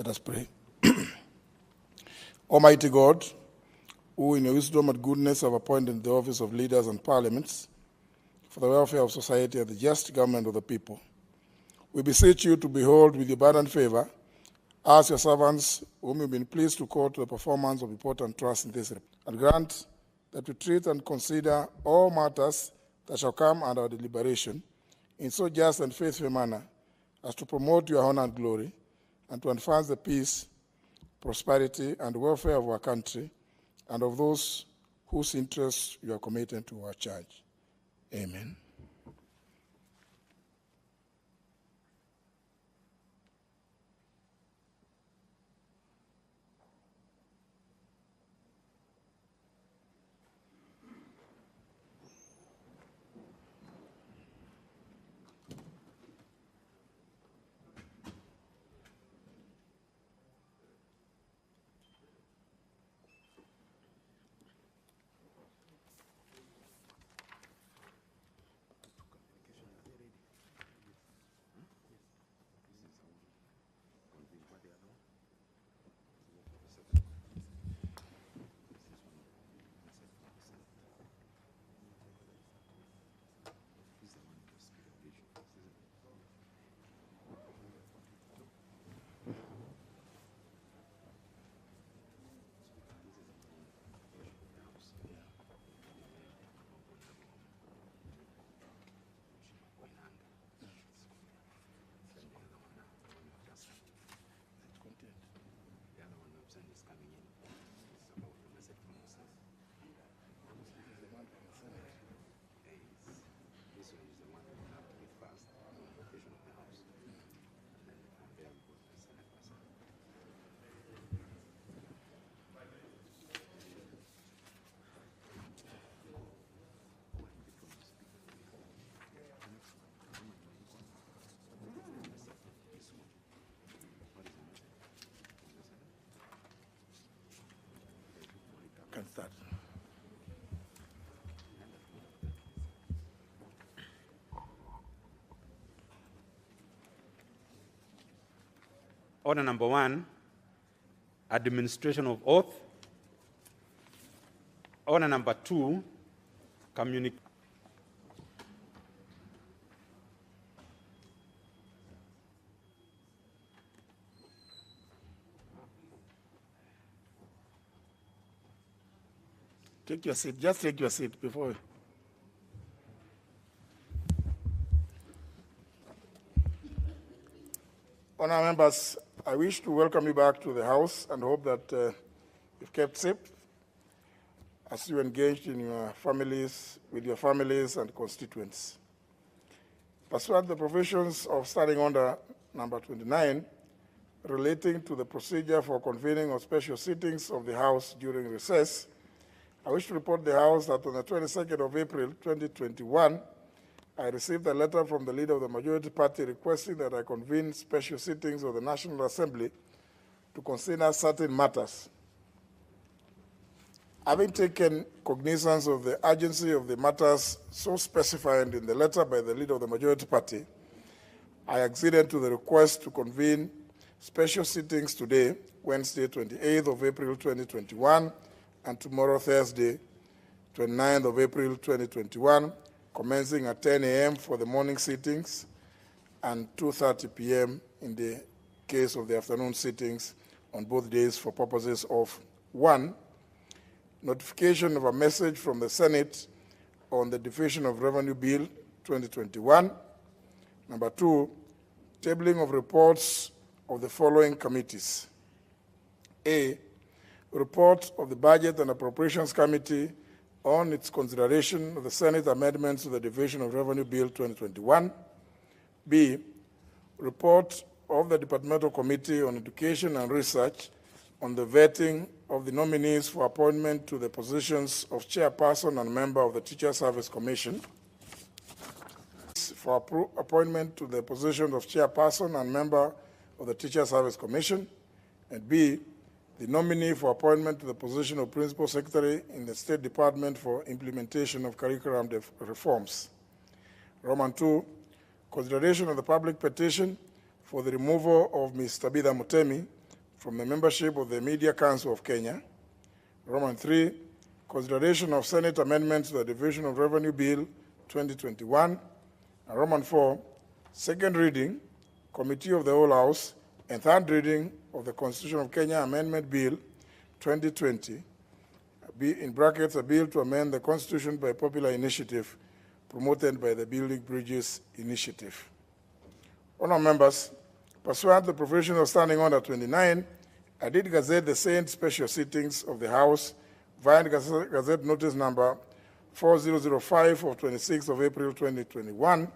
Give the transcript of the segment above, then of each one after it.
Let us pray. Almighty God, who in your wisdom and goodness have appointed the office of leaders and parliaments for the welfare of society and the just government of the people, we beseech you to behold with abundant favor us, your servants, whom you've been pleased to call to the performance of important trusts in this republic, and grant that we treat and consider all matters that shall come under our deliberation in so just and faithful a manner as to promote your honor and glory, and to advance the peace, prosperity, and welfare of our country and of those whose interests you are committed to our charge. Amen. Can start. Order number 1, administration of oath. Order number 2, communication. Take your seat. Just take your seat before. Honourable members, I wish to welcome you back to the House and hope that you've kept safe as you engaged in your families, with your families and constituents. Pursuant to the provisions of Standing Order number 29, relating to the procedure for convening of special sittings of the House during recess, I wish to report the House that on the 22nd of April 2021, I received a letter from the leader of the majority party requesting that I convene special sittings of the National Assembly to consider certain matters. Having taken cognizance of the urgency of the matters so specified in the letter by the leader of the majority party, I acceded to the request to convene special sittings today, Wednesday, 28th of April 2021, and tomorrow, Thursday, 29th of April 2021, commencing at 10 a.m. for the morning sittings and 2:30 p.m. in the case of the afternoon sittings on both days for purposes of 1, notification of a message from the Senate on the Division of Revenue Bill 2021. Number 2, tabling of reports of the following committees. A, report of the Budget and Appropriations Committee on its consideration of the Senate amendments to the Division of Revenue Bill 2021. B, report of the Departmental Committee on Education and Research on the vetting of the nominees for appointment to the positions of chairperson and member of the Teacher Service Commission, for appointment to the position of chairperson and member of the Teacher Service Commission, and B, the nominee for appointment to the position of Principal Secretary in the State Department for Implementation of Curriculum Reforms. Roman 2, consideration of the public petition for the removal of Ms. Tabitha Mutemi from the membership of the Media Council of Kenya. Roman 3, consideration of Senate amendments to the Division of Revenue Bill 2021. And Roman 4, second reading, Committee of the Whole House, and third reading of the Constitution of Kenya Amendment Bill 2020, in brackets, a bill to amend the Constitution by popular initiative promoted by the Building Bridges Initiative. Honourable members, pursuant to the provision of Standing Order 29, I did gazette the same special sittings of the House via Gazette Notice number 4005 of 26th of April 2021.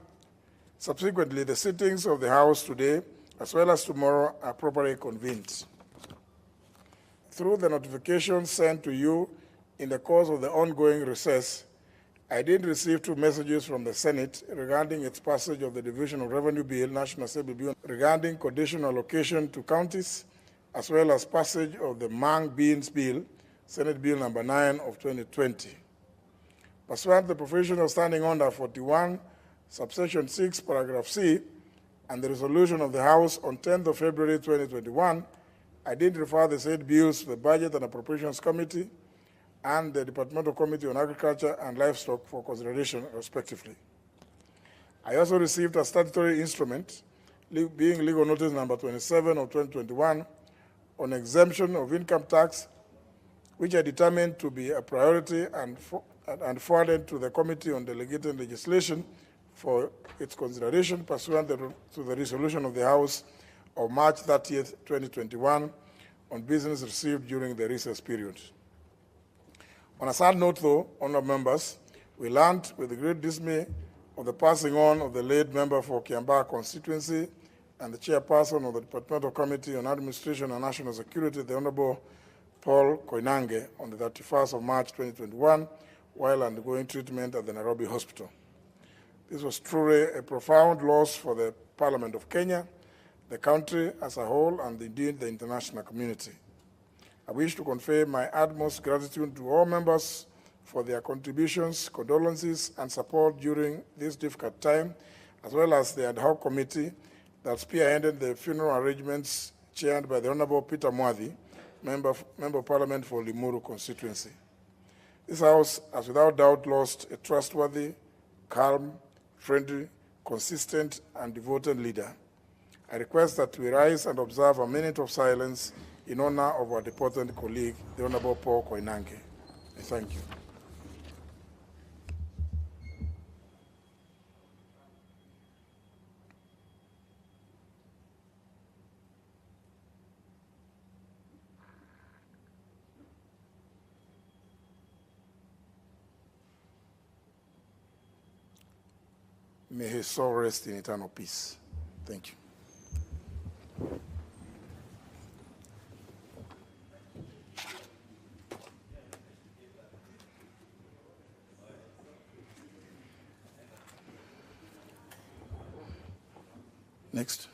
Subsequently, the sittings of the House today, as well as tomorrow, are properly convened. Through the notification sent to you in the course of the ongoing recess, I did receive 2 messages from the Senate regarding its passage of the Division of Revenue Bill, National Assembly Bill, regarding conditional allocation to counties, as well as passage of the Mang Beans Bill, Senate Bill number 9 of 2020. Pursuant to the provision of Standing Order 41, subsection 6, paragraph C, and the resolution of the House on 10th of February 2021, I did refer the said bills to the Budget and Appropriations Committee and the Departmental Committee on Agriculture and Livestock for consideration, respectively. I also received a statutory instrument, being Legal Notice number 27 of 2021, on exemption of income tax, which I determined to be a priority and forwarded to the Committee on Delegated Legislation for its consideration pursuant to the resolution of the House of March 30th, 2021, on business received during the recess period. On a sad note, though, honourable members, we learned with great dismay of the passing on of the late member for Kiambaa constituency and the chairperson of the Departmental Committee on Administration and National Security, the Honourable Paul Koinange, on the 31st of March 2021, while undergoing treatment at the Nairobi Hospital. This was truly a profound loss for the Parliament of Kenya, the country as a whole, and indeed the international community. I wish to convey my utmost gratitude to all members for their contributions, condolences, and support during this difficult time, as well as the ad hoc committee that spearheaded the funeral arrangements chaired by the Honourable Peter Mwadhi, Member of Parliament for Limuru constituency. This House has without doubt lost a trustworthy, calm, friendly, consistent, and devoted leader. I request that we rise and observe a minute of silence in honor of our departed colleague, the Honourable Paul Koinange. I thank you. May his soul rest in eternal peace. Thank you. Next.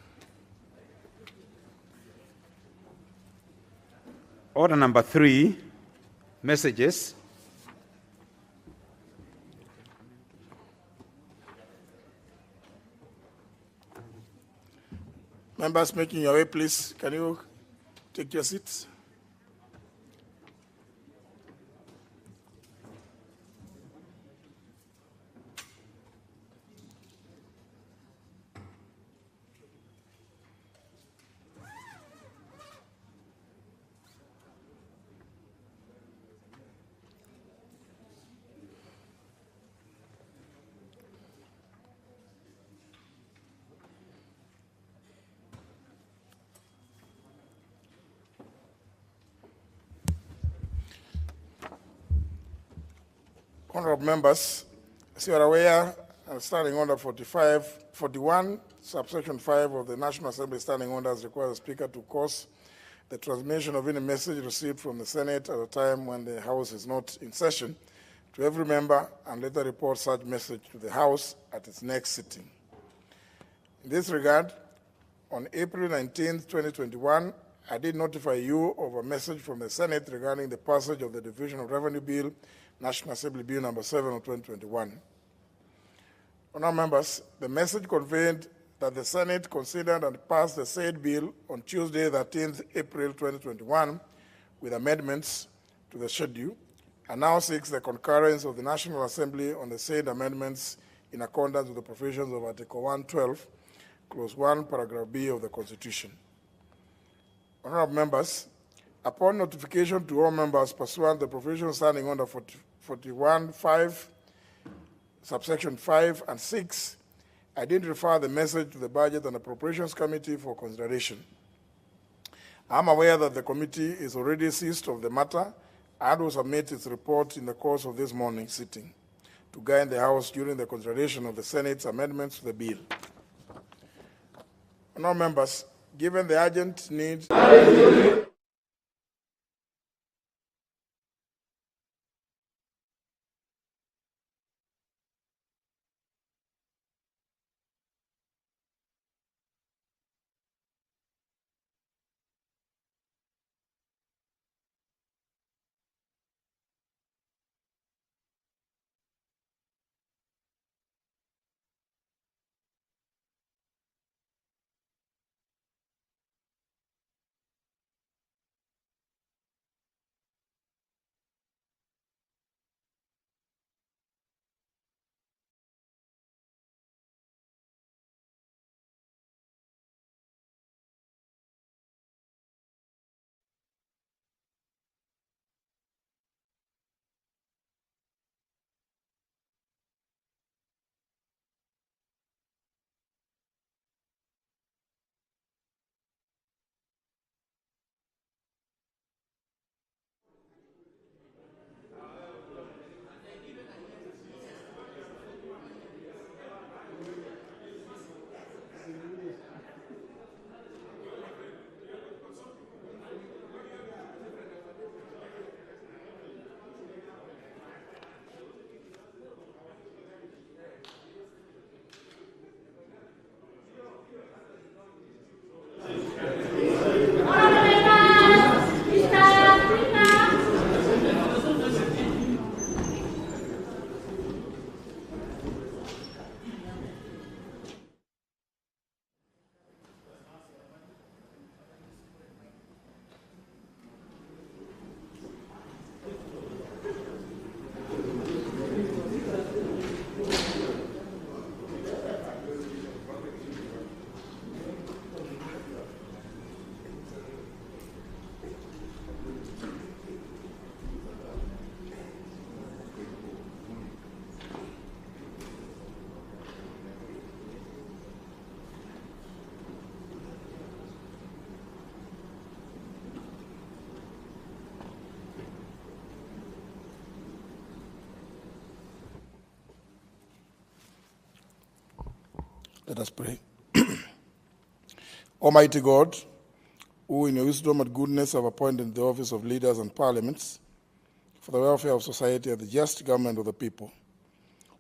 Order number 3, messages. Members making your way, please, can you take your seats? Honourable members, as you are aware, Standing Order 41, subsection 5 of the National Assembly Standing Orders requires the Speaker to cause the transmission of any message received from the Senate at a time when the House is not in session to every member and later report such message to the House at its next sitting. In this regard, on April 19, 2021, I did notify you of a message from the Senate regarding the passage of the Division of Revenue Bill, National Assembly Bill number 7 of 2021. Honourable members, the message conveyed that the Senate considered and passed the said bill on Tuesday, 13th April 2021, with amendments to the schedule, and now seeks the concurrence of the National Assembly on the said amendments in accordance with the provisions of Article 112, Clause 1, Paragraph B of the Constitution. Honorable members, upon notification to all members pursuant to the provisions standing under 41(5), subsection 5 and 6, I did refer the message to the Budget and Appropriations Committee for consideration. I am aware that the committee is already seized of the matter and will submit its report in the course of this morning's sitting to guide the House during the consideration of the Senate's amendments to the bill. Honourable members, given the urgent need Let us pray. Almighty God, who in your wisdom and goodness have appointed the office of leaders and parliaments for the welfare of society and the just government of the people,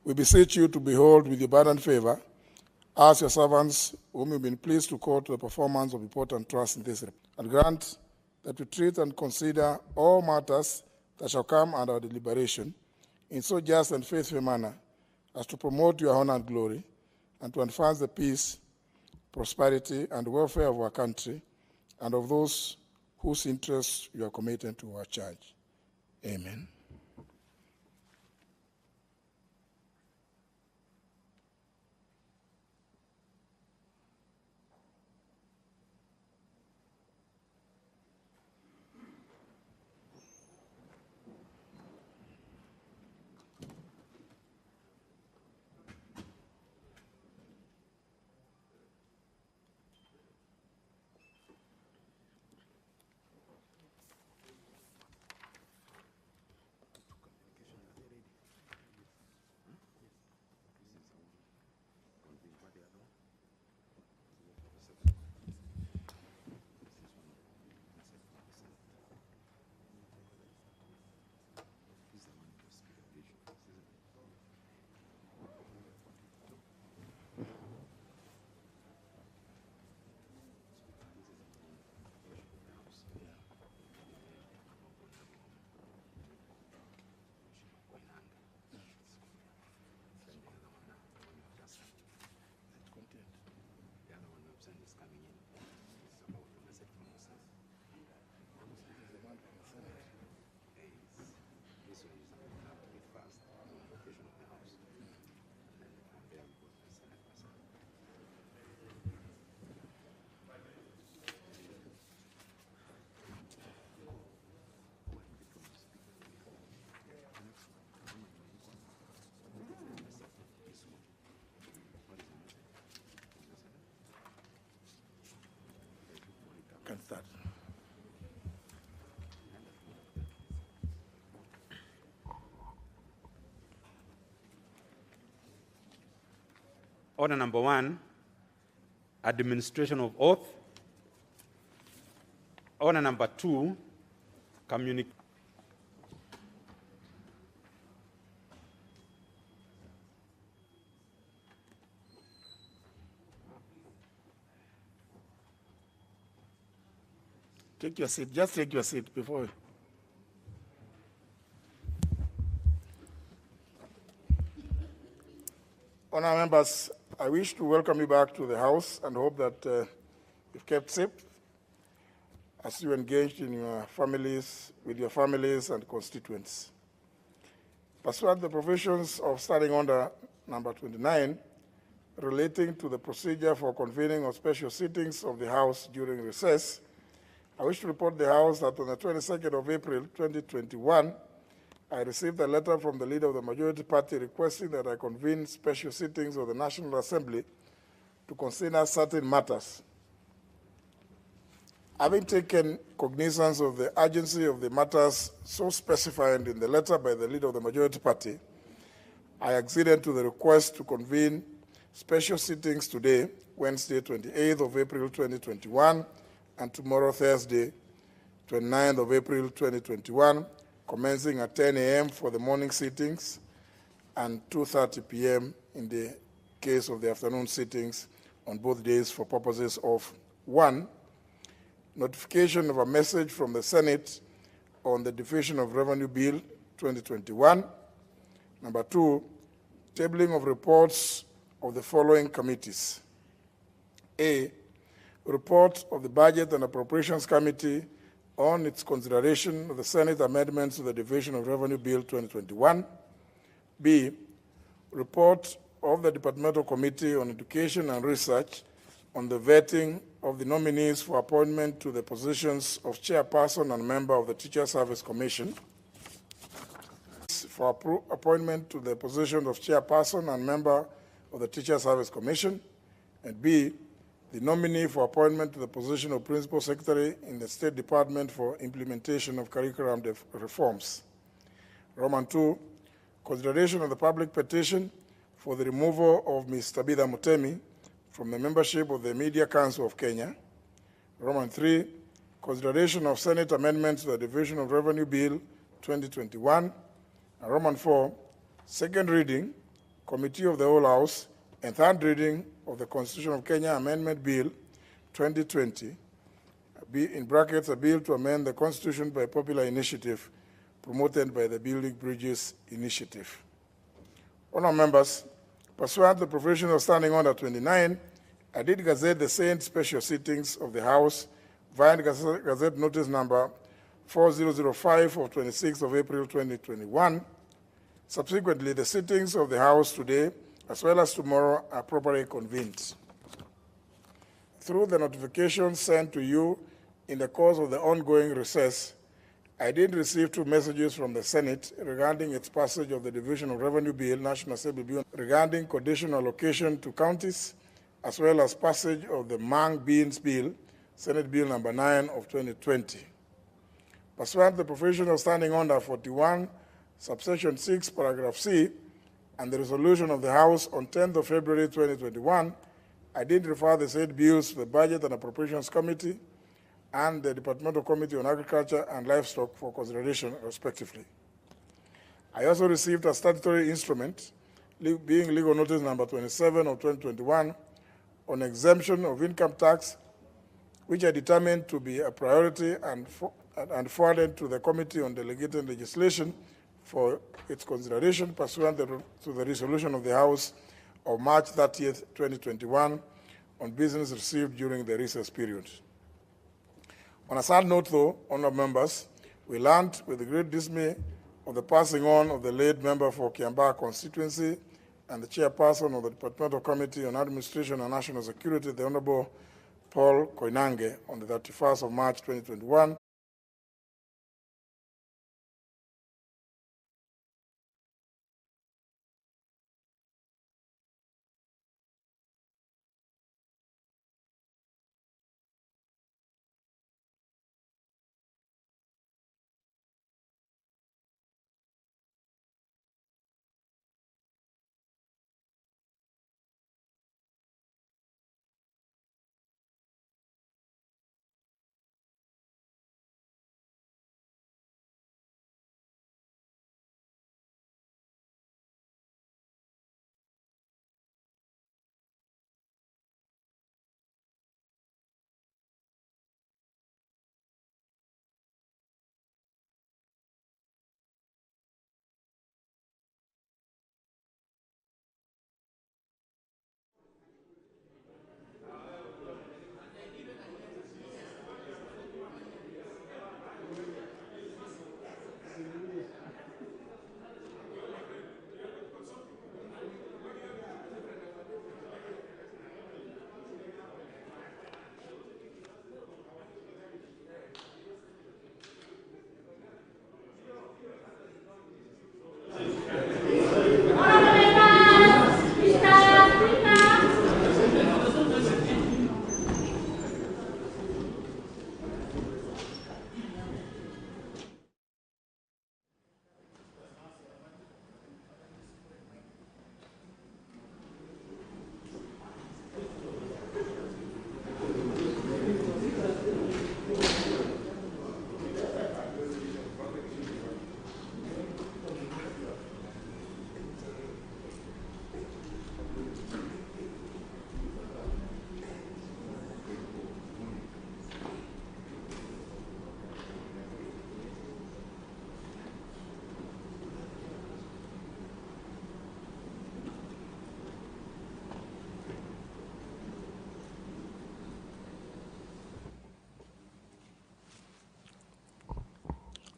we beseech you to behold with abundant favor us, your servants, whom you've been pleased to call to the performance of important trusts in this, and grant that we treat and consider all matters that shall come under our deliberation in so just and faithful a manner as to promote your honor and glory, and to advance the peace, prosperity, and welfare of our country and of those whose interests you are committed to our charge. Amen. start. Order number 1, administration of oath. Order number 2, communication. Take your seat. Just take your seat before. Honourable members, I wish to welcome you back to the House and hope that you've kept safe as you engaged in your families, with your families and constituents. Pursuant to the provisions of Standing Order number 29, relating to the procedure for convening of special sittings of the House during recess, I wish to report the House that on the 22nd of April 2021, I received a letter from the leader of the majority party requesting that I convene special sittings of the National Assembly to consider certain matters. Having taken cognizance of the urgency of the matters so specified in the letter by the leader of the majority party, I acceded to the request to convene special sittings today, Wednesday, 28th of April 2021, and tomorrow, Thursday, 29th of April 2021, commencing at 10 a.m. for the morning sittings and 2:30 p.m. in the case of the afternoon sittings on both days for purposes of 1, notification of a message from the Senate on the Division of Revenue Bill 2021. Number 2, tabling of reports of the following committees. A, report of the Budget and Appropriations Committee on its consideration of the Senate amendments to the Division of Revenue Bill 2021. B, report of the Departmental Committee on Education and Research on the vetting of the nominees for appointment to the positions of chairperson and member of the Teacher Service Commission. For appointment to the position of chairperson and member of the Teacher Service Commission. And B, the nominee for appointment to the position of Principal Secretary in the State Department for implementation of curriculum reforms. Roman 2, consideration of the public petition for the removal of Ms. Tabitha Mutemi from the membership of the Media Council of Kenya. Roman 3, consideration of Senate amendments to the Division of Revenue Bill 2021. And Roman 4, second reading, Committee of the Whole House, and third reading of the Constitution of Kenya Amendment Bill 2020, in brackets, a bill to amend the Constitution by popular initiative promoted by the Building Bridges Initiative. Honourable members, pursuant to the provision of Standing Order 29, I did gazette the same special sittings of the House via Gazette Notice number 4005 of 26th of April 2021. Subsequently, the sittings of the House today as well as tomorrow are properly convened. Through the notification sent to you in the course of the ongoing recess, I did receive 2 messages from the Senate regarding its passage of the Division of Revenue Bill, National Assembly Bill, regarding conditional allocation to counties, as well as passage of the Mang Beans Bill, Senate Bill number 9 of 2020. Pursuant to the provision of Standing Order 41, subsection 6, paragraph C, and the resolution of the House on 10th of February 2021, I did refer the said bills to the Budget and Appropriations Committee and the Departmental Committee on Agriculture and Livestock for consideration, respectively. I also received a statutory instrument, being Legal Notice number 27 of 2021, on exemption of income tax, which I determined to be a priority and forwarded to the Committee on Delegated Legislation for its consideration pursuant to the resolution of the House of March 30th, 2021 on business received during the recess period. On a sad note, though, honourable members, we learned with great dismay of the passing on of the late member for Kiambaa constituency and the chairperson of the Departmental Committee on Administration and National Security, the Honourable Paul Koinange, on the 31st of March 2021.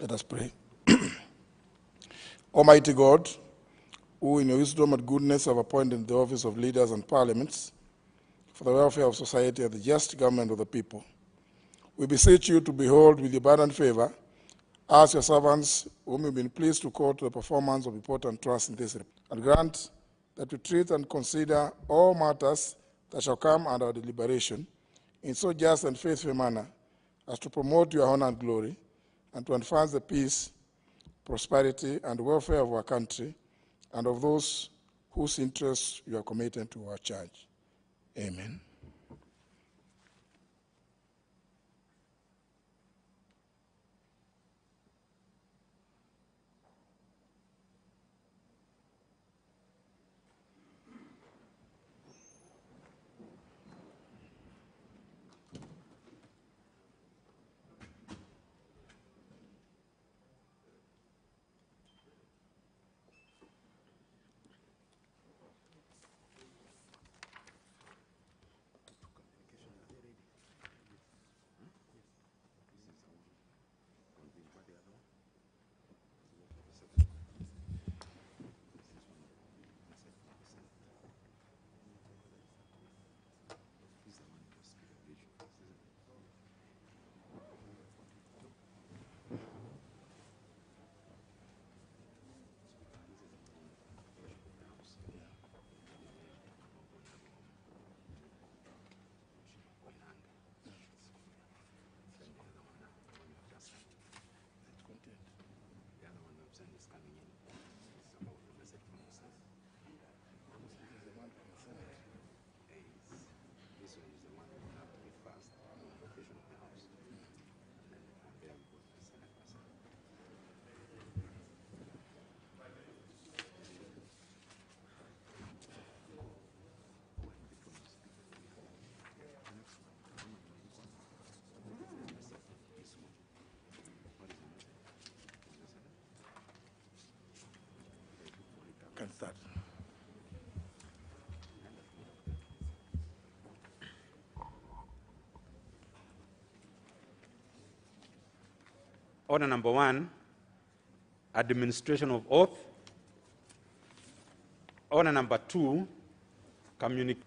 Let us pray. Almighty God, who in your wisdom and goodness have appointed the office of leaders and parliaments for the welfare of society and the just government of the people, we beseech you to behold with abundant favor us, your servants, whom you've been pleased to call to the performance of important trusts in this republic, and grant that we treat and consider all matters that shall come under our deliberation in so just and faithful manner as to promote your honor and glory, and to advance the peace, prosperity, and welfare of our country and of those whose interests you are committed to our charge. Amen. Can start. Order number 1, administration of oath. Order number 2, communication.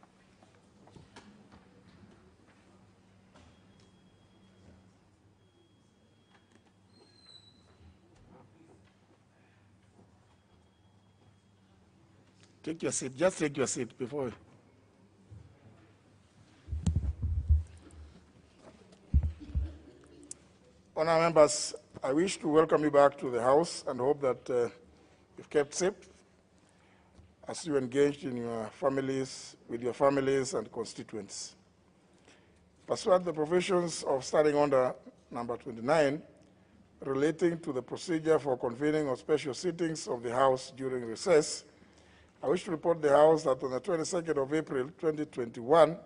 Take your seat. Just take your seat before. Honourable members, I wish to welcome you back to the House and hope that you've kept safe as you engaged in your families, with your families and constituents. Pursuant to the provisions of Standing Order number 29, relating to the procedure for convening of special sittings of the House during recess, I wish to report the House that on the 22nd of April 2021,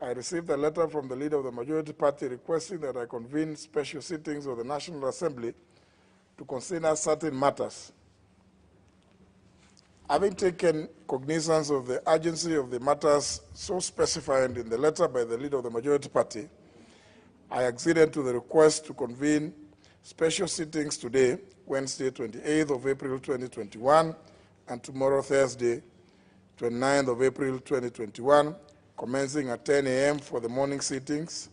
I received a letter from the leader of the majority party requesting that I convene special sittings of the National Assembly to consider certain matters. Having taken cognizance of the urgency of the matters so specified in the letter by the leader of the majority party, I acceded to the request to convene special sittings today, Wednesday, 28th of April 2021, and tomorrow, Thursday, 29th of April 2021, commencing at 10 a.m. for the morning sittings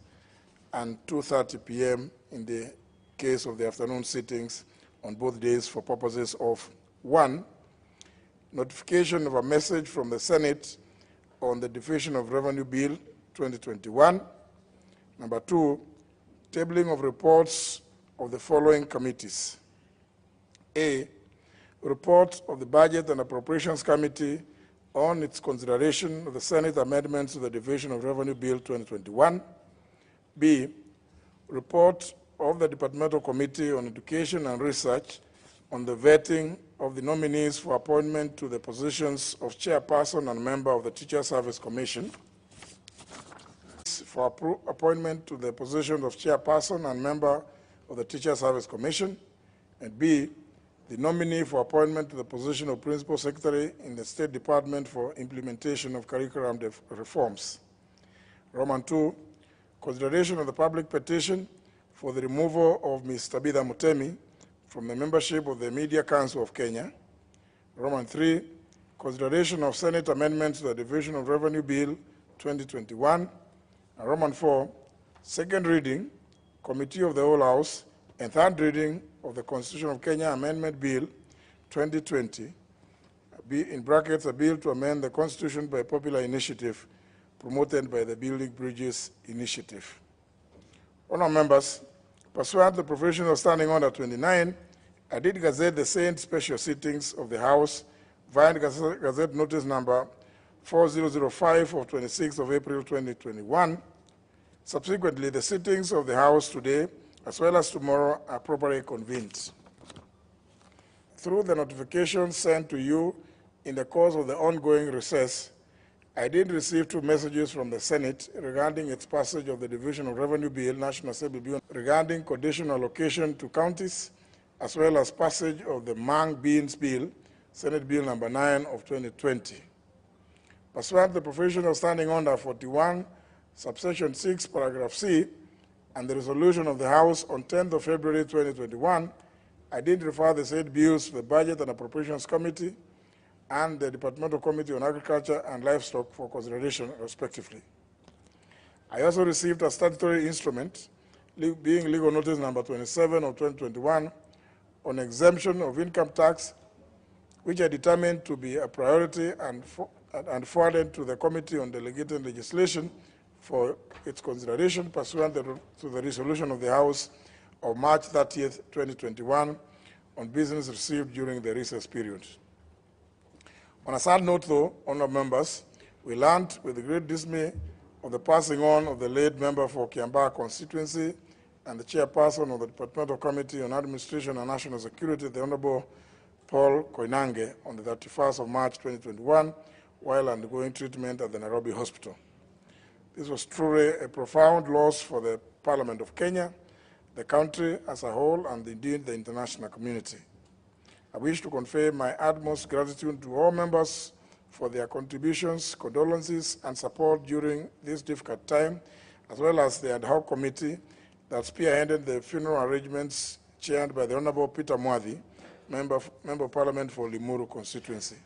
and 2:30 p.m. in the case of the afternoon sittings on both days for purposes of 1, notification of a message from the Senate on the Division of Revenue Bill 2021. Number 2, tabling of reports of the following committees. A, report of the Budget and Appropriations Committee on its consideration of the Senate amendments to the Division of Revenue Bill 2021. B, report of the Departmental Committee on Education and Research on the vetting of the nominees for appointment to the positions of chairperson and member of the Teacher Service Commission, for appointment to the position of chairperson and member of the Teacher Service Commission, and B, the nominee for appointment to the position of Principal Secretary in the State Department for implementation of curriculum reforms. Roman 2, consideration of the public petition for the removal of Ms. Tabitha Mutemi from the membership of the Media Council of Kenya. Roman 3, consideration of Senate amendments to the Division of Revenue Bill 2021. And Roman 4, second reading, Committee of the Whole House, and third reading of the Constitution of Kenya Amendment Bill 2020, in brackets, a bill to amend the Constitution by popular initiative promoted by the Building Bridges Initiative. Honourable members, pursuant to the provision of Standing Order 29, I did gazette the same special sittings of the House via Gazette Notice number 4005 of 26th of April 2021. Subsequently, the sittings of the House today, as well as tomorrow, are properly convened. Through the notification sent to you in the course of the ongoing recess, I did receive 2 messages from the Senate regarding its passage of the Division of Revenue Bill, National Assembly Bill, regarding conditional allocation to counties, as well as passage of the Mang Beans Bill, Senate Bill number 9 of 2020. Pursuant to the provision of Standing Order 41, subsection 6, paragraph C, and the resolution of the House on 10th of February 2021, I did refer the said bills to the Budget and Appropriations Committee and the Departmental Committee on Agriculture and Livestock for consideration, respectively. I also received a statutory instrument, being Legal Notice number 27 of 2021, on exemption of income tax, which I determined to be a priority and forwarded to the Committee on Delegated Legislation for its consideration pursuant to the resolution of the House of March 30th, 2021, on business received during the recess period. On a sad note, though, honourable members, we learned with great dismay of the passing on of the late member for Kiambaa constituency and the chairperson of the Departmental Committee on Administration and National Security, the Honourable Paul Koinange, on the 31st of March 2021, while undergoing treatment at the Nairobi Hospital. This was truly a profound loss for the Parliament of Kenya, the country as a whole, and indeed the international community. I wish to convey my utmost gratitude to all members for their contributions, condolences, and support during this difficult time, as well as the ad hoc committee that spearheaded the funeral arrangements chaired by the Honourable Peter Mwadhi, Member of Parliament for Limuru constituency.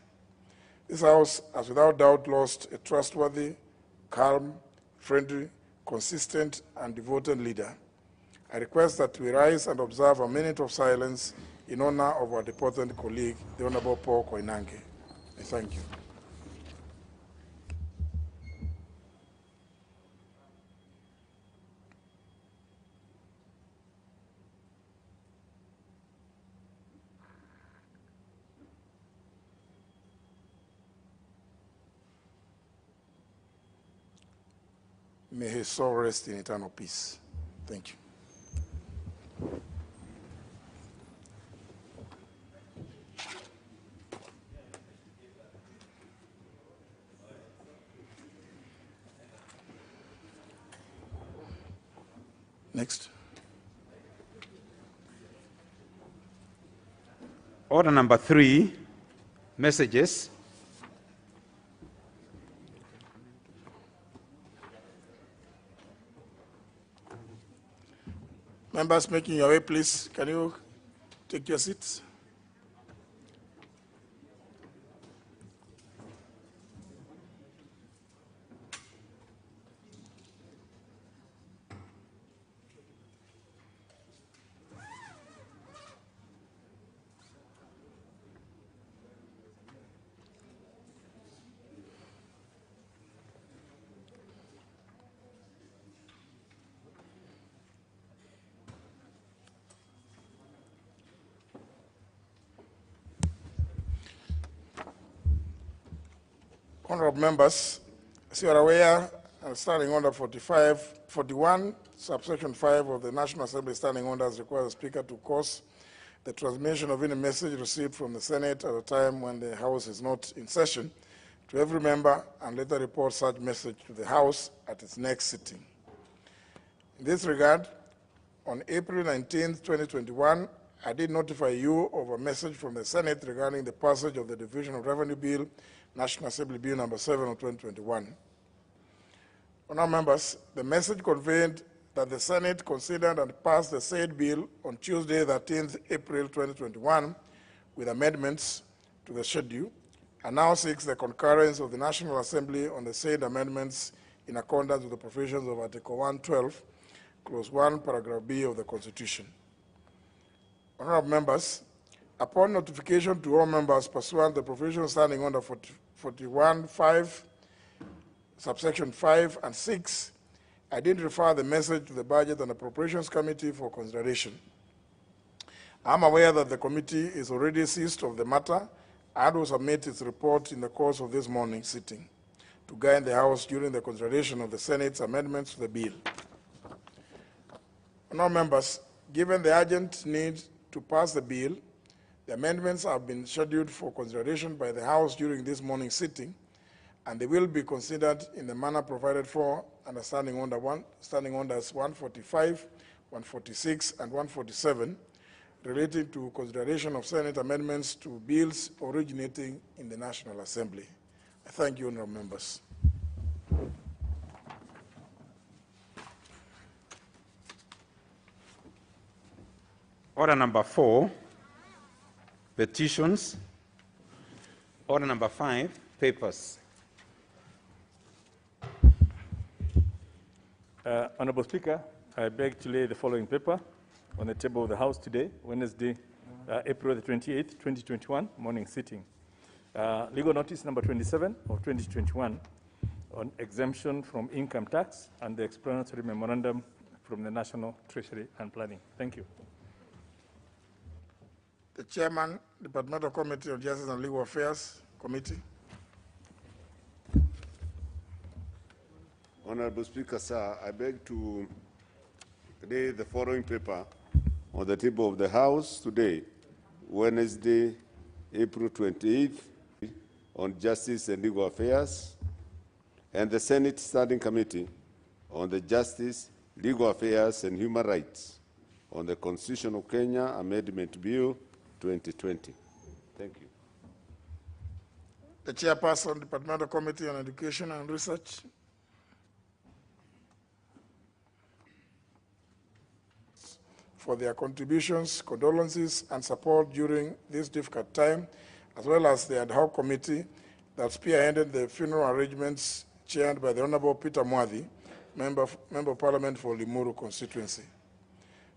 This House has without doubt lost a trustworthy, calm, friendly, consistent, and devoted leader. I request that we rise and observe a minute of silence in honor of our departed colleague, the Honourable Paul Koinange. I thank you. May his soul rest in eternal peace. Thank you. Next. Order number 3, messages. Members making your way, please, can you take your seats? Honourable members, as you are aware, Standing Order 41, subsection 5 of the National Assembly Standing Orders requires the Speaker to cause the transmission of any message received from the Senate at a time when the House is not in session to every member and later report such message to the House at its next sitting. In this regard, on April 19, 2021, I did notify you of a message from the Senate regarding the passage of the Division of Revenue Bill, National Assembly Bill number 7 of 2021. Honourable members, the message conveyed that the Senate considered and passed the said bill on Tuesday, 13th April 2021, with amendments to the schedule, and now seeks the concurrence of the National Assembly on the said amendments in accordance with the provisions of Article 112, Clause 1, Paragraph B of the Constitution. Honorable members, upon notification to all members pursuant to the provisions standing under 41(5), subsection 5 and 6, I did refer the message to the Budget and Appropriations Committee for consideration. I am aware that the committee is already seized of the matter and will submit its report in the course of this morning's sitting to guide the House during the consideration of the Senate's amendments to the bill. Honourable members, given the urgent need to pass the bill, the amendments have been scheduled for consideration by the House during this morning's sitting, and they will be considered in the manner provided for under Standing Orders 145, 146, and 147, relating to consideration of Senate amendments to bills originating in the National Assembly. I thank you, honourable members. Order number 4, petitions. Order number 5, papers. Honourable Speaker, I beg to lay the following paper on the table of the House today, Wednesday, April the 28th, 2021, morning sitting. Legal notice number 27 of 2021 on exemption from income tax and the explanatory memorandum from the National Treasury and Planning. Thank you. The Chairman, Departmental Committee on Justice and Legal Affairs Committee. Honorable Speaker, sir, I beg to lay the following paper on the table of the House today, Wednesday, April 28th, on Justice and Legal Affairs, and the Senate Standing Committee on the Justice, Legal Affairs and Human Rights on the Constitution of Kenya Amendment Bill 2020. Thank you. The Chairperson, Departmental Committee on Education and Research. For their contributions, condolences, and support during this difficult time, as well as the ad hoc committee that spearheaded the funeral arrangements chaired by the Honorable Peter Mwadhi, Member of Parliament for Limuru constituency.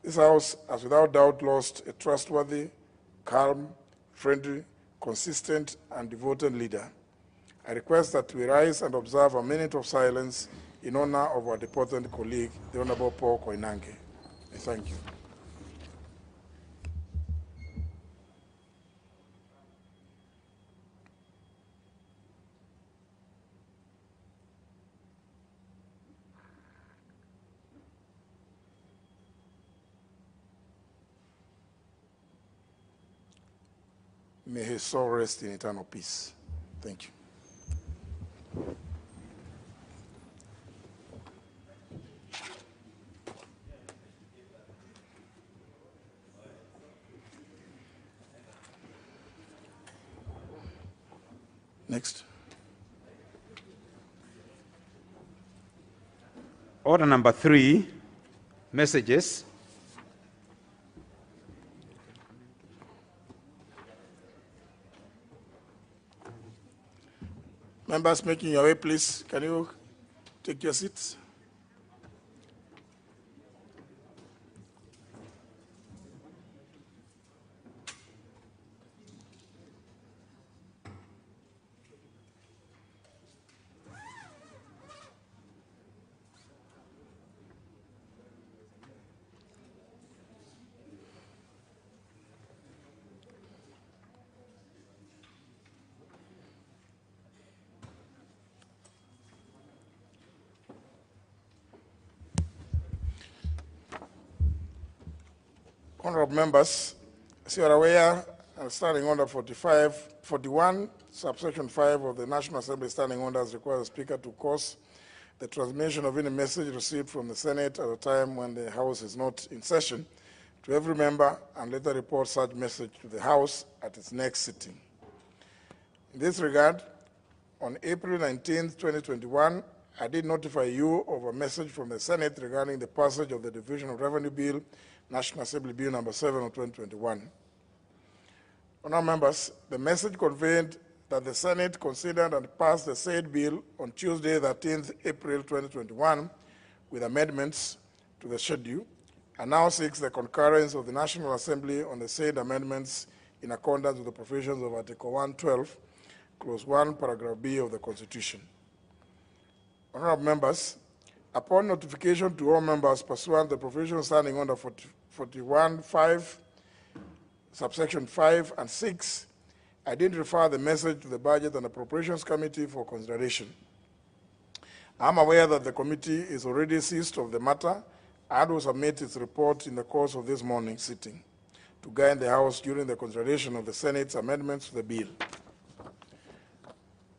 This House has without doubt lost a trustworthy, calm, friendly, consistent, and devoted leader. I request that we rise and observe a minute of silence in honor of our departed colleague, the Honorable Paul Koinange. I thank you. May his soul rest in eternal peace. Thank you. Next. Order number 3, messages. Members making your way, please. Can you take your seats? Honorable members, as you are aware, Standing Order 41, subsection 5 of the National Assembly Standing Orders requires the Speaker to cause the transmission of any message received from the Senate at a time when the House is not in session to every member and later report such message to the House at its next sitting. In this regard, on April 19, 2021, I did notify you of a message from the Senate regarding the passage of the Division of Revenue Bill, National Assembly Bill number 7 of 2021. Honourable members, the message conveyed that the Senate considered and passed the said bill on Tuesday, 13th April 2021, with amendments to the schedule, and now seeks the concurrence of the National Assembly on the said amendments in accordance with the provisions of Article 112, Clause 1, Paragraph B of the Constitution. Honourable members, upon notification to all members pursuant to the provisions standing under 41(5), subsection 5 and 6, I did refer the message to the Budget and Appropriations Committee for consideration. I am aware that the committee is already seized of the matter and will submit its report in the course of this morning's sitting to guide the House during the consideration of the Senate's amendments to the bill.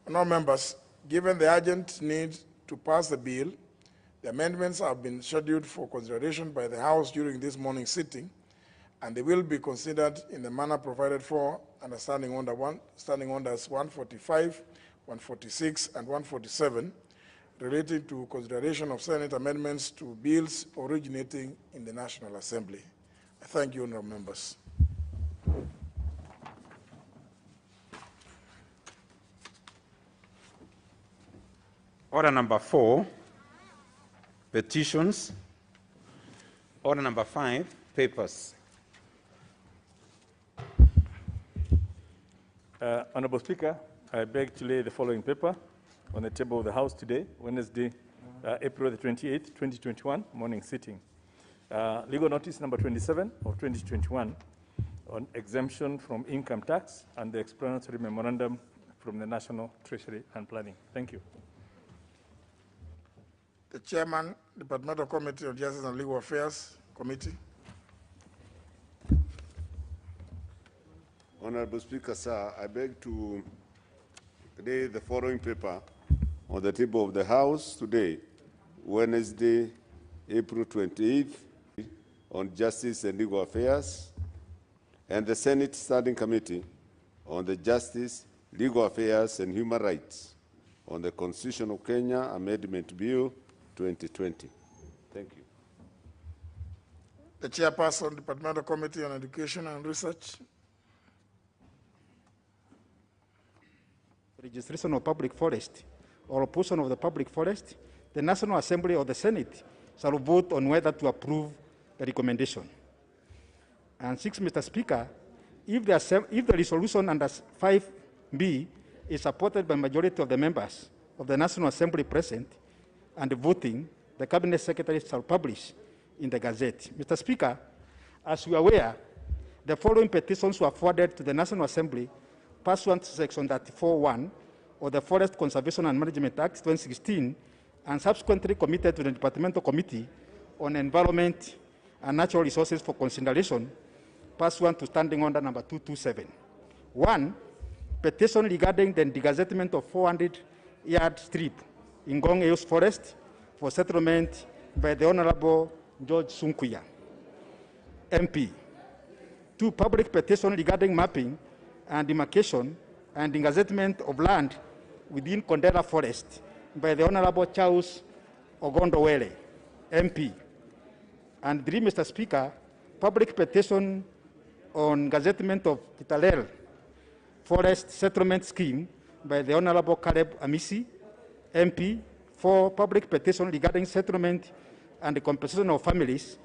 Honourable members, given the urgent need to pass the bill, the amendments have been scheduled for consideration by the House during this morning's sitting, and they will be considered in the manner provided for under Standing Orders 145, 146, and 147, relating to consideration of Senate amendments to bills originating in the National Assembly. I thank you, honourable members. Order number 4, petitions. Order number 5, papers. Honourable Speaker, I beg to lay the following paper on the table of the House today, Wednesday, April the 28th, 2021, morning sitting. Legal notice number 27 of 2021 on exemption from income tax and the explanatory memorandum from the National Treasury and Planning. Thank you. The Chairman, Departmental Committee on Justice and Legal Affairs Committee. Honorable Speaker, sir, I beg to lay the following paper on the table of the House today, Wednesday, April 28th, on Justice and Legal Affairs, and the Senate Standing Committee on the Justice, Legal Affairs and Human Rights on the Constitution of Kenya Amendment Bill 2020. Thank you. The Chairperson, Departmental Committee on Education and Research. Registration of public forest or portion of the public forest, the National Assembly or the Senate shall vote on whether to approve the recommendation. And 6, Mr. Speaker, if the resolution under 5B is supported by majority of the members of the National Assembly present and voting, the Cabinet Secretary shall publish in the Gazette. Mr. Speaker, as you are aware, the following petitions were forwarded to the National Assembly pursuant to Section 34(1) of the Forest Conservation and Management Act 2016 and subsequently committed to the Departmental Committee on Environment and Natural Resources for consideration pursuant to Standing Order number 227. 1, petition regarding the degazettement of 400-yard strip in Ngong Eos Forest for settlement by the Honorable George Sunkuya, MP. 2, public petition regarding mapping and demarcation and degazettement of land within Kondera Forest by the Honorable Charles Ogondowele, MP. And 3, Mr. Speaker, public petition on gazettement of Kitalel Forest Settlement Scheme by the Honorable Caleb Amisi, MP. 4, public petition regarding settlement and the compensation of families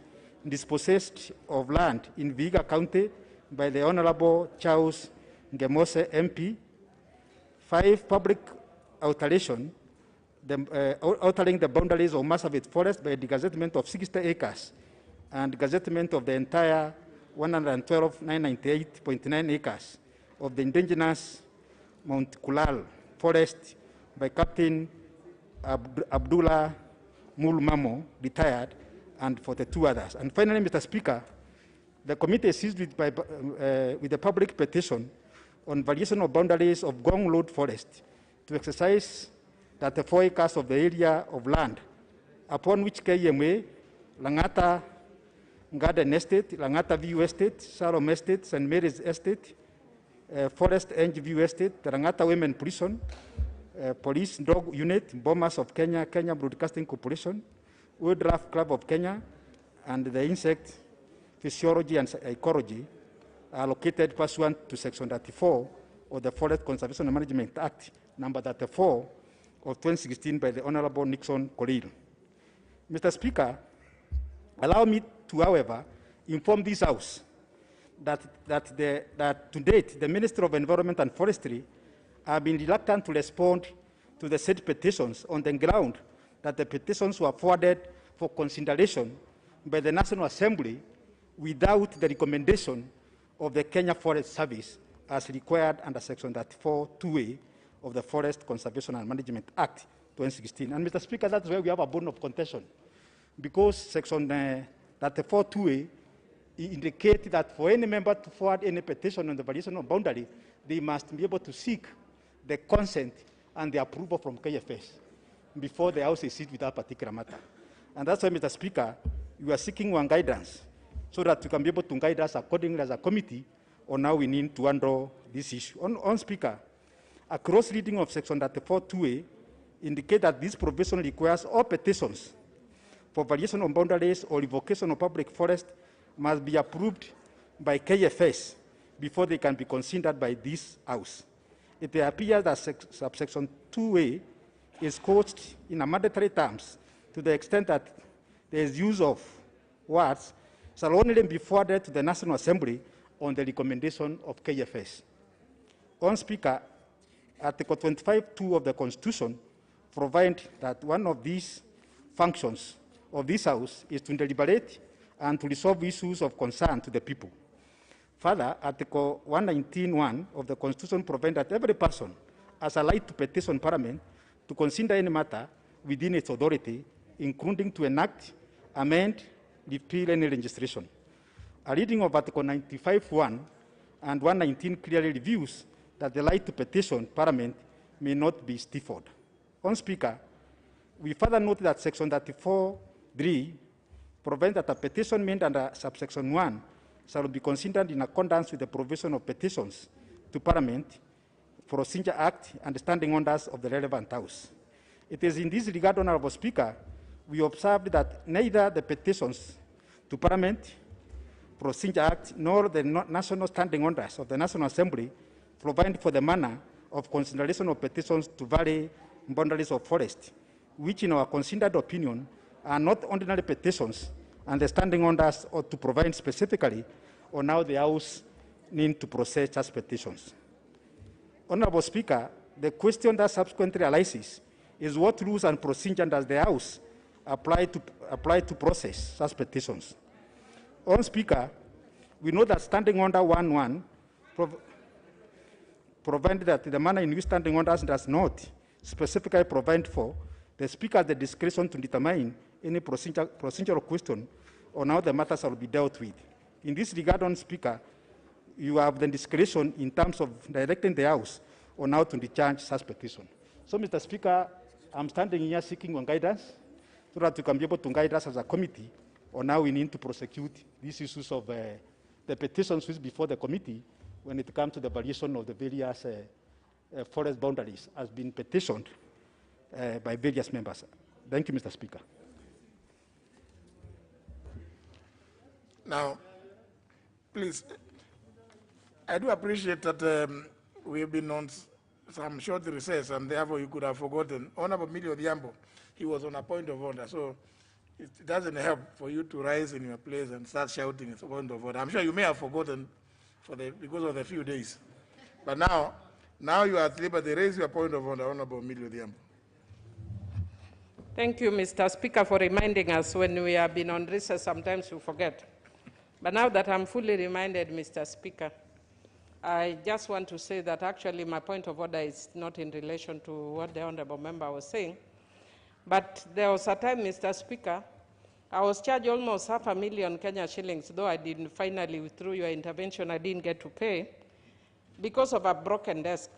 dispossessed of land in Vihiga County by the Honorable Charles Ngemose, MP. 5, public alteration, altering the boundaries of Marsabit Forest by the gazettement of 60 acres and gazettement of the entire 112,998.9 acres of the indigenous Mount Kulal Forest by Captain Abdullah Mulmamo, retired, and 42 others. And finally, Mr. Speaker, the committee is seized with the public petition on variation of boundaries of Gong Lode Forest to exercise 34 acres of the area of land upon which KMA, Langata Garden Estate, Langata View Estate, Salom Estate, St. Mary's Estate, Forest End View Estate, the Langata Women Prison, Police Dog Unit, Bombers of Kenya, Kenya Broadcasting Corporation, Wildlife Club of Kenya, and the Insect Physiology and Ecology are located pursuant to Section 34 of the Forest Conservation and Management Act, number 34 of 2016 by the Honorable Nixon Korir. Mr. Speaker, allow me to, however, inform this House that to date, the Ministry of Environment and Forestry have been reluctant to respond to the said petitions on the ground that the petitions were forwarded for consideration by the National Assembly without the recommendation of the Kenya Forest Service as required under Section 34(2)(a) of the Forest Conservation and Management Act 2016. And Mr. Speaker, that's where we have a bone of contention, because Section 34(2)(a) indicates that for any member to forward any petition on the variation of boundary, they must be able to seek the consent and the approval from KFS before the House is sit with that particular matter. And that's why, Mr. Speaker, you are seeking one guidance so that you can be able to guide us accordingly as a committee on how we need to handle this issue. On Speaker, a cross-reading of Section 34(2)(a) indicates that this provision requires all petitions for variation of boundaries or revocation of public forest must be approved by KFS before they can be considered by this House. It appears that subsection 2(a) is couched in a mandatory terms to the extent that there is use of words shall only be forwarded to the National Assembly on the recommendation of KFS. On Speaker, Article 25(2) of the Constitution provides that one of these functions of this House is to deliberate and to resolve issues of concern to the people. Further, Article 119(1) of the Constitution provides that every person has a right to petition Parliament to consider any matter within its authority, including to enact, amend, repeal any legislation. A reading of Article 95(1) and 119 clearly reviews that the right to petition Parliament may not be stifled. On Speaker, we further note that Section 34(3) provides that a petition made under subsection 1 shall be considered in accordance with the provision of petitions to Parliament, Procedure Act, and the standing orders of the relevant House. It is in this regard, Honourable Speaker, we observed that neither the petitions to Parliament, Procedure Act, nor the national standing orders of the National Assembly provide for the manner of consideration of petitions to vary boundaries of forest, which in our considered opinion are not ordinary petitions, and the standing orders ought to provide specifically on how the House need to process such petitions. Honourable Speaker, the question that subsequently arises is what rules and procedures does the House apply to process such petitions? On Speaker, we know that Standing Order 1.1 provides that the manner in which standing orders does not specifically provide for, the Speaker has the discretion to determine any procedural question on how the matter shall be dealt with. In this regard, on Speaker, you have the discretion in terms of directing the House on how to discharge such petition. So, Mr. Speaker, I'm standing here seeking one guidance so that you can be able to guide us as a committee on how we need to prosecute these issues of the petitions which before the committee when it comes to the variation of the various forest boundaries has been petitioned by various members. Thank you, Mr. Speaker. Now, please, I do appreciate that we've been on some short recess, and therefore you could have forgotten. Honorable Millie Odhiambo, he was on a point of order, so it doesn't help for you to rise in your place and start shouting at a point of order. I'm sure you may have forgotten because of the few days. But now you are at liberty. Raise your point of order, Honorable Millie Odhiambo. Thank you, Mr. Speaker, for reminding us when we have been on recess, sometimes we forget. But now that I'm fully reminded, Mr. Speaker, I just want to say that actually my point of order is not in relation to what the honorable member was saying. But there was a time, Mr. Speaker, I was charged almost $500,000 Kenya shillings, though I didn't finally, through your intervention, I didn't get to pay, because of a broken desk.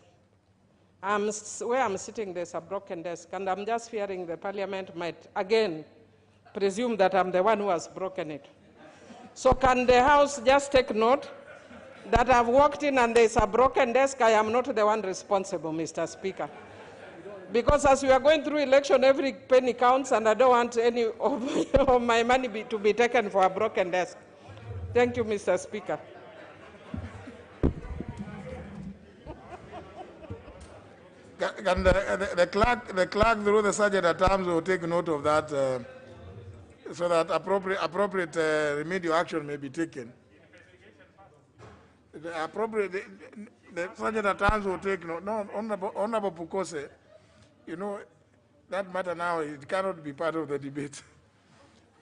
Where I'm sitting, there's a broken desk, and I'm just fearing the Parliament might again presume that I'm the one who has broken it. So can the House just take note that I've walked in and there's a broken desk? I am not the one responsible, Mr. Speaker. Because as we are going through election, every penny counts, and I don't want any of my money to be taken for a broken desk. Thank you, Mr. Speaker. Can the clerk through the sergeant at arms will take note of that so that appropriate remedial action may be taken. The sergeant at arms will take note. No, Honorable Pukose, you know, that matter now, it cannot be part of the debate.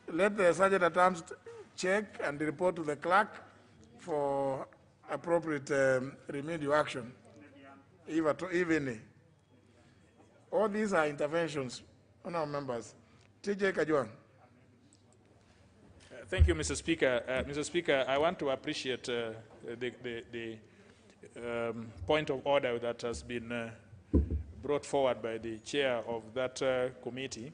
Let the sergeant at arms check and report to the clerk for appropriate remedial action, if any. All these are interventions, honorable members. TJ Kajwang. Thank you, Mr. Speaker. Mr. Speaker, I want to appreciate the point of order that has been brought forward by the chair of that committee.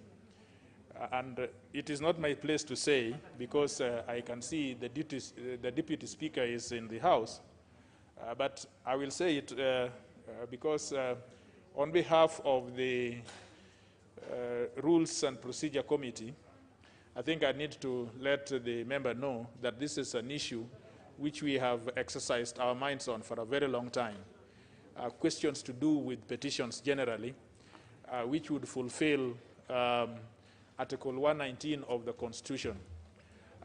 And it is not my place to say, because I can see the deputy speaker is in the House, but I will say it because on behalf of the Rules and Procedure Committee, I think I need to let the member know that this is an issue which we have exercised our minds on for a very long time. Questions to do with petitions generally, which would fulfill Article 119 of the Constitution.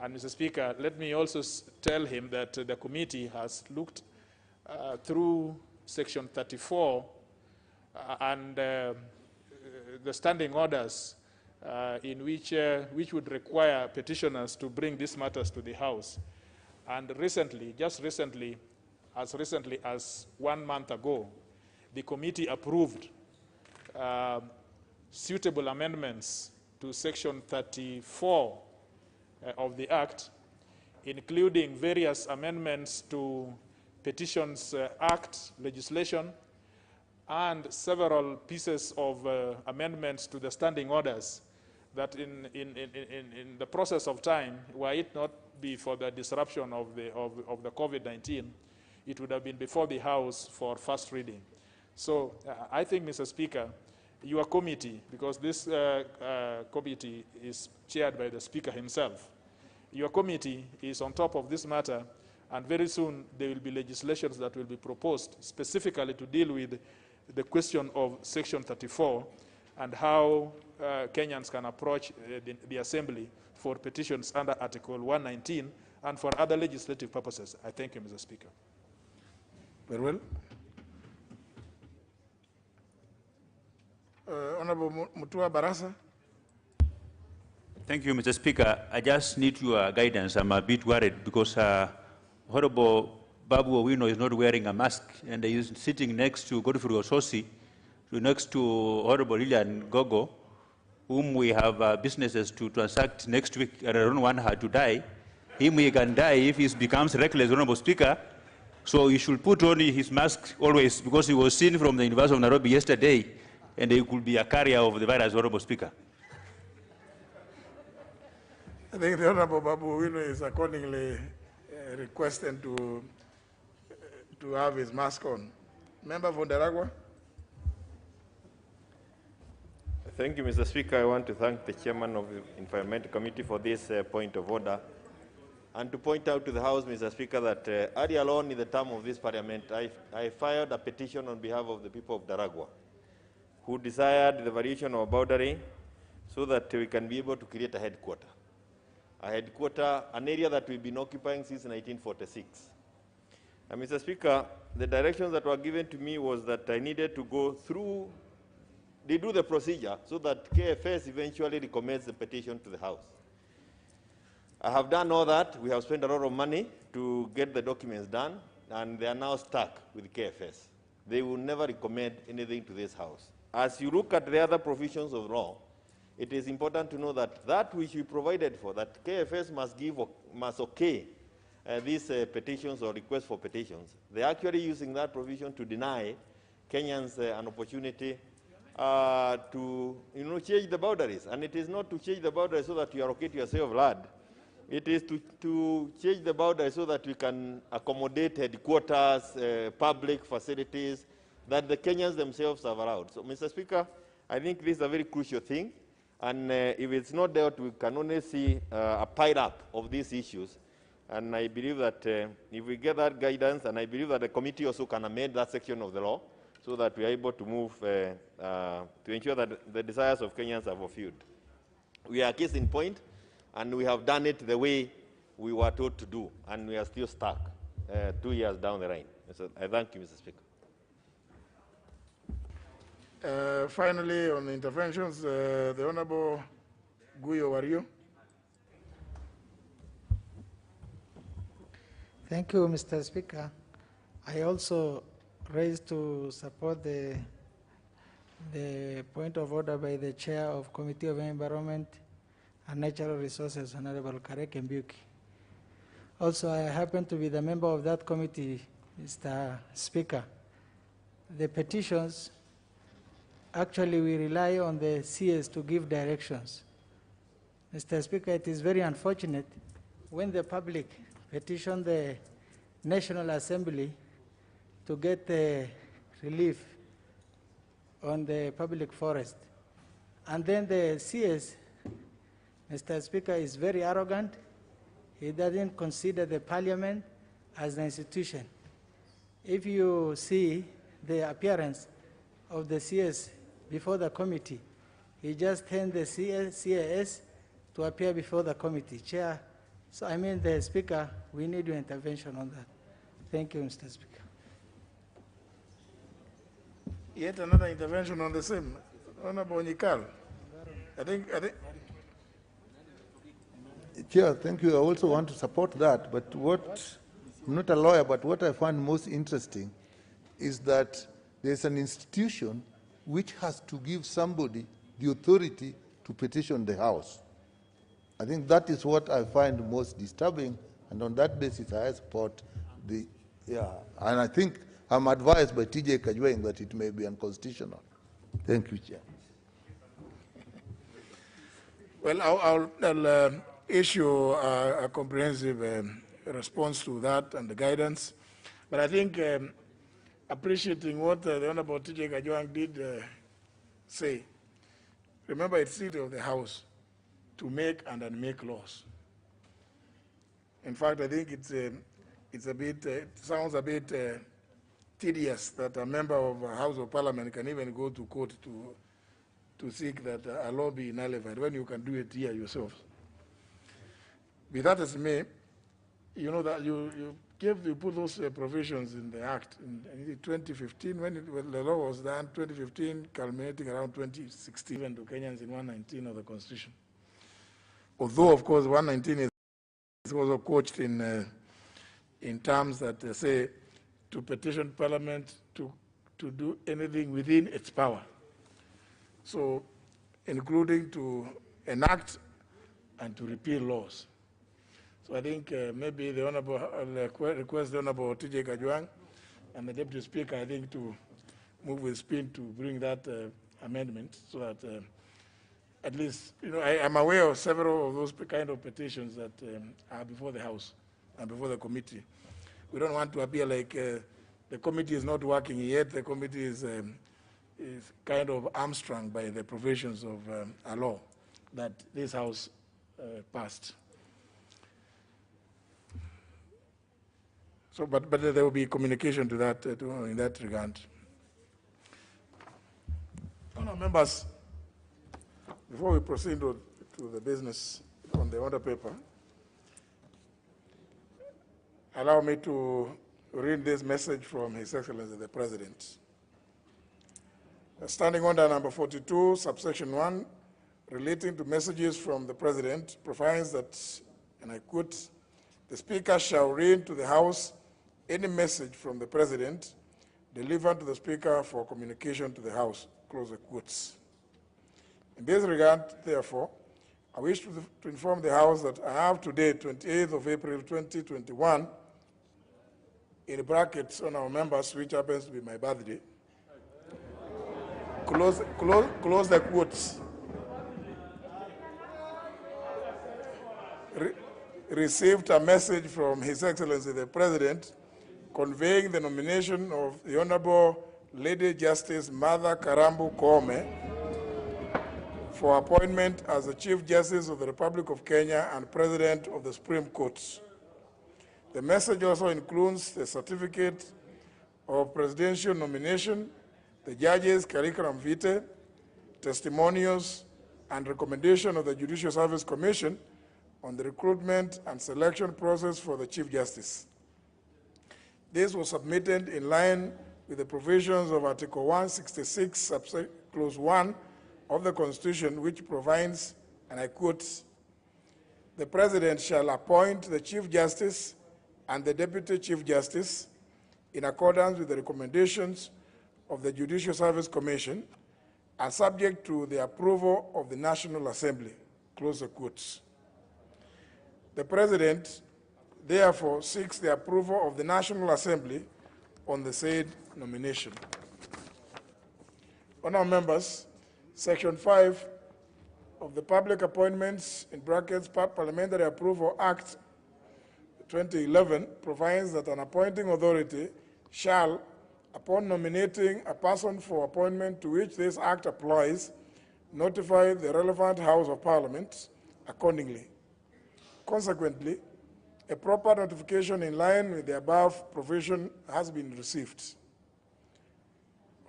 And Mr. Speaker, let me also tell him that the committee has looked through Section 34 and the standing orders in which would require petitioners to bring these matters to the House. And recently, just recently, as recently as 1 month ago, the committee approved suitable amendments to Section 34 of the Act, including various amendments to Petitions Act legislation and several pieces of amendments to the standing orders that in the process of time, were it not be for the disruption of the COVID-19, it would have been before the House for first reading. So I think, Mr. Speaker, your committee, because this committee is chaired by the Speaker himself, your committee is on top of this matter, and very soon there will be legislations that will be proposed specifically to deal with the question of Section 34 and how Kenyans can approach the Assembly for petitions under Article 119 and for other legislative purposes. I thank you, Mr. Speaker. Very well. Honorable Mutua Barasa. Thank you, Mr. Speaker. I just need your guidance. I'm a bit worried because Honorable Babu Owino is not wearing a mask, and he is sitting next to Godfrey Ososi, next to Honorable Lilian Gogo, whom we have businesses to transact next week, and I don't want her to die. He can die if he becomes reckless, Honorable Speaker. So he should put on his mask always, because he was seen from the University of Nairobi yesterday, and he could be a carrier of the virus, Honorable Speaker. I think the Honorable Babu Owino is accordingly requested to have his mask on. Member for Ndaragwa. Thank you, Mr. Speaker. I want to thank the chairman of the Environment Committee for this point of order, and to point out to the House, Mr. Speaker, that early alone in the term of this parliament, I filed a petition on behalf of the people of Ndaragwa, who desired the variation of a boundary so that we can be able to create a headquarter. An area that we've been occupying since 1946. And Mr. Speaker, the directions that were given to me was that I needed to go through, they do the procedure so that KFS eventually recommends the petition to the House. I have done all that. We have spent a lot of money to get the documents done, and they are now stuck with KFS. They will never recommend anything to this House. As you look at the other provisions of law, it is important to know that that which we provided for, that KFS must okay these petitions or requests for petitions. They're actually using that provision to deny Kenyans an opportunity to change the boundaries. And it is not to change the boundaries so that you allocate yourself land. It is to change the boundaries so that we can accommodate headquarters, public facilities that the Kenyans themselves have allowed. So, Mr. Speaker, I think this is a very crucial thing. And if it's not dealt, we can only see a pile up of these issues. And I believe that if we get that guidance, and I believe that the committee also can amend that section of the law so that we are able to move to ensure that the desires of Kenyans are fulfilled. We are case in point, and we have done it the way we were told to do, and we are still stuck 2 years down the line. So I thank you, Mr. Speaker. Finally, on the interventions, the Honorable Guyo Wario. Thank you, Mr. Speaker. I also raised to support the point of order by the Chair of Committee of Environment and Natural Resources, Honorable Karek Mbiuki. Also, I happen to be the member of that committee, Mr. Speaker. The petitions, actually we rely on the CS to give directions. Mr. Speaker, it is very unfortunate when the public petition the National Assembly to get relief on the public forest. And then the CS, Mr. Speaker, is very arrogant. He doesn't consider the parliament as an institution. If you see the appearance of the CS before the committee, he just sent the CAS to appear before the committee. Chair, so I mean the Speaker, we need your intervention on that. Thank you, Mr. Speaker. Yet another intervention on the same. Honorable Nyikal. I think Chair, thank you. I also want to support that, but I'm not a lawyer, but what I find most interesting is that there's an institution which has to give somebody the authority to petition the House. I think that is what I find most disturbing, and on that basis I support and I think I'm advised by TJ Kajwang that it may be unconstitutional. Thank you, Chair. Well, I'll issue a comprehensive response to that and the guidance. But I think appreciating what the Honorable TJ Kajwang did say, remember it's the seat of the House to make and unmake laws. In fact, I think it's a bit, it sounds a bit tedious that a member of a House of Parliament can even go to court to seek that a law be nullified when you can do it here yourself. With that as may, you know that you put those provisions in the Act in 2015 when the law was done, 2015 culminating around 2016, even to Kenyans in 119 of the Constitution. Although, of course, 119 is also coached in terms that say to petition Parliament to do anything within its power. So, including to enact and to repeal laws. So I think maybe the Honorable, request the Honorable TJ Kajwang and the Deputy Speaker, I think, to move with speed to bring that amendment so that at least, you know, I am aware of several of those kind of petitions that are before the House and before the committee. We don't want to appear like the committee is not working yet. The committee is kind of hamstrung by the provisions of a law that this House passed. So, but there will be communication to that in that regard. Honourable members, before we proceed to the business on the order paper, allow me to read this message from His Excellency the President. Standing Order number 42, subsection 1, relating to messages from the President, provides that, and I quote, the Speaker shall read to the House any message from the President delivered to the Speaker for communication to the House, close the quotes. In this regard, therefore, I wish to inform the House that I have today, 28th of April 2021, in brackets on our members, which happens to be my birthday, close the quotes, received a message from His Excellency the President conveying the nomination of the Honorable Lady Justice Martha Karambu Koome for appointment as the Chief Justice of the Republic of Kenya and President of the Supreme Court. The message also includes the certificate of presidential nomination, the judges' curriculum vitae, testimonials, and recommendation of the Judicial Service Commission on the recruitment and selection process for the Chief Justice. This was submitted in line with the provisions of Article 166, Clause 1 of the Constitution, which provides, and I quote, "The President shall appoint the Chief Justice and the Deputy Chief Justice in accordance with the recommendations of the Judicial Service Commission and subject to the approval of the National Assembly," close the quotes. The President therefore seeks the approval of the National Assembly on the said nomination. Honourable members, Section 5 of the Public Appointments in brackets Parliamentary Approval Act 2011 provides that an appointing authority shall, upon nominating a person for appointment to which this act applies, notify the relevant House of Parliament accordingly. Consequently, a proper notification in line with the above provision has been received.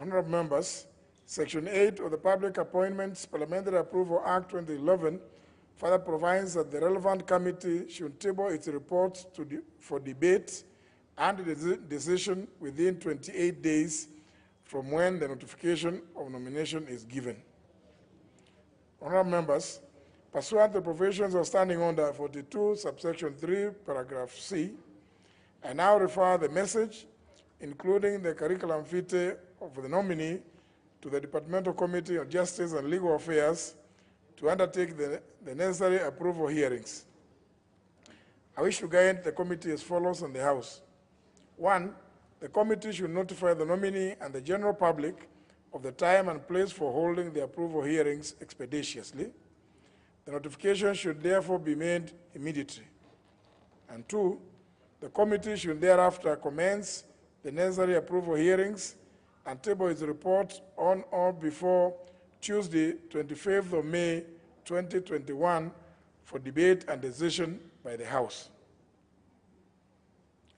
Honourable members, Section 8 of the Public Appointments Parliamentary Approval Act 2011 further provides that the relevant committee should table its report for debate and decision within 28 days from when the notification of nomination is given. Honourable members, pursuant to the provisions of Standing Order 42, subsection 3, paragraph C, I now refer the message, including the curriculum vitae of the nominee, to the Departmental Committee on Justice and Legal Affairs to undertake the necessary approval hearings. I wish to guide the committee as follows on the House. 1, the committee should notify the nominee and the general public of the time and place for holding the approval hearings expeditiously. The notification should therefore be made immediately. And 2, the committee should thereafter commence the necessary approval hearings and table its report on or before Tuesday, 25th of May, 2021, for debate and decision by the House.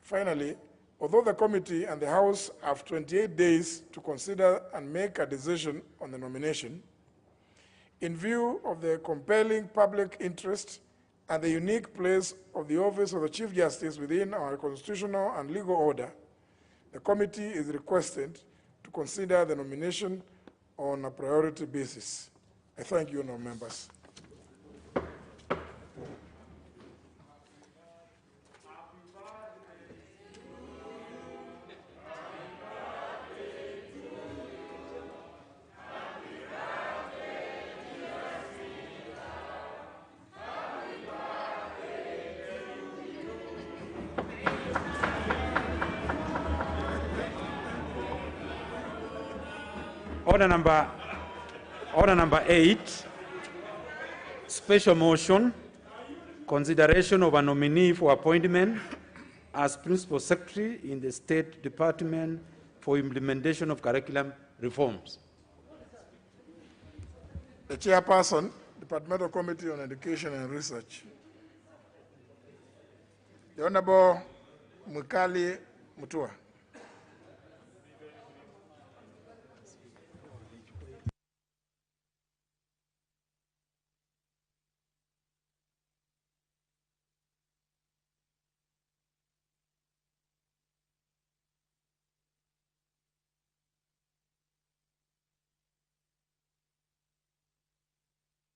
Finally, although the committee and the House have 28 days to consider and make a decision on the nomination, in view of the compelling public interest and the unique place of the office of the Chief Justice within our constitutional and legal order, the committee is requested to consider the nomination on a priority basis. I thank you, honourable members. Order number 8, special motion, consideration of a nominee for appointment as Principal Secretary in the State Department for Implementation of Curriculum Reforms. The Chairperson, Departmental Committee on Education and Research. The Honourable Mukali Mutua.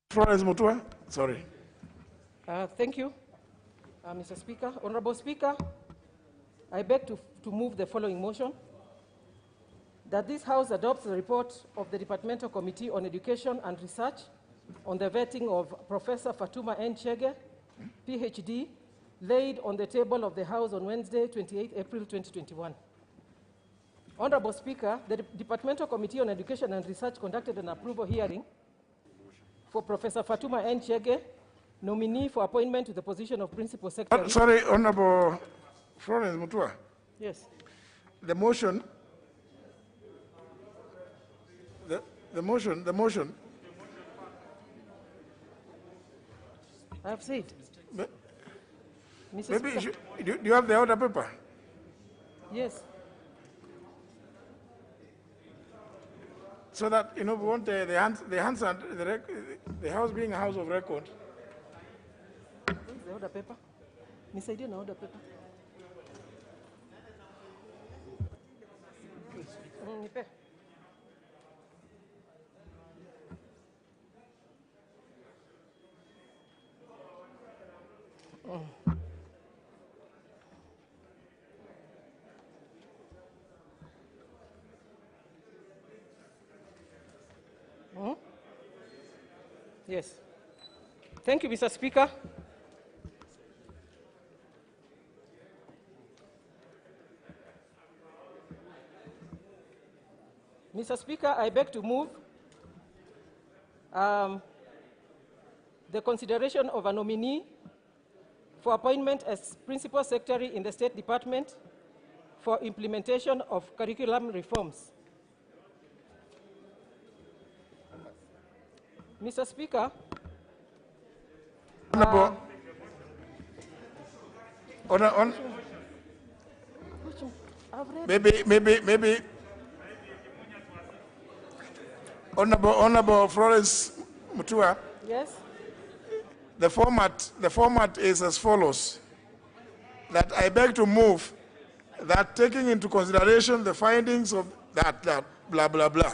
Florence Mutua, sorry. Thank you, Mr. Speaker. Honorable Speaker, I beg to move the following motion, that this House adopts the report of the Departmental Committee on Education and Research on the vetting of Professor Fatuma N. Chege, PhD, laid on the table of the House on Wednesday, 28 April 2021. Honorable Speaker, the Departmental Committee on Education and Research conducted an approval hearing for Professor Fatuma N. Chege, nominee for appointment to the position of Principal Secretary. Sorry, Honorable Florence Mutua. Yes. The motion, the motion I have said. Mrs. Maybe you Speaker. should, do you have the order paper? Yes. So that, we want the House being a house of record. Where's the order paper? Miss, I didn't order paper. Nipe. Yes. Thank you, Mr. Speaker. Mr. Speaker, I beg to move the consideration of a nominee for appointment as Principal Secretary in the State Department for implementation of curriculum reforms. Mr. Speaker, Maybe Honorable Florence Mutua. yes? The format is as follows: that I beg to move that, taking into consideration the findings of that blah blah blah.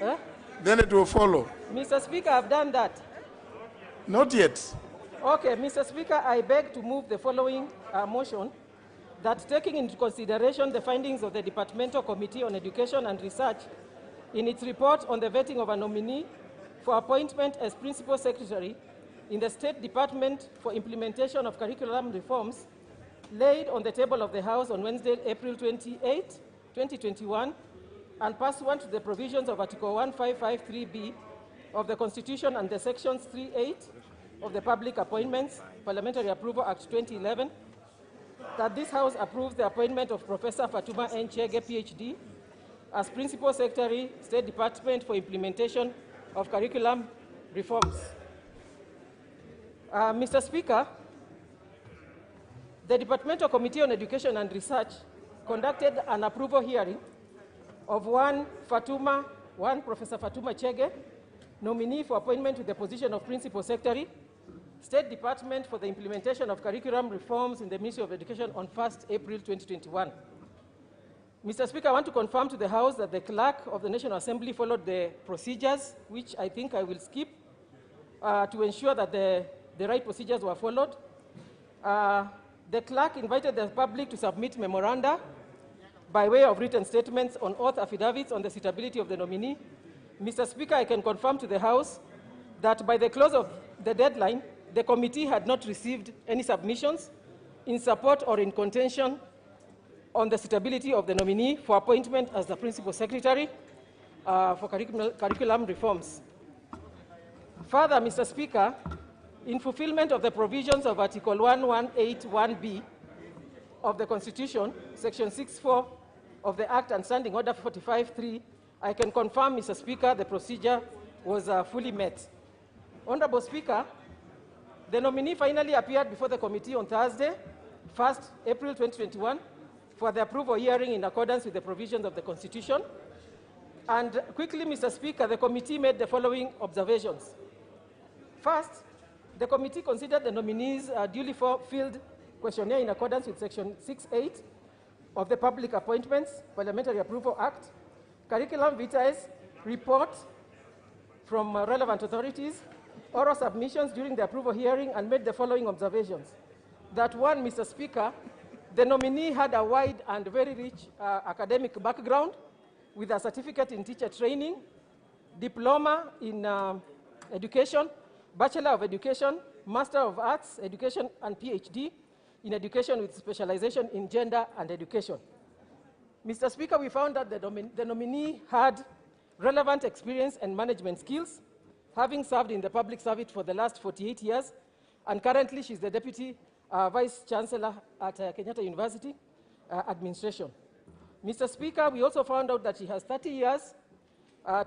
Huh? Then it will follow. Mr. Speaker, I've done that. Not yet. Okay, Mr. Speaker, I beg to move the following motion, that taking into consideration the findings of the Departmental Committee on Education and Research in its report on the vetting of a nominee for appointment as Principal Secretary in the State Department for implementation of curriculum reforms laid on the table of the House on Wednesday, April 28, 2021, and pursuant to the provisions of Article 1553B of the Constitution and the Sections 3(8) of the Public Appointments Parliamentary Approval Act 2011, that this House approves the appointment of Professor Fatuma N. Chege, PhD, as Principal Secretary, State Department for Implementation of Curriculum Reforms. Mr. Speaker, the Departmental Committee on Education and Research conducted an approval hearing of one Professor Fatuma Chege, nominee for appointment to the position of Principal Secretary, State Department for the Implementation of Curriculum Reforms in the Ministry of Education on 1st April 2021. Mr. Speaker, I want to confirm to the House that the Clerk of the National Assembly followed the procedures, which I think I will skip, to ensure that the right procedures were followed. The Clerk invited the public to submit memoranda by way of written statements on oath affidavits on the suitability of the nominee. Mr. Speaker, I can confirm to the House that by the close of the deadline, the committee had not received any submissions in support or in contention on the suitability of the nominee for appointment as the Principal Secretary for curriculum reforms. Further, Mr. Speaker, in fulfillment of the provisions of Article 1181B of the Constitution, Section 6(4) of the Act and Standing Order 45(3), I can confirm, Mr. Speaker, the procedure was fully met. Honorable Speaker, the nominee finally appeared before the committee on Thursday, 1st April 2021, for the approval hearing in accordance with the provisions of the Constitution. And quickly, Mr. Speaker, the committee made the following observations. First, the committee considered the nominee's duly filled questionnaire in accordance with Section 6(8) of the Public Appointments Parliamentary Approval Act, curriculum vitae, report from relevant authorities, oral submissions during the approval hearing, and made the following observations. That one, Mr. Speaker, the nominee had a wide and very rich academic background with a certificate in teacher training, diploma in education, Bachelor of Education, Master of Arts, Education, and PhD in education with specialization in gender and education. Mr. Speaker, we found that the nominee had relevant experience and management skills, having served in the public service for the last 48 years, and currently she's the Deputy Vice Chancellor at Kenyatta University Administration. Mr. Speaker, we also found out that she has 30 years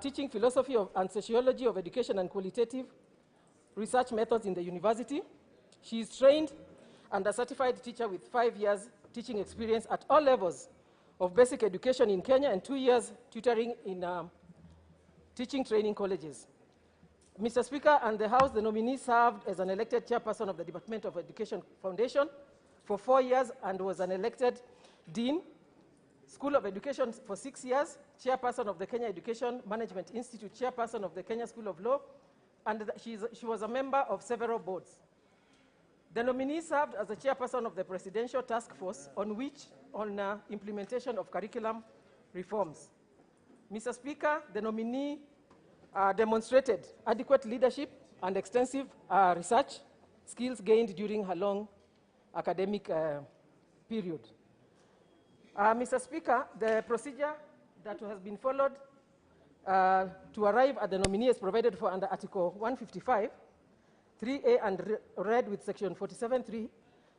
teaching philosophy and sociology of education and qualitative research methods in the university. She is trained and a certified teacher with 5 years teaching experience at all levels of basic education in Kenya and 2 years tutoring in teaching training colleges. Mr. Speaker and the House, the nominee served as an elected chairperson of the Department of Education Foundation for 4 years and was an elected dean, School of Education for 6 years, chairperson of the Kenya Education Management Institute, chairperson of the Kenya School of Law, and she was a member of several boards. The nominee served as the chairperson of the Presidential Task Force on implementation of curriculum reforms. Mr. Speaker, the nominee demonstrated adequate leadership and extensive research skills gained during her long academic period. Mr. Speaker, the procedure that has been followed to arrive at the nominee is provided for under Article 155, 3A and read with Section 47.3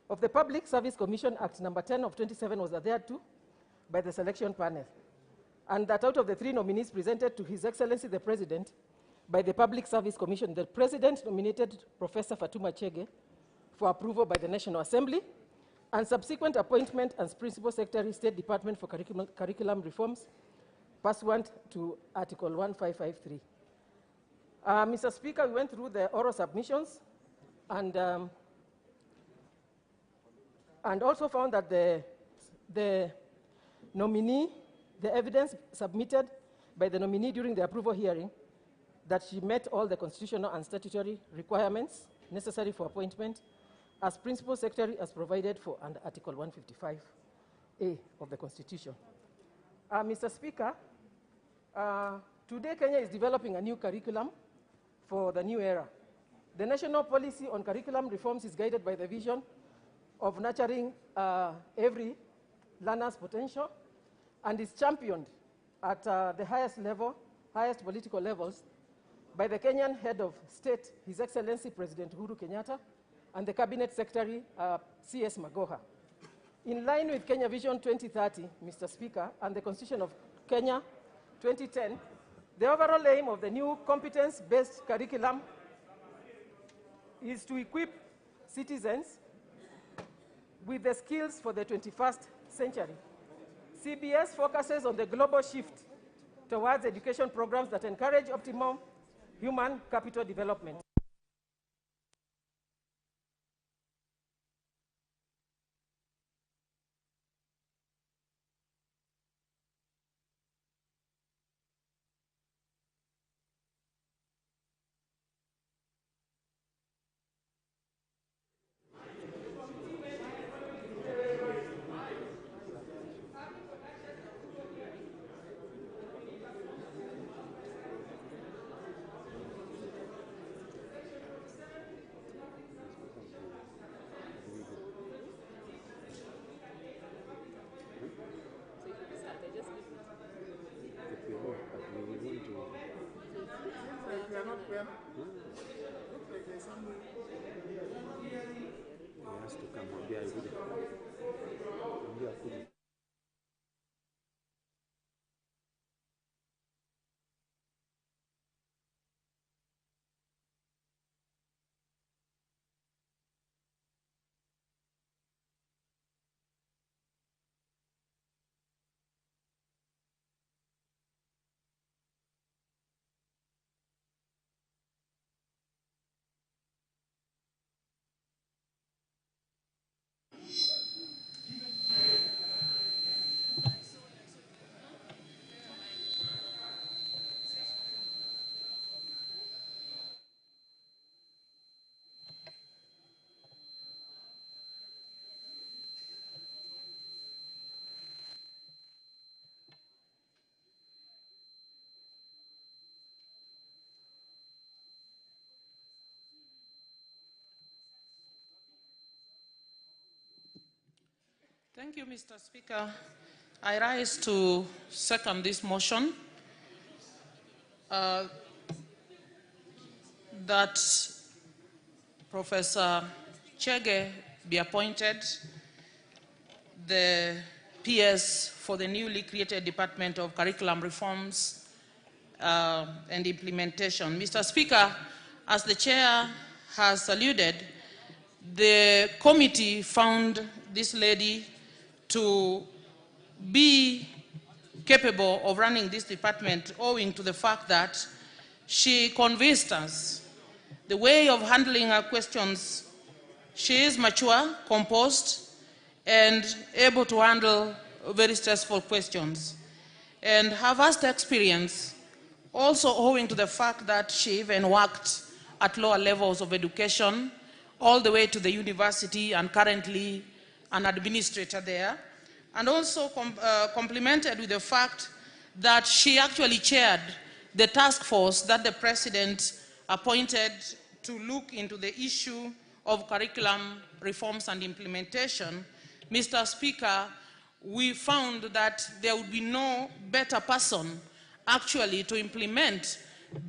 of the Public Service Commission Act number 10 of 27 was adhered to by the selection panel. And that out of the 3 nominees presented to His Excellency the President by the Public Service Commission, the President nominated Professor Fatuma Chege for approval by the National Assembly and subsequent appointment as Principal Secretary, State Department for Curriculum Reforms, pursuant to Article 1553. Mr. Speaker, we went through the oral submissions and also found that the nominee, the evidence submitted by the nominee during the approval hearing, that she met all the constitutional and statutory requirements necessary for appointment as Principal Secretary as provided for under Article 155A of the Constitution. Mr. Speaker, today Kenya is developing a new curriculum for the new era. The national policy on curriculum reforms is guided by the vision of nurturing every learner's potential and is championed at the highest level, highest political levels by the Kenyan head of state, His Excellency President Uhuru Kenyatta, and the Cabinet Secretary, C.S. Magoha. In line with Kenya Vision 2030, Mr. Speaker, and the Constitution of Kenya 2010, the overall aim of the new competence-based curriculum is to equip citizens with the skills for the 21st century. CBS focuses on the global shift towards education programs that encourage optimum human capital development. Thank you, Mr. Speaker. I rise to second this motion that Professor Chege be appointed the PS for the newly created Department of Curriculum Reforms and implementation. Mr. Speaker, as the chair has alluded, the committee found this lady to be capable of running this department owing to the fact that she convinced us the way of handling her questions. She is mature, composed, and able to handle very stressful questions. And her vast experience, also owing to the fact that she even worked at lower levels of education, all the way to the university and currently an administrator there, and also complemented with the fact that she actually chaired the task force that the president appointed to look into the issue of curriculum reforms and implementation. Mr. Speaker, we found that there would be no better person actually to implement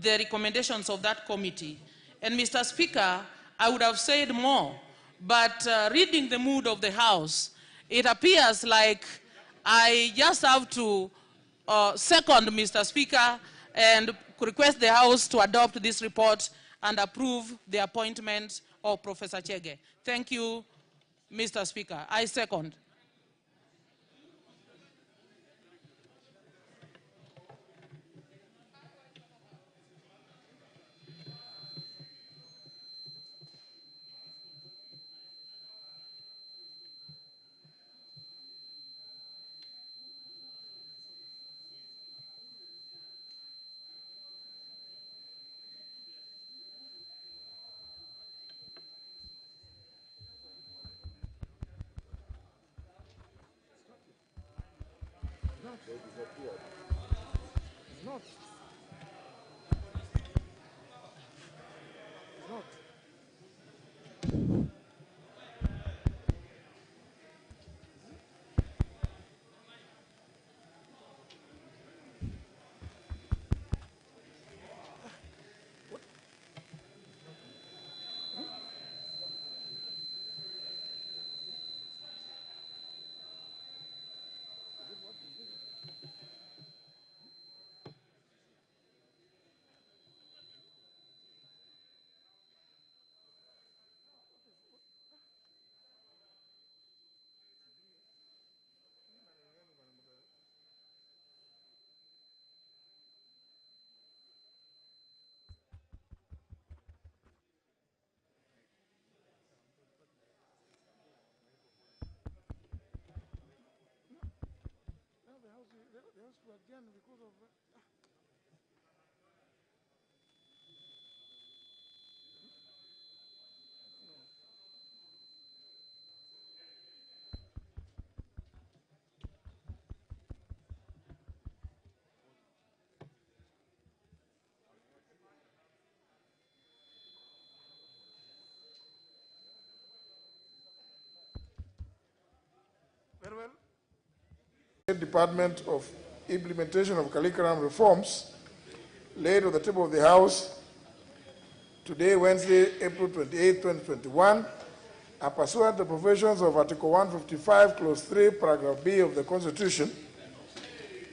the recommendations of that committee. And Mr. Speaker, I would have said more, but reading the mood of the House, it appears like I just have to second Mr. Speaker and request the House to adopt this report and approve the appointment of Professor Chege. Thank you, Mr. Speaker. I second. Very well. State Department of Implementation of Curriculum Reforms laid on the table of the House today, Wednesday, April 28, 2021, are pursuant to the provisions of Article 155, Clause 3, Paragraph B of the Constitution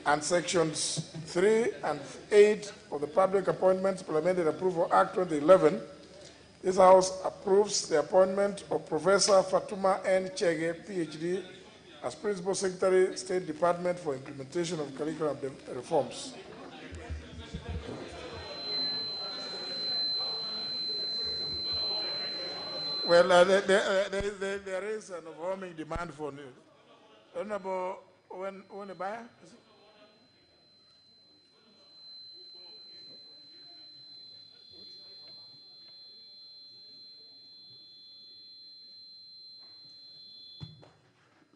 and Sections 3 and 8 of the Public Appointments Parliamentary Approval Act 2011. This House approves the appointment of Professor Fatuma N. Chege, PhD, as Principal Secretary, State Department for Implementation of Curriculum Reforms. Well, there is an overwhelming demand for new. Honorable Onebaya?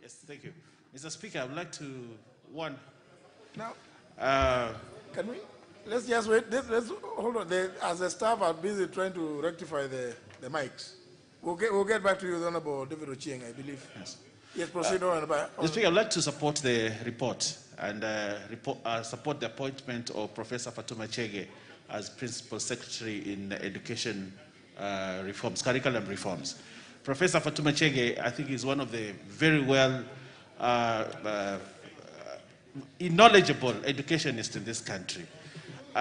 Yes, thank you. Mr. Speaker, I would like to, Now, can we, let's just wait, let's hold on. As the staff are busy trying to rectify the mics, we'll get back to you, Honorable David Ochieng, I believe. Yes. Yes, proceed on. Mr. Speaker, I would like to support the report and support the appointment of Professor Fatuma Chege as Principal Secretary in Education Reforms, Curriculum Reforms. Professor Fatuma Chege, I think, is one of the very well knowledgeable educationists in this country.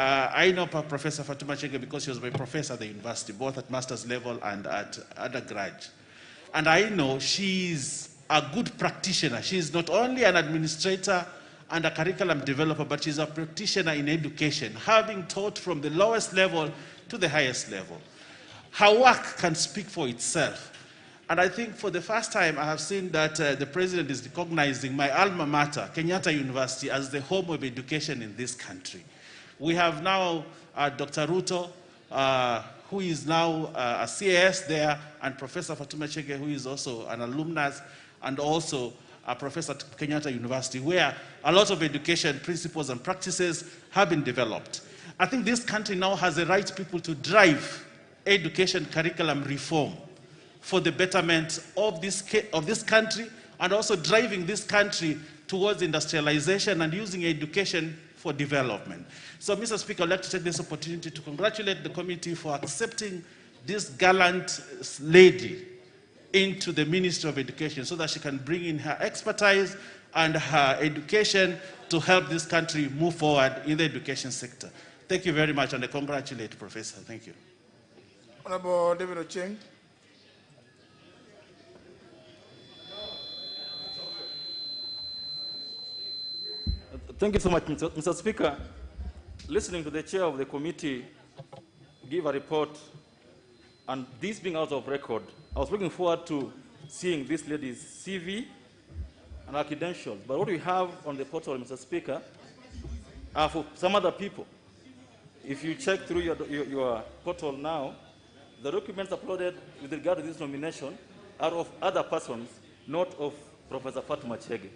I know Professor Fatuma Chege because she was my professor at the university, both at master's level and at undergrad. And I know she's a good practitioner. She's not only an administrator and a curriculum developer, but she's a practitioner in education, having taught from the lowest level to the highest level. Her work can speak for itself. And I think for the first time, I have seen that the president is recognizing my alma mater, Kenyatta University, as the home of education in this country. We have now Dr. Ruto, who is now a CAS there, and Professor Fatuma Chege, who is also an alumnus, and also a professor at Kenyatta University, where a lot of education principles and practices have been developed. I think this country now has the right people to drive education curriculum reform for the betterment of this country, and also driving this country towards industrialization and using education for development. So, Mr. Speaker, I'd like to take this opportunity to congratulate the committee for accepting this gallant lady into the Ministry of Education so that she can bring in her expertise and her education to help this country move forward in the education sector. Thank you very much, and I congratulate the Professor. Thank you. Honorable David Ochieng. Thank you so much, Mr. Speaker. Listening to the chair of the committee give a report, and this being out of record, I was looking forward to seeing this lady's CV and her credentials. But what we have on the portal, Mr. Speaker, are for some other people. If you check through your portal now, the documents uploaded with regard to this nomination are of other persons, not of Professor Fatuma Chege.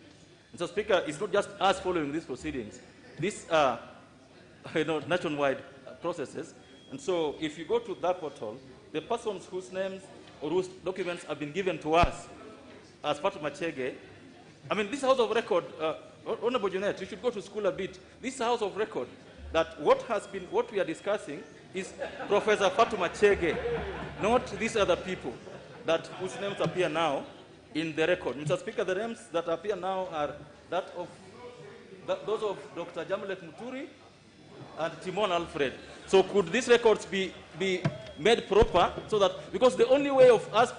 Mr. Speaker, it's not just us following these proceedings. These are nationwide processes. And so if you go to that portal, the persons whose names or whose documents have been given to us as Fatuma Chege, I mean, this House of Record, Honorable Junet, you should go to school a bit. This House of Record, that what we are discussing is Professor Fatuma Chege, not these other people whose names appear now in the record. Mr. Speaker, the names that appear now are those of Dr. Jamlek Muturi and Timon Alfred. So could these records be made proper so that, because the only way of us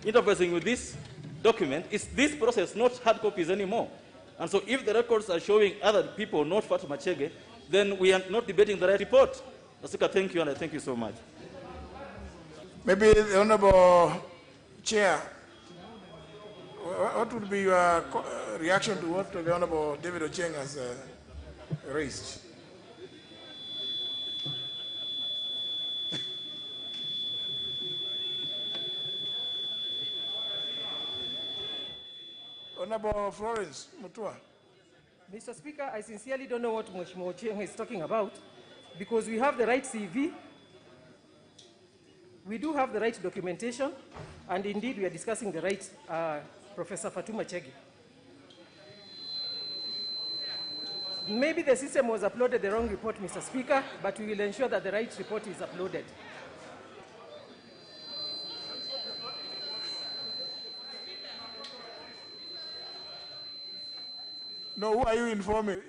interfacing with this document is this process, not hard copies anymore. And so if the records are showing other people, not Fatuma Chege, then we are not debating the right report. Mr. Speaker, thank you, and I thank you so much. Maybe the Honorable Chair, what would be your reaction to what the Honorable David Ochieng has raised? Honorable Florence Mutua. Mr. Speaker, I sincerely don't know what Mheshimiwa Ochieng is talking about, because we have the right CV, we do have the right documentation, and indeed we are discussing the right Professor Fatuma Chege. Maybe the system was uploaded the wrong report, Mr. Speaker, but we will ensure that the right report is uploaded. No, who are you informing?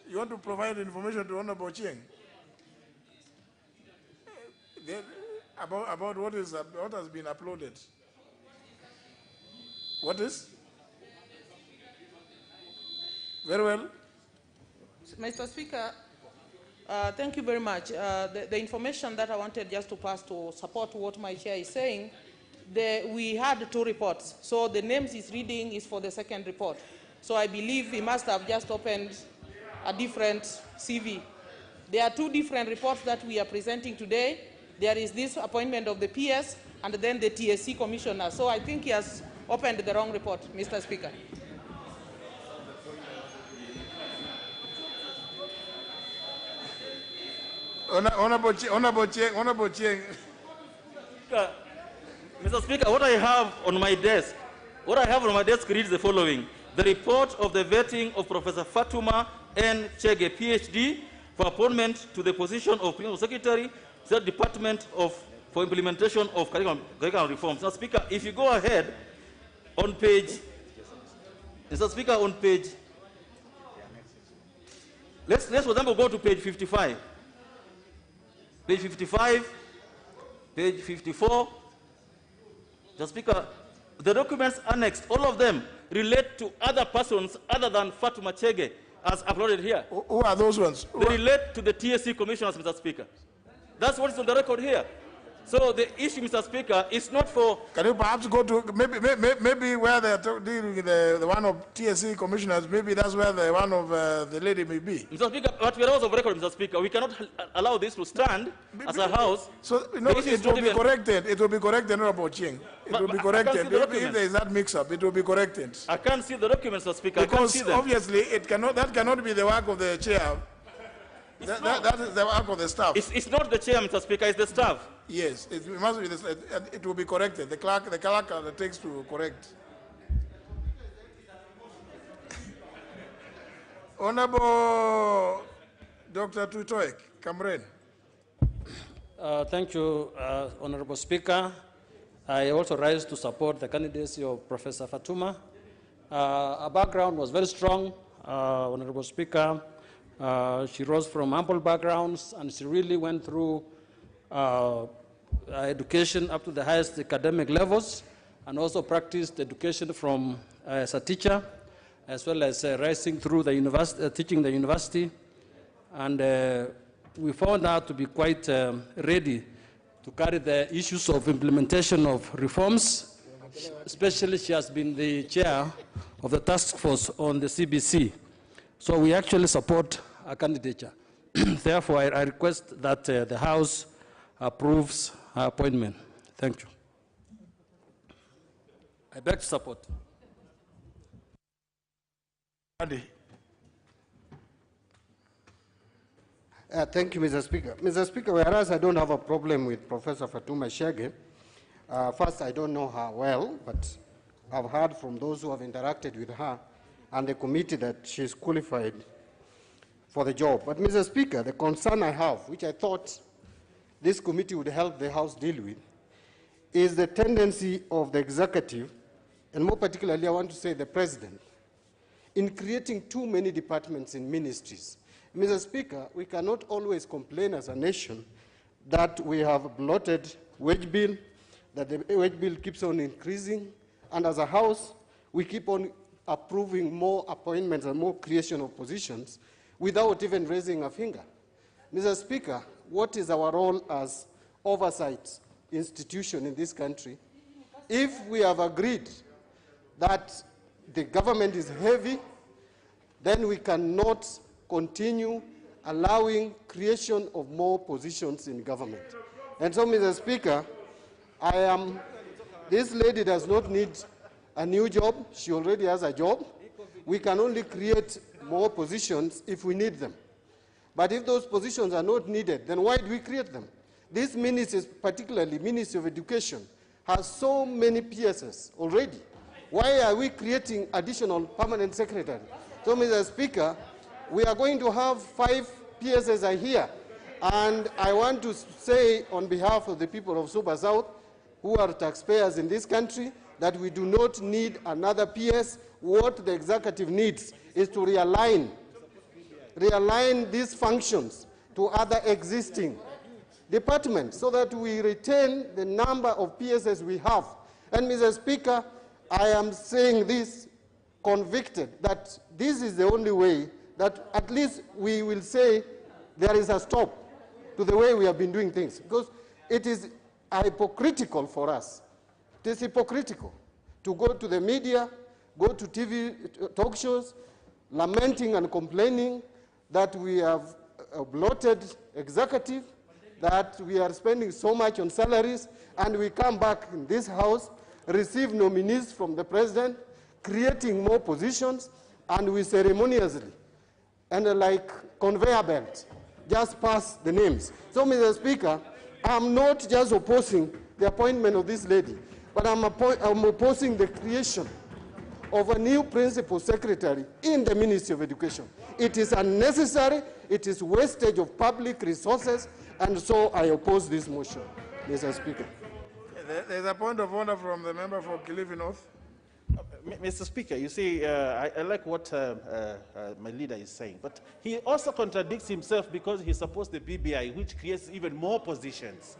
You want to provide information to Honorable Ochieng about what has been uploaded? What is? Very well. Mr. Speaker, thank you very much. The information that I wanted just to pass to support what my chair is saying, we had two reports. So the names he's reading is for the second report. So I believe he must have just opened a different CV. There are two different reports that we are presenting today. There is this appointment of the PS and then the TSC commissioner. So I think he has opened the wrong report, Mr. Speaker. Honorable Ochieng. Mr. Speaker, what I have on my desk reads the following. The report of the vetting of Professor Fatuma N. Chege, PhD, for appointment to the position of Principal Secretary, State Department for Implementation of Curriculum Reforms. Mr. Speaker, if you go ahead on page, Mr. Speaker, on page Let's for example, go to page 55. Page 55, page 54. Mr. Speaker, the documents annexed, all of them relate to other persons other than Fatuma Chege, as uploaded here. Who are those ones? They relate to the TSC commissioners, Mr. Speaker. That's what is on the record here. So the issue, Mr. Speaker, is not for... Can you perhaps go to, maybe where they're dealing with the one of TSC commissioners, maybe that's where the one of the lady may be. Mr. Speaker, but we are also of record, Mr. Speaker. We cannot allow this to stand as a house. So, you know, it will be corrected. It will be corrected, not about Ching. It will be corrected. If there is that mix-up, it will be corrected. I can't see the documents, Mr. Speaker. Because I can't see them. obviously, that cannot be the work of the chair. That is the work of the staff. It's not the chair, Mr. Speaker, it's the staff. Yes, it must be. It will be corrected. The clerk takes to correct. Honorable Dr. Tuitoek, Cameroon. Thank you, Honorable Speaker. I also rise to support the candidacy of Professor Fatuma. Her background was very strong, Honorable Speaker. She rose from humble backgrounds, and she really went through education up to the highest academic levels, and also practiced education from as a teacher, as well as rising through the university, teaching the university. And we found her to be quite ready to carry the issues of implementation of reforms. Especially, she has been the chair of the task force on the CBC. So we actually support her candidature. Therefore, I request that the House approves her appointment. Thank you. I beg to support. Andy. Thank you, Mr. Speaker. Mr. Speaker, whereas I don't have a problem with Professor Fatuma Chege, first, I don't know her well, but I've heard from those who have interacted with her and the committee that she's qualified for the job. But, Mr. Speaker, the concern I have, which I thought this committee would help the House deal with, is the tendency of the executive, and more particularly I want to say the president, in creating too many departments in ministries. Mr. Speaker, we cannot always complain as a nation that we have a bloated wage bill, that the wage bill keeps on increasing, and as a House, we keep on approving more appointments and more creation of positions without even raising a finger. Mr. Speaker, what is our role as oversight institution in this country if we have agreed that the government is heavy, then we cannot continue allowing creation of more positions in government. And so, Mr. Speaker, this lady does not need a new job. She already has a job. We can only create more positions if we need them. But if those positions are not needed, then why do we create them? This ministry, particularly Ministry of Education, has so many PSs already. Why are we creating additional permanent secretary? So, Mr. Speaker, we are going to have 5 PSs a year. And I want to say on behalf of the people of Super South, who are taxpayers in this country, that we do not need another PS. What the executive needs is to realign these functions to other existing departments so that we retain the number of PSs we have. And, Mr. Speaker, I am saying this convicted that this is the only way that at least we will say there is a stop to the way we have been doing things. Because it is hypocritical for us. It is hypocritical to go to the media, go to TV talk shows, lamenting and complaining that we have a bloated executive, that we are spending so much on salaries, and we come back in this House, receive nominees from the President, creating more positions, and we ceremoniously, and like conveyor belt, just pass the names. So, Mr. Speaker, I'm not just opposing the appointment of this lady, but I'm opposing the creation of a new principal secretary in the Ministry of Education. It is unnecessary, it is wastage of public resources, and so I oppose this motion, Mr. Speaker. There's a point of order from the member for Kilifi North. Mr. Speaker, you see, I like what my leader is saying, but he also contradicts himself because he supports the BBI, which creates even more positions.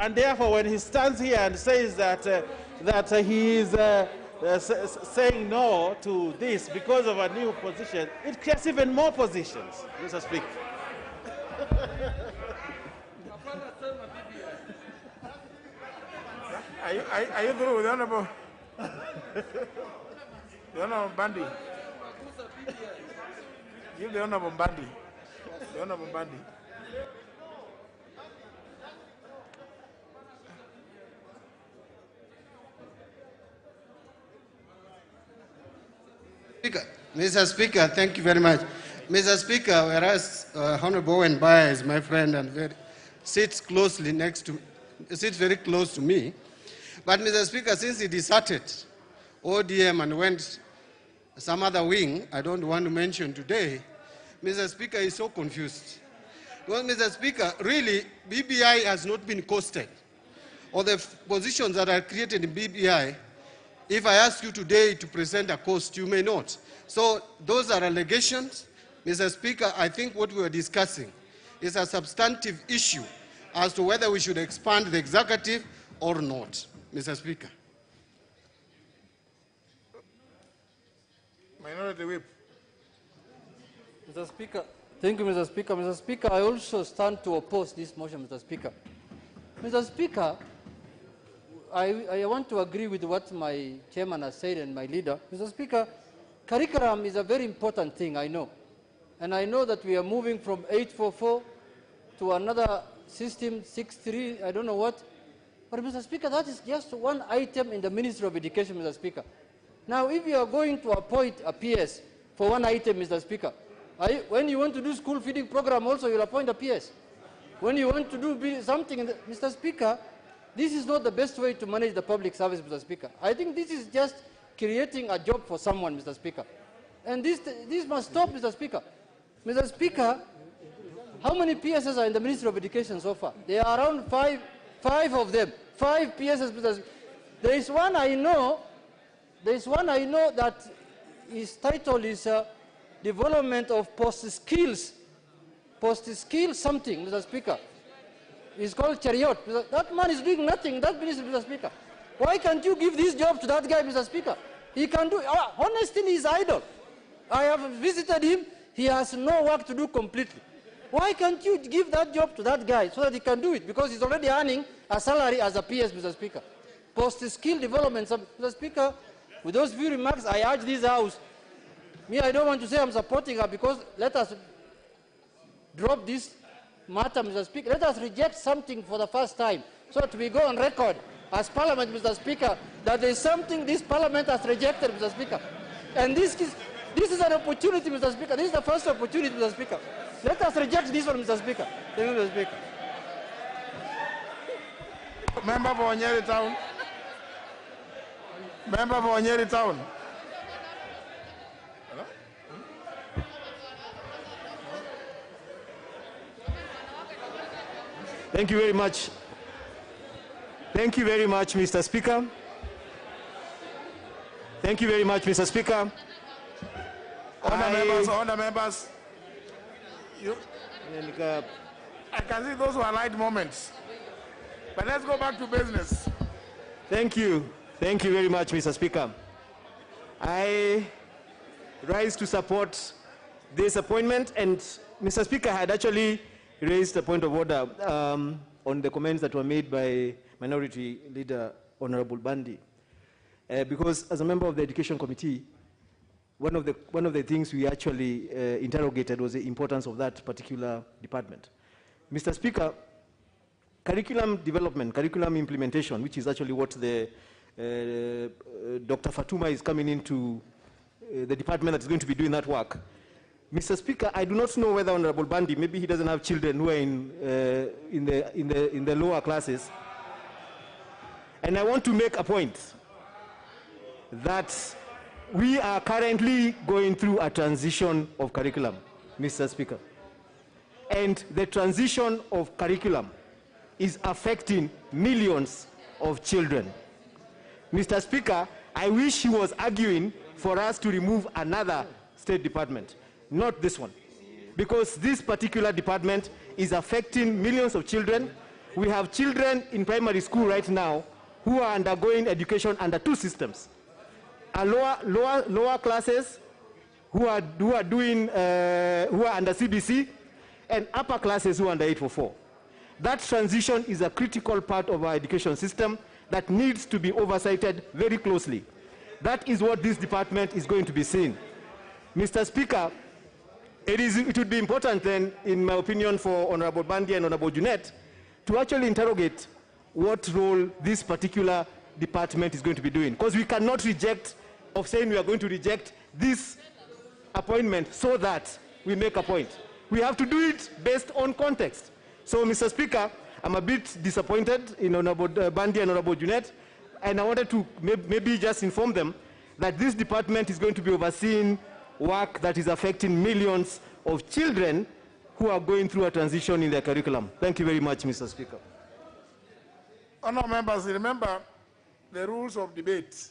And therefore, when he stands here and says that, he is saying no to this because of a new position, it creates even more positions, Mr. Speaker. Are you through with the Honorable? The Honorable Bandi. Give the Honorable Bandi. The Honorable Bandi. Mr. Speaker, thank you very much. Mr. Speaker, whereas Honorable Owen Baya is my friend and sits very close to me, but Mr. Speaker, since he deserted ODM and went some other wing, I don't want to mention today, Mr. Speaker is so confused. Well, Mr. Speaker, really, BBI has not been costed. Or the positions that are created in BBI, if I ask you today to present a cost, you may not. So those are allegations. Mr. Speaker, I think what we are discussing is a substantive issue as to whether we should expand the executive or not, Mr. Speaker. Minority Whip. Mr. Speaker, thank you, Mr. Speaker. Mr. Speaker, I also stand to oppose this motion, Mr. Speaker. Mr. Speaker, I want to agree with what my chairman has said and my leader. Mr. Speaker, curriculum is a very important thing, I know. And I know that we are moving from 844 to another system, 6.3, I don't know what. But, Mr. Speaker, that is just one item in the Ministry of Education, Mr. Speaker. Now, if you are going to appoint a PS for one item, Mr. Speaker, when you want to do school feeding program also, you'll appoint a PS. When you want to do something, Mr. Speaker, this is not the best way to manage the public service, Mr. Speaker. I think this is just creating a job for someone, Mr. Speaker. And this must stop, Mr. Speaker. Mr. Speaker, how many PSs are in the Ministry of Education so far? There are around five of them. 5 PSs, Mr. Speaker. There is one I know that his title is Development of Post-Skills something, Mr. Speaker. It's called Chariot. That man is doing nothing, that minister, Mr. Speaker. Why can't you give this job to that guy, Mr. Speaker? He can do it. Honestly, he is idle. I have visited him. He has no work to do completely. Why can't you give that job to that guy so that he can do it? Because he's already earning a salary as a PS, Mr. Speaker. Post-skill development, Mr. Speaker, with those few remarks, I urge this House. I don't want to say I'm supporting her because let us drop this matter, Mr. Speaker. Let us reject something for the first time so that we go on record as Parliament, Mr. Speaker, that there is something this Parliament has rejected, Mr. Speaker. And this is an opportunity, Mr. Speaker. This is the first opportunity, Mr. Speaker. Let us reject this one, Mr. Speaker. Thank you, Mr. Speaker. Member for Nyeri Town. Member for Nyeri Town. Thank you very much. Thank you very much, Mr. Speaker. Thank you very much, Mr. Speaker. Honour members. I can see those who are light moments. But let's go back to business. Thank you. Thank you very much, Mr. Speaker. I rise to support this appointment, and Mr. Speaker had actually raised a point of order on the comments that were made by Minority Leader Honorable Bandi. Because as a member of the Education Committee, one of the things we actually interrogated was the importance of that particular department. Mr. Speaker, curriculum development, curriculum implementation, which is actually what the Dr. Fatuma is coming into the department that is going to be doing that work. Mr. Speaker, I do not know whether Honorable Bandi, maybe he doesn't have children who are in the lower classes. And I want to make a point that we are currently going through a transition of curriculum, Mr. Speaker. And the transition of curriculum is affecting millions of children. Mr. Speaker, I wish he was arguing for us to remove another state department, not this one. Because this particular department is affecting millions of children. We have children in primary school right now who are undergoing education under two systems. Lower classes who are under CBC, and upper classes who are under 844. That transition is a critical part of our education system that needs to be oversighted very closely. That is what this department is going to be seeing. Mr. Speaker, it would be important then, in my opinion, for Honorable Bandi and Honorable Junet to actually interrogate what role this particular department is going to be doing. Because we cannot reject, of saying we are going to reject this appointment so that we make a point. We have to do it based on context. So, Mr. Speaker, I'm a bit disappointed in Honorable Bandi and Honorable Junet, and I wanted to maybe just inform them that this department is going to be overseeing work that is affecting millions of children who are going through a transition in their curriculum. Thank you very much, Mr. Speaker. Honourable members, remember the rules of debate.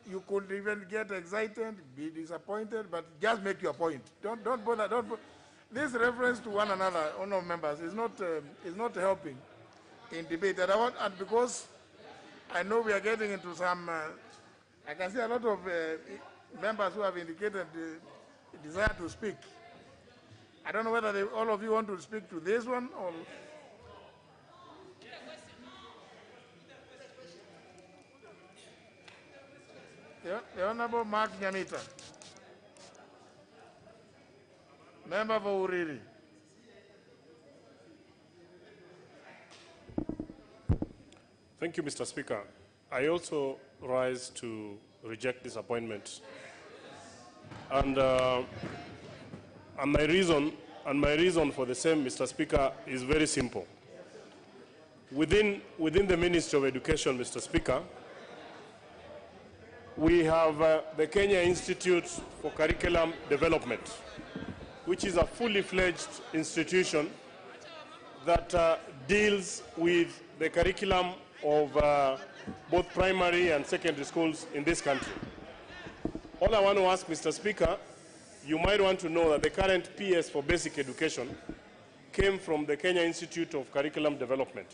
You could even get excited, be disappointed, but just make your point. Don't bother. This reference to one another, honourable members, is not helping in debate. And because I know we are getting into some, I can see a lot of members who have indicated desire to speak. I don't know whether all of you want to speak to this one or. The Honorable Mark Nyamita, member for Uriri. Thank you, Mr. Speaker. I also rise to reject this appointment. And my reason for the same, Mr. Speaker, is very simple. Within the Ministry of Education, Mr. Speaker, we have the Kenya Institute for Curriculum Development, which is a fully fledged institution that deals with the curriculum of both primary and secondary schools in this country. All I want to ask, Mr. Speaker, you might want to know that the current PS for basic education came from the Kenya Institute of Curriculum Development.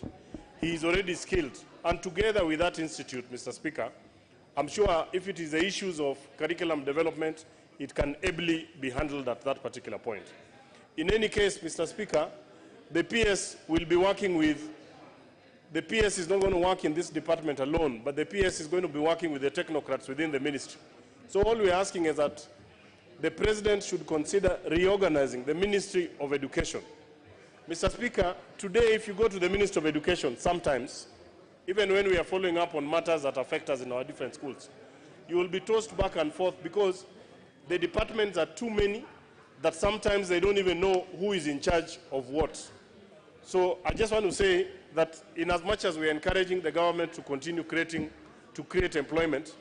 He is already skilled, and together with that institute, Mr. Speaker, I'm sure if it is the issues of curriculum development, it can ably be handled at that particular point. In any case, Mr. Speaker, the PS will be working with, the PS is not going to work in this department alone, but the PS is going to be working with the technocrats within the ministry. So all we're asking is that the President should consider reorganizing the Ministry of Education. Mr. Speaker, today if you go to the Ministry of Education, sometimes, even when we are following up on matters that affect us in our different schools, you will be tossed back and forth because the departments are too many that sometimes they don't even know who is in charge of what. So I just want to say that in as much as we are encouraging the government to continue to create employment,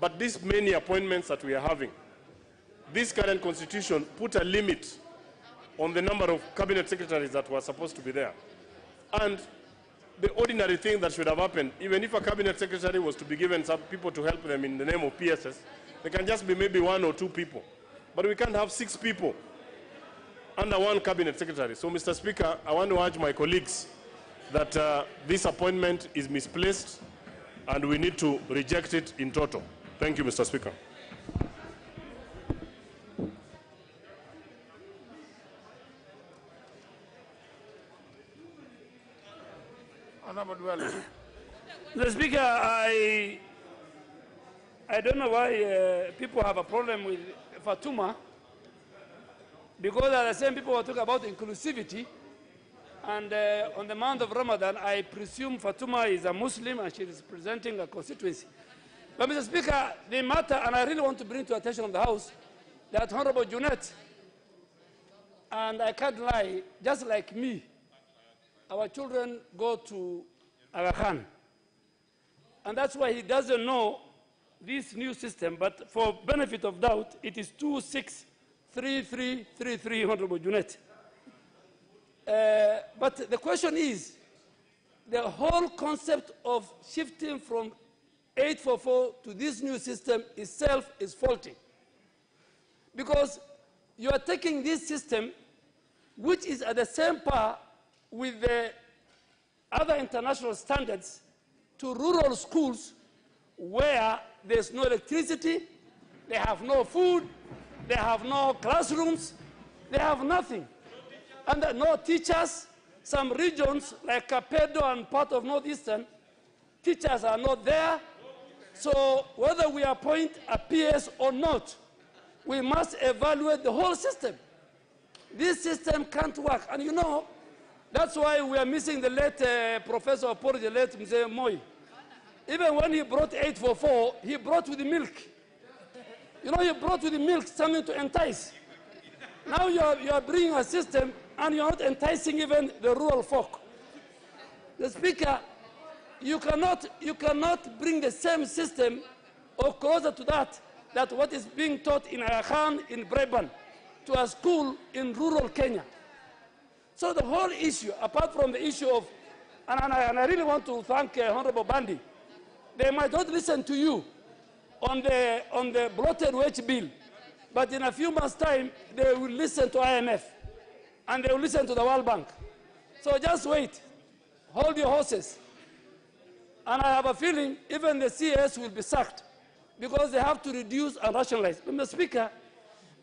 but these many appointments that we are having, this current constitution put a limit on the number of cabinet secretaries that were supposed to be there. And the ordinary thing that should have happened, even if a cabinet secretary was to be given some people to help them in the name of PSS, there can just be maybe 1 or 2 people. But we can't have 6 people under one cabinet secretary. So, Mr. Speaker, I want to urge my colleagues that this appointment is misplaced and we need to reject it in total. Thank you, Mr. Speaker. Mr. Speaker, I don't know why people have a problem with Fatuma, because are the same people who talk about inclusivity, and on the month of Ramadan, I presume Fatuma is a Muslim and she is representing a constituency. But Mr. Speaker, the matter, and I really want to bring to attention of the House, that Honorable Junet, and I can't lie, just like me, our children go to Aga Khan. And that's why he doesn't know this new system, but for benefit of doubt, it is 263333, Honorable Junet. But the question is, the whole concept of shifting from 844 to this new system itself is faulty. Because you are taking this system, which is at the same par with the other international standards, to rural schools where there's no electricity, they have no food, they have no classrooms, they have nothing. And no teachers. Some regions like Kapedo and part of Northeastern, teachers are not there. So whether we appoint a PS or not, we must evaluate the whole system. This system can't work. And you know, that's why we are missing the late Professor Oporo, the late Mzee Moi. Even when he brought 844, he brought with the milk. You know, he brought with the milk something to entice. Now you are bringing a system and you're not enticing even the rural folk. The Speaker, you cannot bring the same system or closer to that what is being taught in Aga Khan in Breban to a school in rural Kenya. So the whole issue, apart from the issue of, and I really want to thank Honorable Bandi, they might not listen to you on the bloated wage bill, but in a few months' time, they will listen to IMF. And they will listen to the World Bank. So just wait. Hold your horses. And I have a feeling even the CS will be sacked because they have to reduce and rationalize. Mr. Speaker,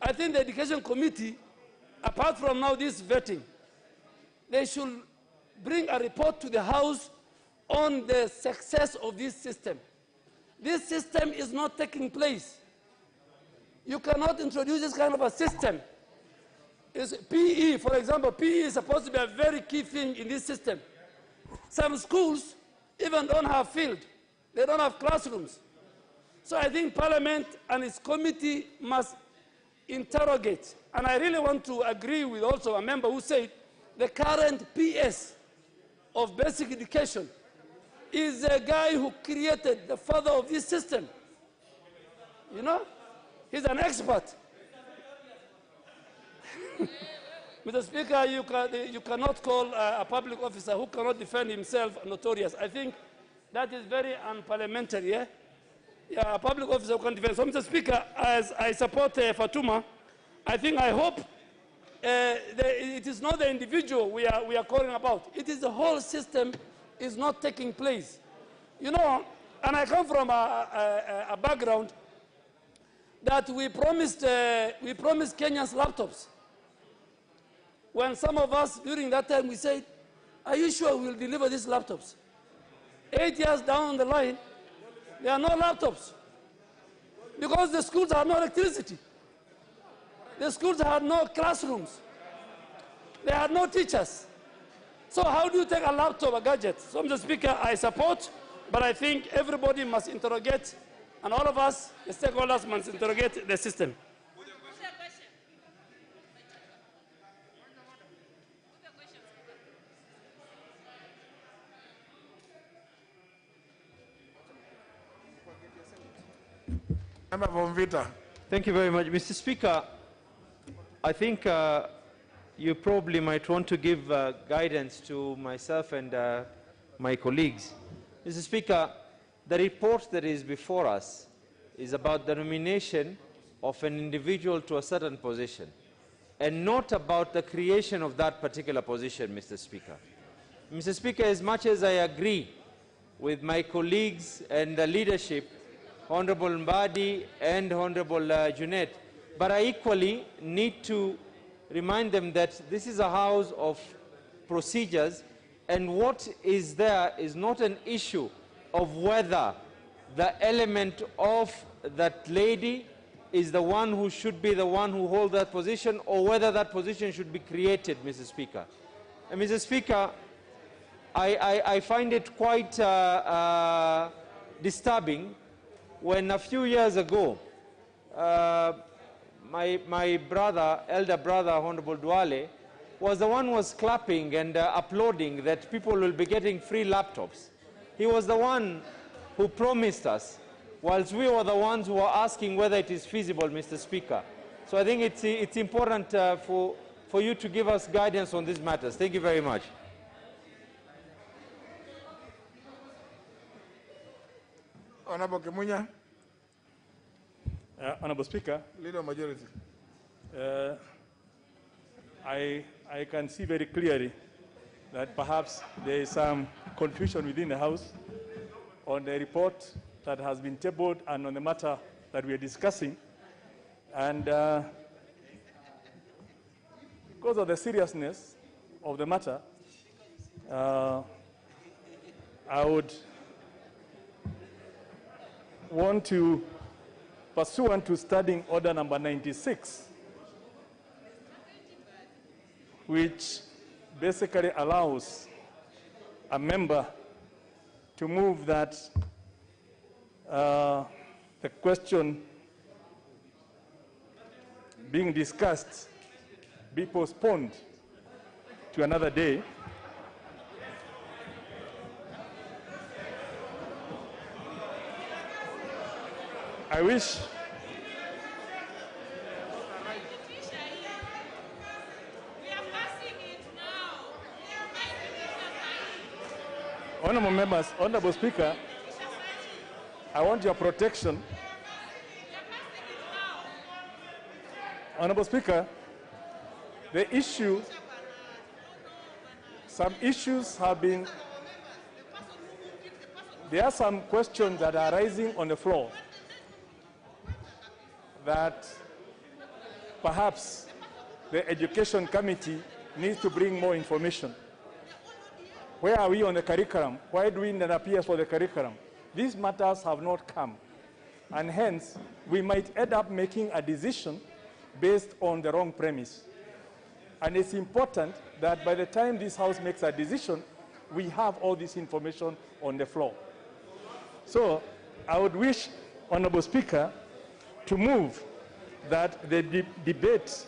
I think the Education Committee, apart from now this vetting, they should bring a report to the House on the success of this system. This system is not taking place. You cannot introduce this kind of a system. Is PE, for example, PE is supposed to be a very key thing in this system. Some schools even don't have field. They don't have classrooms. So I think Parliament and its committee must interrogate. And I really want to agree with also a member who said the current PS of basic education is a guy who created the father of this system. You know? He's an expert. Mr. Speaker, you cannot call a public officer who cannot defend himself notorious. I think that is very unparliamentary. Yeah? Yeah, a public officer who can defend. So, Mr. Speaker, as I support Fatuma, I hope it is not the individual we are calling about. It is the whole system is not taking place. You know, and I come from a background that we promised Kenyans laptops. When some of us during that time we said, are you sure we'll deliver these laptops? 8 years down the line, there are no laptops because the schools have no electricity. The schools had no classrooms. They had no teachers. So how do you take a laptop, a gadget? So, Mr. Speaker, I support, but I think everybody must interrogate, and all of us, the stakeholders, must interrogate the system. Thank you very much. Mr. Speaker, I think you probably might want to give guidance to myself and my colleagues. Mr. Speaker, the report that is before us is about the nomination of an individual to a certain position and not about the creation of that particular position, Mr. Speaker. Mr. Speaker, as much as I agree with my colleagues and the leadership, Honorable Mbadi and Honorable Junet, but I equally need to remind them that this is a house of procedures, and what is there is not an issue of whether the element of that lady is the one who should be the one who holds that position or whether that position should be created, Mr. Speaker. And Mr. Speaker, I find it quite disturbing when a few years ago, my brother, elder brother, Honorable Duale, was the one who was clapping and applauding that people will be getting free laptops. He was the one who promised us, whilst we were the ones who were asking whether it is feasible, Mr. Speaker. So I think it's important for you to give us guidance on these matters. Thank you very much. Honorable Kimunya. Honorable Speaker. Leader Majority. I can see very clearly that perhaps there is some confusion within the House on the report that has been tabled and on the matter that we are discussing. And because of the seriousness of the matter, I would want to, pursuant to Standing Order number 96, which basically allows a member to move that the question being discussed be postponed to another day. I wish honorable members, Honorable Speaker, I want your protection. Honorable Speaker, the issue, some issues have been, there are some questions that are rising on the floor that perhaps the Education Committee needs to bring more information. Where are we on the curriculum? Why do we not appear for the curriculum? These matters have not come, and hence we might end up making a decision based on the wrong premise. And it's important that by the time this House makes a decision, we have all this information on the floor. So I would wish, Honorable Speaker, to move that the debate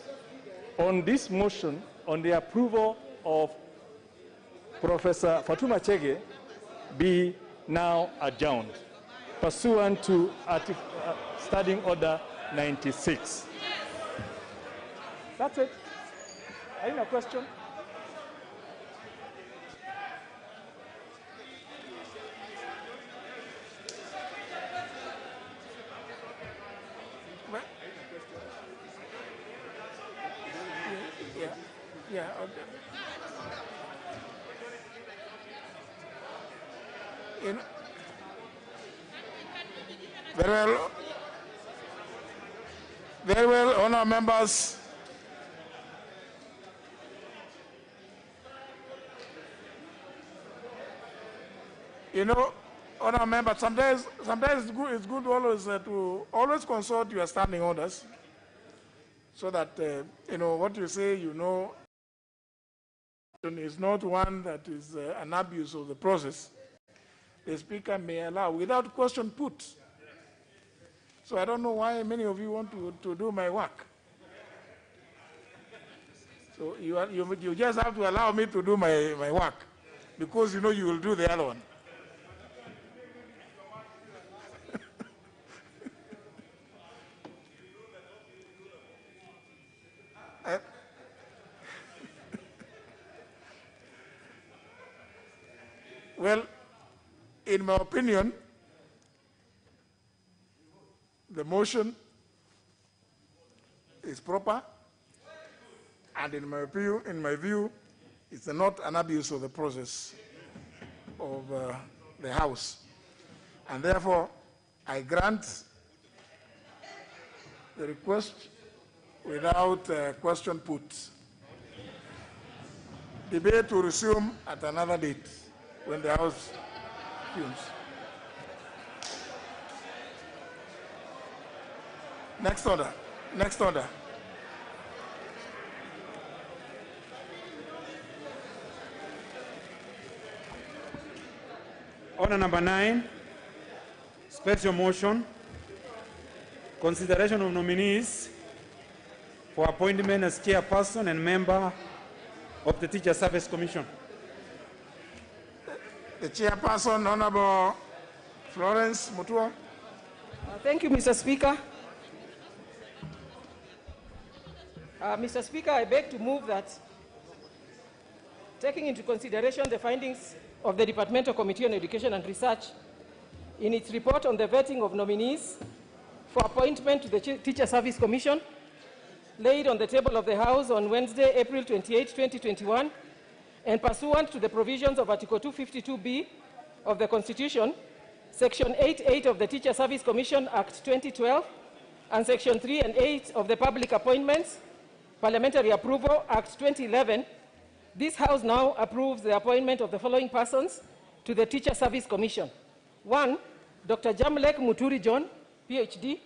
on this motion on the approval of Professor Fatuma Chege be now adjourned, pursuant to Standing Order 96. That's it. Are you a question? Yeah. Okay. Very well, honour members. You know, honour members, sometimes it's good always to always consult your standing orders, so that you know what you say. You know, is not one that is an abuse of the process. The Speaker may allow without question put. So I don't know why many of you want to do my work. So you just have to allow me to do my work, because you know you will do the other one. Well, in my opinion, the motion is proper, and in my view, it's not an abuse of the process of the House. And therefore, I grant the request without question put. Debate will resume at another date when the House fumes. Next order. Next order. Order number 9, special motion, consideration of nominees for appointment as chairperson and member of the Teacher Service Commission. The chairperson, Honorable Florence Mutua. Thank you, Mr. Speaker. Mr. Speaker, I beg to move that, taking into consideration the findings of the Departmental Committee on Education and Research, in its report on the vetting of nominees for appointment to the Teacher Service Commission, laid on the table of the House on Wednesday, April 28, 2021, and pursuant to the provisions of Article 252B of the Constitution, Section 8.8 of the Teacher Service Commission Act 2012, and Section 3 and 8 of the Public Appointments Parliamentary Approval Act 2011, this House now approves the appointment of the following persons to the Teacher Service Commission. 1, Dr. Jamlek Muturi John, PhD,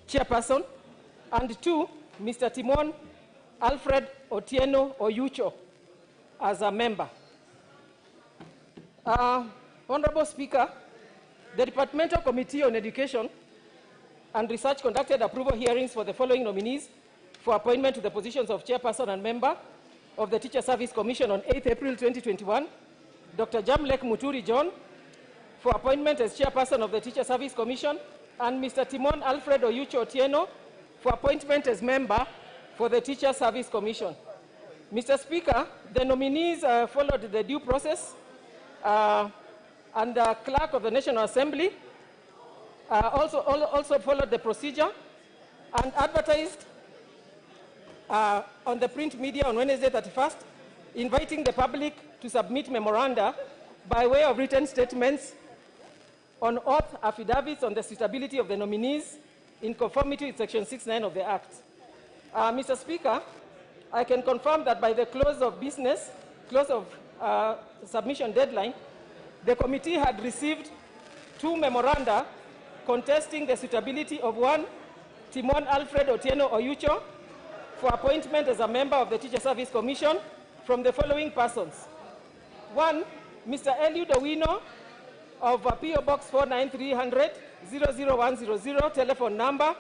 Chairperson, and 2, Mr. Timon Alfred Otieno Oyucho as a member. Honorable Speaker, the Departmental Committee on Education and Research conducted approval hearings for the following nominees for appointment to the positions of Chairperson and member of the Teacher Service Commission on 8 April 2021, Dr. Jamlek Muturi John for appointment as Chairperson of the Teacher Service Commission, and Mr. Timon Alfred Oyucho Otieno for appointment as member for the Teacher Service Commission. Mr. Speaker, the nominees followed the due process and the Clerk of the National Assembly also followed the procedure and advertised on the print media on Wednesday 31st, inviting the public to submit memoranda by way of written statements on oath affidavits on the suitability of the nominees in conformity with Section 6.9 of the Act. Mr. Speaker, I can confirm that by the close of submission deadline, the committee had received 2 memoranda contesting the suitability of 1, Timon Alfred Otieno Oyucho, for appointment as a member of the Teacher Service Commission from the following persons. 1, Mr. Eliud Owino of P.O. Box 49300, 00100, telephone number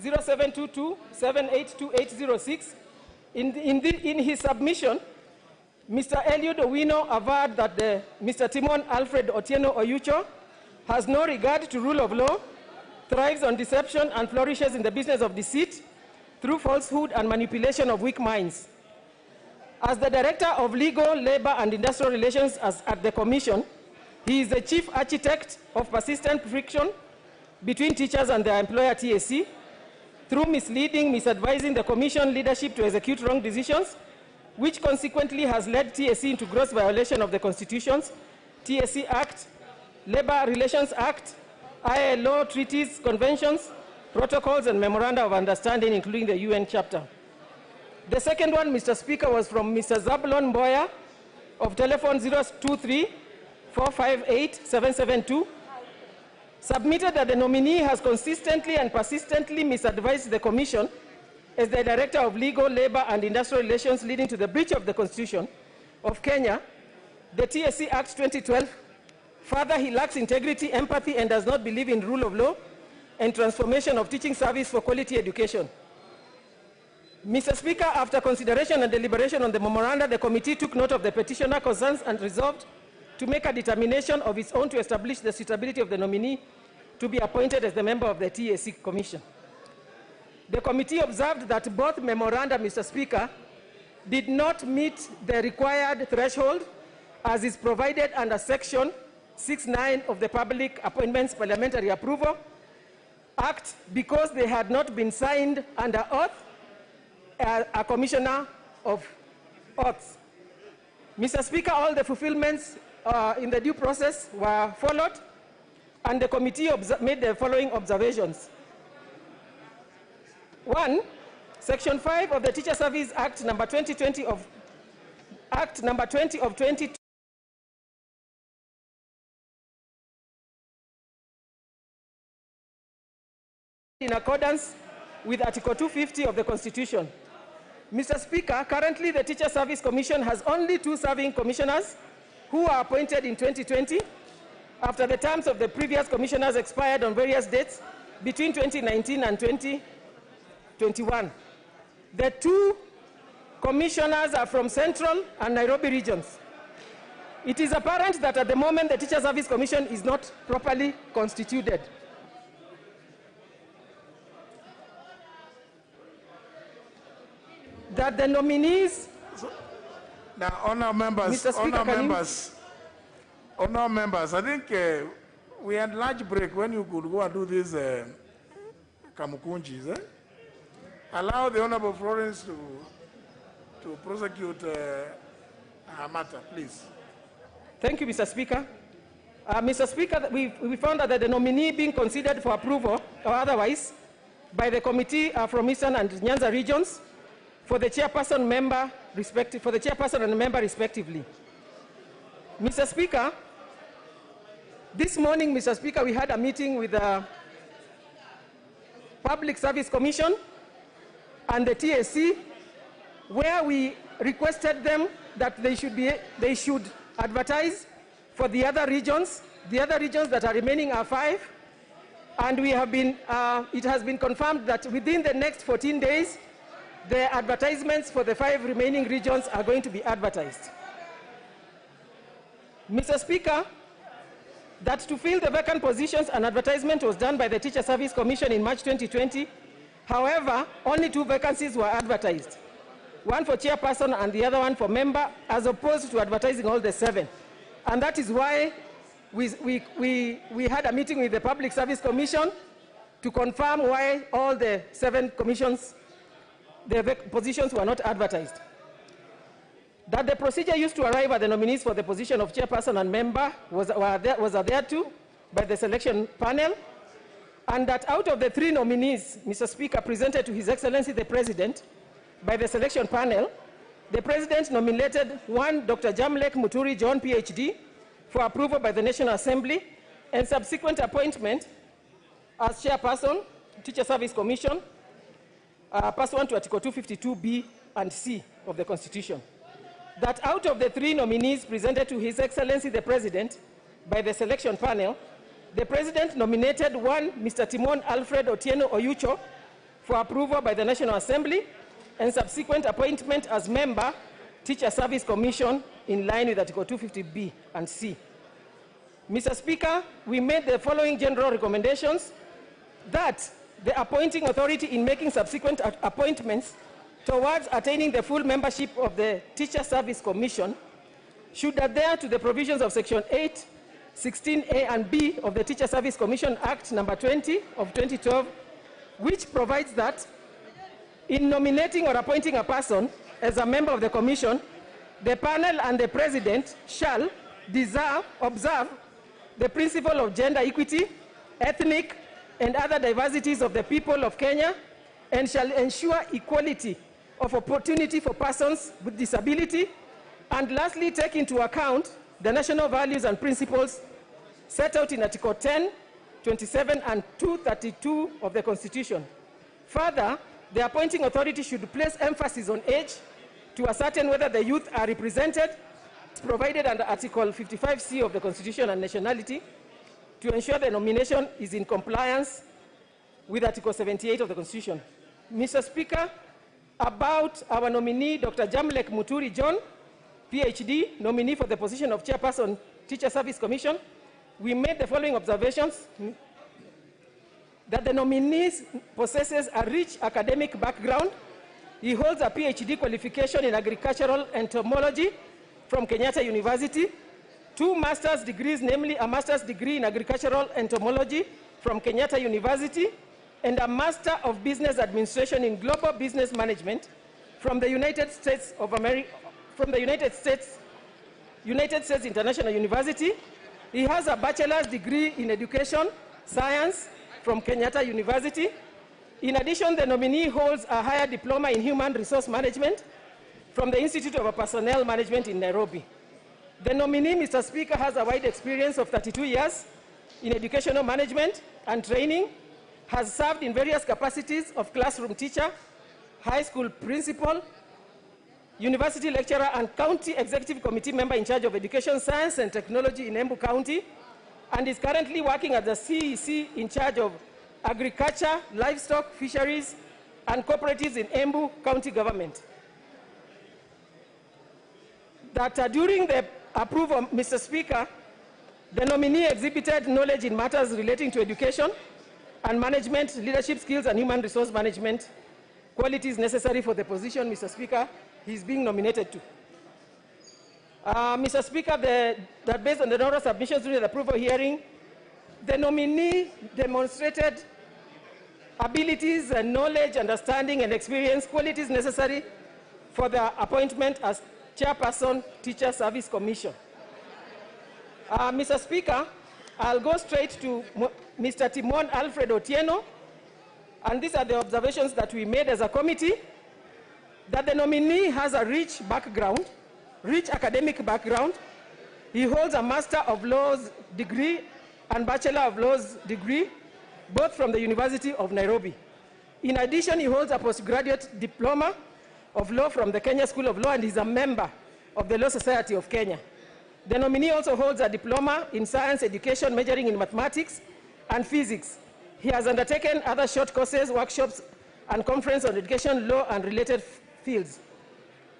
0722-782806. In his submission, Mr. Eliud Owino averred that Mr. Timon Alfred Otieno Oyucho has no regard to rule of law, thrives on deception, and flourishes in the business of deceit through falsehood and manipulation of weak minds. As the Director of Legal, Labor, and Industrial Relations at the Commission, he is the chief architect of persistent friction between teachers and their employer TSC, through misleading, misadvising the Commission leadership to execute wrong decisions, which consequently has led TSC into gross violation of the Constitutions, TSC Act, Labor Relations Act, ILO treaties, conventions, protocols, and memoranda of understanding, including the UN chapter. The second one, Mr. Speaker, was from Mr. Zabulon Mboya of telephone 023-458-772, submitted that the nominee has consistently and persistently misadvised the Commission as the Director of Legal, Labor, and Industrial Relations, leading to the breach of the Constitution of Kenya, the TSC Act 2012. Further, he lacks integrity, empathy, and does not believe in rule of law and transformation of teaching service for quality education. Mr. Speaker, after consideration and deliberation on the memoranda, the committee took note of the petitioner concerns and resolved to make a determination of its own to establish the suitability of the nominee to be appointed as the member of the TSC Commission. The committee observed that both memoranda, Mr. Speaker, did not meet the required threshold as is provided under Section 6.9 of the Public Appointments Parliamentary Approval Act because they had not been signed under oath a commissioner of oaths. Mr. Speaker, all the fulfillments in the due process were followed, and the committee made the following observations. 1, Section 5 of the Teacher Service Act number 2020 of 2020 in accordance with Article 250 of the Constitution. Mr. Speaker, currently the Teacher Service Commission has only 2 serving commissioners who were appointed in 2020 after the terms of the previous commissioners expired on various dates between 2019 and 2021. The 2 commissioners are from Central and Nairobi regions. It is apparent that at the moment the Teacher Service Commission is not properly constituted. That the nominees... Now, honour members, Mr. Speaker, honour members, I think we had lunch break when you could go and do these kamukunjis. Allow the Honorable Florence to prosecute her matter, please. Thank you, Mr. Speaker. Mr. Speaker, we found that the nominee being considered for approval or otherwise by the committee from Eastern and Nyanza regions for the chairperson and member respectively. Mr. Speaker, this morning, Mr. Speaker, we had a meeting with the Public Service Commission and the TSC, where we requested them that they should advertise for the other regions. The other regions that are remaining are 5, and we have been, it has been confirmed that within the next 14 days, the advertisements for the 5 remaining regions are going to be advertised. Mr. Speaker, that to fill the vacant positions, an advertisement was done by the Teacher Service Commission in March 2020. However, only 2 vacancies were advertised, one for chairperson and the other one for member, as opposed to advertising all the 7. And that is why we had a meeting with the Public Service Commission to confirm why all the 7 commissions, the positions were not advertised. That the procedure used to arrive at the nominees for the position of chairperson and member was adhered to by the selection panel, and that out of the 3 nominees, Mr. Speaker, presented to His Excellency the President by the selection panel, the President nominated one Dr. Jamlek Muturi John, PhD, for approval by the National Assembly, and subsequent appointment as chairperson, Teacher Service Commission, pursuant to Article 252B and C of the Constitution. That out of the 3 nominees presented to His Excellency the President by the selection panel, the President nominated one Mr. Timon Alfred Otieno Oyucho for approval by the National Assembly, and subsequent appointment as member, Teacher Service Commission, in line with Article 250B and C. Mr. Speaker, we made the following general recommendations: that the appointing authority in making subsequent appointments towards attaining the full membership of the Teacher Service Commission should adhere to the provisions of Section 8, 16A and B of the Teacher Service Commission Act number 20 of 2012, which provides that in nominating or appointing a person as a member of the Commission, the panel and the President shall observe the principle of gender equity, ethnic and other diversities of the people of Kenya, and shall ensure equality of opportunity for persons with disability, and lastly, take into account the national values and principles set out in Article 10, 27 and 232 of the Constitution. Further, the appointing authority should place emphasis on age to ascertain whether the youth are represented, provided under Article 55C of the Constitution, and nationality, to ensure the nomination is in compliance with Article 78 of the Constitution. Mr. Speaker, about our nominee, Dr. Jamlek Muturi John, PhD, nominee for the position of Chairperson, Teacher Service Commission, we made the following observations: that the nominee possesses a rich academic background. He holds a PhD qualification in agricultural entomology from Kenyatta University, 2 master's degrees, namely a master's degree in agricultural entomology from Kenyatta University, and a Master of Business Administration in Global Business Management from the United States of America, from the United States International University. He has a bachelor's degree in education science from Kenyatta University. In addition, the nominee holds a higher diploma in human resource management from the Institute of Personnel Management in Nairobi. The nominee, Mr. Speaker, has a wide experience of 32 years in educational management and training, has served in various capacities of classroom teacher, high school principal, university lecturer, and county executive committee member in charge of education, science, and technology in Embu County, and is currently working as the CEC in charge of agriculture, livestock, fisheries, and cooperatives in Embu County government. That during the approval, Mr. Speaker, the nominee exhibited knowledge in matters relating to education and management, leadership skills, and human resource management, qualities necessary for the position, Mr. Speaker, he is being nominated to. Mr. Speaker, that based on the number of submissions during the approval hearing, the nominee demonstrated abilities and knowledge, understanding and experience, qualities necessary for the appointment as Chairperson, Teacher Service Commission. Mr. Speaker, I'll go straight to Mr. Timon Alfred Otieno, and these are the observations that we made as a committee, that the nominee has a rich background, rich academic background. He holds a Master of Laws degree and Bachelor of Laws degree, both from the University of Nairobi. In addition, he holds a postgraduate diploma of law from the Kenya School of Law and is a member of the Law Society of Kenya. The nominee also holds a diploma in science education majoring in mathematics and physics. He has undertaken other short courses, workshops, and conferences on education, law, and related fields.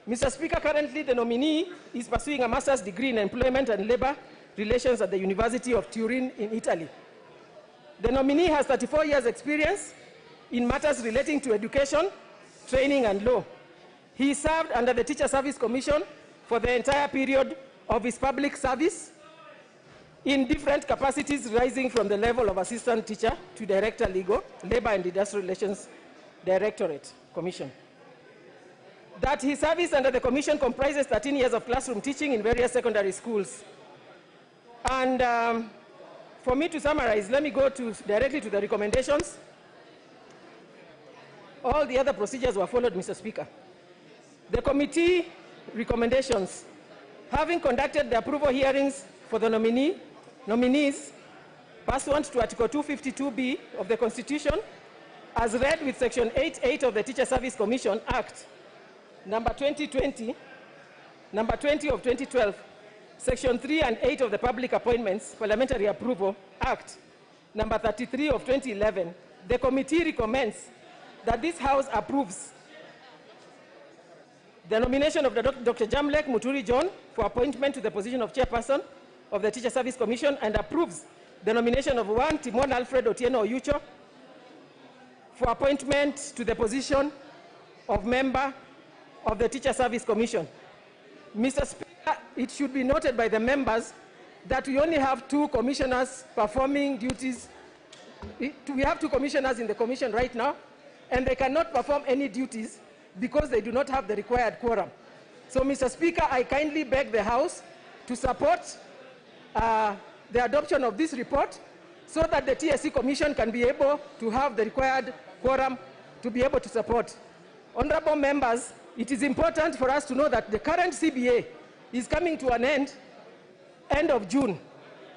Mr. Speaker, currently the nominee is pursuing a master's degree in employment and labor relations at the University of Turin in Italy. The nominee has 34 years' experience in matters relating to education, training, and law. He served under the Teacher Service Commission for the entire period of his public service in different capacities, rising from the level of assistant teacher to director legal, labor and industrial relations directorate commission. That his service under the commission comprises 13 years of classroom teaching in various secondary schools. And for me to summarize, let me go directly to the recommendations. All the other procedures were followed, Mr. Speaker. The committee recommendations, having conducted the approval hearings for the nominees pursuant to Article 252B of the Constitution, as read with Section 8.8 of the Teacher Service Commission Act, number 2020, number 20 of 2012, Section 3 and 8 of the Public Appointments Parliamentary Approval Act, number 33 of 2011, the committee recommends that this House approves the nomination of Dr. Jamlek Muturi John for appointment to the position of Chairperson of the Teacher Service Commission, and approves the nomination of one Timon Alfred Otieno Oyucho for appointment to the position of member of the Teacher Service Commission. Mr. Speaker, it should be noted by the members that we only have 2 commissioners performing duties. We have 2 commissioners in the commission right now, and they cannot perform any duties because they do not have the required quorum. So, Mr. Speaker, I kindly beg the House to support the adoption of this report so that the TSC Commission can be able to have the required quorum to be able to support. Honorable members, it is important for us to know that the current CBA is coming to an end of June,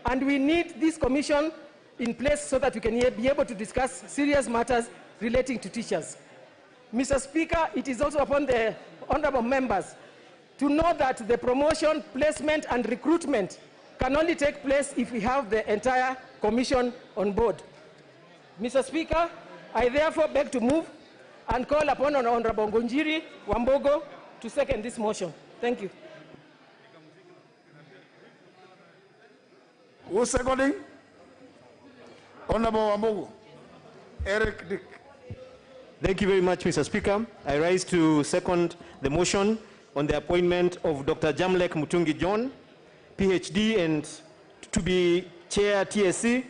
and we need this commission in place so that we can be able to discuss serious matters relating to teachers. Mr. Speaker, it is also upon the honorable members to know that the promotion, placement, and recruitment can only take place if we have the entire commission on board. Mr. Speaker, I therefore beg to move and call upon Honorable Ngunjiri Wambogo to second this motion. Thank you. Who's seconding? Honorable Wambogo. Eric Dick. Thank you very much, Mr. Speaker. I rise to second the motion on the appointment of Dr. Jamlek Mutungi John, PhD, and to be Chair TSC,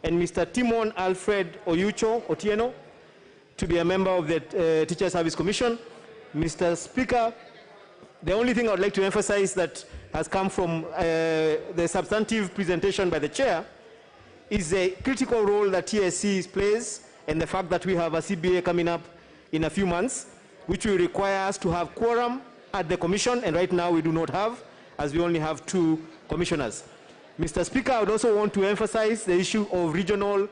and Mr. Timon Alfred Oyucho Otieno to be a member of the Teacher Service Commission. Mr. Speaker, the only thing I would like to emphasize that has come from the substantive presentation by the Chair is the critical role that TSC plays, and the fact that we have a CBA coming up in a few months, which will require us to have quorum at the Commission, and right now we do not have, as we only have 2 commissioners. Mr. Speaker, I would also want to emphasize the issue of regional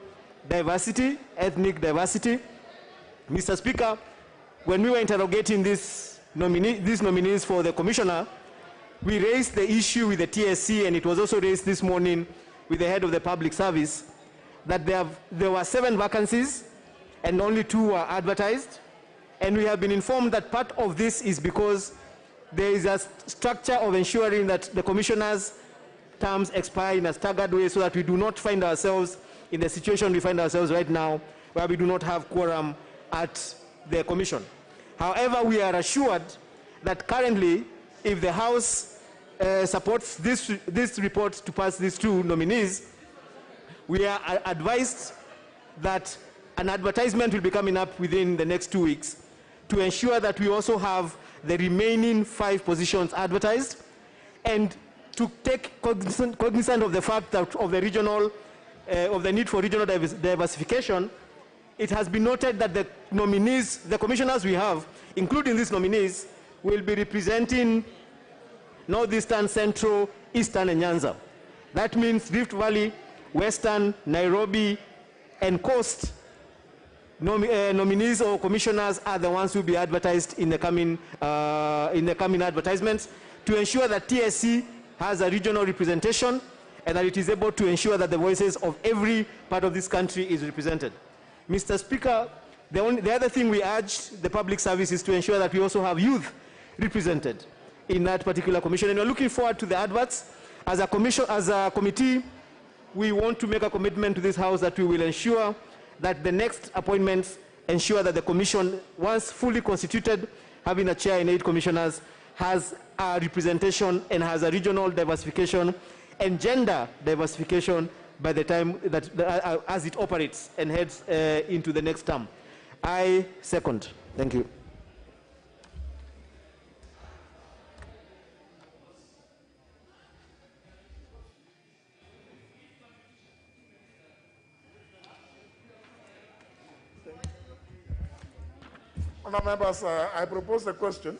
diversity, ethnic diversity. Mr. Speaker, when we were interrogating these nominees for the commissioner, we raised the issue with the TSC, and it was also raised this morning with the head of the public service, that there were 7 vacancies and only 2 were advertised. And we have been informed that part of this is because there is a structure of ensuring that the commissioners' terms expire in a staggered way, so that we do not find ourselves in the situation we find ourselves right now, where we do not have quorum at the commission. However, we are assured that currently, if the House supports this report to pass these 2 nominees, we are advised that an advertisement will be coming up within the next 2 weeks to ensure that we also have the remaining 5 positions advertised, and to take cognizant of the fact that of the need for regional diversification. It has been noted that the nominees, the commissioners we have, including these nominees, will be representing Northeastern, Central, Eastern, and Nyanza. That means Rift Valley, Western, Nairobi, and Coast nominees or commissioners are the ones who will be advertised in the coming advertisements to ensure that TSC has a regional representation and that it is able to ensure that the voices of every part of this country is represented. Mr. Speaker, the other thing we urge the public service is to ensure that we also have youth represented in that particular commission. And we're looking forward to the adverts. As a committee, we want to make a commitment to this House that we will ensure that the next appointments ensure that the commission, once fully constituted, having a chair and 8 commissioners, has a representation and has a regional diversification and gender diversification by the time that as it operates and heads into the next term. I second. Thank you. Honourable members, I propose a question,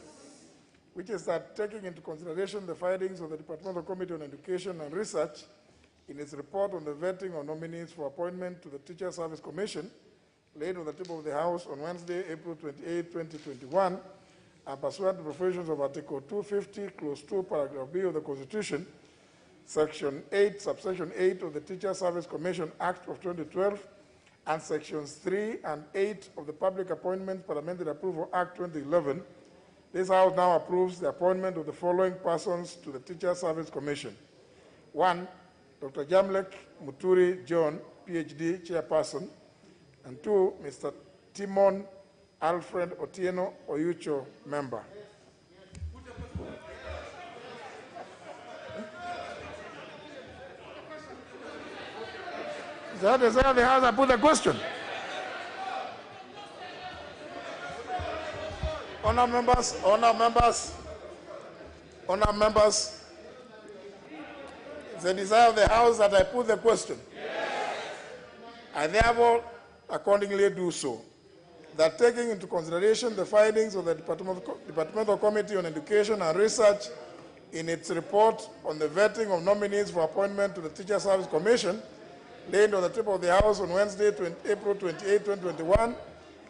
which is that taking into consideration the findings of the Departmental Committee on Education and Research in its report on the vetting of nominees for appointment to the Teacher Service Commission, laid on the table of the House on Wednesday, April 28, 2021, and pursuant to provisions of Article 250, Clause 2, Paragraph B of the Constitution, Section 8, Subsection 8 of the Teacher Service Commission Act of 2012, and Sections 3 and 8 of the Public Appointments Parliamentary Approval Act 2011, this House now approves the appointment of the following persons to the Teacher Service Commission. 1, Dr. Jamlek Muturi John, PhD, Chairperson, and 2, Mr. Timon Alfred Otieno Oyucho, Member. Is that the House I put the question? Honour members, it's the desire of the House that I put the question. Yes. I therefore accordingly do so. That taking into consideration the findings of the Departmental Committee on Education and Research in its report on the vetting of nominees for appointment to the Teacher Service Commission, laid on the table of the House on Wednesday, April 28, 2021,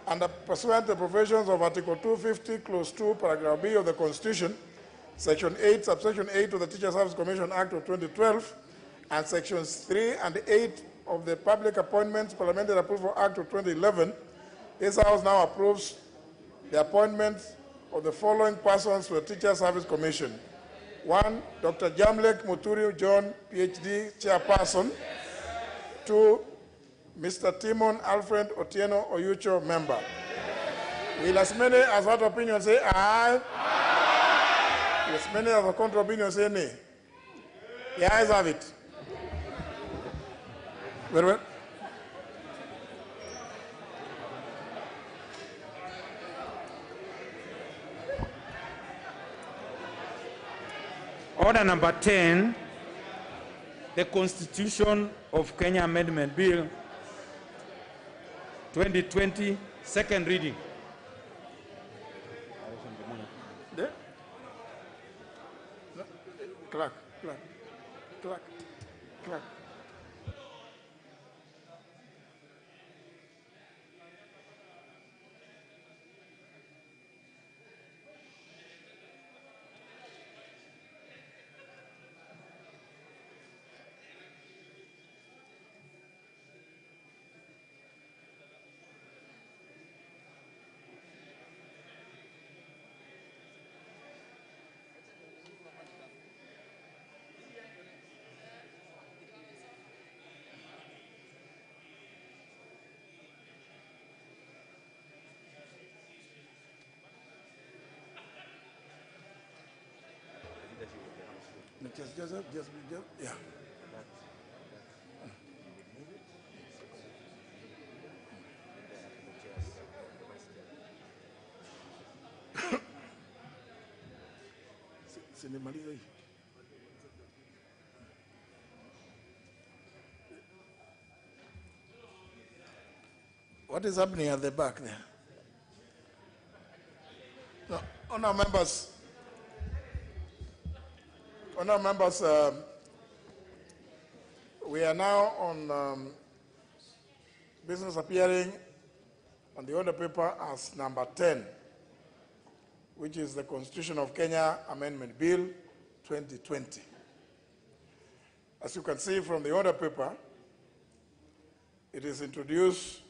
and pursuant to the provisions of Article 250, Clause 2, Paragraph B of the Constitution, Section 8, Subsection 8 of the Teacher Service Commission Act of 2012, and Sections 3 and 8 of the Public Appointments Parliamentary Approval Act of 2011, this House now approves the appointment of the following persons to the Teacher Service Commission. 1, Dr. Jamlek Muturi John, PhD, Chairperson. 2, Mr. Timon Alfred Otieno Oyucho, Member. Will as many as that opinion say aye? Aye. Will as many as the contrary opinion say nay? The ayes have it. Very well. Order number 10, the Constitution of Kenya Amendment Bill 2020, second reading. There? Clerk. Just, yeah. Sinimaliza hii. What is happening at the back there? No, honourable members, we are now on business appearing on the order paper as number 10, which is the Constitution of Kenya Amendment Bill 2020. As you can see from the order paper, it is introduced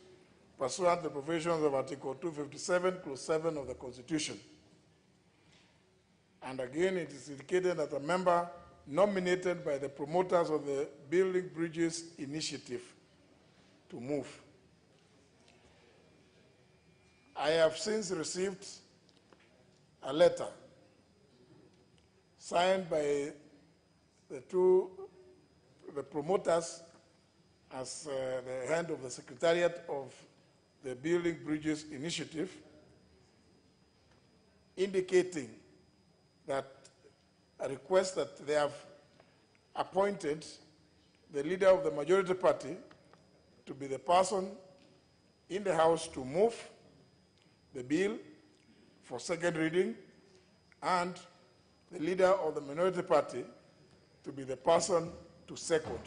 pursuant to the provisions of Article 257, Clause 7 of the Constitution. And again, it is indicated that a member nominated by the promoters of the Building Bridges Initiative to move. I have since received a letter signed by the promoters as the hand of the Secretariat of the Building Bridges Initiative, indicating that a request that they have appointed the leader of the majority party to be the person in the House to move the bill for second reading, and the leader of the minority party to be the person to second.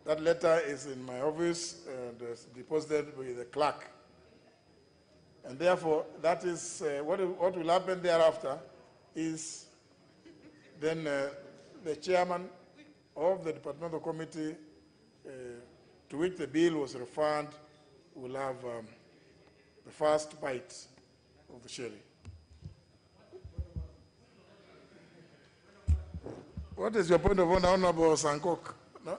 That letter is in my office and deposited with the clerk. And therefore, that is what will happen thereafter is then the chairman of the departmental committee to which the bill was referred will have the first bite of the cherry. What is your point of order, Honorable Sankok? No?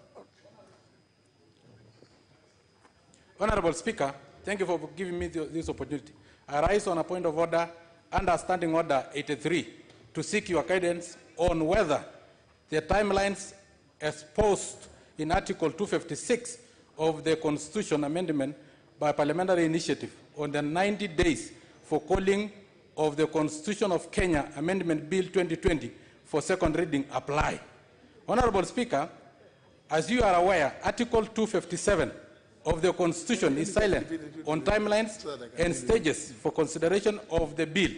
Honorable Speaker, thank you for giving me this opportunity. I rise on a point of order under Standing Order 83 to seek your guidance on whether the timelines exposed in Article 256 of the Constitution Amendment by Parliamentary Initiative on the 90 days for calling of the Constitution of Kenya Amendment Bill 2020 for second reading apply. Honorable Speaker, as you are aware, Article 257 of the Constitution is silent on timelines and stages for consideration of the bill.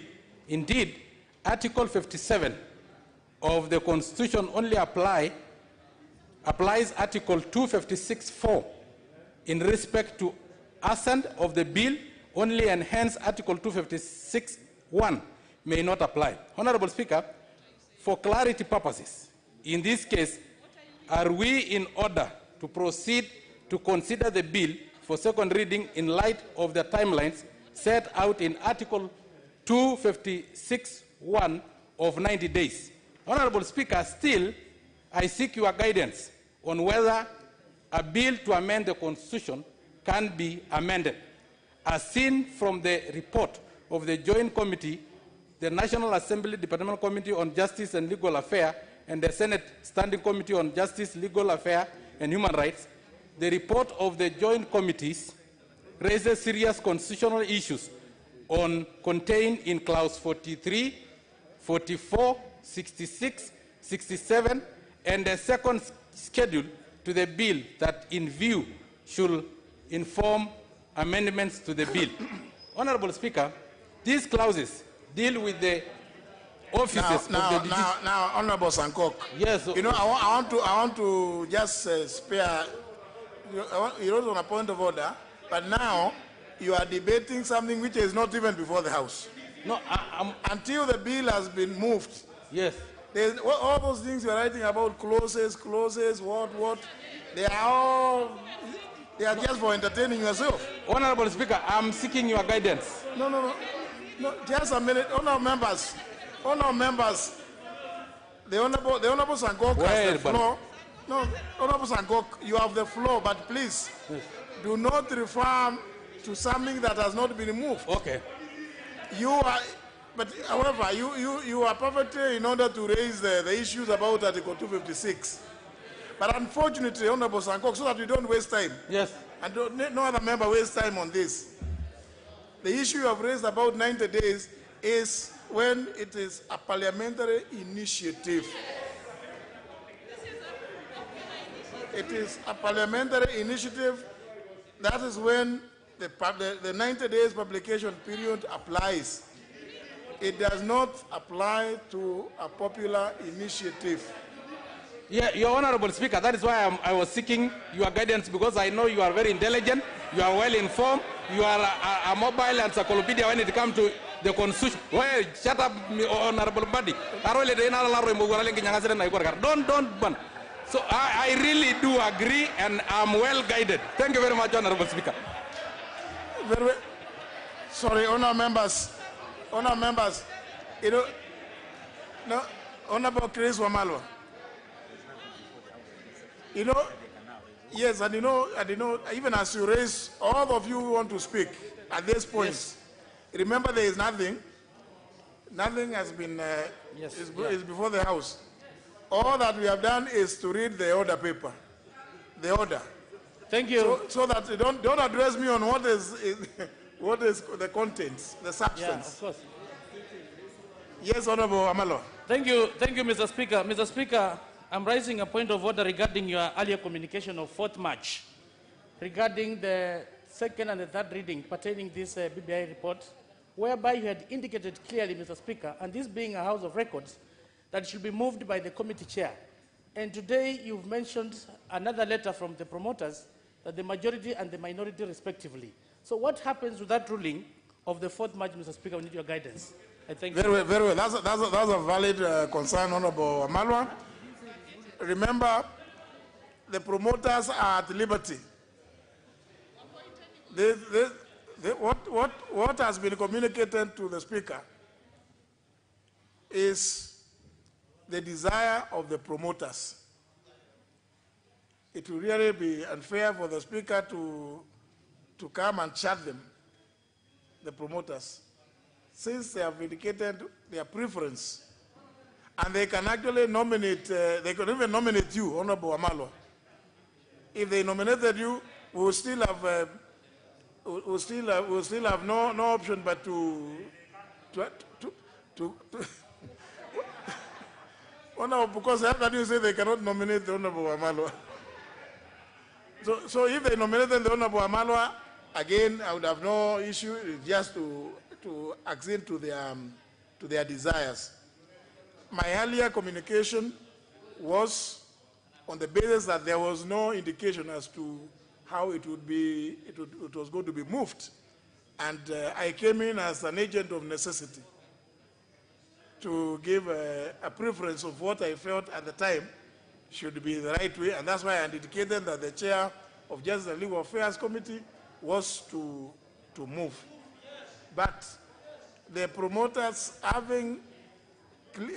Indeed, Article 57 of the Constitution only applies Article 256(4) in respect to assent of the bill only, and hence Article 256(1) may not apply. Honorable Speaker, for clarity purposes, in this case, are we in order to proceed to consider the bill for second reading in light of the timelines set out in Article 256(1) of 90 days? Honorable Speaker, still, I seek your guidance on whether a bill to amend the Constitution can be amended. As seen from the report of the Joint Committee, the National Assembly Departmental Committee on Justice and Legal Affairs, and the Senate Standing Committee on Justice, Legal Affairs, and Human Rights, the report of the joint committees raises serious constitutional issues contained in Clause 43, 44, 66, 67, and the second schedule to the bill that, in view, should inform amendments to the bill. Honorable Speaker, these clauses deal with the offices of the Now, Honorable Sankok. Yes. You know, I want to just spare. You're on a point of order, but now you are debating something which is not even before the House. No, until the bill has been moved. Yes. All those things you're writing about, clauses, what, they are just for entertaining yourself. Honorable Speaker, I'm seeking your guidance. No, just a minute. Honorable members, the Honorable Sankok has the floor. No, Honorable Sankok, you have the floor, but please, do not refer to something that has not been moved. Okay. But however, you are perfectly in order to raise the issues about Article 256. But unfortunately, Honorable Sankok, so that we don't waste time. Yes. And no other member waste time on this. The issue you have raised about 90 days is when it is a parliamentary initiative. It is a parliamentary initiative. That is when the 90 days publication period applies. It does not apply to a popular initiative. Yeah, Your Honorable Speaker, that is why I was seeking your guidance, because I know you are very intelligent, you are well informed, you are a mobile encyclopedia when it comes to the constitution. Well, shut up, Honorable Badi. Don't. So I really do agree, and I'm well guided. Thank you very much, Honorable Speaker. Sorry, Honourable members, you know, no, Honourable Chris Wamalwa. You know, yes, and you know, even as you raise, all of you who want to speak at this point, yes. Remember there is nothing has been, is before the House. All that we have done is to read the order paper, the order. Thank you. So that you don't address me on what is the contents, the substance. Yeah, of course. Yes, Honorable Amalo. Thank you, Mr. Speaker. Mr. Speaker, I'm raising a point of order regarding your earlier communication of 4th March, regarding the second and the third reading pertaining this BBI report, whereby you had indicated clearly, Mr. Speaker, and this being a House of Records, that should be moved by the committee chair. And today you've mentioned another letter from the promoters that the majority and the minority respectively. So what happens with that ruling of the 4th March, Mr. Speaker? We need your guidance. I thank you. Very well. That's a valid concern, Honorable Amalwa. Remember, the promoters are at liberty. What has been communicated to the Speaker is the desire of the promoters. It will really be unfair for the Speaker to come and chat them, the promoters, since they have indicated their preference. And they can actually nominate, they could even nominate you, Honorable Amalo. If they nominated you, we will still have, no option but to because after you say they cannot nominate the Honorable Amalo. So if they nominated the Honorable Amalo, again, I would have no issue, just to accede to their desires. My earlier communication was on the basis that there was no indication as to how it was going to be moved. And I came in as an agent of necessity to give a preference of what I felt at the time should be the right way. And that's why I indicated that the chair of Justice and Legal Affairs Committee was to move. But the promoters, having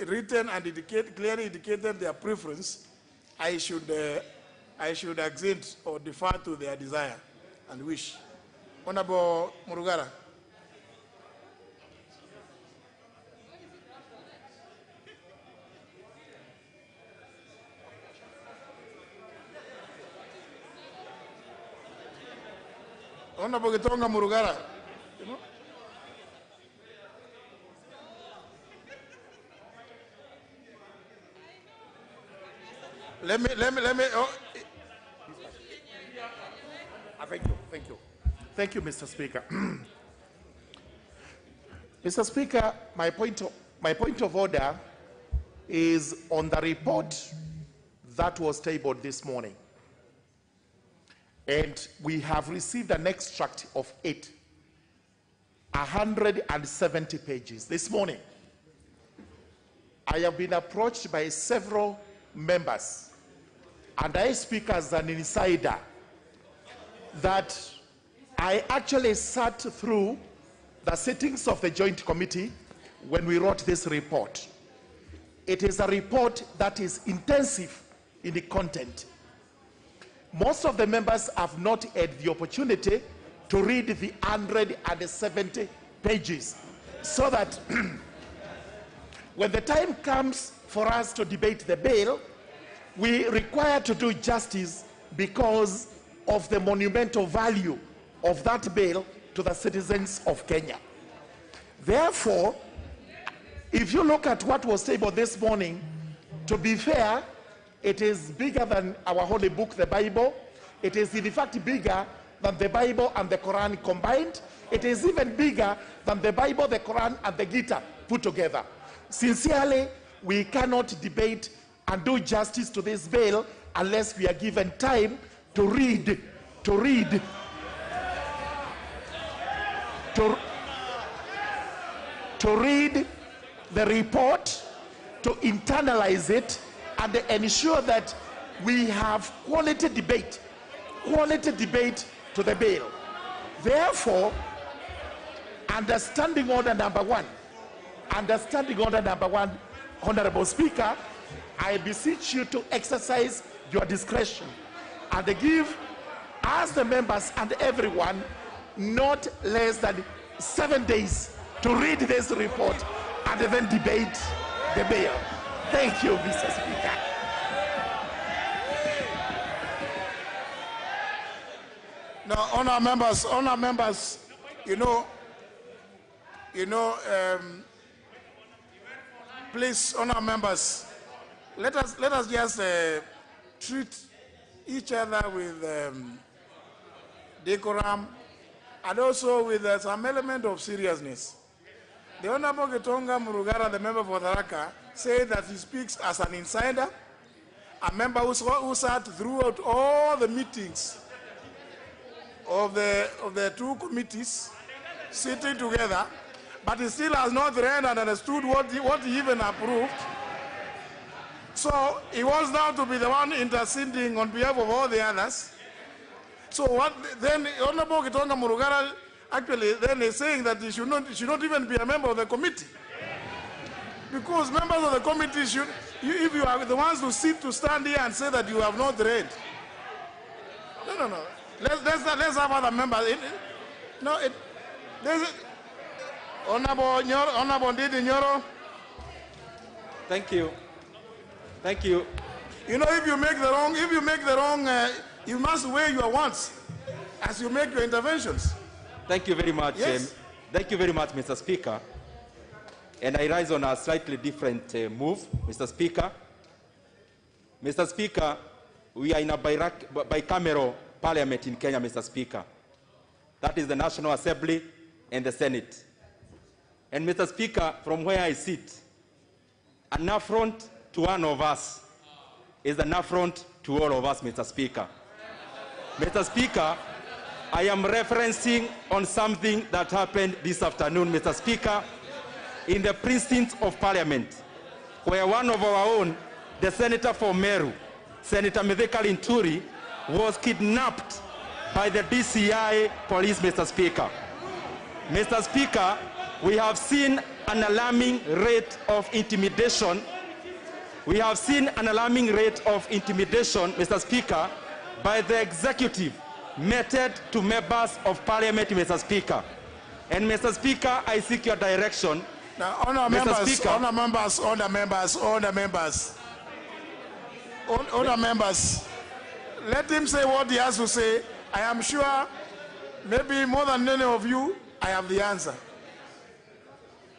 written and clearly indicated their preference, I should accede or defer to their desire and wish. Honorable Murugara. Honorable Gitonga Murugara. Let me. Thank you, Mr. Speaker. Mr. Speaker, my point of order is on the report that was tabled this morning. And we have received an extract of 170 pages this morning. I have been approached by several members, and I speak as an insider, that I actually sat through the sittings of the Joint Committee when we wrote this report. It is a report that is intensive in the content. Most of the members have not had the opportunity to read the 170 pages, so that when the time comes for us to debate the bill, we require to do justice because of the monumental value of that bill to the citizens of Kenya. Therefore, If you look at what was tabled this morning, to be fair, it is bigger than our holy book, the Bible. It is in fact bigger than the Bible and the Quran combined. It is even bigger than the Bible, the Quran, and the Gita put together. Sincerely, we cannot debate and do justice to this bill unless we are given time to read the report, to internalize it, and ensure that we have quality debate to the bill. Therefore, understanding order number one, Honorable Speaker, I beseech you to exercise your discretion and give us, the members and everyone, not less than 7 days to read this report and then debate the bill. Thank you, Mr. Speaker. Now, honor members, please, honor members, let us just treat each other with decorum and also with some element of seriousness. The Honorable Gitonga Murugara, the member for Tharaka, said that he speaks as an insider, a member who sat throughout all the meetings of the two committees sitting together, but he still has not read and understood what he even approved. So he wants now to be the one interceding on behalf of all the others. So what then Honorable Gitonga Murugara actually then is saying that he should not even be a member of the committee. Because members of the committee should, if you are the ones who stand here and say that you have not read. No. Let's have other members. Honorable Ndidi Nyoro. Thank you. You know, if you make the wrong, you must weigh your words as you make your interventions. Thank you very much. Yes. Thank you very much, Mr. Speaker. And I rise on a slightly different move, Mr. Speaker. Mr. Speaker, we are in a bicameral parliament in Kenya, Mr. Speaker. That is the National Assembly and the Senate. And Mr. Speaker, from where I sit, an affront to one of us is an affront to all of us, Mr. Speaker. Mr. Speaker, I am referencing on something that happened this afternoon, Mr. Speaker, in the precinct of Parliament, where one of our own, the Senator for Meru, Senator Mithika Linturi, was kidnapped by the DCI police, Mr. Speaker. Mr. Speaker, we have seen an alarming rate of intimidation. We have seen an alarming rate of intimidation, Mr. Speaker, by the executive meted to members of Parliament, Mr. Speaker. And Mr. Speaker, I seek your direction. Now, honor members, let him say what he has to say. I am sure, maybe more than any of you, I have the answer.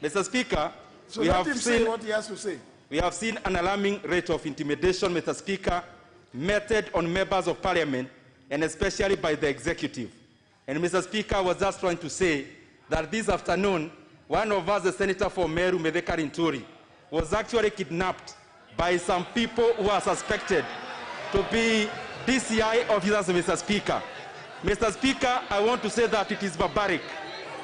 Mr. Speaker, so let him say what he has to say. We have seen an alarming rate of intimidation, Mr. Speaker, meted on members of Parliament, and especially by the executive. And Mr. Speaker, I was just trying to say that this afternoon, one of us, the Senator for Meru, Mithika Linturi, was actually kidnapped by some people who are suspected to be DCI officers, Mr. Speaker. Mr. Speaker, I want to say that it is barbaric,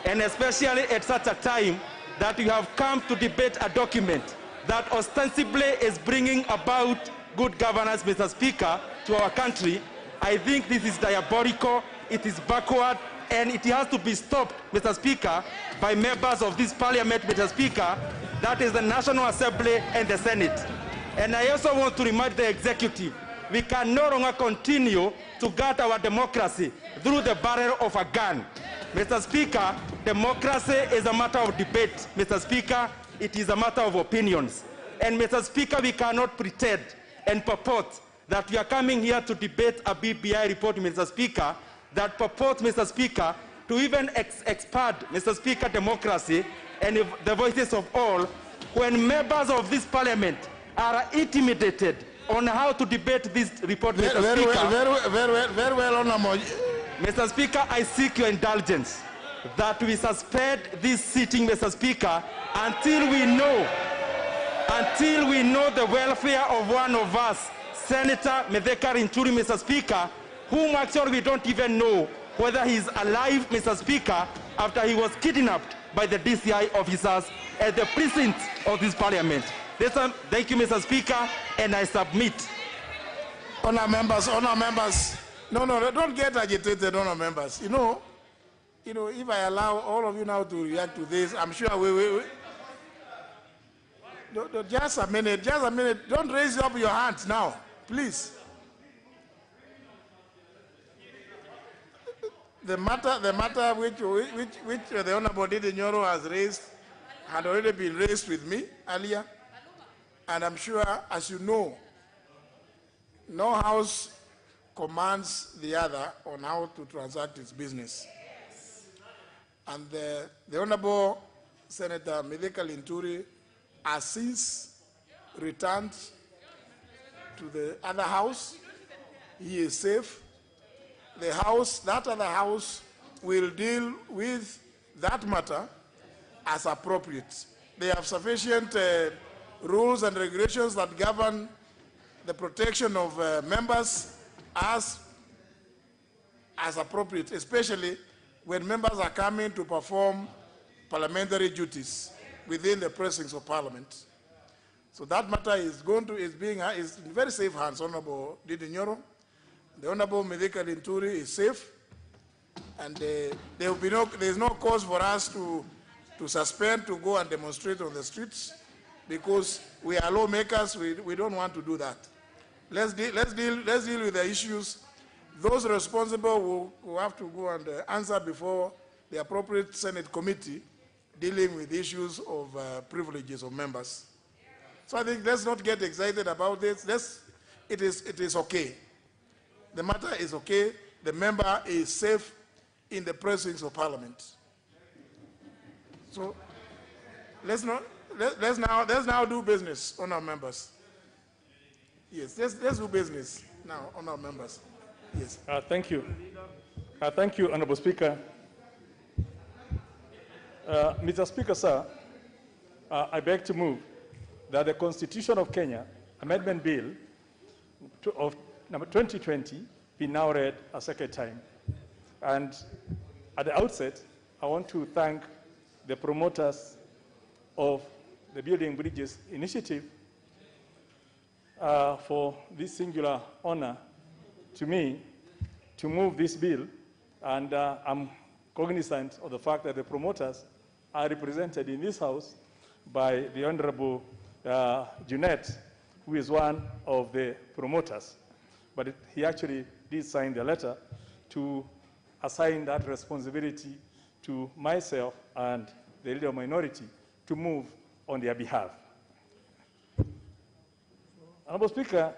and especially at such a time that you have come to debate a document that ostensibly is bringing about good governance, Mr. Speaker, to our country. I think this is diabolical, it is backward, and it has to be stopped, Mr. Speaker, by members of this Parliament, Mr. Speaker, that is the National Assembly and the Senate. And I also want to remind the executive, we can no longer continue to guard our democracy through the barrel of a gun. Mr. Speaker, democracy is a matter of debate. Mr. Speaker, it is a matter of opinions. And Mr. Speaker, we cannot pretend and purport that we are coming here to debate a BBI report, Mr. Speaker, that purports, Mr. Speaker, to even expand, Mr. Speaker, democracy and the voices of all when members of this parliament are intimidated on how to debate this report, Mr. Speaker. Very well, Honorable. Mr. Speaker, I seek your indulgence that we suspend this sitting, Mr. Speaker, until we know the welfare of one of us, Senator Mithika Linturi, Mr. Speaker, whom actually we don't even know whether he's alive, Mr. Speaker, after he was kidnapped by the DCI officers at the precincts of this parliament. Thank you, Mr. Speaker, and I submit. Honour members. No, don't get agitated, honour members. You know, if I allow all of you now to react to this, I'm sure we just a minute. Don't raise up your hands now, please. The matter which the Honourable Didi Nyoro has raised had already been raised with me earlier, and I'm sure, as you know, no house commands the other on how to transact its business. And the Honourable Senator Mithika Linturi has since returned to the other house. He is safe. That other house will deal with that matter as appropriate. They have sufficient rules and regulations that govern the protection of members as appropriate, especially when members are coming to perform parliamentary duties within the precincts of Parliament. So that matter is in very safe hands, Honourable Didi Nyoro. The Honourable Mithika Linturi is safe, and there is no cause for us to suspend, to go and demonstrate on the streets, because we are lawmakers. We don't want to do that. Let's deal with the issues. Those responsible will have to go and answer before the appropriate Senate committee dealing with issues of privileges of members. So I think let's not get excited about this. It is okay. The matter is okay. The member is safe in the precincts of Parliament. So let's now do business on our members. Yes, let's do business now on our members. Yes. Thank you. Thank you, Honourable Speaker. Mr. Speaker, sir, I beg to move that the Constitution of Kenya Amendment Bill of number 2020 be now read a second time. And at the outset, I want to thank the promoters of the Building Bridges initiative for this singular honor to me to move this bill. And I'm cognizant of the fact that the promoters are represented in this House by the Honorable Junet, who is one of the promoters. But he actually did sign the letter to assign that responsibility to myself and the Leader of Minority to move on their behalf. Honourable Speaker,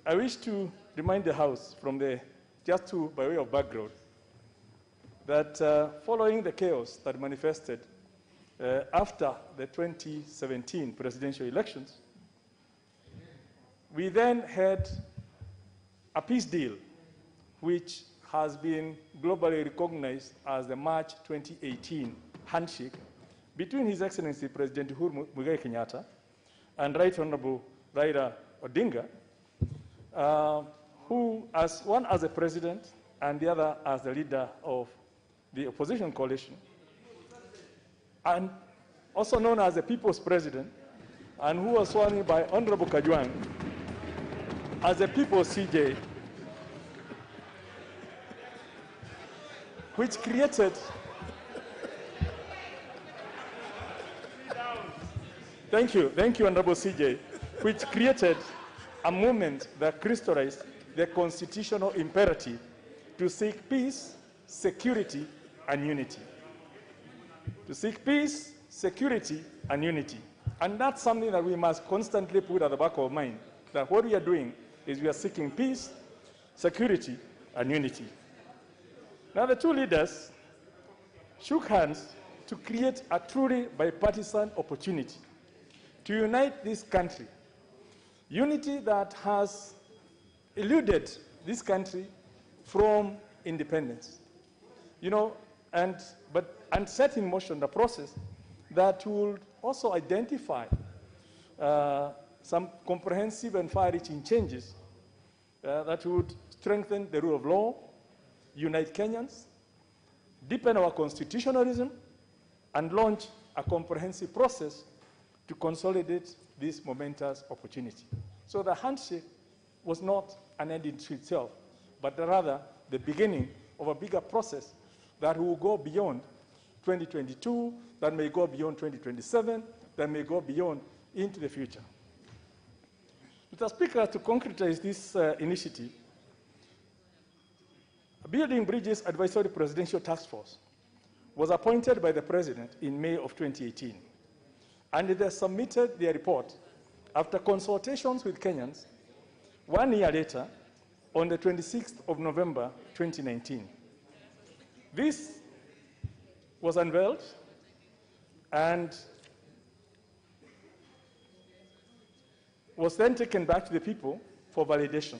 I wish to remind the House by way of background, that following the chaos that manifested after the 2017 presidential elections, we then had a peace deal which has been globally recognized as the March 2018 handshake between His Excellency President Uhuru Muigai Kenyatta and Right Honorable Raila Odinga, who one as the president and the other as the leader of the opposition coalition, and also known as the People's President, and who was sworn in by Honorable Kajwang as the People's CJ, which created Thank you, Honorable CJ, which created a movement that crystallized the constitutional imperative to seek peace, security, and unity. To seek peace, security, and unity. And that's something that we must constantly put at the back of our mind, that what we are doing is we are seeking peace, security, and unity. Now, the two leaders shook hands to create a truly bipartisan opportunity to unite this country, unity that has eluded this country from independence, and set in motion the process that will also identify some comprehensive and far-reaching changes that would strengthen the rule of law, unite Kenyans, deepen our constitutionalism, and launch a comprehensive process to consolidate this momentous opportunity. So the handshake was not an end in itself, but rather the beginning of a bigger process that will go beyond 2022, that may go beyond 2027, that may go beyond into the future. Mr. Speaker, to concretize this initiative, a Building Bridges Advisory Presidential Task Force was appointed by the President in May of 2018, and they submitted their report after consultations with Kenyans 1 year later on the 26th of November 2019. This was unveiled and was then taken back to the people for validation.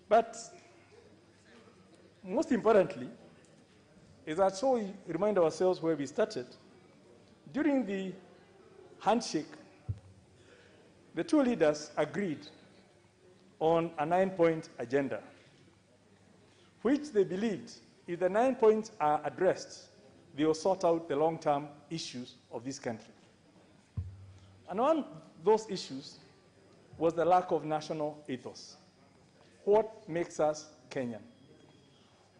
But most importantly is that, so we remind ourselves where we started. During the handshake, the two leaders agreed on a 9-point agenda, which they believed if the 9 points are addressed, they will sort out the long-term issues of this country. And one of those issues was the lack of national ethos. What makes us Kenyan?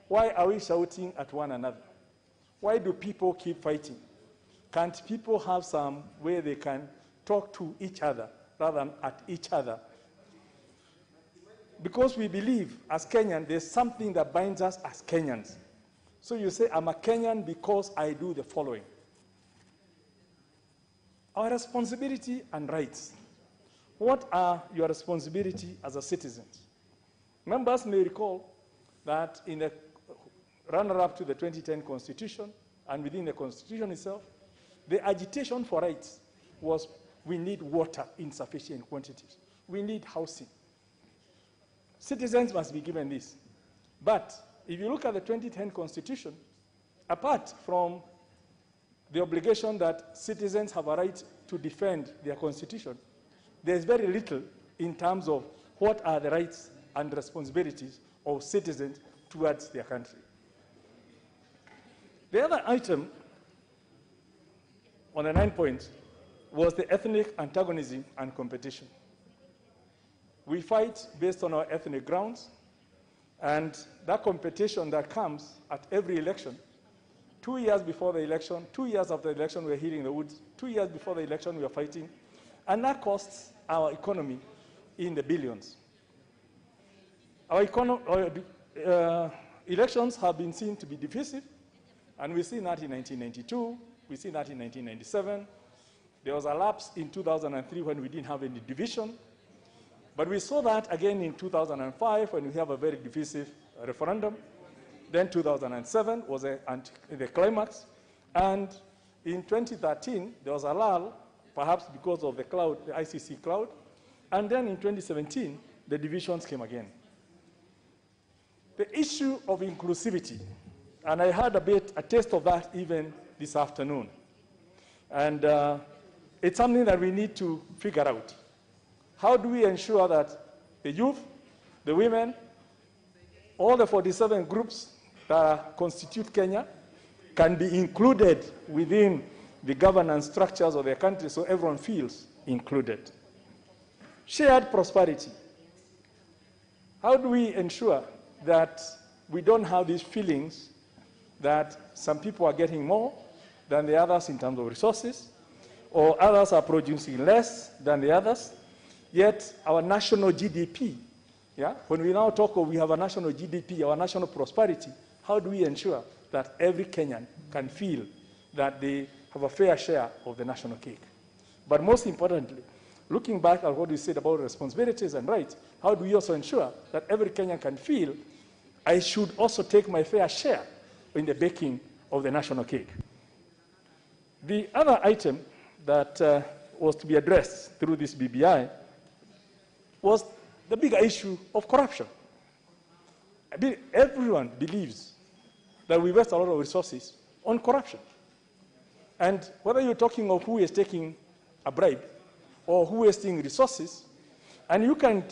Why are we shouting at one another? Why do people keep fighting? Can't people have some way they can talk to each other rather than at each other? Because we believe as Kenyans, there's something that binds us as Kenyans. So you say, I'm a Kenyan because I do the following. Our responsibility and rights. What are your responsibilities as a citizen? Members may recall that in the runner-up to the 2010 Constitution and within the Constitution itself, the agitation for rights was we need water in sufficient quantities. We need housing. Citizens must be given this. But if you look at the 2010 Constitution, apart from the obligation that citizens have a right to defend their constitution, there's very little in terms of what are the rights and responsibilities of citizens towards their country. The other item on the 9 points was the ethnic antagonism and competition. We fight based on our ethnic grounds, and that competition that comes at every election, 2 years before the election, 2 years after the election, we're healing the woods, 2 years before the election, we are fighting, and that costs our economy in the billions. Our elections have been seen to be divisive, and we've seen that in 1992, we've seen that in 1997. There was a lapse in 2003 when we didn't have any division, but we saw that again in 2005 when we have a very divisive referendum. Then 2007 was the climax, and in 2013 there was a lull, perhaps because of the cloud, the ICC cloud, and then in 2017 the divisions came again. The issue of inclusivity, and I had a taste of that even this afternoon, and it's something that we need to figure out. How do we ensure that the youth, the women, all the 47 groups that constitute Kenya can be included within the governance structures of their country so everyone feels included? Shared prosperity. How do we ensure that we don't have these feelings that some people are getting more than the others in terms of resources, or others are producing less than the others, yet our national GDP, when we now talk of we have a national GDP, our national prosperity, how do we ensure that every Kenyan can feel that they have a fair share of the national cake? But most importantly, looking back at what we said about responsibilities and rights, how do we also ensure that every Kenyan can feel I should also take my fair share in the baking of the national cake? The other item that was to be addressed through this BBI was the bigger issue of corruption. I mean, everyone believes that we waste a lot of resources on corruption. And whether you're talking of who is taking a bribe or who is wasting resources, and you can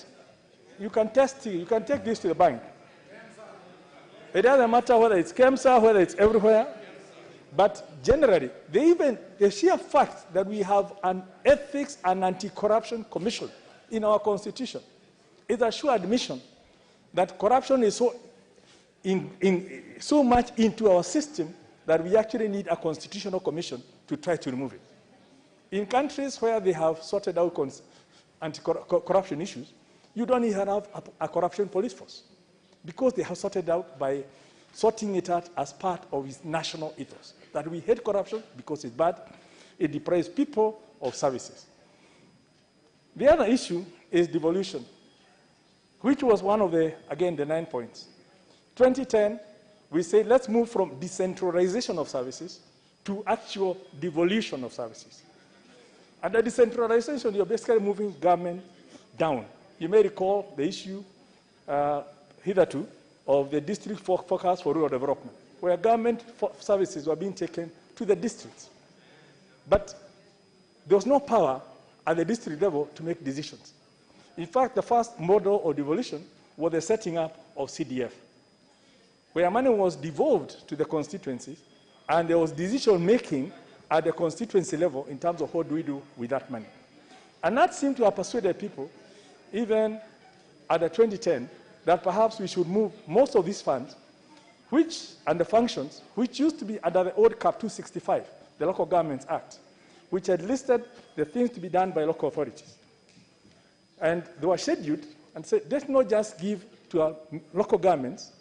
take this to the bank. It doesn't matter whether it's KEMSA, whether it's everywhere, but generally, the sheer fact that we have an ethics and anti-corruption commission in our constitution is a sure admission that corruption is so much into our system that we actually need a constitutional commission to try to remove it. In countries where they have sorted out anti-corruption issues, you don't even have a corruption police force because they have sorted out by sorting it out as part of its national ethos, that we hate corruption because it's bad, it deprives people of services. The other issue is devolution, which was one of the 9 points. 2010, we said let's move from decentralization of services to actual devolution of services. And the decentralization, you're basically moving government down. You may recall the issue hitherto of the district focus for rural development, where government services were being taken to the districts. But there was no power at the district level to make decisions. In fact, the first model of devolution was the setting up of CDF, where money was devolved to the constituencies, and there was decision-making at the constituency level in terms of what do we do with that money. And that seemed to have persuaded people, even at the 2010, that perhaps we should move most of these funds, and the functions, which used to be under the old CAP 265, the Local Governments Act, which had listed the things to be done by local authorities. And they were scheduled and said, let's not just give to our local governments,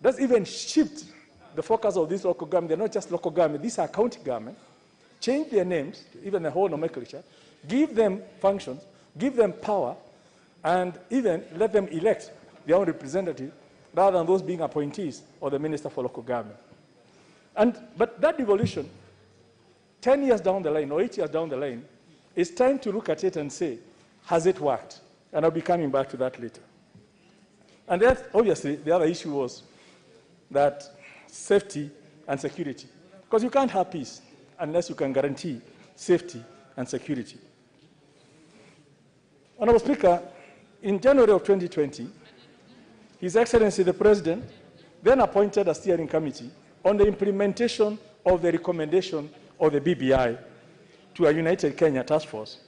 let's even shift the focus of these local governments. They're not just local government, these are county government. Change their names, even the whole nomenclature, give them functions, give them power, and even let them elect their own representative rather than those being appointees or the Minister for Local Government. But that devolution, 10 years down the line or 8 years down the line, it's time to look at it and say, has it worked? And I'll be coming back to that later. And then, obviously, the other issue was that safety and security. Because you can't have peace unless you can guarantee safety and security. Honorable Speaker, in January of 2020, His Excellency the President then appointed a steering committee on the implementation of the recommendation of the BBI to a United Kenya task force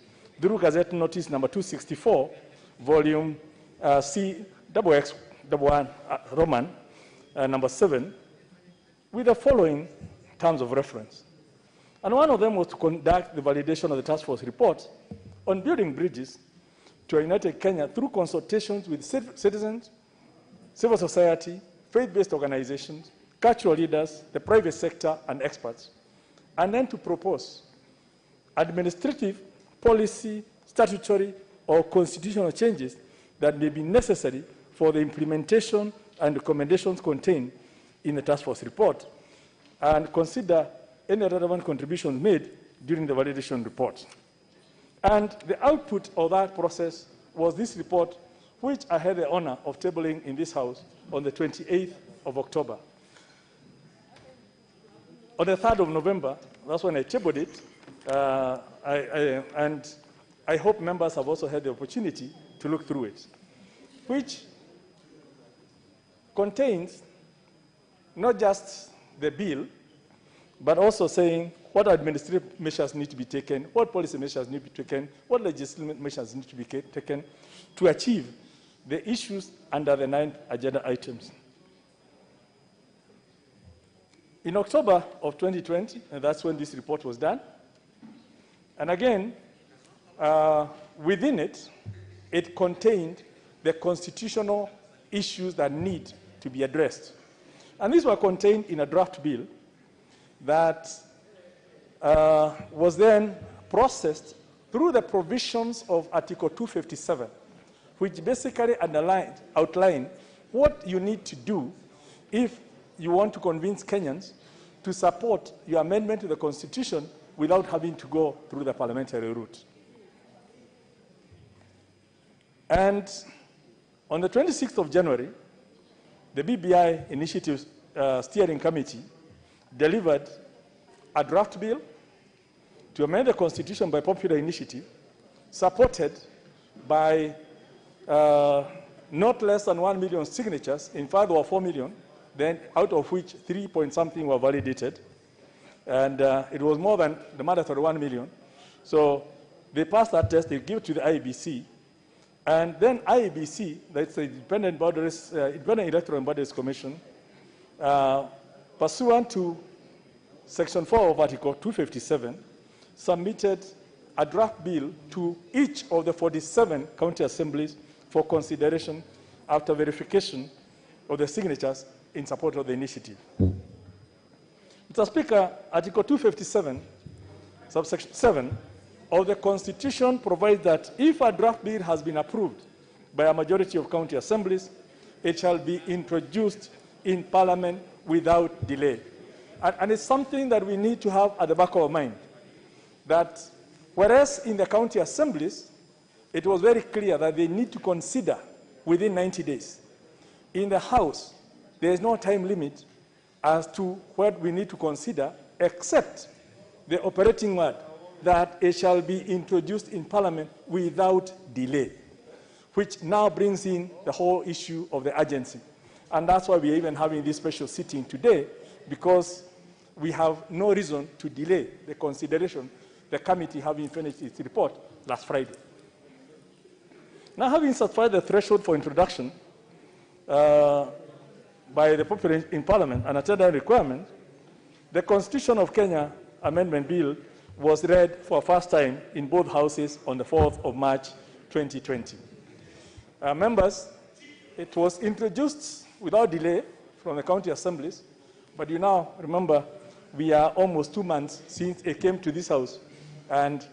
through Gazette Notice number 264, volume CXX11 Roman number 7, with the following terms of reference. And one of them was to conduct the validation of the task force report on building bridges to a United Kenya through consultations with citizens, civil society, faith-based organizations, cultural leaders, the private sector, and experts, and then to propose administrative, policy, statutory, or constitutional changes that may be necessary for the implementation and recommendations contained in the task force report, and consider any relevant contributions made during the validation report. And the output of that process was this report, which I had the honor of tabling in this House on the 28th of October. On the 3rd of November, that's when I tabled it, and I hope members have also had the opportunity to look through it, which contains not just the bill, but also saying what administrative measures need to be taken, what policy measures need to be taken, what legislative measures need to be taken to achieve the issues under the 9 agenda items. In October of 2020, and that's when this report was done, and again, within it, it contained the constitutional issues that need to be addressed. And these were contained in a draft bill that was then processed through the provisions of Article 257, which basically outlined what you need to do if you want to convince Kenyans to support your amendment to the Constitution without having to go through the parliamentary route. And on the 26th of January, the BBI Initiative Steering Committee delivered a draft bill to amend the Constitution by popular initiative, supported by not less than 1 million signatures. In fact, there were 4 million, then out of which 3 point something were validated. And it was more than the mandatory 1 million. So they passed that test, they give it to the IEBC. And then IEBC, that's the Independent Electoral Bodies Commission, pursuant to Section 4 of Article 257, submitted a draft bill to each of the 47 county assemblies for consideration after verification of the signatures in support of the initiative. Mr. Speaker, Article 257, subsection 7 of the Constitution provides that if a draft bill has been approved by a majority of county assemblies, it shall be introduced in Parliament without delay. And it's something that we need to have at the back of our mind, that whereas in the county assemblies, it was very clear that they need to consider within 90 days. In the House, there is no time limit as to what we need to consider, except the operating word, that it shall be introduced in Parliament without delay, which now brings in the whole issue of the urgency. And that's why we're even having this special sitting today, because we have no reason to delay the consideration, the committee having finished its report last Friday. Now, having satisfied the threshold for introduction by the people in Parliament and attendant requirement, the Constitution of Kenya Amendment Bill was read for the first time in both houses on the 4th of March 2020. Members, it was introduced without delay from the county assemblies, but you now remember we are almost 2 months since it came to this house, and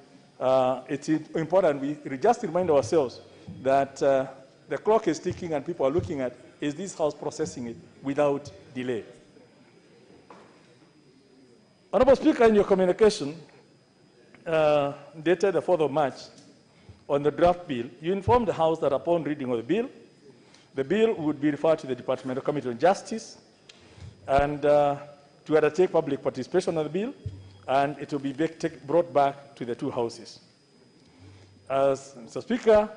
it's important we just remind ourselves that the clock is ticking and people are looking at, is this house processing it without delay? Honorable Speaker, in your communication dated the 4th of March on the draft bill, you informed the House that upon reading of the bill would be referred to the Departmental Committee on Justice and to undertake public participation on the bill, and it will be brought back to the two houses. As Mr. Speaker,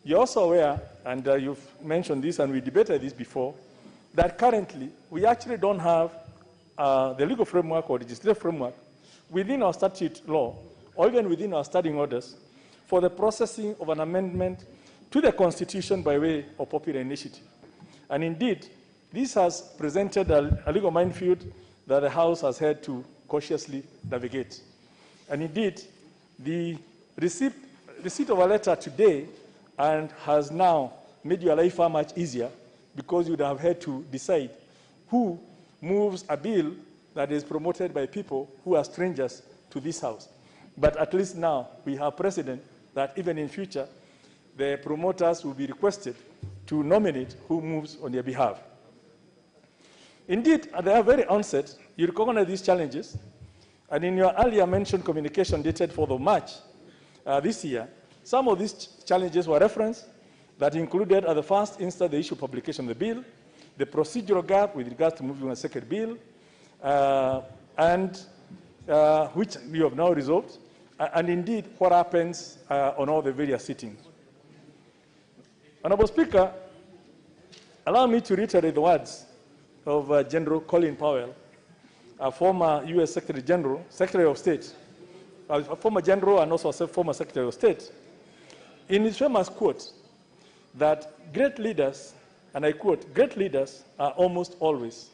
you're also aware, and you've mentioned this and we debated this before, that currently we actually don't have the legal framework or legislative framework within our statute law or even within our standing orders for the processing of an amendment to the Constitution by way of popular initiative. And indeed, this has presented a legal minefield that the House has had to cautiously navigate. And indeed, the receipt of a letter today and has now made your life far much easier, because you would have had to decide who moves a bill that is promoted by people who are strangers to this House. But at least now we have precedent that even in future, the promoters will be requested to nominate who moves on their behalf. Indeed, at the very onset, you recognize these challenges, and in your earlier mentioned communication dated 4th of March this year, some of these challenges were referenced that included at the first instance the issue of publication of the bill, the procedural gap with regards to moving a second bill, which we have now resolved, and indeed what happens on all the various sittings. Honorable Speaker, allow me to reiterate the words of General Colin Powell, a former U.S. Secretary of State, a former general and also a former Secretary of State, in his famous quote that great leaders, and I quote, great leaders are almost always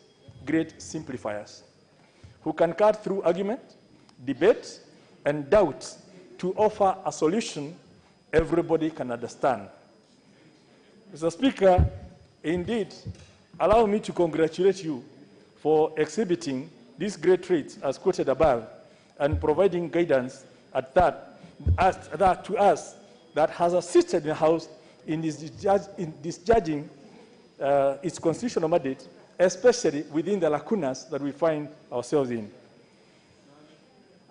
great simplifiers who can cut through argument, debate, and doubt to offer a solution everybody can understand. Mr. Speaker, indeed, allow me to congratulate you for exhibiting these great traits as quoted above and providing guidance at that to us that has assisted the House in discharging its constitutional mandate, especially within the lacunas that we find ourselves in.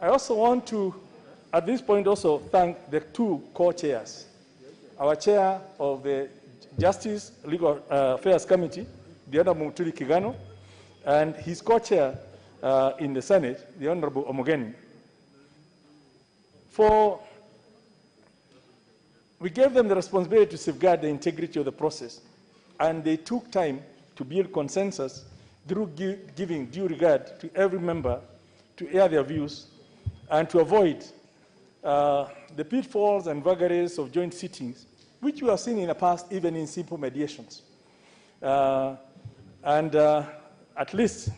I also want to, at this point, also thank the two co-chairs. Our chair of the Justice Legal Affairs Committee, the Honorable Mutuli Kigano, and his co-chair in the Senate, the Honorable Omogeni. We gave them the responsibility to safeguard the integrity of the process, and they took time to build consensus through giving due regard to every member to air their views and to avoid the pitfalls and vagaries of joint sittings, which we have seen in the past, even in simple mediations. At least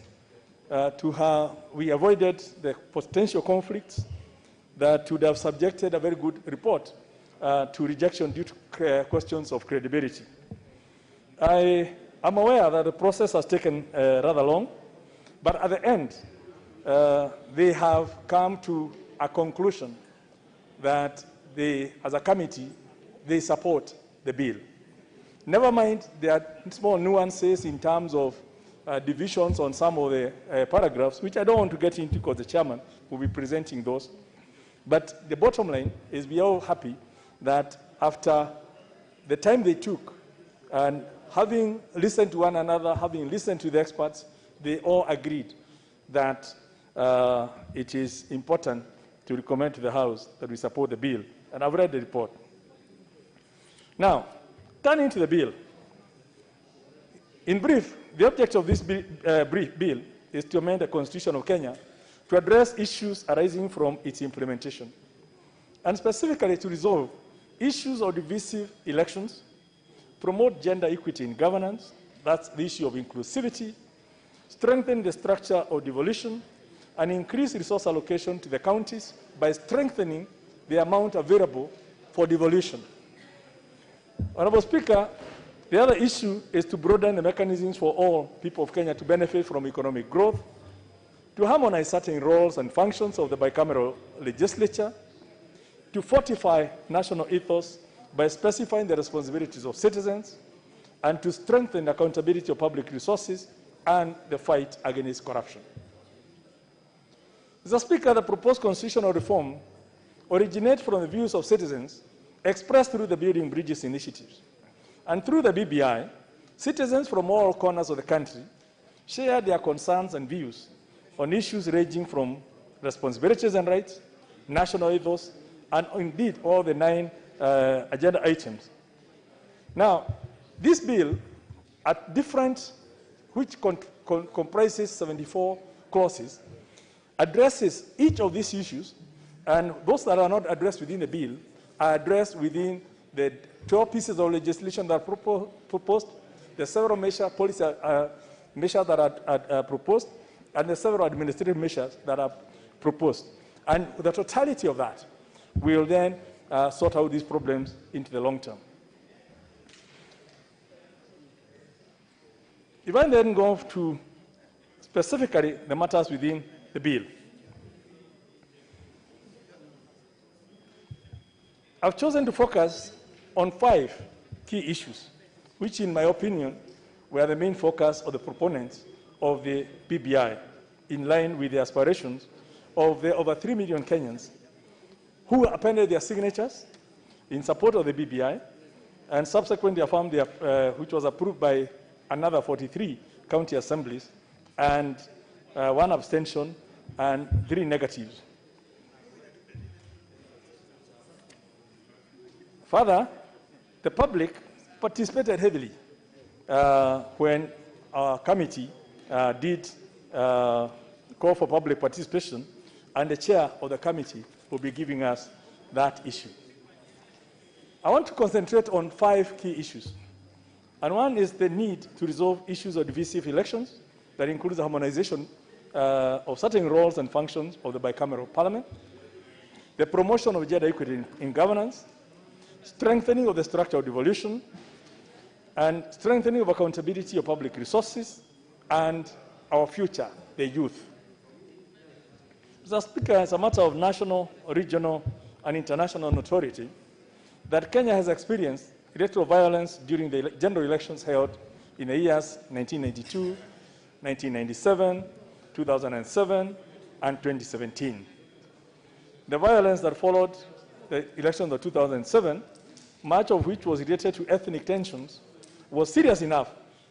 we avoided the potential conflicts that would have subjected a very good report to rejection due to questions of credibility. I am aware that the process has taken rather long, but at the end, they have come to a conclusion that they, as a committee, they support the bill. Never mind, there are small nuances in terms of divisions on some of the paragraphs, which I don't want to get into because the chairman will be presenting those. But the bottom line is we are all happy that after the time they took and having listened to one another, having listened to the experts, they all agreed that it is important to recommend to the House that we support the bill. And I've read the report. Now, turning to the bill. In brief, the object of this bill is to amend the Constitution of Kenya to address issues arising from its implementation, and specifically to resolve issues of divisive elections, promote gender equity in governance, that's the issue of inclusivity, strengthen the structure of devolution, and increase resource allocation to the counties by strengthening the amount available for devolution. Honorable Speaker, the other issue is to broaden the mechanisms for all people of Kenya to benefit from economic growth, to harmonize certain roles and functions of the bicameral legislature, to fortify national ethos by specifying the responsibilities of citizens, and to strengthen the accountability of public resources and the fight against corruption. Mr. Speaker, the proposed constitutional reform originates from the views of citizens expressed through the Building Bridges initiatives. And through the BBI, citizens from all corners of the country share their concerns and views on issues ranging from responsibilities and rights, national ethos, and indeed all the 9 agenda items. Now, this bill, which comprises 74 clauses, addresses each of these issues, and those that are not addressed within the bill are addressed within the 12 pieces of legislation that are proposed, the several policy measures that are proposed, and the several administrative measures that are proposed. And the totality of that will then sort out these problems into the long term. If I then go to specifically the matters within the bill, I've chosen to focus on 5 key issues, which in my opinion were the main focus of the proponents of the BBI, in line with the aspirations of the over 3 million Kenyans who appended their signatures in support of the BBI and subsequently affirmed which was approved by another 43 county assemblies, and 1 abstention and 3 negatives. Further, the public participated heavily when our committee did call for public participation, and the chair of the committee will be giving us that issue. I want to concentrate on 5 key issues. And one is the need to resolve issues of divisive elections, that includes the harmonization of certain roles and functions of the bicameral parliament, the promotion of gender equity in governance, strengthening of the structure of devolution, and strengthening of accountability of public resources, and our future, the youth. Mr. Speaker, it's a matter of national, regional, and international notoriety that Kenya has experienced electoral violence during the general elections held in the years 1992, 1997, 2007, and 2017. the violence that followed the elections of 2007, much of which was related to ethnic tensions, was serious enough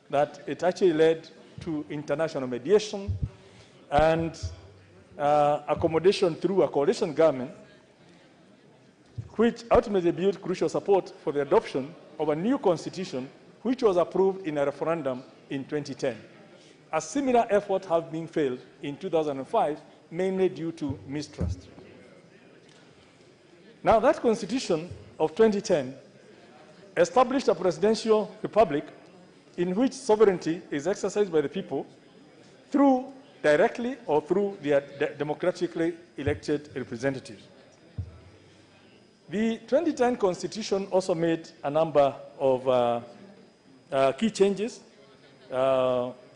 that it actually led to international mediation and accommodation through a coalition government, which ultimately built crucial support for the adoption of a new constitution, which was approved in a referendum in 2010. A similar effort has been failed in 2005, mainly due to mistrust. Now, that constitution of 2010 established a presidential republic in which sovereignty is exercised by the people through directly or through their democratically elected representatives. The 2010 constitution also made a number of key changes.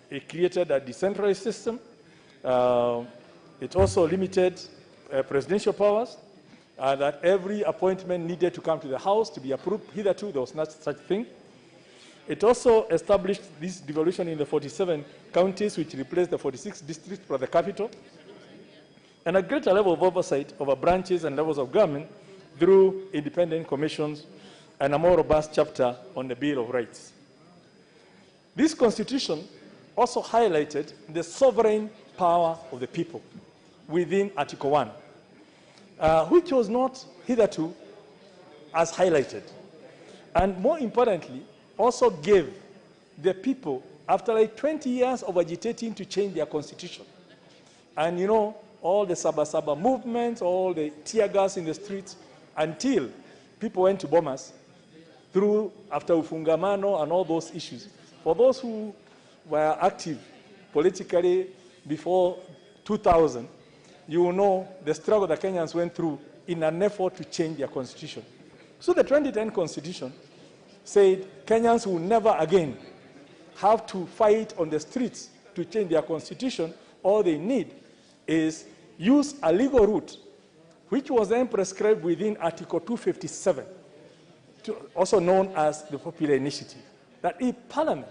It created a decentralized system. It also limited presidential powers, that every appointment needed to come to the House to be approved. Hitherto, there was not such thing. It also established this devolution in the 47 counties, which replaced the 46 districts for the capital, and a greater level of oversight over branches and levels of government through independent commissions and a more robust chapter on the Bill of Rights. This constitution also highlighted the sovereign power of the people within Article 1, which was not hitherto as highlighted. And more importantly, also gave the people, after like 20 years of agitating to change their constitution, and you know, all the Saba movements, all the tear gas in the streets, until people went to Bomas, through after Ufungamano and all those issues. For those who were active politically before 2000, you will know the struggle the Kenyans went through in an effort to change their constitution. So the 2010 constitution said Kenyans will never again have to fight on the streets to change their constitution. All they need is use a legal route, which was then prescribed within Article 257, also known as the Popular Initiative, that if Parliament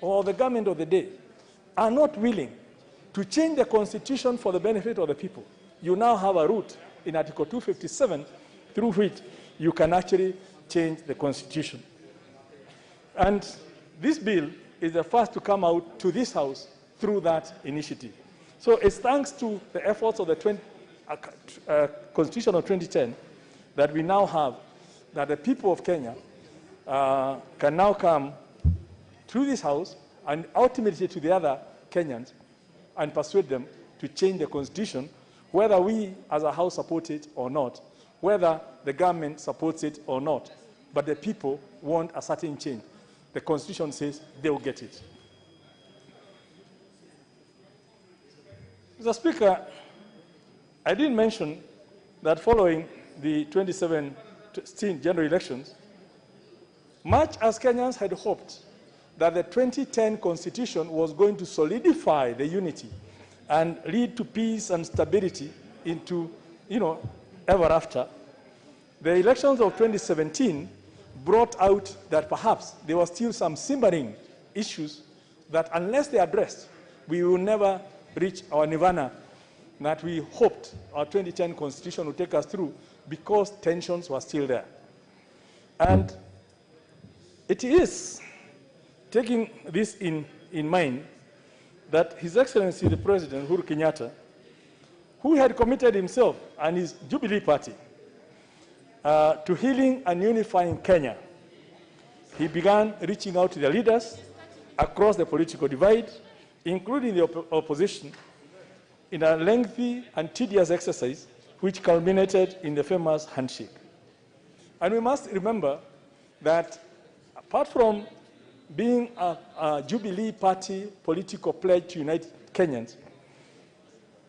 or the government of the day are not willing to change the constitution for the benefit of the people, you now have a route in Article 257 through which you can actually change the constitution. And this bill is the first to come out to this House through that initiative. So it's thanks to the efforts of the Constitution of 2010 that we now have, that the people of Kenya can now come through this House and ultimately to the other Kenyans and persuade them to change the Constitution, whether we as a House support it or not, whether the government supports it or not. But the people want a certain change. The Constitution says they will get it. Mr. Speaker, I didn't mention that following the 2017 general elections, much as Kenyans had hoped that the 2010 Constitution was going to solidify the unity and lead to peace and stability into, ever after, the elections of 2017 brought out that perhaps there were still some simmering issues that unless they are addressed, we will never reach our nirvana that we hoped our 2010 Constitution would take us through, because tensions were still there. And it is taking this in mind that His Excellency the President, Uhuru Kenyatta, who had committed himself and his Jubilee Party to healing and unifying Kenya, he began reaching out to the leaders across the political divide, including the opposition, in a lengthy and tedious exercise which culminated in the famous handshake. And we must remember that apart from being a Jubilee Party political pledge to unite Kenyans,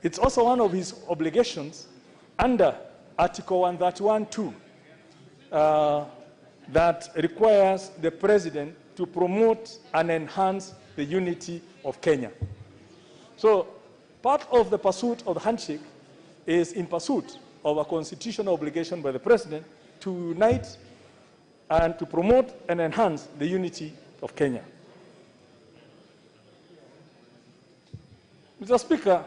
it's also one of his obligations under Article 131(2) that requires the President to promote and enhance the unity of Kenya. So part of the pursuit of the handshake is in pursuit of a constitutional obligation by the President to unite and to promote and enhance the unity of Kenya. Mr. Speaker,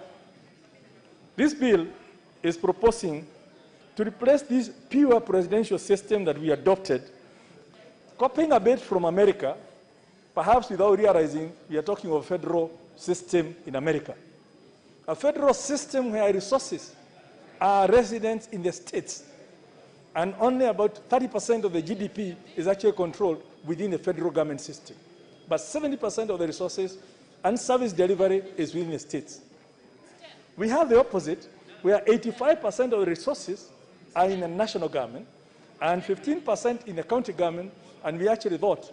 this bill is proposing to replace this pure presidential system that we adopted, copying a bit from America, perhaps without realizing we are talking of a federal system in America. A federal system where resources are residents in the states, and only about 30% of the GDP is actually controlled within the federal government system. But 70% of the resources and service delivery is within the states. We have the opposite, where 85% of the resources are in the national government and 15% in the county government, and we actually thought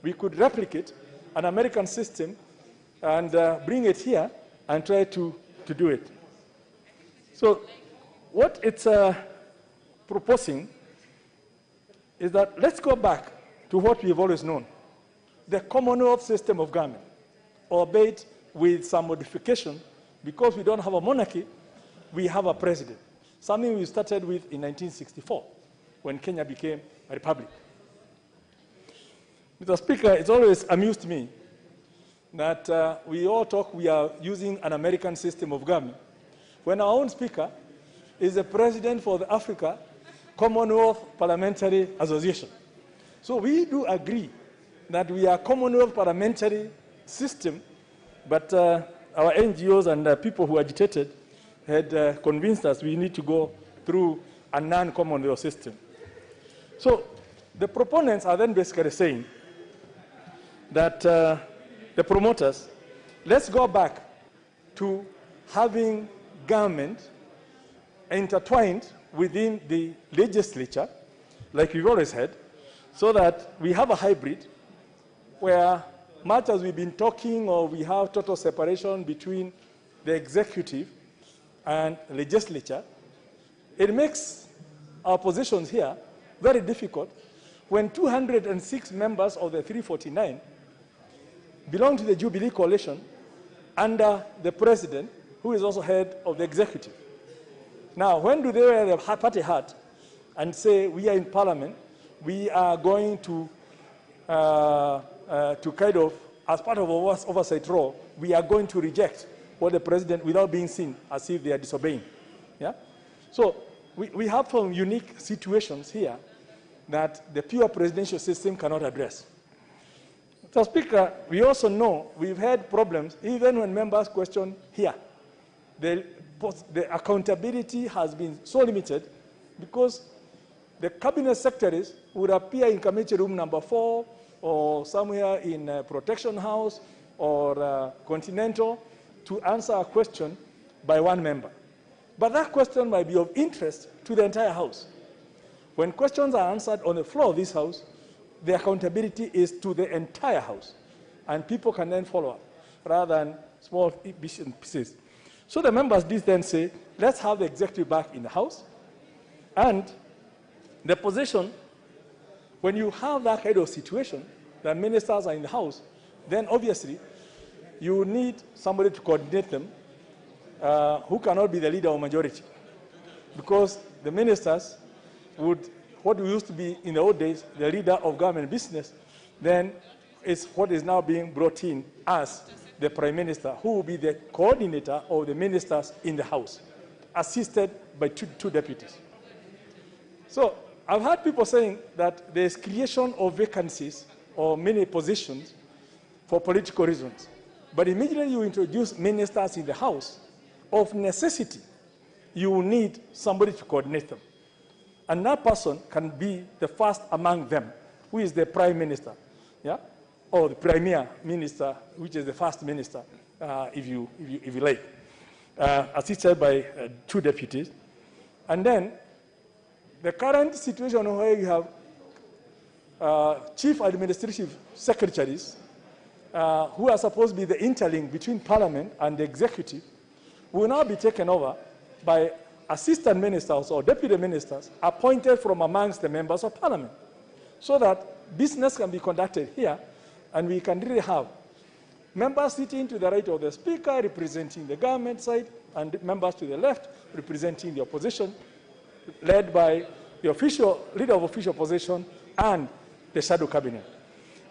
we could replicate an American system and bring it here and try to do it. So what it's proposing is that let's go back to what we've always known, the Commonwealth system of government, albeit with some modification. Because we don't have a monarchy, we have a president, something we started with in 1964 when Kenya became a republic. Mr. Speaker, it's always amused me that we all talk we are using an American system of government, when our own speaker is the president for the Africa Commonwealth Parliamentary Association. So we do agree that we are Commonwealth parliamentary system, but our NGOs and people who agitated had convinced us we need to go through a non-Commonwealth system. So the proponents are then basically saying that the promoters, let's go back to having government intertwined within the legislature, like we've always had, so that we have a hybrid where, much as we've been talking, or we have total separation between the executive and legislature, it makes our positions here very difficult when 206 members of the 349 belong to the Jubilee Coalition under the president, who is also head of the executive. Now, when do they wear the party hat and say, we are in parliament, we are going to kind of, as part of our oversight role, we are going to reject what the president, without being seen as if they are disobeying. Yeah? So we have some unique situations here that the pure presidential system cannot address. Mr. Speaker, we also know we've had problems, even when members question here. The accountability has been so limited because the cabinet secretaries would appear in committee room number 4 or somewhere in Protection House or Continental to answer a question by one member. But that question might be of interest to the entire House. When questions are answered on the floor of this House, the accountability is to the entire House, and people can then follow up rather than small pieces. So the members did then say, let's have the executive back in the House, and the position, when you have that kind of situation, that ministers are in the House, then obviously you need somebody to coordinate them who cannot be the leader of majority. Because the ministers would, what used to be in the old days, the leader of government business, then is what is now being brought in as the Prime Minister, who will be the coordinator of the ministers in the House, assisted by two deputies. So I've heard people saying that there's creation of vacancies or many positions for political reasons. But immediately you introduce ministers in the House, of necessity, you will need somebody to coordinate them. And that person can be the first among them, who is the Prime Minister, yeah? Or the Premier Minister, which is the First Minister, if you like, assisted by two deputies. And then the current situation where you have chief administrative secretaries who are supposed to be the interlink between Parliament and the executive will now be taken over by assistant ministers or deputy ministers appointed from amongst the members of Parliament, so that business can be conducted here and we can really have members sitting to the right of the Speaker representing the government side and members to the left representing the opposition, led by the official leader of official opposition and the shadow cabinet.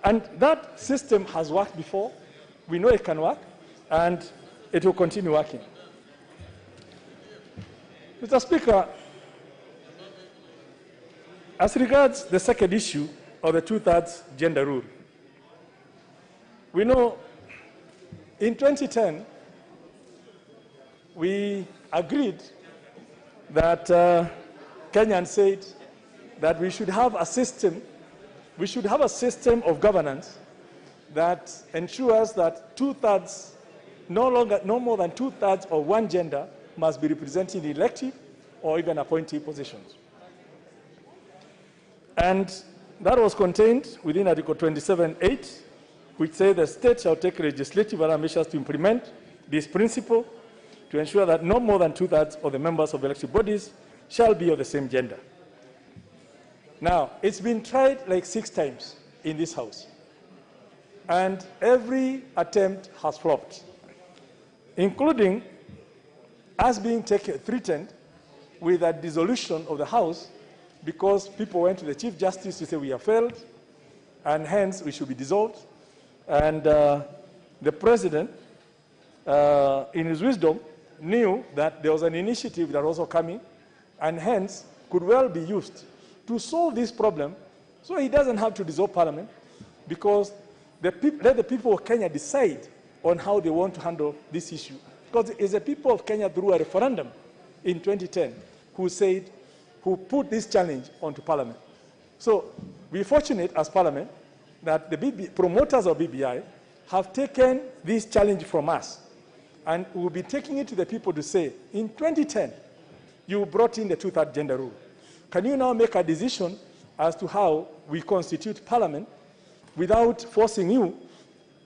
And that system has worked before. We know it can work, and it will continue working. Mr. Speaker, As regards the second issue of the two-thirds gender rule, we know in 2010, we agreed that Kenyans said that we should have a system of governance that ensures that two-thirds, no more than two-thirds of one gender must be represented in elective or even appointee positions. And that was contained within Article 27(8), which says the state shall take legislative and other measures to implement this principle to ensure that no more than two-thirds of the members of elective bodies shall be of the same gender. Now, it's been tried like 6 times in this House, and every attempt has flopped, including us being threatened with a dissolution of the House because people went to the Chief Justice to say we have failed, and hence we should be dissolved. And the President, in his wisdom, knew that there was an initiative that was also coming, and hence could well be used to solve this problem so he doesn't have to dissolve Parliament, because let the people of Kenya decide on how they want to handle this issue. Because it's the people of Kenya through a referendum in 2010 who put this challenge onto Parliament. So we're fortunate as Parliament that the promoters of BBI have taken this challenge from us, and we'll be taking it to the people to say, in 2010, you brought in the two-thirds gender rule. Can you now make a decision as to how we constitute Parliament without forcing you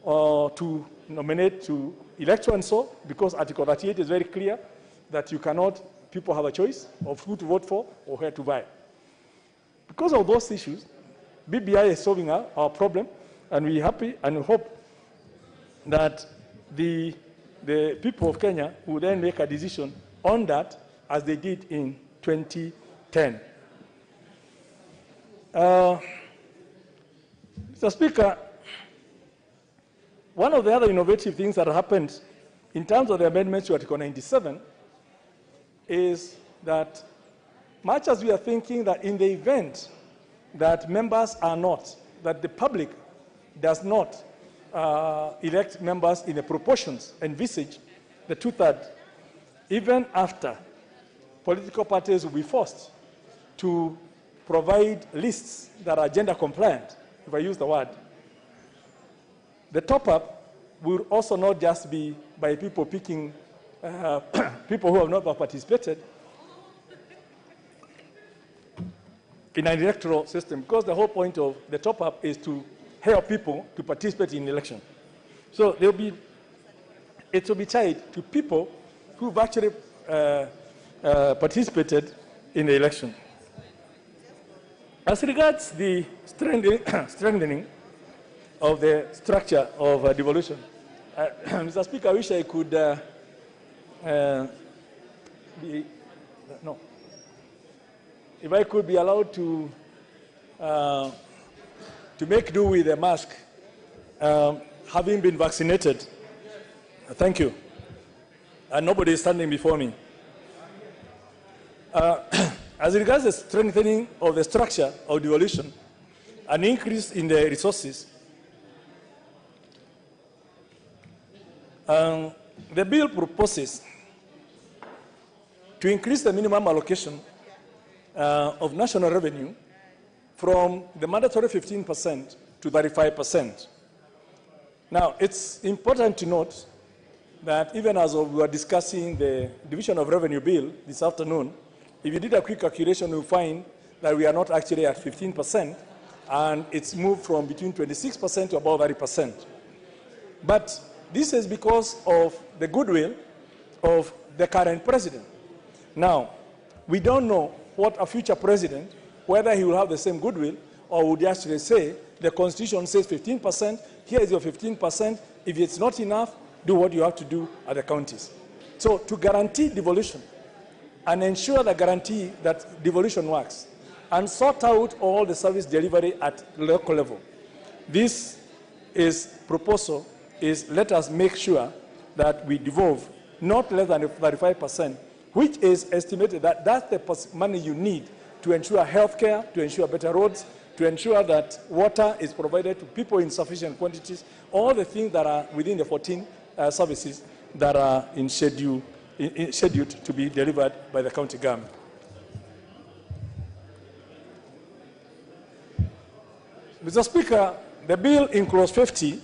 to nominate, to elect and so, because Article 38 is very clear that you cannot, people have a choice of who to vote for or where to buy. Because of those issues, BBI is solving our problem, and we're happy and we hope that the people of Kenya will then make a decision on that as they did in 2010. Mr. Speaker, one of the other innovative things that happened in terms of the amendments to Article 97 is that much as we are thinking that in the event that members are not, that the public does not elect members in the proportions envisaged, the two-thirds, even after political parties will be forced to provide lists that are gender compliant, if I use the word, the top-up will also not just be by people picking people who have not participated in an electoral system, because the whole point of the top-up is to help people to participate in election. So it will be tied to people who've actually participated in the election. As regards the strengthening of the structure of devolution, Mr. Speaker, I wish I could if I could be allowed to make do with a mask, having been vaccinated. Thank you. And nobody is standing before me. As regards the strengthening of the structure of devolution, an increase in the resources, the bill proposes to increase the minimum allocation of national revenue from the mandatory 15% to 35%. Now, it's important to note that even as we were discussing the Division of Revenue Bill this afternoon, if you did a quick calculation, you'll find that we are not actually at 15%, and it's moved from between 26% to about 30%. But this is because of the goodwill of the current president. Now, we don't know what a future president, whether he will have the same goodwill, or would actually say, the Constitution says 15%, here is your 15%, if it's not enough, do what you have to do at the counties. So to guarantee devolution, and ensure the guarantee that devolution works, and sort out all the service delivery at local level. This proposal is let us make sure that we devolve not less than 35%, which is estimated that that's the money you need to ensure healthcare, to ensure better roads, to ensure that water is provided to people in sufficient quantities, all the things that are within the 14 services that are scheduled to be delivered by the county government. Mr. Speaker, the bill in clause 50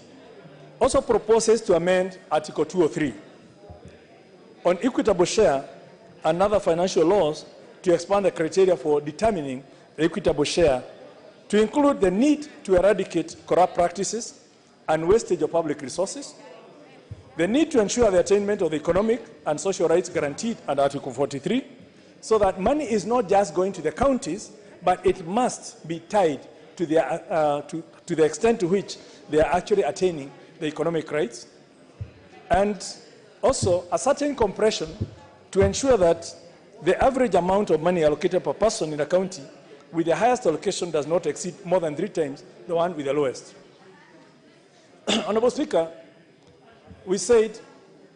also proposes to amend Article 203 on equitable share and other financial laws to expand the criteria for determining the equitable share to include the need to eradicate corrupt practices and wastage of public resources, the need to ensure the attainment of the economic and social rights guaranteed under Article 43, so that money is not just going to the counties, but it must be tied to the extent to which they are actually attaining the economic rights, and also a certain compression to ensure that the average amount of money allocated per person in a county with the highest allocation does not exceed more than 3 times the one with the lowest. Honorable Speaker, we said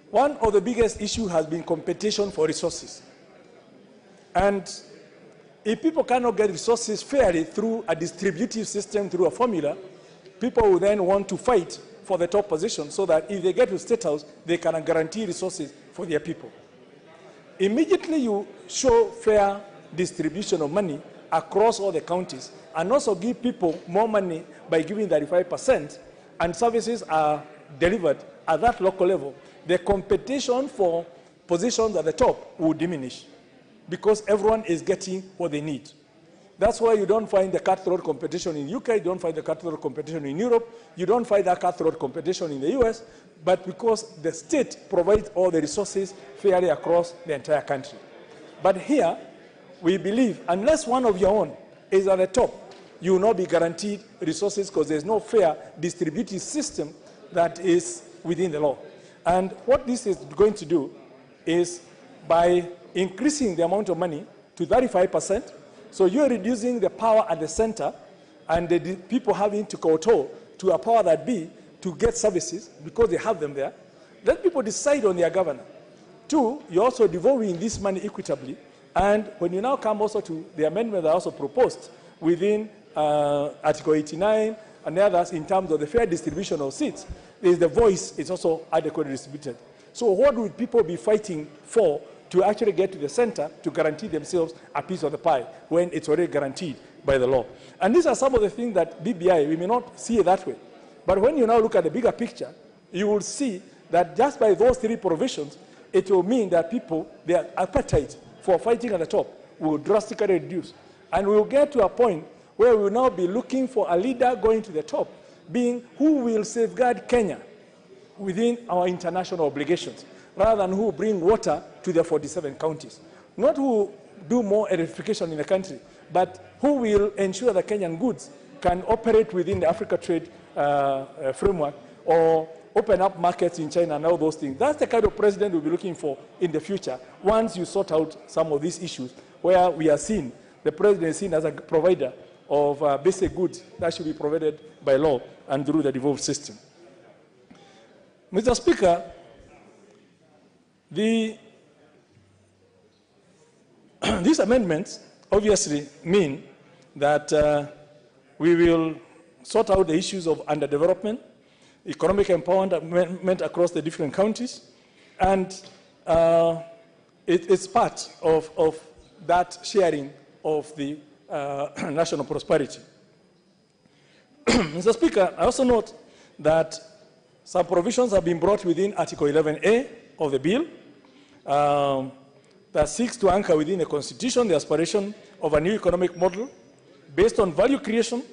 one of the biggest issues has been competition for resources. And if people cannot get resources fairly through a distributive system, through a formula, people will then want to fight for the top position so that if they get to State House, they can guarantee resources for their people. Immediately you show fair distribution of money across all the counties and also give people more money by giving 35%, and services are delivered at that local level, the competition for positions at the top will diminish because everyone is getting what they need. That's why you don't find the cutthroat competition in UK, you don't find the cutthroat competition in Europe, you don't find that cutthroat competition in the US, but because the state provides all the resources fairly across the entire country. But here, we believe unless one of your own is at the top, you will not be guaranteed resources because there's no fair distributive system that is within the law. And what this is going to do is by increasing the amount of money to 35%, so you're reducing the power at the center and the people having to kowtow to a power that be to get services because they have them there. Let people decide on their governor. 2, you're also devolving this money equitably. And when you now come also to the amendment that I also proposed within Article 89 and the others in terms of the fair distribution of seats, is the voice is also adequately distributed. So what would people be fighting for to actually get to the center to guarantee themselves a piece of the pie when it's already guaranteed by the law? And these are some of the things that BBI, we may not see it that way. But when you now look at the bigger picture, you will see that just by those 3 provisions, it will mean that people, their appetite for fighting at the top will drastically reduce. And we will get to a point where we will now be looking for a leader going to the top, being who will safeguard Kenya within our international obligations, rather than who bring water to the 47 counties. Not who do more electrification in the country, but who will ensure that Kenyan goods can operate within the Africa trade framework or open up markets in China and all those things. That's the kind of president we'll be looking for in the future once you sort out some of these issues where we are seen, the president is seen as a provider of basic goods that should be provided by law and through the devolved system. Mr. Speaker, these amendments obviously mean that we will sort out the issues of underdevelopment, economic empowerment across the different counties, and it's part of that sharing of the national prosperity. Mr. Speaker, I also note that some provisions have been brought within Article 11A of the bill that seeks to anchor within the Constitution the aspiration of a new economic model based on value creation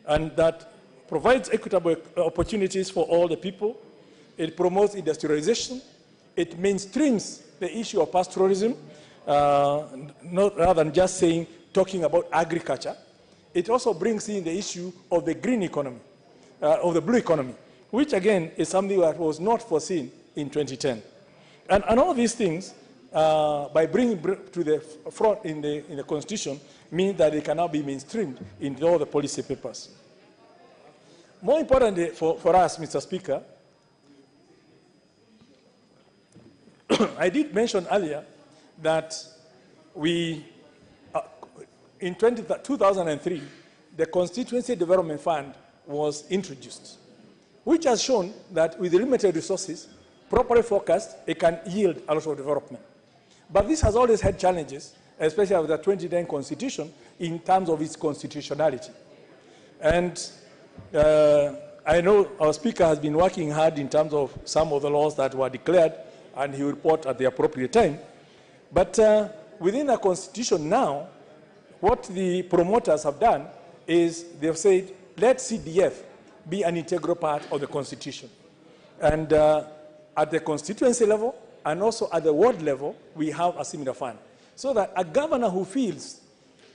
and that provides equitable opportunities for all the people. It promotes industrialization. It mainstreams the issue of pastoralism, rather than just talking about agriculture. It also brings in the issue of the green economy, of the blue economy, which again is something that was not foreseen in 2010. And all these things, by bringing to the front in the Constitution, mean that they can now be mainstreamed in all the policy papers. More importantly for us, Mr. Speaker, I did mention earlier that we, in 2003, the Constituency Development Fund was introduced, which has shown that with limited resources, properly focused, it can yield a lot of development. But this has always had challenges, especially with the 2010 Constitution, in terms of its constitutionality. And I know our Speaker has been working hard in terms of some of the laws that were declared, and he will report at the appropriate time. But within the Constitution now, what the promoters have done is they've said, let CDF be an integral part of the Constitution. And at the constituency level and also at the ward level, we have a similar fund. So that a governor who feels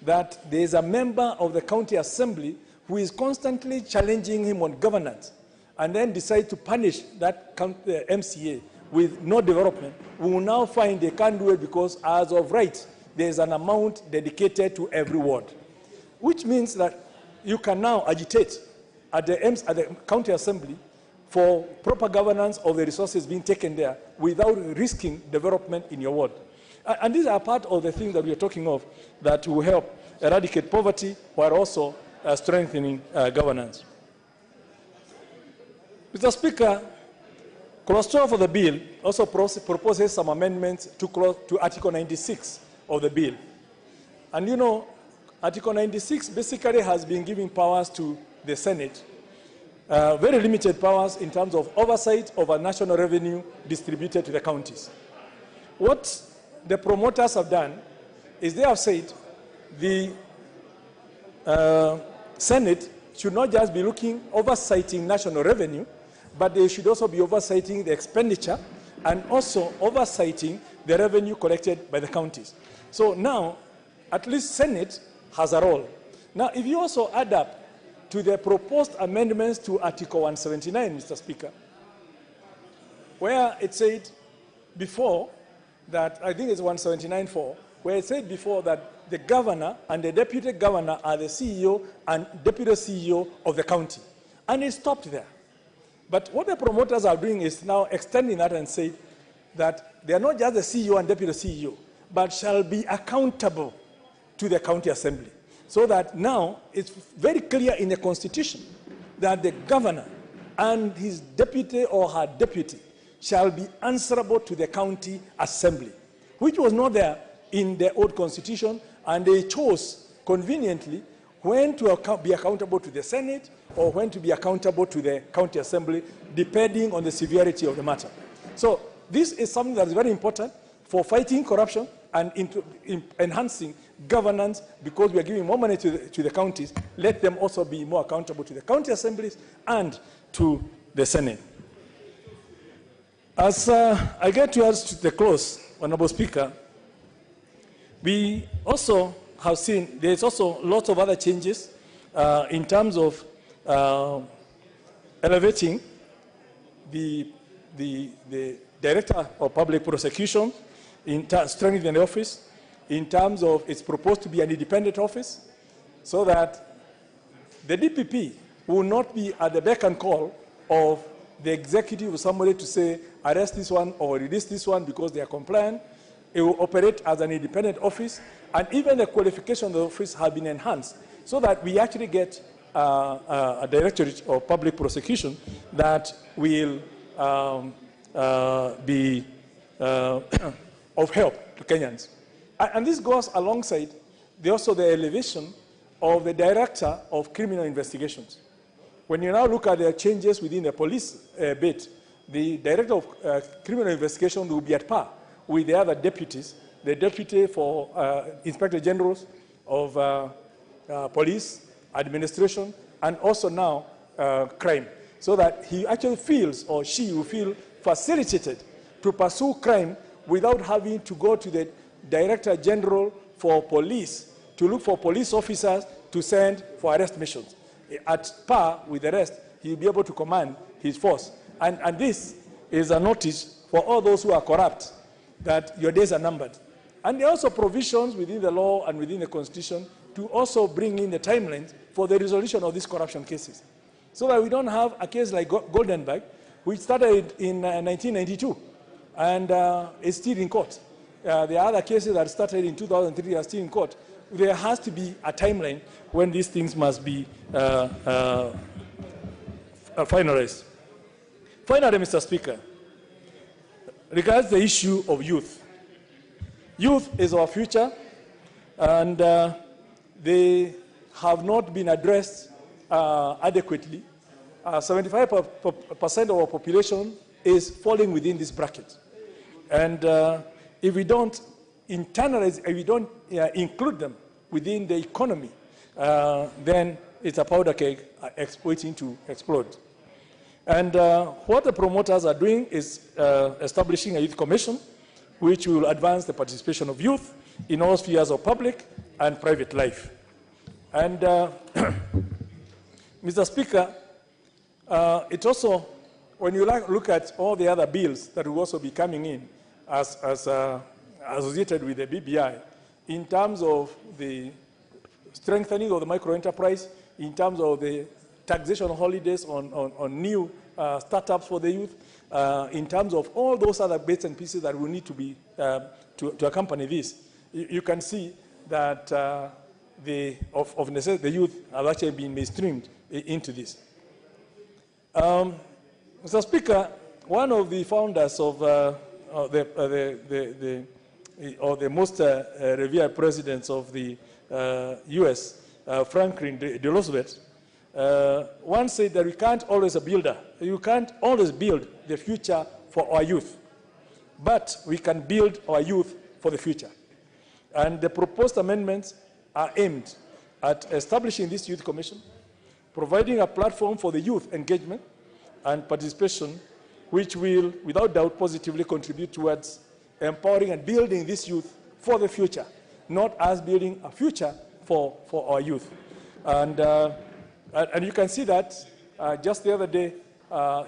that there is a member of the county assembly who is constantly challenging him on governance and then decide to punish that MCA with no development, we will now find they can't do it because as of right, there is an amount dedicated to every ward, which means that you can now agitate at the county assembly for proper governance of the resources being taken there without risking development in your ward. And these are part of the things that we are talking of that will help eradicate poverty while also strengthening governance. Mr. Speaker, Clause 12 of the bill also proposes some amendments to Article 96 of the bill. And you know, Article 96 basically has been giving powers to the Senate, very limited powers in terms of oversight over national revenue distributed to the counties. What the promoters have done is they have said the Senate should not just be oversighting national revenue, but they should also be oversighting the expenditure and also oversighting the revenue collected by the counties. So now, at least Senate has a role. Now, if you also add up to the proposed amendments to Article 179, Mr. Speaker, where it said before that, I think it's 179.4, where it said before that the governor and the deputy governor are the CEO and deputy CEO of the county. And it stopped there. But what the promoters are doing is now extending that and say that they are not just the CEO and deputy CEO, but shall be accountable to the county assembly. So that now it's very clear in the Constitution that the governor and his deputy or her deputy shall be answerable to the county assembly, which was not there in the old Constitution, and they chose conveniently when to be accountable to the Senate or when to be accountable to the county assembly, depending on the severity of the matter. So this is something that is very important for fighting corruption and enhancing governance, because we are giving more money to the counties. Let them also be more accountable to the county assemblies and to the Senate. As I get towards the close, Honorable Speaker, we also have seen there's also lots of other changes in terms of elevating the Director of Public Prosecution, strengthening the office, in terms of it's proposed to be an independent office, so that the DPP will not be at the beck and call of the executive or somebody to say, arrest this one or release this one because they are compliant. It will operate as an independent office, and even the qualification of the office have been enhanced so that we actually get a Directorate of Public Prosecution that will be of help to Kenyans. And this goes alongside also the elevation of the Director of Criminal Investigations. When you now look at the changes within the police bit, the Director of Criminal Investigation will be at par with the other deputies, the Deputy for Inspector Generals of Police, Administration, and also now crime, so that he actually feels, or she will feel facilitated to pursue crime without having to go to the Director General for Police to look for police officers to send for arrest missions. At par with the rest, he will be able to command his force. And this is a notice for all those who are corrupt that your days are numbered. And there are also provisions within the law and within the Constitution to also bring in the timelines for the resolution of these corruption cases, so that we don't have a case like Goldenberg, which started in 1992 and is still in court. There are other cases that started in 2003 are still in court, there has to be a timeline when these things must be finalized. Finally, Mr. Speaker, regards the issue of youth. Youth is our future, and they have not been addressed adequately. 75% of our population is falling within this bracket. And if we don't internalize, if we don't include them within the economy, then it's a powder keg waiting to explode. And what the promoters are doing is establishing a youth commission, which will advance the participation of youth in all spheres of public and private life. And Mr. Speaker, it also, when you look at all the other bills that will also be coming in as associated with the BBI, in terms of the strengthening of the micro-enterprise, in terms of the taxation holidays on new startups for the youth, in terms of all those other bits and pieces that will need to be to accompany this, you can see that the youth have actually been mainstreamed into this. Mr. Speaker, one of the founders of the most revered presidents of the U.S., Franklin D. Roosevelt, once said that you can't always build the future for our youth, but we can build our youth for the future. And the proposed amendments are aimed at establishing this youth commission, providing a platform for the youth engagement and participation, which will, without doubt, positively contribute towards empowering and building this youth for the future, not as building a future for our youth. And you can see that just the other day,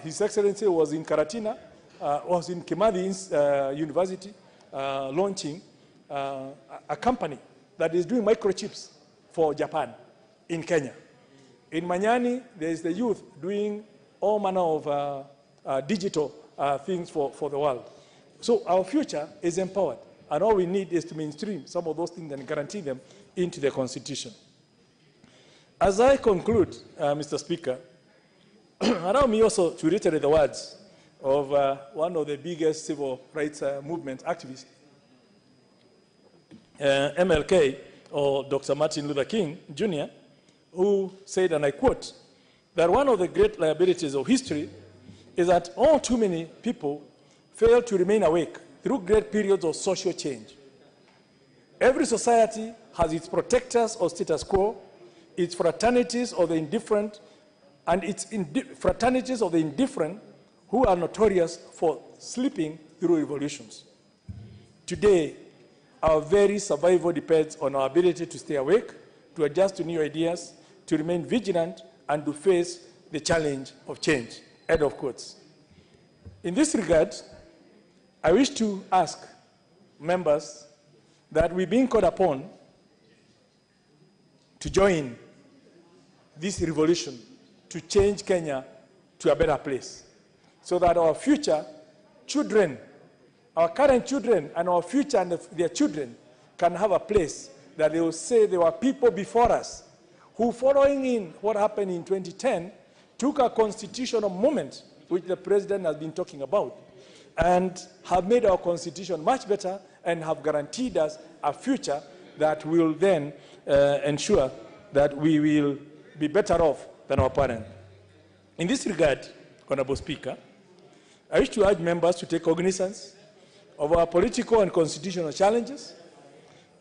His Excellency was in Karatina, was in Kimathi University, launching a company that is doing microchips for Japan in Kenya. In Manyani, there is the youth doing all manner of digital things for the world. So our future is empowered, and all we need is to mainstream some of those things and guarantee them into the Constitution. As I conclude, Mr. Speaker, allow me also to reiterate the words of one of the biggest civil rights movement activists, MLK, or Dr. Martin Luther King, Jr., who said, and I quote, that one of the great liabilities of history is that all too many people fail to remain awake through great periods of social change. Every society has its protectors of status quo, its fraternities of the indifferent, and its fraternities of the indifferent who are notorious for sleeping through revolutions. Today, our very survival depends on our ability to stay awake, to adjust to new ideas, to remain vigilant, and to face the challenge of change. End of quotes. In this regard, I wish to ask members that we're being called upon to join this revolution to change Kenya to a better place, so that our future children, our current children and our future and their children can have a place that they will say there were people before us who, following in what happened in 2010, took a constitutional moment, which the president has been talking about, and have made our constitution much better and have guaranteed us a future that will then ensure that we will be better off than our parents. In this regard, Honorable Speaker, I wish to urge members to take cognizance of our political and constitutional challenges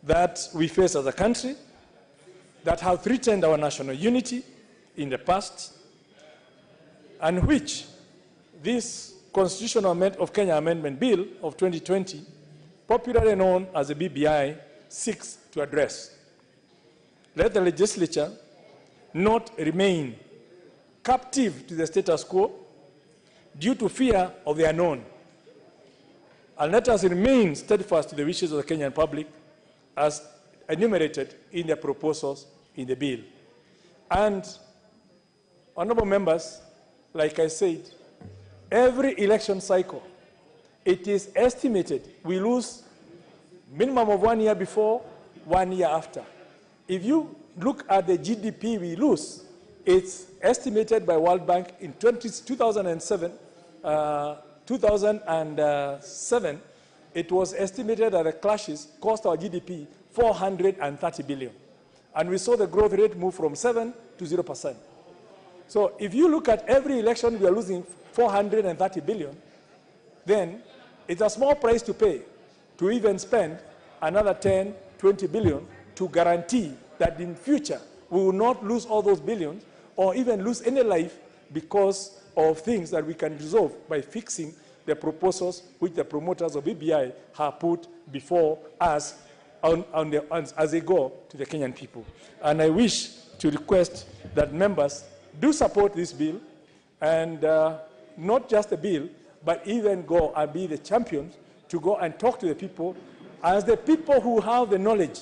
that we face as a country, that have threatened our national unity in the past, and which this Constitutional Amendment of Kenya Amendment Bill of 2020, popularly known as the BBI, seeks to address. Let the legislature not remain captive to the status quo due to fear of the unknown, and let us remain steadfast to the wishes of the Kenyan public as enumerated in the proposals in the bill. And, honorable members, like I said, every election cycle, it is estimated we lose minimum of 1 year before, 1 year after. If you look at the GDP we lose, it's estimated by World Bank in 2007, it was estimated that the clashes cost our GDP 430 billion. And we saw the growth rate move from 7 to 0%. So if you look at every election, we are losing 430 billion, then it's a small price to pay to even spend another 10, 20 billion to guarantee that in future we will not lose all those billions or even lose any life because of things that we can resolve by fixing the which the promoters of BBI have put before us as they go to the Kenyan people. And I wish to request that members do support this bill, and not just the bill, but even go and be the champions to go and talk to the people as the people who have the knowledge,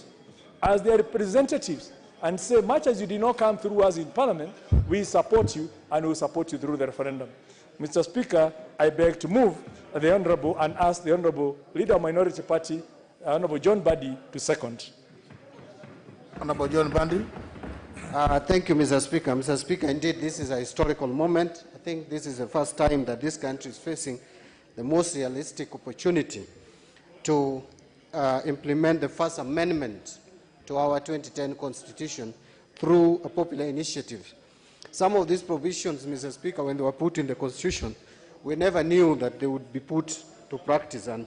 as their representatives, and say, much as you did not come through us in Parliament, we support you and we support you through the referendum. Mr. Speaker, I beg to move the Honourable and ask the Honourable Leader of Minority Party, Honourable John Badi, to second. Honourable John Badi. Thank you, Mr. Speaker. Mr. Speaker, indeed, this is a historical moment. I think this is the first time that this country is facing the most realistic opportunity to implement the first amendment to our 2010 Constitution through a popular initiative. Some of these provisions, Mr. Speaker, when they were put in the Constitution, we never knew that they would be put to practice. And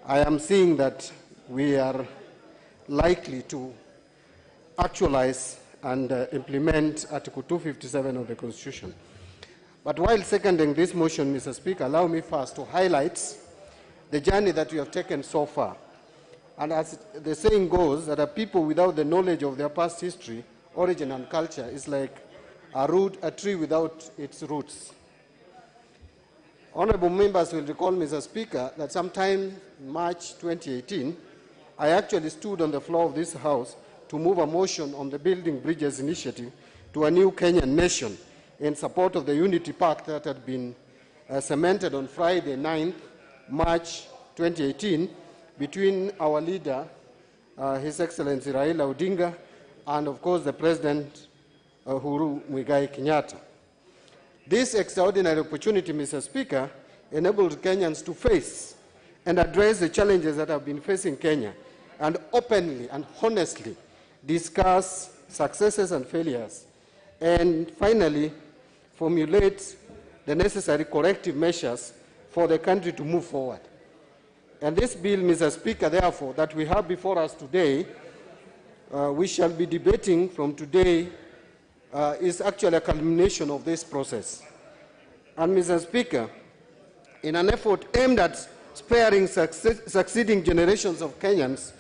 I am seeing that we are likely to actualize and implement Article 257 of the Constitution. But while seconding this motion, Mr. Speaker, allow me first to highlight the journey that we have taken so far. And as the saying goes, that a people without the knowledge of their past history, origin, and culture is like a tree without its roots. Honourable members will recall, Mr. Speaker, that sometime in March 2018, I actually stood on the floor of this House to move a motion on the Building Bridges initiative to a new Kenyan nation in support of the Unity Pact that had been cemented on Friday, 9th March 2018, between our leader, His Excellency Raila Odinga, and of course the President, Uhuru Muigai Kenyatta. This extraordinary opportunity, Mr. Speaker, enabled Kenyans to face and address the challenges that have been facing Kenya, and openly and honestly discuss successes and failures, and finally formulate the necessary corrective measures for the country to move forward. And this bill, Mr. Speaker, therefore, that we have before us today, we shall be debating from today, is actually a culmination of this process. And Mr. Speaker, in an effort aimed at sparing succeeding generations of Kenyans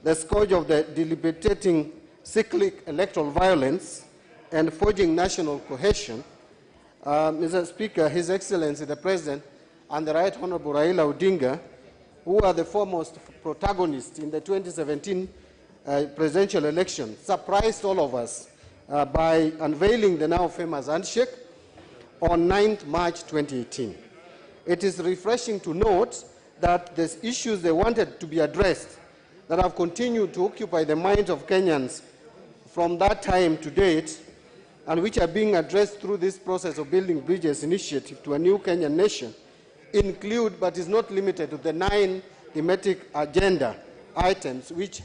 the scourge of the debilitating cyclic electoral violence and forging national cohesion, Mr. Speaker, His Excellency the President and the Right Honourable Raila Odinga, who are the foremost protagonists in the 2017 presidential election, surprised all of us by unveiling the now famous handshake on 9th March 2018. It is refreshing to note that the issues they wanted to be addressed that have continued to occupy the minds of Kenyans from that time to date, and which are being addressed through this process of Building Bridges initiative to a new Kenyan nation, include, but is not limited to, the 9 thematic agenda items, which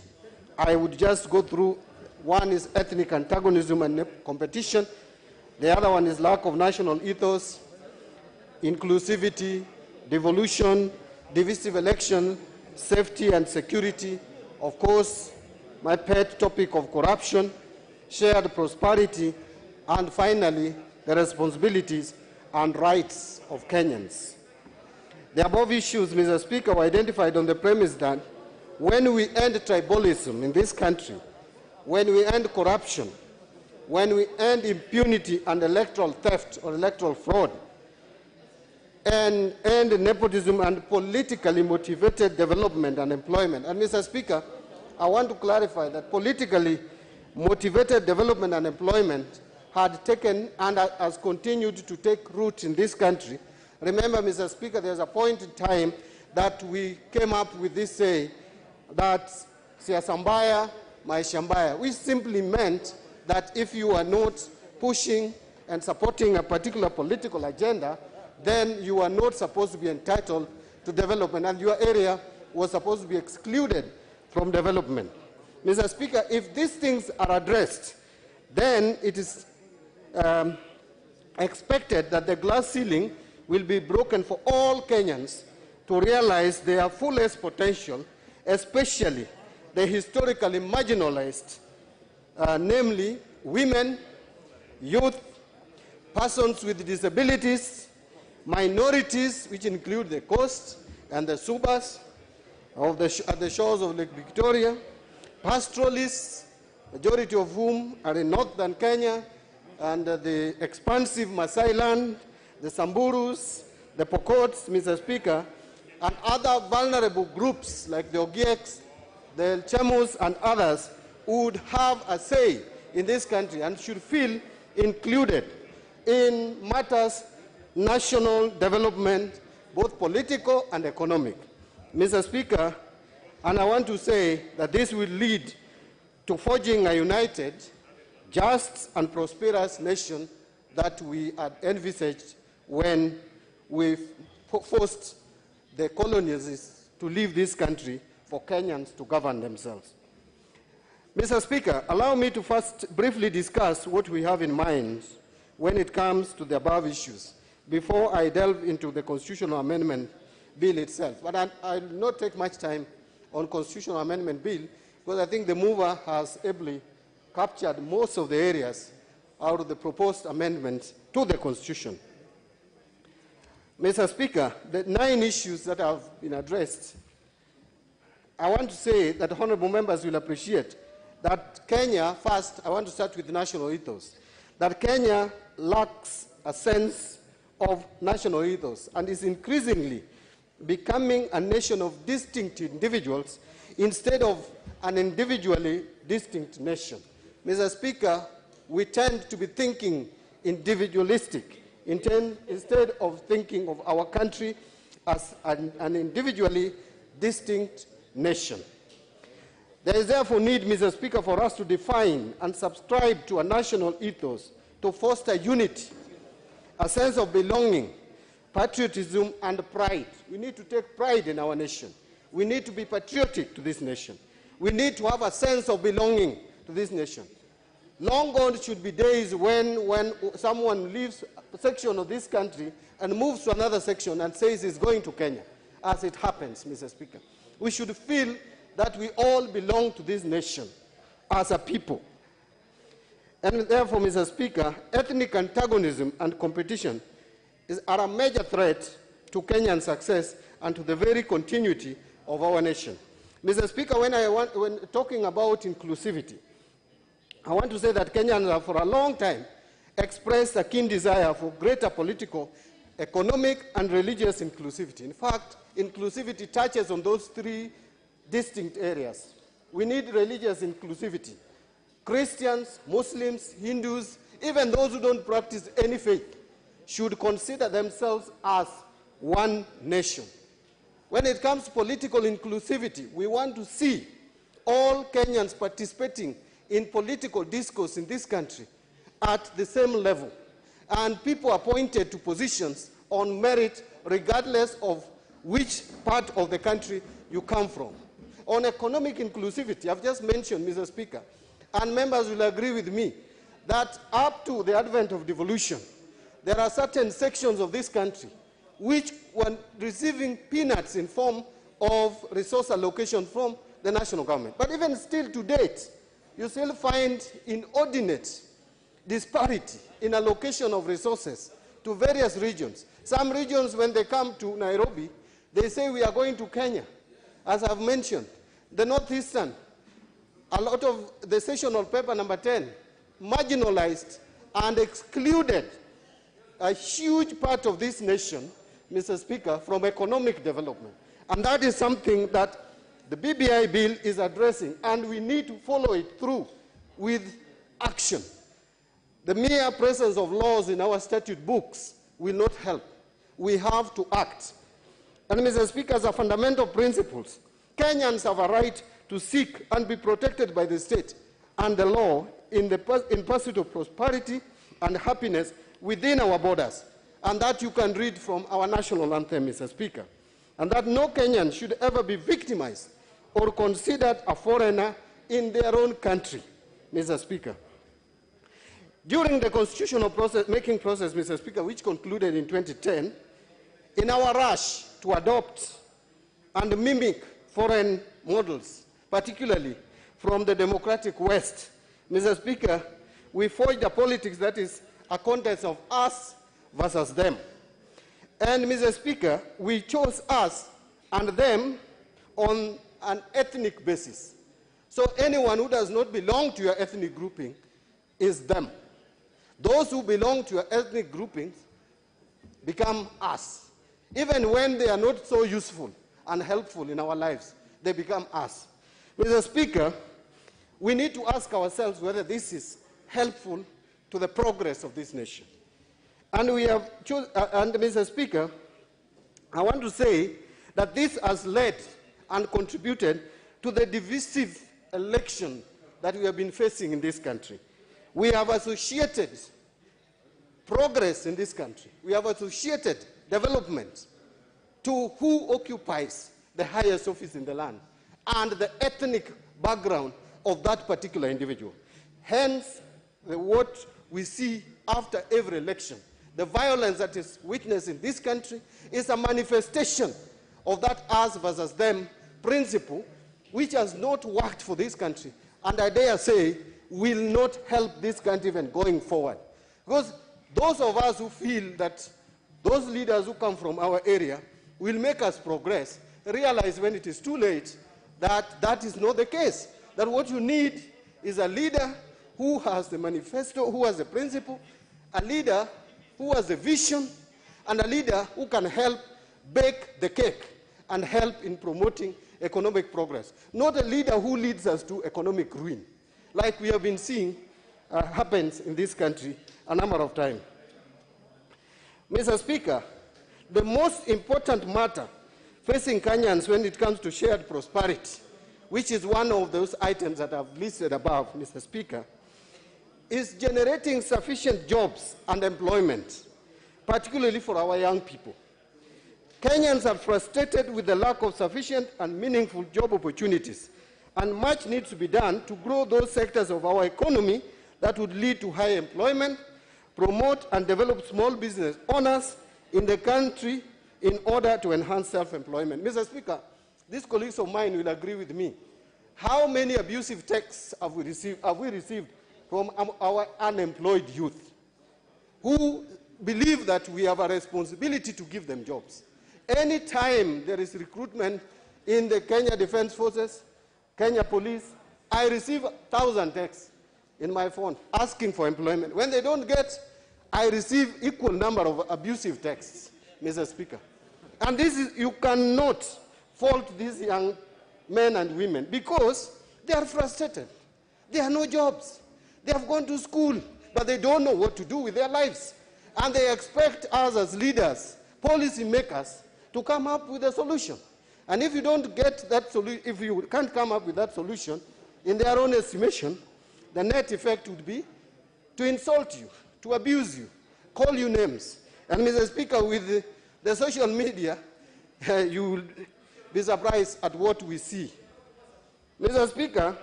I would just go through. One is ethnic antagonism and competition. The other one is lack of national ethos, inclusivity, devolution, divisive election, safety and security, of course, my pet topic of corruption, shared prosperity, and finally, the responsibilities and rights of Kenyans. The above issues, Mr. Speaker, were identified on the premise that when we end tribalism in this country, when we end corruption, when we end impunity and electoral theft or electoral fraud, and end nepotism and politically motivated development and employment. And Mr. Speaker, I want to clarify that politically motivated development and employment had taken and has continued to take root in this country. Remember, Mr. Speaker, there's a point in time that we came up with this say that siasa mbaya Maisha Mbaya, which simply meant that if you are not pushing and supporting a particular political agenda, then you are not supposed to be entitled to development, and your area was supposed to be excluded from development. Mr. Speaker, if these things are addressed, then it is expected that the glass ceiling will be broken for all Kenyans to realize their fullest potential, especially the historically marginalized, namely women, youth, persons with disabilities, minorities, which include the coast and the subas at the shores of Lake Victoria, pastoralists, majority of whom are in northern Kenya, and the expansive Maasai land, the Samburus, the Pokots, Mr. Speaker, and other vulnerable groups like the Ogieks, the Chamus, and others would have a say in this country and should feel included in matters national development, both political and economic. Mr. Speaker, and I want to say that this will lead to forging a united, just, and prosperous nation that we had envisaged when we forced the colonists to leave this country for Kenyans to govern themselves. Mr. Speaker, allow me to first briefly discuss what we have in mind when it comes to the above issues before I delve into the constitutional amendment bill itself. But I will not take much time on constitutional amendment bill because I think the mover has ably captured most of the areas out of the proposed amendments to the Constitution. Mr. Speaker, the 9 issues that have been addressed, I want to say that honorable members will appreciate that Kenya, first, I want to start with national ethos, that Kenya lacks a sense of national ethos and is increasingly becoming a nation of distinct individuals instead of an individually distinct nation. Mr. Speaker, we tend to be thinking individualistic instead of thinking of our country as an individually distinct nation. There is therefore need, Mr. Speaker, for us to define and subscribe to a national ethos to foster unity, a sense of belonging, patriotism, and pride. We need to take pride in our nation. We need to be patriotic to this nation. We need to have a sense of belonging to this nation. Long gone should be days when someone leaves a section of this country and moves to another section and says he's going to Kenya, as it happens, Mr. Speaker. We should feel that we all belong to this nation as a people. And therefore, Mr. Speaker, ethnic antagonism and competition are a major threat to Kenyan success and to the very continuity of our nation. Mr. Speaker, when talking about inclusivity, I want to say that Kenyans have for a long time expressed a keen desire for greater political, economic, and religious inclusivity. In fact, inclusivity touches on those 3 distinct areas. We need religious inclusivity. Christians, Muslims, Hindus, even those who don't practice any faith, should consider themselves as one nation. When it comes to political inclusivity, we want to see all Kenyans participating in political discourse in this country at the same level, and people appointed to positions on merit regardless of which part of the country you come from. On economic inclusivity, I've just mentioned, Mr. Speaker, and members will agree with me, that up to the advent of devolution, there are certain sections of this country which were receiving peanuts in form of resource allocation from the national government. But even still to date, you still find inordinate disparity in allocation of resources to various regions. Some regions, when they come to Nairobi, they say we are going to Kenya. As I've mentioned, the Northeastern, a lot of the sessional paper number 10, marginalized and excluded a huge part of this nation, Mr. Speaker, from economic development. And that is something that the BBI bill is addressing, and we need to follow it through with action. The mere presence of laws in our statute books will not help. We have to act. And Mr. Speaker, as a fundamental principles, Kenyans have a right to seek and be protected by the state and the law in pursuit of prosperity and happiness within our borders. And that you can read from our national anthem, Mr. Speaker. And that no Kenyan should ever be victimized or considered a foreigner in their own country, Mr. Speaker. During the constitutional making process, Mr. Speaker, which concluded in 2010, in our rush to adopt and mimic foreign models, particularly from the democratic West, Mr. Speaker, we forged a politics that is a contest of us versus them. And, Mr. Speaker, we chose us and them on an ethnic basis. So anyone who does not belong to your ethnic grouping is them. Those who belong to your ethnic groupings become us. Even when they are not so useful and helpful in our lives, they become us. Mr. Speaker, we need to ask ourselves whether this is helpful to the progress of this nation. And we have and Mr. Speaker, I want to say that this has led and contributed to the divisive election that we have been facing in this country. We have associated progress in this country. We have associated development to who occupies the highest office in the land and the ethnic background of that particular individual. Hence, what we see after every election, the violence that is witnessed in this country is a manifestation of that us versus them principle, which has not worked for this country, and I dare say will not help this country even going forward. Because those of us who feel that those leaders who come from our area will make us progress, realize when it is too late that that is not the case. That what you need is a leader who has the manifesto, who has the principle, a leader who has a vision, and a leader who can help bake the cake and help in promoting economic progress. Not a leader who leads us to economic ruin, like we have been seeing happens in this country a number of times. Mr. Speaker, the most important matter facing Kenyans when it comes to shared prosperity, which is one of those items that I've listed above, Mr. Speaker, is generating sufficient jobs and employment, particularly for our young people. Kenyans are frustrated with the lack of sufficient and meaningful job opportunities, and much needs to be done to grow those sectors of our economy that would lead to high employment, promote and develop small business owners in the country in order to enhance self-employment. Mr. Speaker, these colleagues of mine will agree with me. How many abusive texts have we received from our unemployed youth who believe that we have a responsibility to give them jobs? Anytime there is recruitment in the Kenya Defense Forces, Kenya Police, I receive 1,000 texts in my phone asking for employment. When they don't get, I receive equal number of abusive texts, Mr. Speaker. And this is, you cannot fault these young men and women because they are frustrated. There are no jobs. They have gone to school, but they don't know what to do with their lives. And they expect us as leaders, policy makers, to come up with a solution. And if you don't get that solution, if you can't come up with that solution, in their own estimation, the net effect would be to insult you, to abuse you, call you names. And Mr. Speaker, with the social media, you will be surprised at what we see. Mr. Speaker,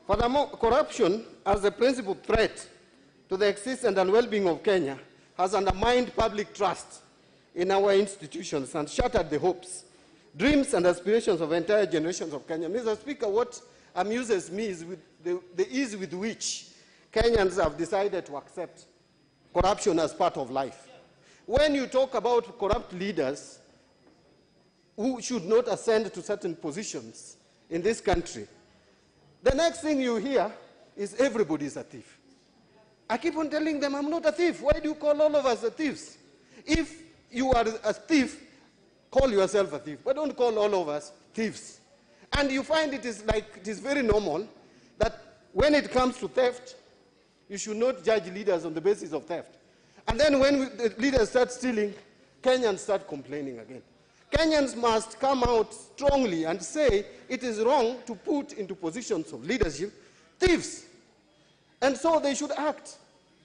furthermore, corruption as a principal threat to the existence and well-being of Kenya has undermined public trust in our institutions and shattered the hopes, dreams and aspirations of entire generations of Kenya. Mr. Speaker, what amuses me is with the ease with which Kenyans have decided to accept corruption as part of life. When you talk about corrupt leaders who should not ascend to certain positions in this country, the next thing you hear is everybody's a thief. I keep on telling them, I'm not a thief. Why do you call all of us a thieves? If you are a thief, call yourself a thief, but don't call all of us thieves. And you find it is very normal that when it comes to theft, you should not judge leaders on the basis of theft. And then when the leaders start stealing, Kenyans start complaining again. Kenyans must come out strongly and say it is wrong to put into positions of leadership thieves. And so they should act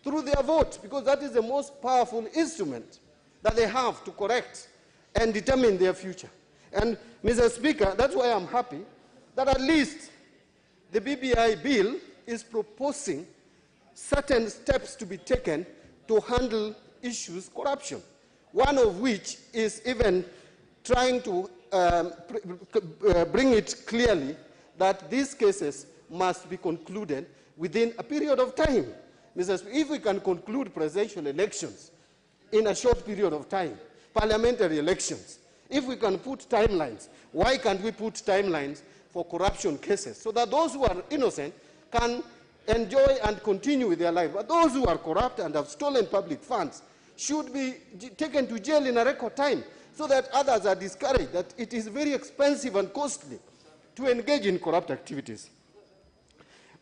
through their vote, because that is the most powerful instrument that they have to correct and determine their future. And, Mr. Speaker, that's why I'm happy that at least the BBI bill is proposing certain steps to be taken to handle issues corruption, one of which is even trying to bring it clearly that these cases must be concluded within a period of time. Mr. Speaker, if we can conclude presidential elections in a short period of time, parliamentary elections, if we can put timelines, why can't we put timelines for corruption cases so that those who are innocent can enjoy and continue with their life, but those who are corrupt and have stolen public funds should be taken to jail in a record time, so that others are discouraged that it is very expensive and costly to engage in corrupt activities.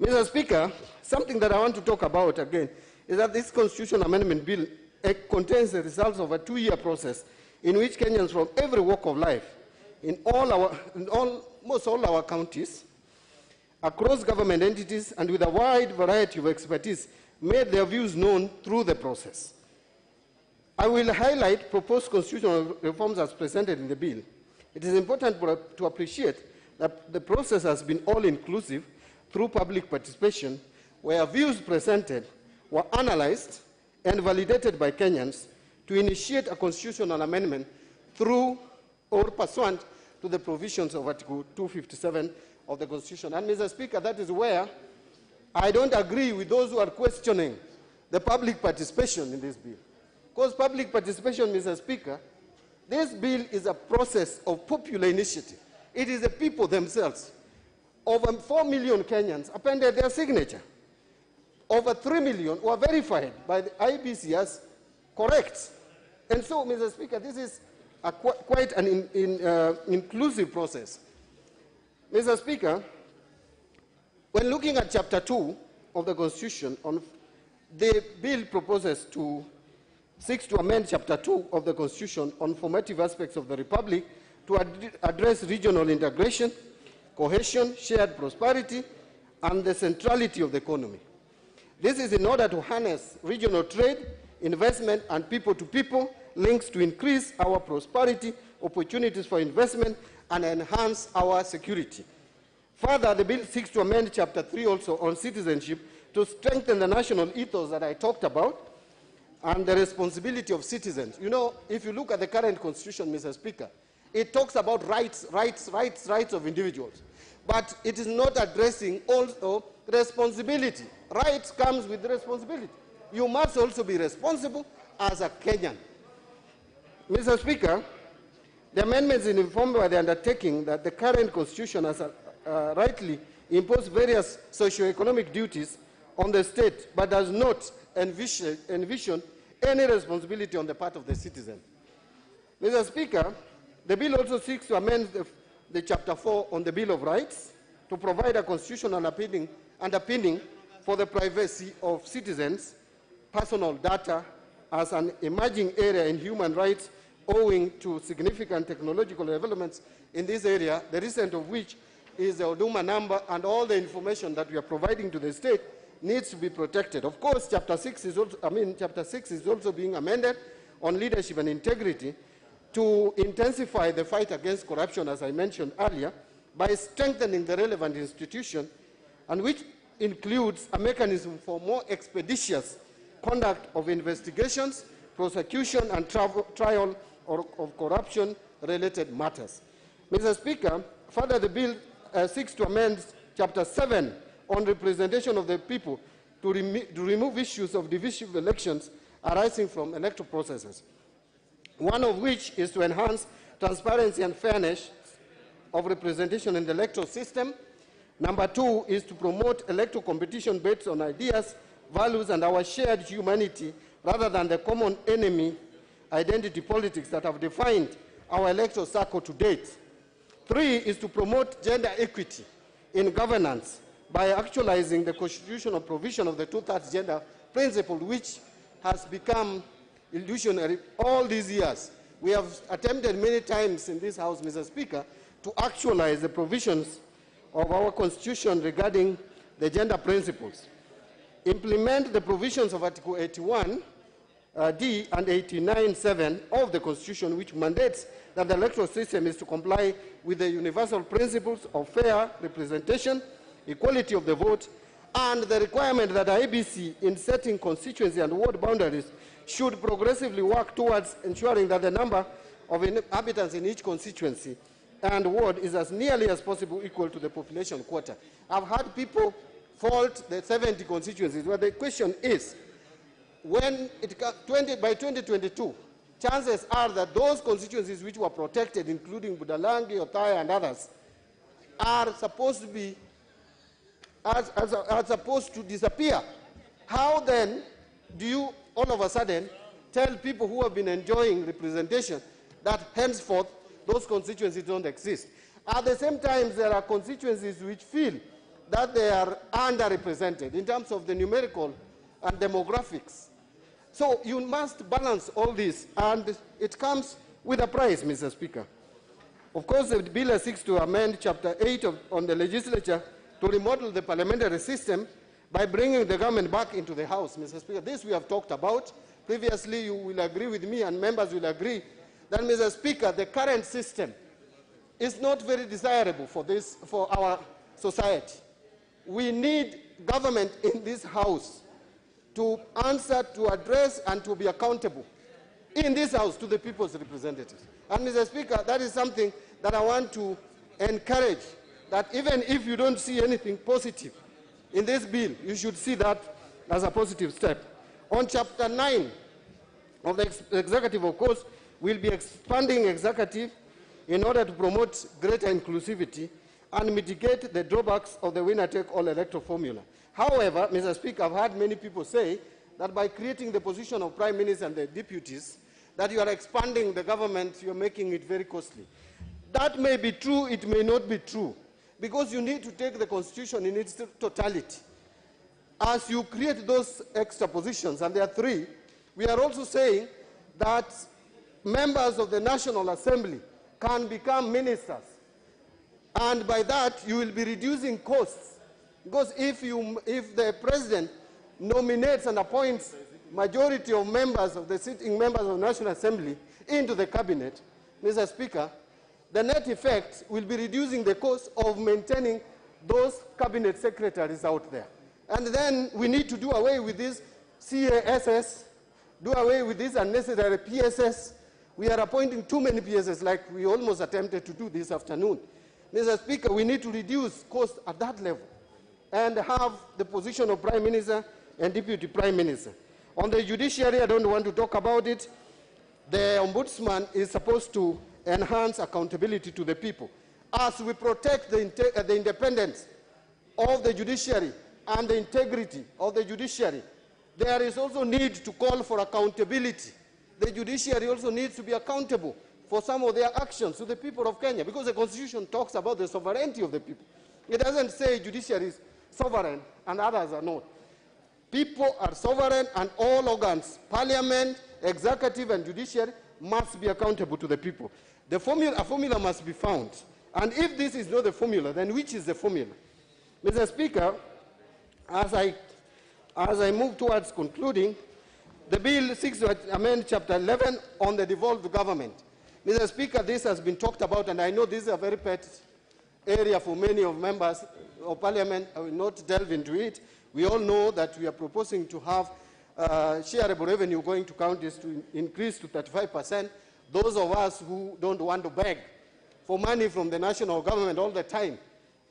Mr. Speaker, something that I want to talk about again is that this Constitution Amendment Bill contains the results of a 2-year process in which Kenyans from every walk of life, in almost all our counties, across government entities, and with a wide variety of expertise, made their views known through the process. I will highlight proposed constitutional reforms as presented in the bill. It is important to appreciate that the process has been all-inclusive through public participation, where views presented were analyzed and validated by Kenyans to initiate a constitutional amendment through or pursuant to the provisions of Article 257 of the Constitution. And, Mr. Speaker, that is where I don't agree with those who are questioning the public participation in this bill. Because public participation, Mr. Speaker, this bill is a process of popular initiative. It is the people themselves. Over 4 million Kenyans appended their signature. Over 3 million were verified by the IEBC as correct. And so, Mr. Speaker, this is quite an inclusive process. Mr. Speaker, when looking at Chapter 2 of the Constitution, the bill seeks to amend Chapter 2 of the Constitution on formative aspects of the Republic to address regional integration, cohesion, shared prosperity, and the centrality of the economy. This is in order to harness regional trade, investment, and people-to-people links to increase our prosperity, opportunities for investment, and enhance our security. Further, the bill seeks to amend Chapter 3 also on citizenship to strengthen the national ethos that I talked about and the responsibility of citizens. You know, if you look at the current Constitution, Mr. Speaker, it talks about rights of individuals, but it is not addressing also responsibility. Rights comes with responsibility. You must also be responsible as a Kenyan. Mr. Speaker, the amendments are informed by the undertaking that the current Constitution has rightly imposed various socio-economic duties on the state, but does not envision any responsibility on the part of the citizen. Mr. Speaker, the bill also seeks to amend the Chapter 4 on the Bill of Rights to provide a constitutional underpinning for the privacy of citizens' personal data as an emerging area in human rights owing to significant technological developments in this area, the recent of which is the Huduma number, and all the information that we are providing to the state needs to be protected. Of course, Chapter 6 is also being amended on leadership and integrity to intensify the fight against corruption, as I mentioned earlier, by strengthening the relevant institution, and which includes a mechanism for more expeditious conduct of investigations, prosecution, and trial of corruption-related matters. Mr. Speaker, further, the bill seeks to amend Chapter 7 on representation of the people to remove issues of divisive elections arising from electoral processes, one of which is to enhance transparency and fairness of representation in the electoral system. Number 2 is to promote electoral competition based on ideas, values, and our shared humanity, rather than the common enemy identity politics that have defined our electoral circle to date. 3 is to promote gender equity in governance by actualizing the constitutional provision of the 2/3 gender principle, which has become illusionary all these years. We have attempted many times in this House, Mr. Speaker, to actualize the provisions of our Constitution regarding the gender principles. Implement the provisions of Article 81 D and 89(7) of the Constitution, which mandates that the electoral system is to comply with the universal principles of fair representation, equality of the vote, and the requirement that IEBC, in setting constituency and ward boundaries, should progressively work towards ensuring that the number of inhabitants in each constituency and ward is as nearly as possible equal to the population quota. I've had people fault the 70 constituencies, but the question is, when by 2022, chances are that those constituencies which were protected, including Budalangi, Othaya, and others, are supposed to be are supposed to disappear. How then do you all of a sudden tell people who have been enjoying representation that henceforth those constituencies don't exist? At the same time, there are constituencies which feel that they are underrepresented in terms of the numerical and demographics. So you must balance all this, and it comes with a price, Mr. Speaker. Of course, the bill seeks to amend Chapter 8 on the legislature to remodel the parliamentary system by bringing the government back into the House, Mr. Speaker. This we have talked about. Previously, you will agree with me, and members will agree, that, Mr. Speaker, the current system is not very desirable for our society. We need government in this House to answer, to address, and to be accountable in this House to the people's representatives. And, Mr. Speaker, that is something that I want to encourage, that even if you don't see anything positive in this bill, you should see that as a positive step. On Chapter 9 of the executive, of course, we'll be expanding executive in order to promote greater inclusivity and mitigate the drawbacks of the winner-take-all electoral formula. However, Mr. Speaker, I've heard many people say that by creating the position of Prime Minister and the deputies, that you are expanding the government, you're making it very costly. That may be true, it may not be true, because you need to take the Constitution in its totality. As you create those extra positions, and there are 3, we are also saying that members of the National Assembly can become ministers. And by that, you will be reducing costs. Because if the president nominates and appoints majority of members of the sitting members of the National Assembly into the cabinet, Mr. Speaker, the net effect will be reducing the cost of maintaining those cabinet secretaries out there. And then we need to do away with this CASS, do away with this unnecessary PSS. We are appointing too many PSS, like we almost attempted to do this afternoon. Mr. Speaker, we need to reduce costs at that level and have the position of Prime Minister and Deputy Prime Minister. On the judiciary, I don't want to talk about it. The Ombudsman is supposed to enhance accountability to the people. As we protect the independence of the judiciary and the integrity of the judiciary, there is also need to call for accountability. The judiciary also needs to be accountable for some of their actions to the people of Kenya, because the Constitution talks about the sovereignty of the people. It doesn't say judiciary is sovereign and others are not. People are sovereign, and all organs, parliament, executive, and judiciary, must be accountable to the people. A formula must be found. And if this is not the formula, then which is the formula? Mr. Speaker, as I move towards concluding, the bill seeks to amend Chapter 11 on the devolved government. Mr. Speaker, this has been talked about, and I know this is a very pet area for many of members of Parliament. I will not delve into it. We all know that we are proposing to have shareable revenue going to counties to increase to 35%. Those of us who don't want to beg for money from the national government all the time,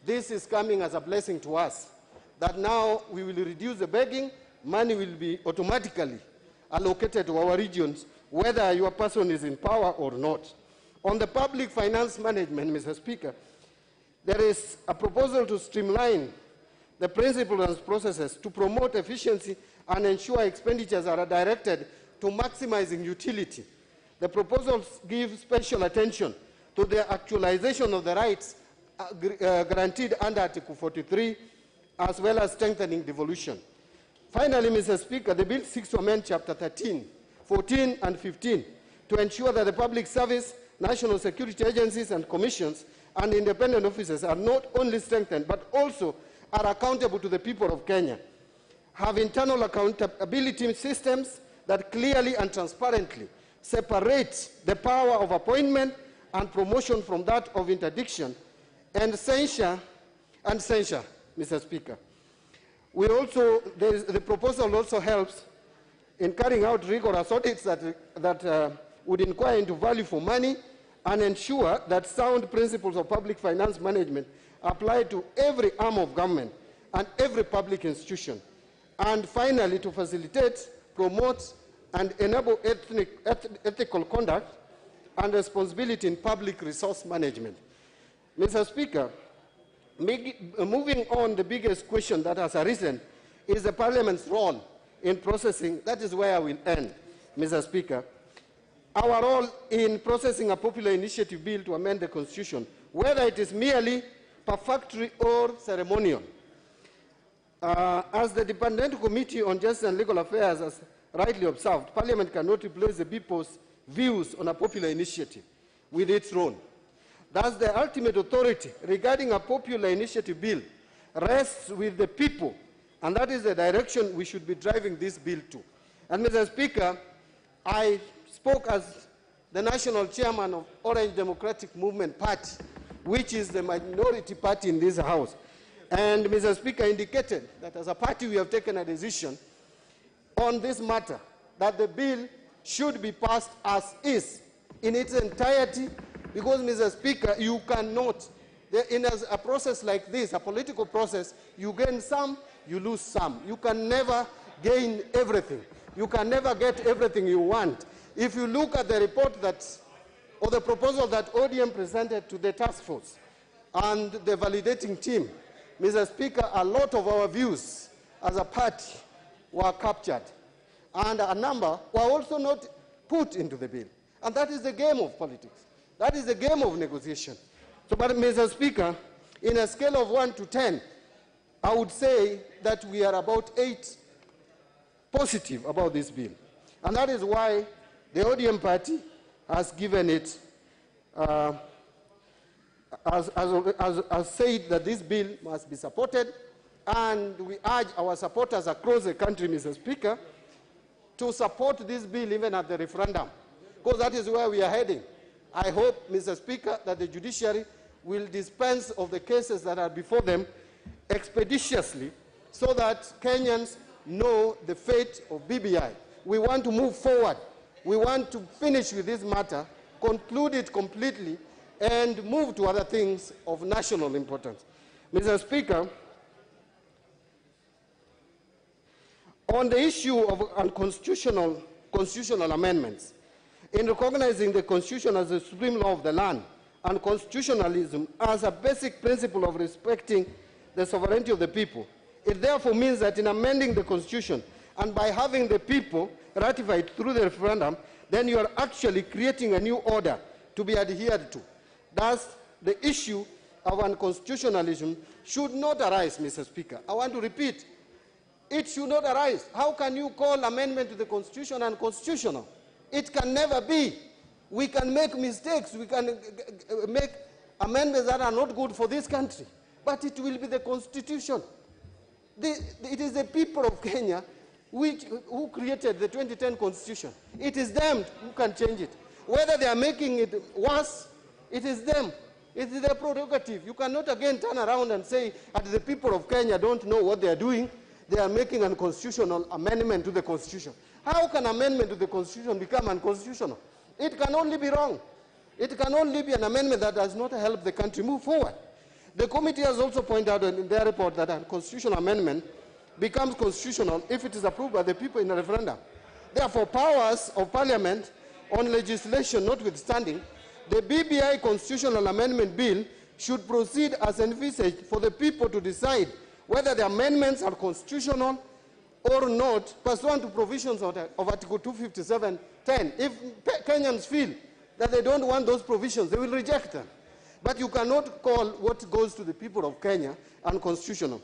this is coming as a blessing to us, that now we will reduce the begging, money will be automatically allocated to our regions, whether your person is in power or not. On the public finance management, Mr. Speaker, there is a proposal to streamline the principles and processes to promote efficiency and ensure expenditures are directed to maximizing utility. The proposals give special attention to the actualization of the rights guaranteed under Article 43, as well as strengthening devolution. Finally, Mr. Speaker, the bill seeks to amend Chapter 13, 14, and 15 to ensure that the public service, national security agencies and commissions and independent officers are not only strengthened but also are accountable to the people of Kenya, have internal accountability systems that clearly and transparently separate the power of appointment and promotion from that of interdiction and censure, Mr. Speaker. The proposal also helps in carrying out rigorous audits that would inquire into value for money and ensure that sound principles of public finance management apply to every arm of government and every public institution. And finally, to facilitate, promote, and enable ethical conduct and responsibility in public resource management. Mr. Speaker, moving on, the biggest question that has arisen is the Parliament's role in processing. That is where I will end, Mr. Speaker. Our role in processing a popular initiative bill to amend the Constitution, whether it is merely perfunctory or ceremonial. As the Dependent Committee on Justice and Legal Affairs has rightly observed, Parliament cannot replace the people's views on a popular initiative with its own. Thus, the ultimate authority regarding a popular initiative bill rests with the people, and that is the direction we should be driving this bill to. And, Mr. Speaker, I spoke as the national chairman of Orange Democratic Movement Party, which is the minority party in this House. And Mr. Speaker indicated that as a party we have taken a decision on this matter, that the bill should be passed as is in its entirety, because, Mr. Speaker, you cannot, in a process like this, a political process, you gain some, you lose some. You can never gain everything. You can never get everything you want. If you look at the report or the proposal that ODM presented to the task force and the validating team, Mr. Speaker, a lot of our views as a party were captured, and a number were also not put into the bill. And that is the game of politics. That is the game of negotiation. So, but Mr. Speaker, in a scale of 1 to 10, I would say that we are about 8 positive about this bill. And that is why the ODM party has given it, has said that this bill must be supported, and we urge our supporters across the country, Mr. Speaker, to support this bill even at the referendum, because that is where we are heading. I hope, Mr. Speaker, that the judiciary will dispense of the cases that are before them expeditiously so that Kenyans know the fate of BBI. We want to move forward. We want to finish with this matter, conclude it completely, and move to other things of national importance. Mr. Speaker, on the issue of unconstitutional amendments, in recognizing the Constitution as the supreme law of the land and constitutionalism as a basic principle of respecting the sovereignty of the people, it therefore means that in amending the Constitution and by having the people ratify it through the referendum, then you are actually creating a new order to be adhered to. Thus, the issue of unconstitutionalism should not arise, Mr. Speaker. I want to repeat, it should not arise. How can you call amendment to the Constitution unconstitutional? It can never be. We can make mistakes. We can make amendments that are not good for this country. But it will be the Constitution. It is the people of Kenya who created the 2010 Constitution. It is them who can change it. Whether they are making it worse, it is them. It is their prerogative. You cannot again turn around and say that the people of Kenya don't know what they are doing. They are making a constitutional amendment to the Constitution. How can amendment to the Constitution become unconstitutional? It can only be wrong. It can only be an amendment that does not help the country move forward. The committee has also pointed out in their report that a constitutional amendment becomes constitutional if it is approved by the people in a referendum. Therefore, powers of Parliament on legislation notwithstanding, the BBI Constitutional Amendment Bill should proceed as envisaged for the people to decide whether the amendments are constitutional or not, pursuant to provisions of Article 257(10). If Kenyans feel that they don't want those provisions, they will reject them. But you cannot call what goes to the people of Kenya unconstitutional.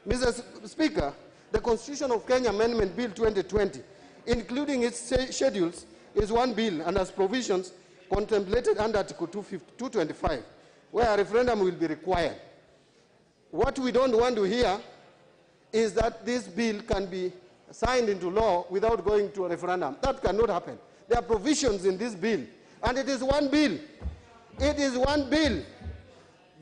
Mr. Speaker, the Constitution of Kenya Amendment Bill 2020, including its schedules, is one bill and has provisions contemplated under Article 225, where a referendum will be required. What we don't want to hear is that this bill can be signed into law without going to a referendum. That cannot happen. There are provisions in this bill, and it is one bill. It is one bill.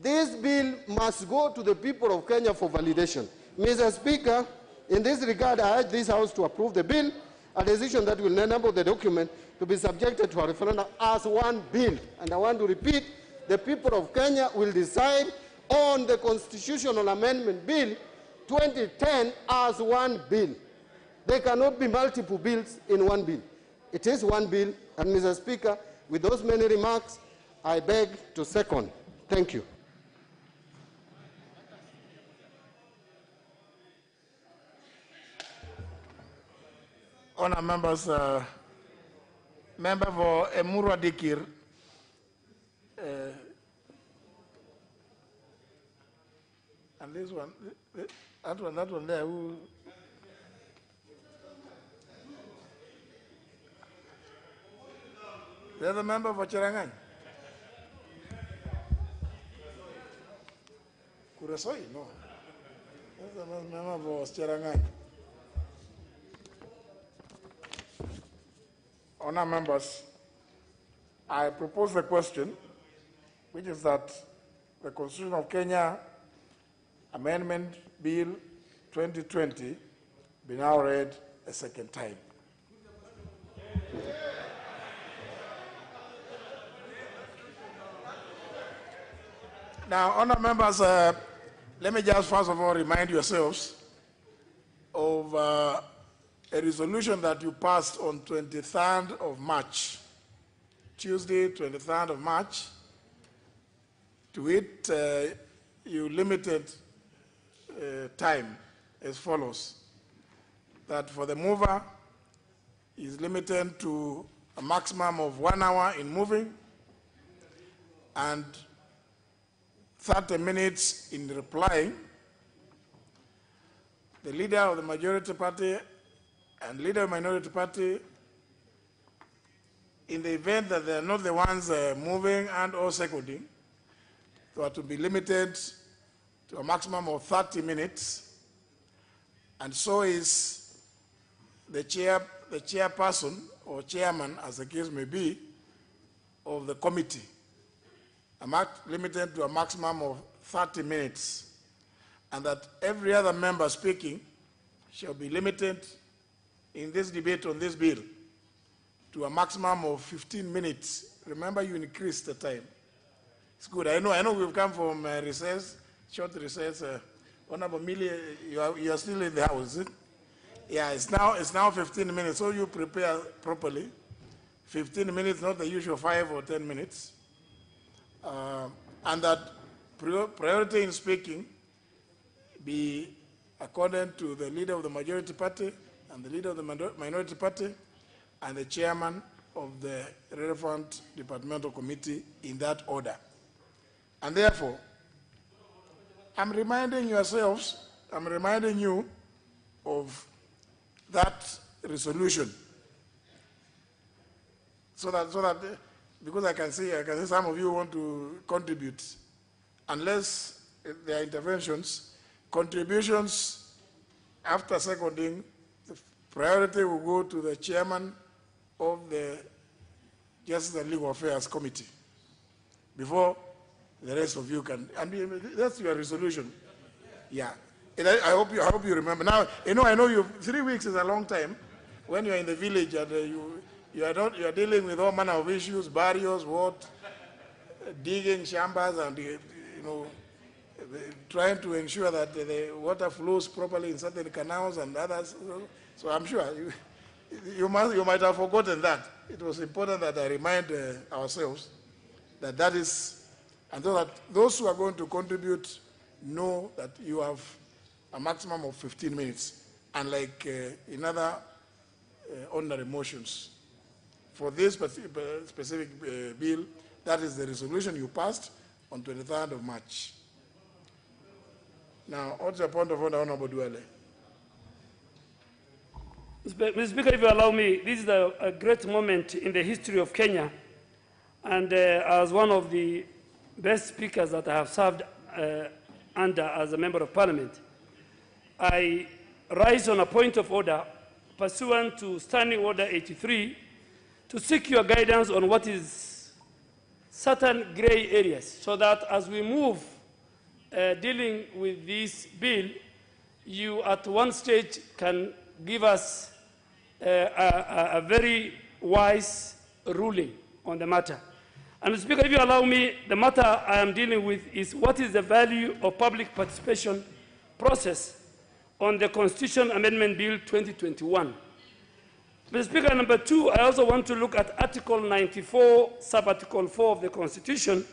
This bill must go to the people of Kenya for validation. Mr. Speaker, in this regard, I urge this House to approve the bill, a decision that will enable the document to be subjected to a referendum as one bill. And I want to repeat, the people of Kenya will decide on the Constitutional Amendment Bill 2010 as one bill. There cannot be multiple bills in one bill. It is one bill, and Mr. Speaker, with those many remarks, I beg to second. Thank you. Honour members, member for Emurua Dikir, and this one, that one there, who? The other member for Cherangany? Kurasoi? No. That's the member for Cherangany. Honour members, I propose the question, which is that the Constitution of Kenya Amendment Bill 2020 be now read a second time. Now, honour members, let me just first of all remind yourselves of a resolution that you passed on 23rd of March, Tuesday, 23rd of March. To it, you limited time as follows, that for the mover is limited to a maximum of 1 hour in moving and 30 minutes in replying. The leader of the majority party and leader of the minority party, in the event that they are not the ones moving and or seconding, they are to be limited to a maximum of 30 minutes, and so is the chairperson or chairman, as the case may be, of the committee, limited to a maximum of 30 minutes, and that every other member speaking shall be limited in this debate on this bill to a maximum of 15 minutes. Remember, you increased the time. It's good. I know we've come from recess, short recess. Honorable Millie, you are still in the house, is it? Yeah, it's now 15 minutes, so you prepare properly. 15 minutes, not the usual 5 or 10 minutes. And that priority in speaking be according to the leader of the majority party and the leader of the minority party and the chairman of the relevant departmental committee in that order. And therefore, I'm reminding you of that resolution, so that because I can see some of you want to contribute, unless there are interventions, contributions after seconding, the priority will go to the chairman of the Justice and Legal Affairs Committee before the rest of you can. And that's your resolution. Yeah. And I hope you remember. Now, I know 3 weeks is a long time when you're in the village and you are dealing with all manner of issues, barriers, digging chambers, and trying to ensure that the water flows properly in certain canals and others. So I'm sure you might have forgotten that. It was important that I remind ourselves that is, and so that those who are going to contribute know that you have a maximum of 15 minutes, unlike in other ordinary motions. For this specific bill, that is the resolution you passed on 23rd of March. Now, what's your point of order, Honorable Duale? Mr. Speaker, if you allow me, this is a great moment in the history of Kenya, and as one of the best speakers that I have served under as a member of parliament, I rise on a point of order pursuant to Standing Order 83 to seek your guidance on what is certain gray areas, so that as we move dealing with this bill, you at one stage can give us a very wise ruling on the matter. And Mr. Speaker, if you allow me, the matter I am dealing with is what is the value of public participation process on the Constitution Amendment Bill 2021. Mr. Speaker, number two, I also want to look at Article 94, Sub-Article 4 of the Constitution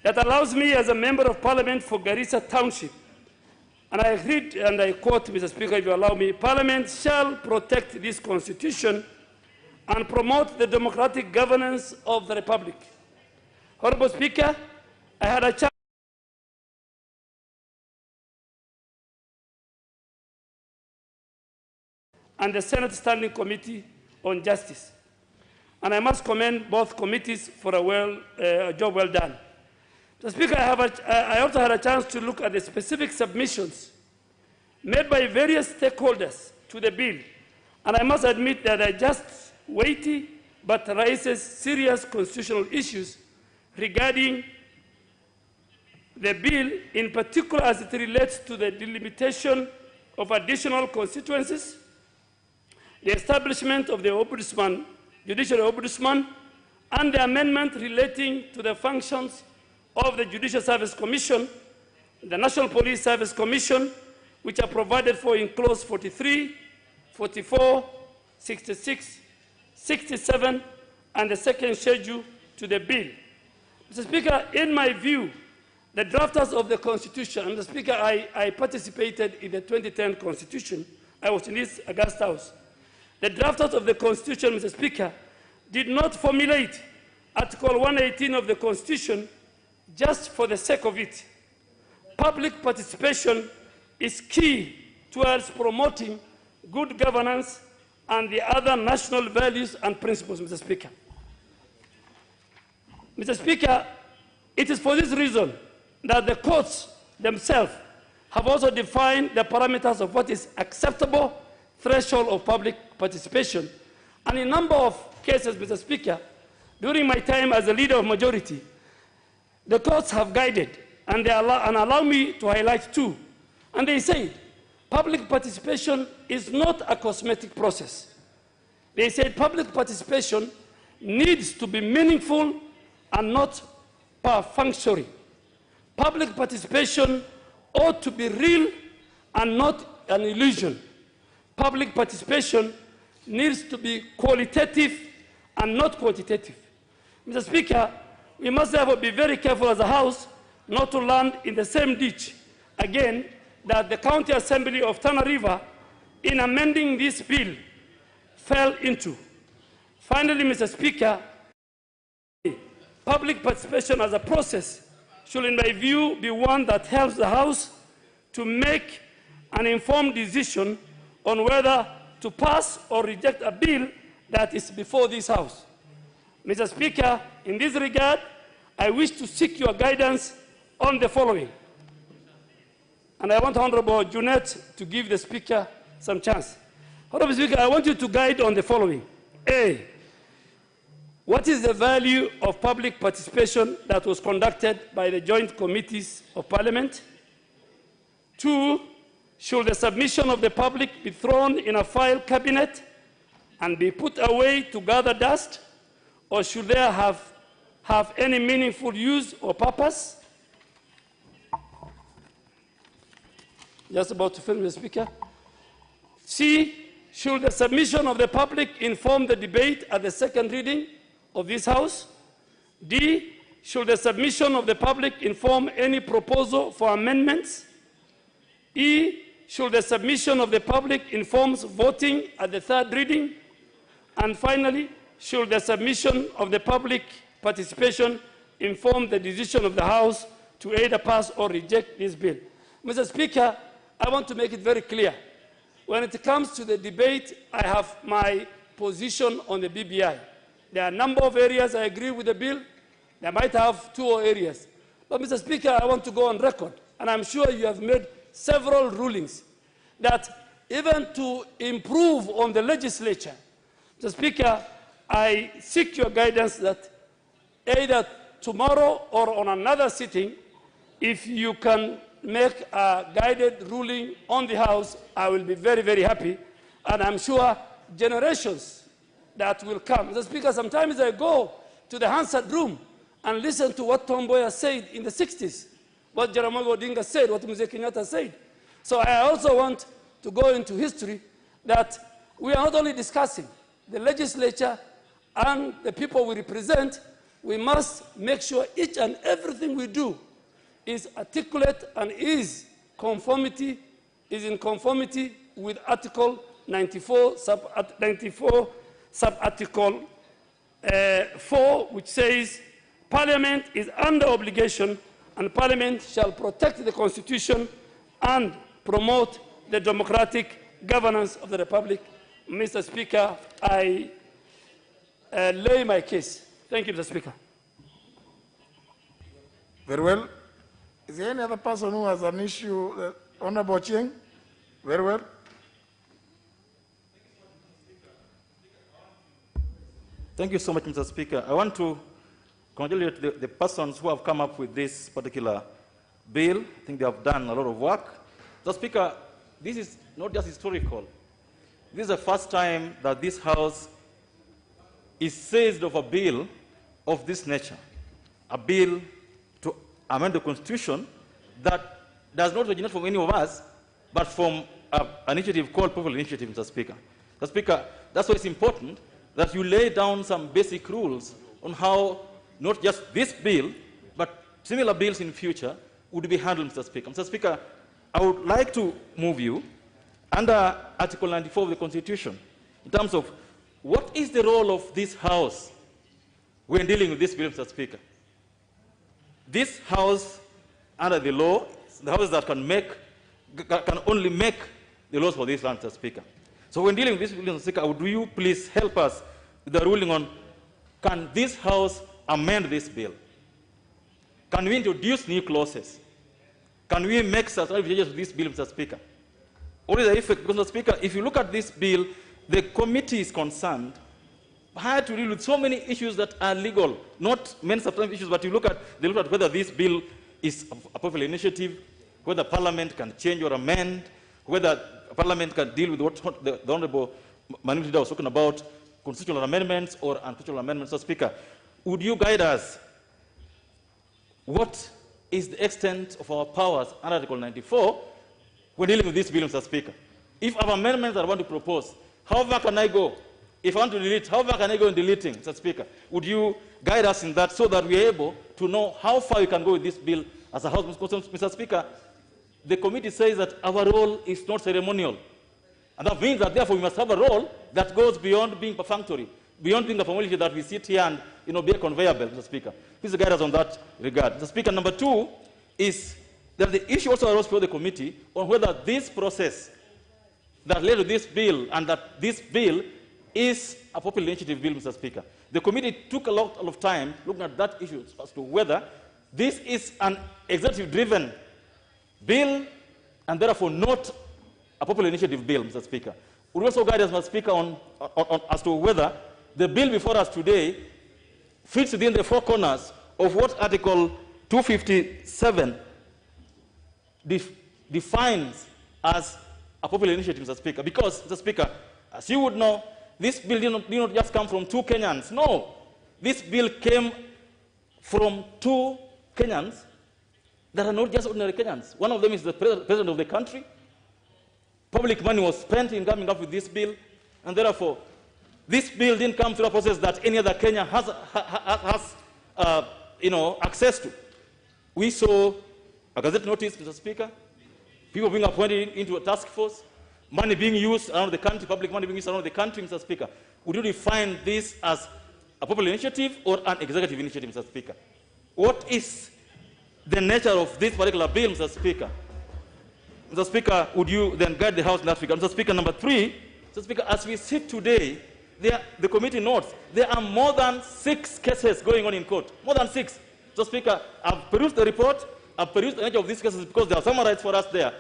that allows me as a member of Parliament for Garissa Township. And I read and I quote, Mr. Speaker, if you allow me, Parliament shall protect this Constitution and promote the democratic governance of the Republic. Honorable Speaker, I had a chance and the Senate Standing Committee on Justice. And I must commend both committees for a job well done. Mr. Speaker, I also had a chance to look at the specific submissions made by various stakeholders to the bill, and I must admit that they are just weighty but raises serious constitutional issues regarding the bill, in particular as it relates to the delimitation of additional constituencies, the establishment of the Ombudsman, Judicial Ombudsman, and the amendment relating to the functions of the Judicial Service Commission, the National Police Service Commission, which are provided for in Clause 43, 44, 66, 67, and the second schedule to the bill. Mr. Speaker, in my view, the drafters of the Constitution, and Mr. Speaker, I participated in the 2010 Constitution. I was in this August House. The drafters of the Constitution, Mr. Speaker, did not formulate Article 118 of the Constitution just for the sake of it. Public participation is key towards promoting good governance and the other national values and principles, Mr. Speaker. Mr. Speaker, it is for this reason that the courts themselves have also defined the parameters of what is acceptable threshold of public participation. And in a number of cases, Mr. Speaker, during my time as a leader of majority, the courts have guided and allow me to highlight two. And they said, public participation is not a cosmetic process. They said public participation needs to be meaningful and not perfunctory. Public participation ought to be real and not an illusion. Public participation needs to be qualitative and not quantitative. Mr. Speaker, we must therefore be very careful as a House not to land in the same ditch again that the County Assembly of Tana River, in amending this bill, fell into. Finally, Mr. Speaker, public participation as a process should, in my view, be one that helps the House to make an informed decision on whether to pass or reject a bill that is before this House. Mr. Speaker, in this regard, I wish to seek your guidance on the following. And I want Honorable Junet to give the Speaker some chance. Honorable Speaker, I want you to guide on the following. A, what is the value of public participation that was conducted by the joint committees of Parliament? 2, should the submission of the public be thrown in a file cabinet and be put away to gather dust, or should there have any meaningful use or purpose? Just about to finish, Mr. Speaker. C, should the submission of the public inform the debate at the second reading of this House? D, should the submission of the public inform any proposal for amendments? E, should the submission of the public inform voting at the third reading? And finally, should the submission of the public participation inform the decision of the House to either pass or reject this bill? Mr. Speaker, I want to make it very clear when it comes to the debate, I have my position on the BBI. There are a number of areas I agree with the bill. They might have 2 areas. But, Mr. Speaker, I want to go on record, and I'm sure you have made several rulings, that even to improve on the legislature, Mr. Speaker, I seek your guidance that either tomorrow or on another sitting, if you can make a guided ruling on the House, I will be very, very happy. And I'm sure generations that will come. Mr. Speaker, sometimes I go to the Hansard room and listen to what Tom Mboya said in the 60s, what Jaramogi Odinga said, what Mzee Kenyatta said. So I also want to go into history that we are not only discussing the legislature and the people we represent, we must make sure each and everything we do is articulate and is in conformity with Article 94, sub-article 4, which says, Parliament is under obligation and Parliament shall protect the Constitution and promote the democratic governance of the Republic. Mr. Speaker, I lay my case. Thank you, Mr. Speaker. Very well. Is there any other person who has an issue? Honorable Chieng? Very well. Thank you so much, Mr. Speaker. I want to congratulate the persons who have come up with this particular bill. I think they have done a lot of work. Mr. Speaker, this is not just historical. This is the first time that this House is seized of a bill of this nature, a bill to amend the Constitution that does not originate from any of us, but from an initiative called Popular Initiative, Mr. Speaker. Mr. Speaker, that's why it's important that you lay down some basic rules on how not just this bill, but similar bills in future would be handled, Mr. Speaker. Mr. Speaker, I would like to move you under Article 94 of the Constitution in terms of what is the role of this House when dealing with this bill, Mr. Speaker. This House, under the law, the House that can only make the laws for this land, Mr. Speaker. So when dealing with this bill, Mr. Speaker, would you please help us with the ruling on, can this House amend this bill? Can we introduce new clauses? Can we make substantive changes to this bill, Mr. Speaker? What is the effect? Because, Mr. Speaker, if you look at this bill, the committee is concerned, had to deal with so many issues that are legal, not many substantive issues, but they look at whether this bill is a popular initiative, whether Parliament can change or amend, whether Parliament can deal with what the Honourable Minority Leader was talking about, constitutional amendments or unconstitutional amendments. Mr. Speaker, would you guide us? What is the extent of our powers under Article 94 when dealing with this bill, Mr. Speaker? If I have amendments that I want to propose, how far can I go? If I want to delete, how far can I go in deleting, Mr. Speaker? Would you guide us in that so that we are able to know how far we can go with this bill as a House? Mr. Speaker, the committee says that our role is not ceremonial. And that means that, therefore, we must have a role that goes beyond being perfunctory, beyond being a formality that we sit here and be a conveyor belt, Mr. Speaker. Please guide us on that regard. Mr. Speaker, number 2 is that the issue also arose before the committee on whether this process that led to this bill and that this bill is a popular initiative bill, Mr. Speaker. The committee took a lot of time looking at that issue as to whether this is an executive-driven bill and therefore not a popular initiative bill, Mr. Speaker. Would also guide us, Mr. Speaker, on as to whether the bill before us today fits within the 4 corners of what Article 257 defines as a popular initiative, Mr. Speaker. Because, Mr. Speaker, as you would know, this bill did not just come from 2 Kenyans. No, this bill came from 2 Kenyans that are not just ordinary Kenyans. One of them is the president of the country. Public money was spent in coming up with this bill, and therefore, this bill didn't come through a process that any other Kenya has access to. We saw a gazette notice, Mr. Speaker, people being appointed into a task force, money being used around the country, public money being used around the country, Mr. Speaker. Would you define this as a popular initiative or an executive initiative, Mr. Speaker? What is the nature of this particular bill, Mr. Speaker? Mr. Speaker, would you then guide the House in that regard? Mr. Speaker, number 3, Mr. Speaker, as we sit today, the committee notes there are more than 6 cases going on in court. More than 6. Mr. Speaker, I've perused the report, I've perused the nature of these cases because there are summarized for us there.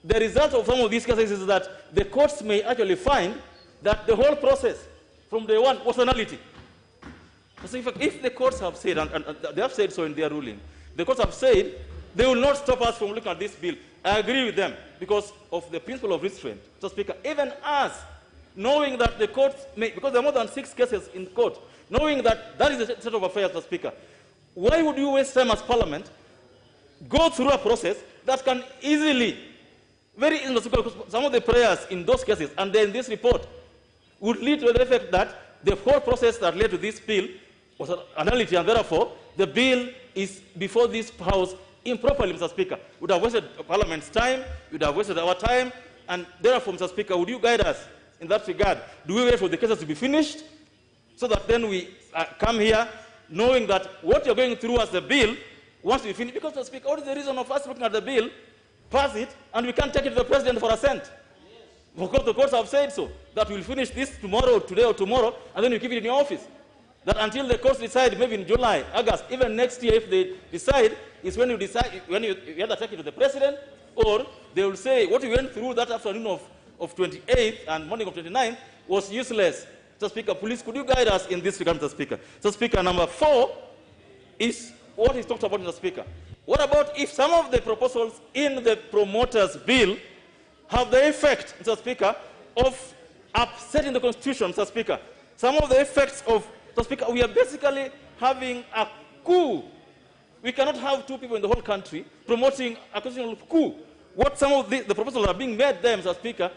The result of some of these cases is that the courts may actually find that the whole process from day one was a nullity. So if the courts have said, and they have said so in their ruling, the courts have said they will not stop us from looking at this bill. I agree with them because of the principle of restraint. Mr. Speaker, even us, knowing that the courts may, because there are more than 6 cases in court, knowing that that is the state of affairs, Mr. Speaker, why would you waste time as Parliament, go through a process that can easily, very easily, because some of the prayers in those cases and then this report would lead to the effect that the whole process that led to this bill was an nullity, and therefore the bill is before this House improperly, Mr. Speaker. Would have wasted Parliament's time, would have wasted our time, and therefore, Mr. Speaker, would you guide us in that regard? Do we wait for the cases to be finished so that then we come here knowing that what you're going through as the bill, once we finish, because, Mr. Speaker, what is the reason of us looking at the bill, pass it, and we can't take it to the President for assent? Because the courts have said so, that we'll finish this tomorrow, today or tomorrow, and then you keep it in your office. That until the courts decide, maybe in July, August, even next year, if they decide, is when you decide, when you either take it to the President, or they will say, what we went through that afternoon of 28th and morning of 29th was useless. Mr. Speaker, please, could you guide us in this regard, Mr. Speaker? Mr. Speaker, number 4 is what is talked about, Mr. Speaker. What about if some of the proposals in the promoters' bill have the effect, Mr. Speaker, of upsetting the Constitution, Mr. Speaker? Some of the effects of, Mr. Speaker, we are basically having a coup. We cannot have 2 people in the whole country promoting a constitutional coup. What some of the proposals that are being made there, Mr. Speaker,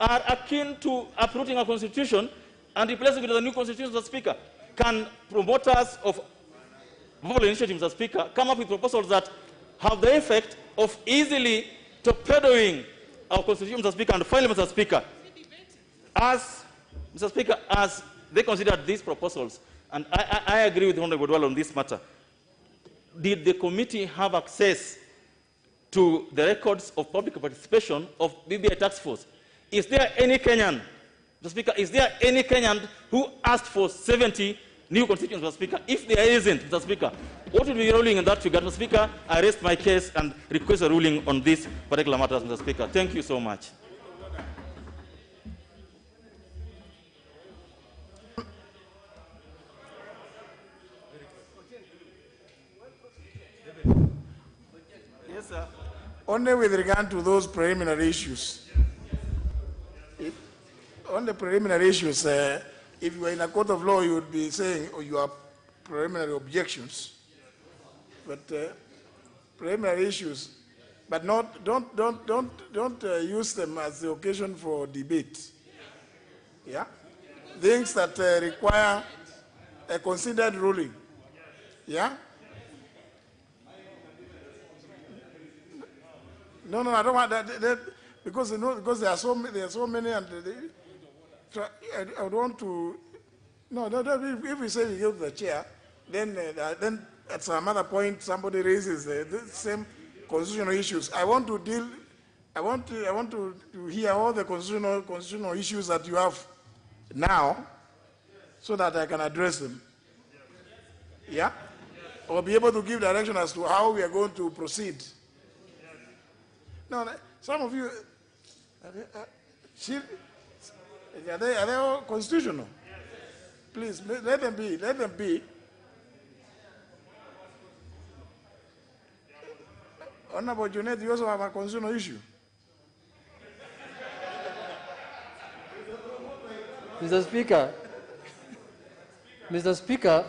are akin to uprooting a constitution and replacing it with a new constitution, Mr. Speaker. Can promoters of popular initiatives, Mr. Speaker, come up with proposals that have the effect of easily torpedoing our constitution, Mr. Speaker? And finally, Mr. Speaker, as Mr. Speaker, as they considered these proposals, and I agree with Honorable Dwell on this matter, did the committee have access to the records of public participation of BBI task force? Is there any Kenyan, Mr. Speaker, is there any Kenyan who asked for 70 new constituents, Mr. Speaker? If there isn't, Mr. Speaker, what will be ruling in that regard? Mr. Speaker, I rest my case and request a ruling on this particular matter, Mr. Speaker. Thank you so much. Yes, sir. Only with regard to those preliminary issues. On the preliminary issues, if you were in a court of law, you would be saying, oh, you have preliminary objections. But preliminary issues, but not, don't use them as the occasion for debate. Yeah? Things that require a considered ruling. Yeah? No, I don't want that, because you know, because there are so many, and I don't want to. No, if we say we give the chair, then at some other point somebody raises the same constitutional issues. I want to deal. I want to hear all the constitutional issues that you have now, so that I can address them. Yeah, or be able to give direction as to how we are going to proceed. No, some of you, are they all constitutional? Please, let them be, let them be. Honorable Junet, you also have a constitutional issue. Mr. Speaker,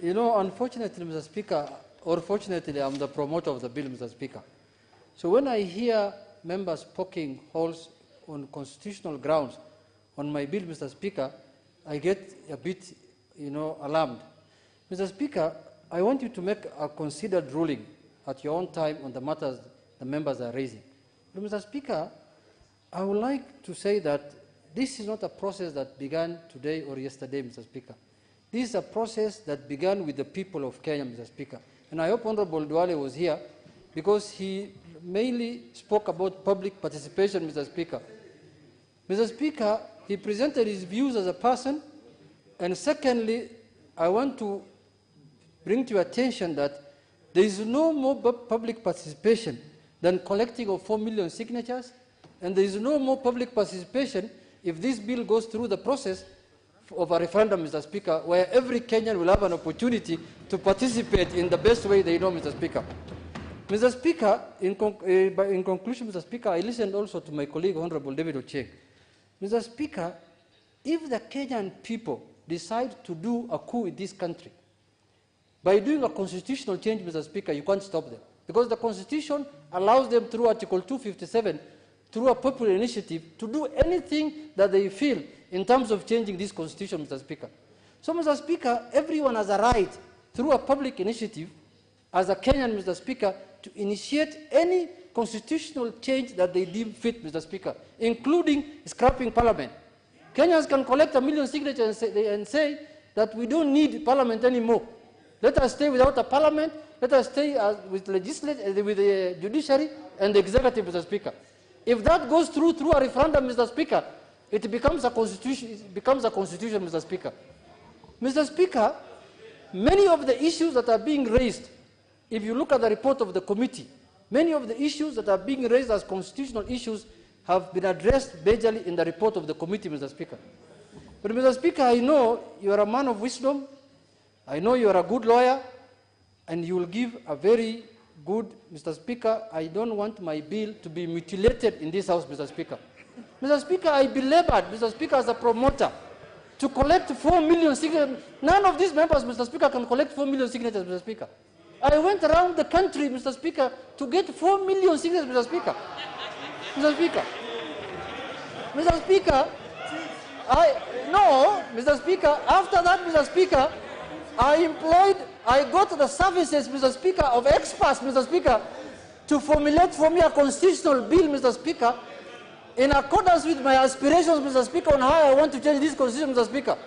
you know, unfortunately, Mr. Speaker, or fortunately, I'm the promoter of the bill, Mr. Speaker. So when I hear members poking holes on constitutional grounds on my bill, Mr. Speaker, I get a bit, you know, alarmed. Mr. Speaker, I want you to make a considered ruling at your own time on the matters the members are raising. But Mr. Speaker, I would like to say that this is not a process that began today or yesterday, Mr. Speaker. This is a process that began with the people of Kenya, Mr. Speaker. And I hope Honorable Duale was here, because he mainly spoke about public participation, Mr. Speaker. Mr. Speaker, he presented his views as a person, and secondly, I want to bring to your attention that there is no more public participation than collecting of 4 million signatures, and there is no more public participation if this bill goes through the process of a referendum, Mr. Speaker, where every Kenyan will have an opportunity to participate in the best way they know, Mr. Speaker. Mr. Speaker, in conclusion, Mr. Speaker, I listened also to my colleague, Honorable David Ochieng. Mr. Speaker, if the Kenyan people decide to do a coup in this country, by doing a constitutional change, Mr. Speaker, you can't stop them. Because the Constitution allows them through Article 257, through a popular initiative, to do anything that they feel in terms of changing this Constitution, Mr. Speaker. So, Mr. Speaker, everyone has a right, through a public initiative, as a Kenyan, Mr. Speaker, to initiate any constitutional change that they deem fit, Mr. Speaker, including scrapping Parliament. Kenyans can collect 1 million signatures and say that we don't need Parliament anymore. Let us stay without a Parliament. Let us stay with the judiciary and the executive, Mr. Speaker. If that goes through a referendum, Mr. Speaker, it becomes a constitution, Mr. Speaker. Mr. Speaker, many of the issues that are being raised, if you look at the report of the committee, many of the issues that are being raised as constitutional issues have been addressed majorly in the report of the committee, Mr. Speaker. But, Mr. Speaker, I know you are a man of wisdom. I know you are a good lawyer, and you will give a very good, Mr. Speaker, I don't want my bill to be mutilated in this House, Mr. Speaker. Mr. Speaker, I belabored, Mr. Speaker, as a promoter, to collect 4 million signatures. None of these members, Mr. Speaker, can collect 4 million signatures, Mr. Speaker. I went around the country, Mr. Speaker, to get 4 million signatures, Mr. Speaker. Mr. Speaker. Mr. Speaker, Mr. Speaker, after that, Mr. Speaker, I got the services, Mr. Speaker, of experts, Mr. Speaker, to formulate for me a constitutional bill, Mr. Speaker, in accordance with my aspirations, Mr. Speaker, on how I want to change this constitution, Mr. Speaker.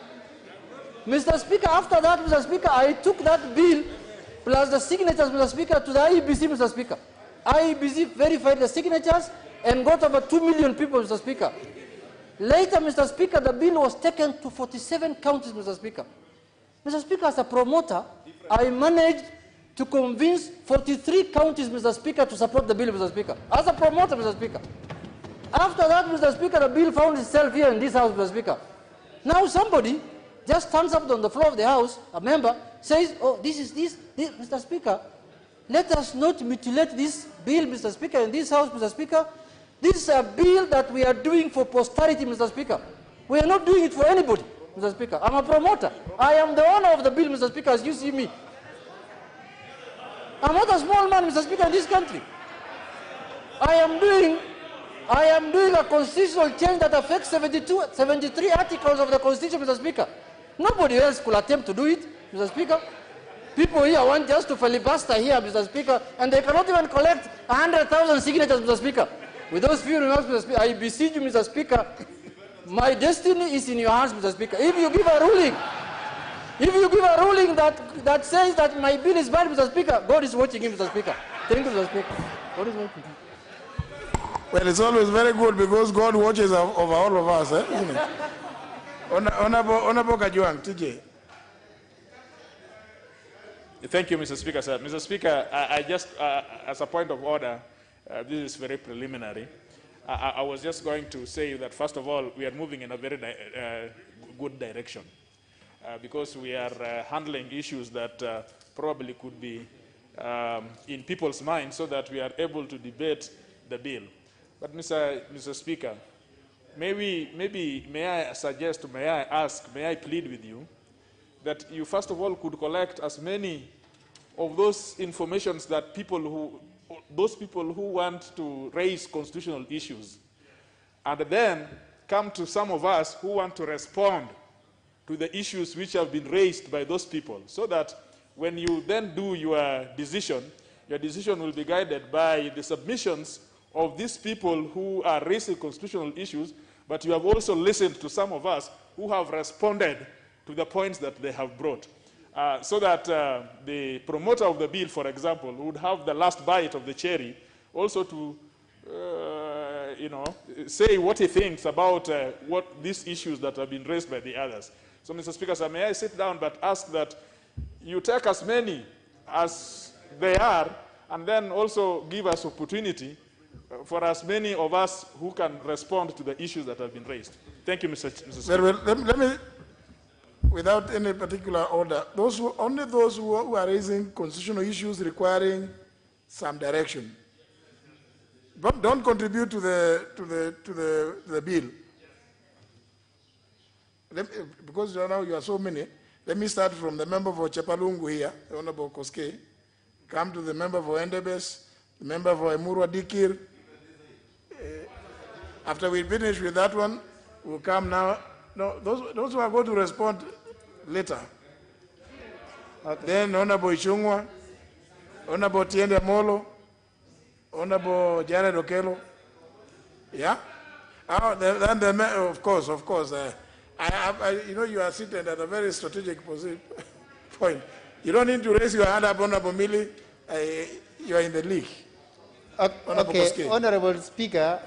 Mr. Speaker, after that, Mr. Speaker, I took that bill plus the signatures, Mr. Speaker, to the IEBC, Mr. Speaker. IEBC verified the signatures and got over 2 million people, Mr. Speaker. Later, Mr. Speaker, the bill was taken to 47 counties, Mr. Speaker. Mr. Speaker, as a promoter, I managed to convince 43 counties, Mr. Speaker, to support the bill, Mr. Speaker. As a promoter, Mr. Speaker. After that, Mr. Speaker, the bill found itself here in this House, Mr. Speaker. Now somebody just stands up on the floor of the House, a member, says, oh, this, Mr. Speaker, let us not mutilate this bill, Mr. Speaker, in this House, Mr. Speaker. This is a bill that we are doing for posterity, Mr. Speaker. We are not doing it for anybody, Mr. Speaker. I'm a promoter. I am the owner of the bill, Mr. Speaker, as you see me. I'm not a small man, Mr. Speaker, in this country. I am doing a constitutional change that affects 73 articles of the Constitution, Mr. Speaker. Nobody else could attempt to do it, Mr. Speaker. People here want just to filibuster here, Mr. Speaker, and they cannot even collect 100,000 signatures, Mr. Speaker. With those few remarks, Mr. Speaker, I beseech you, Mr. Speaker, my destiny is in your hands, Mr. Speaker. If you give a ruling, that says that my bill is bad, Mr. Speaker, God is watching him, Mr. Speaker. Thank you, Mr. Speaker. God is watching him. Well, it's always very good because God watches over all of us, isn't it? Honorable Kajwang, TJ. Thank you, Mr. Speaker, sir. Mr. Speaker, I just, as a point of order, this is very preliminary. I was just going to say that, first of all, we are moving in a very good direction because we are handling issues that probably could be in people's minds so that we are able to debate the bill. But, Mr. Speaker, may I suggest, may I ask, may I plead with you that you, first of all, could collect as many of those informations that those people who want to raise constitutional issues, and then come to some of us who want to respond to the issues which have been raised by those people, so that when you then do your decision will be guided by the submissions of these people who are raising constitutional issues, but you have also listened to some of us who have responded to the points that they have brought. So that the promoter of the bill, for example, would have the last bite of the cherry also to say what he thinks about what these issues that have been raised by the others. So, Mr. Speaker, sir, may I sit down but ask that you take as many as they are, and then also give us opportunity for as many of us who can respond to the issues that have been raised. Thank you, Mr. Speaker. Very well. Let me, without any particular order, only those who are raising constitutional issues requiring some direction. But don't contribute to the bill. Because now you are so many, let me start from the member for Chepalungu here, the Honorable Koske, come to the member for Endebess, the member for Emurua Dikir. After we finish with that one, we'll come now. No, those who are going to respond later. Okay. Then Honorable Ichungwa, Honorable Tiende Molo, Honorable Jared Okelo. Yeah? Then of course. You are sitting at a very strategic point. You don't need to raise your hand up, Honorable Mili. You are in the league. Okay, Honorable Speaker,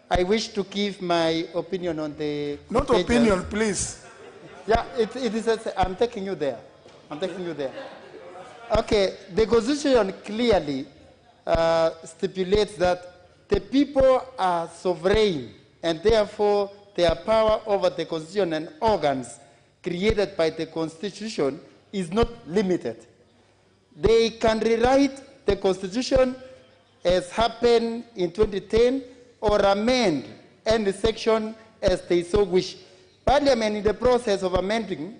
I wish to give my opinion on the... Not opinion, please. Yeah, it is. I'm taking you there. Okay, the Constitution clearly stipulates that the people are sovereign, and therefore their power over the Constitution and organs created by the Constitution is not limited. They can rewrite the Constitution as happened in 2010 or amend any section as they so wish. Parliament, in the process of amending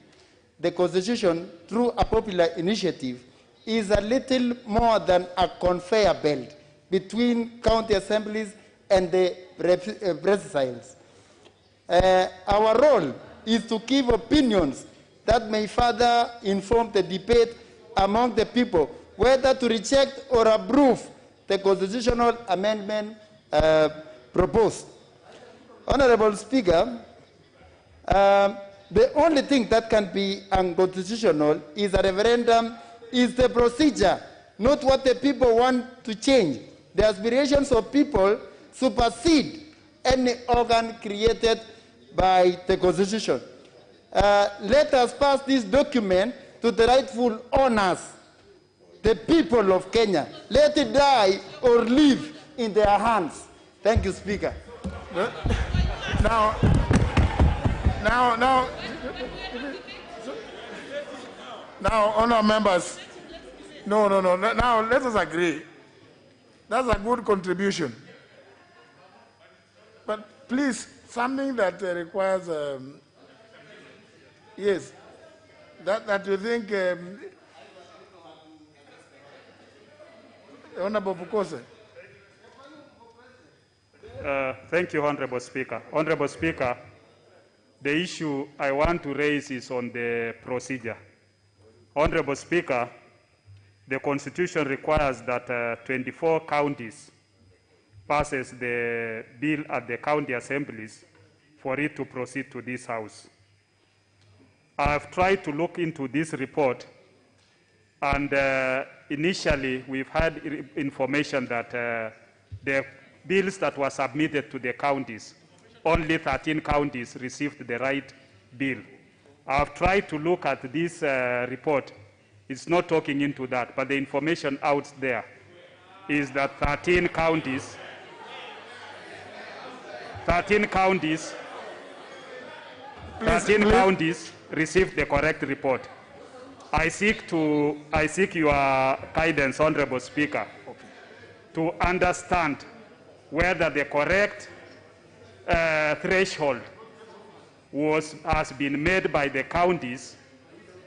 the Constitution through a popular initiative, is a little more than a conveyor belt between county assemblies and the presidents. Our role is to give opinions that may further inform the debate among the people whether to reject or approve the constitutional amendment proposed. Honorable Speaker, the only thing that can be unconstitutional is a referendum, is the procedure, not what the people want to change. The aspirations of people supersede any organ created by the Constitution. Let us pass this document to the rightful owners, the people of Kenya. Let it die or live in their hands. Thank you, Speaker. Now, honour members, no. Now, let us agree. That's a good contribution. But please, something that requires, yes, that you think, Honourable Bukose. Thank you, Honourable Speaker. Honourable Speaker, the issue I want to raise is on the procedure. Honourable Speaker, the Constitution requires that 24 counties passes the bill at the county assemblies for it to proceed to this House. I have tried to look into this report, and initially we've had information that the bills that were submitted to the counties, only 13 counties received the right bill. I've tried to look at this report. It's not talking into that, but the information out there is that 13 counties received the correct report. I seek your guidance, Honorable Speaker, to understand whether the correct threshold has been made by the counties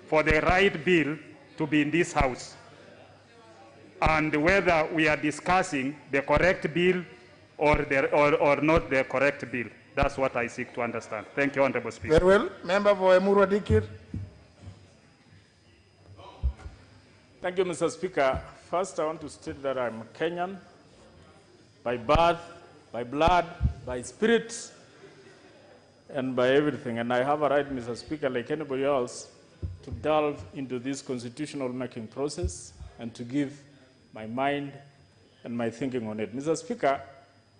for the right bill to be in this House, and whether we are discussing the correct bill or not the correct bill. That's what I seek to understand. Thank you, Honorable Speaker. Very well. Member for Emurua Dikir. Thank you, Mr. Speaker. First, I want to state that I'm Kenyan by birth, by blood, by spirit, and by everything. And I have a right, Mr. Speaker, like anybody else, to delve into this constitutional making process and to give my mind and my thinking on it. Mr. Speaker,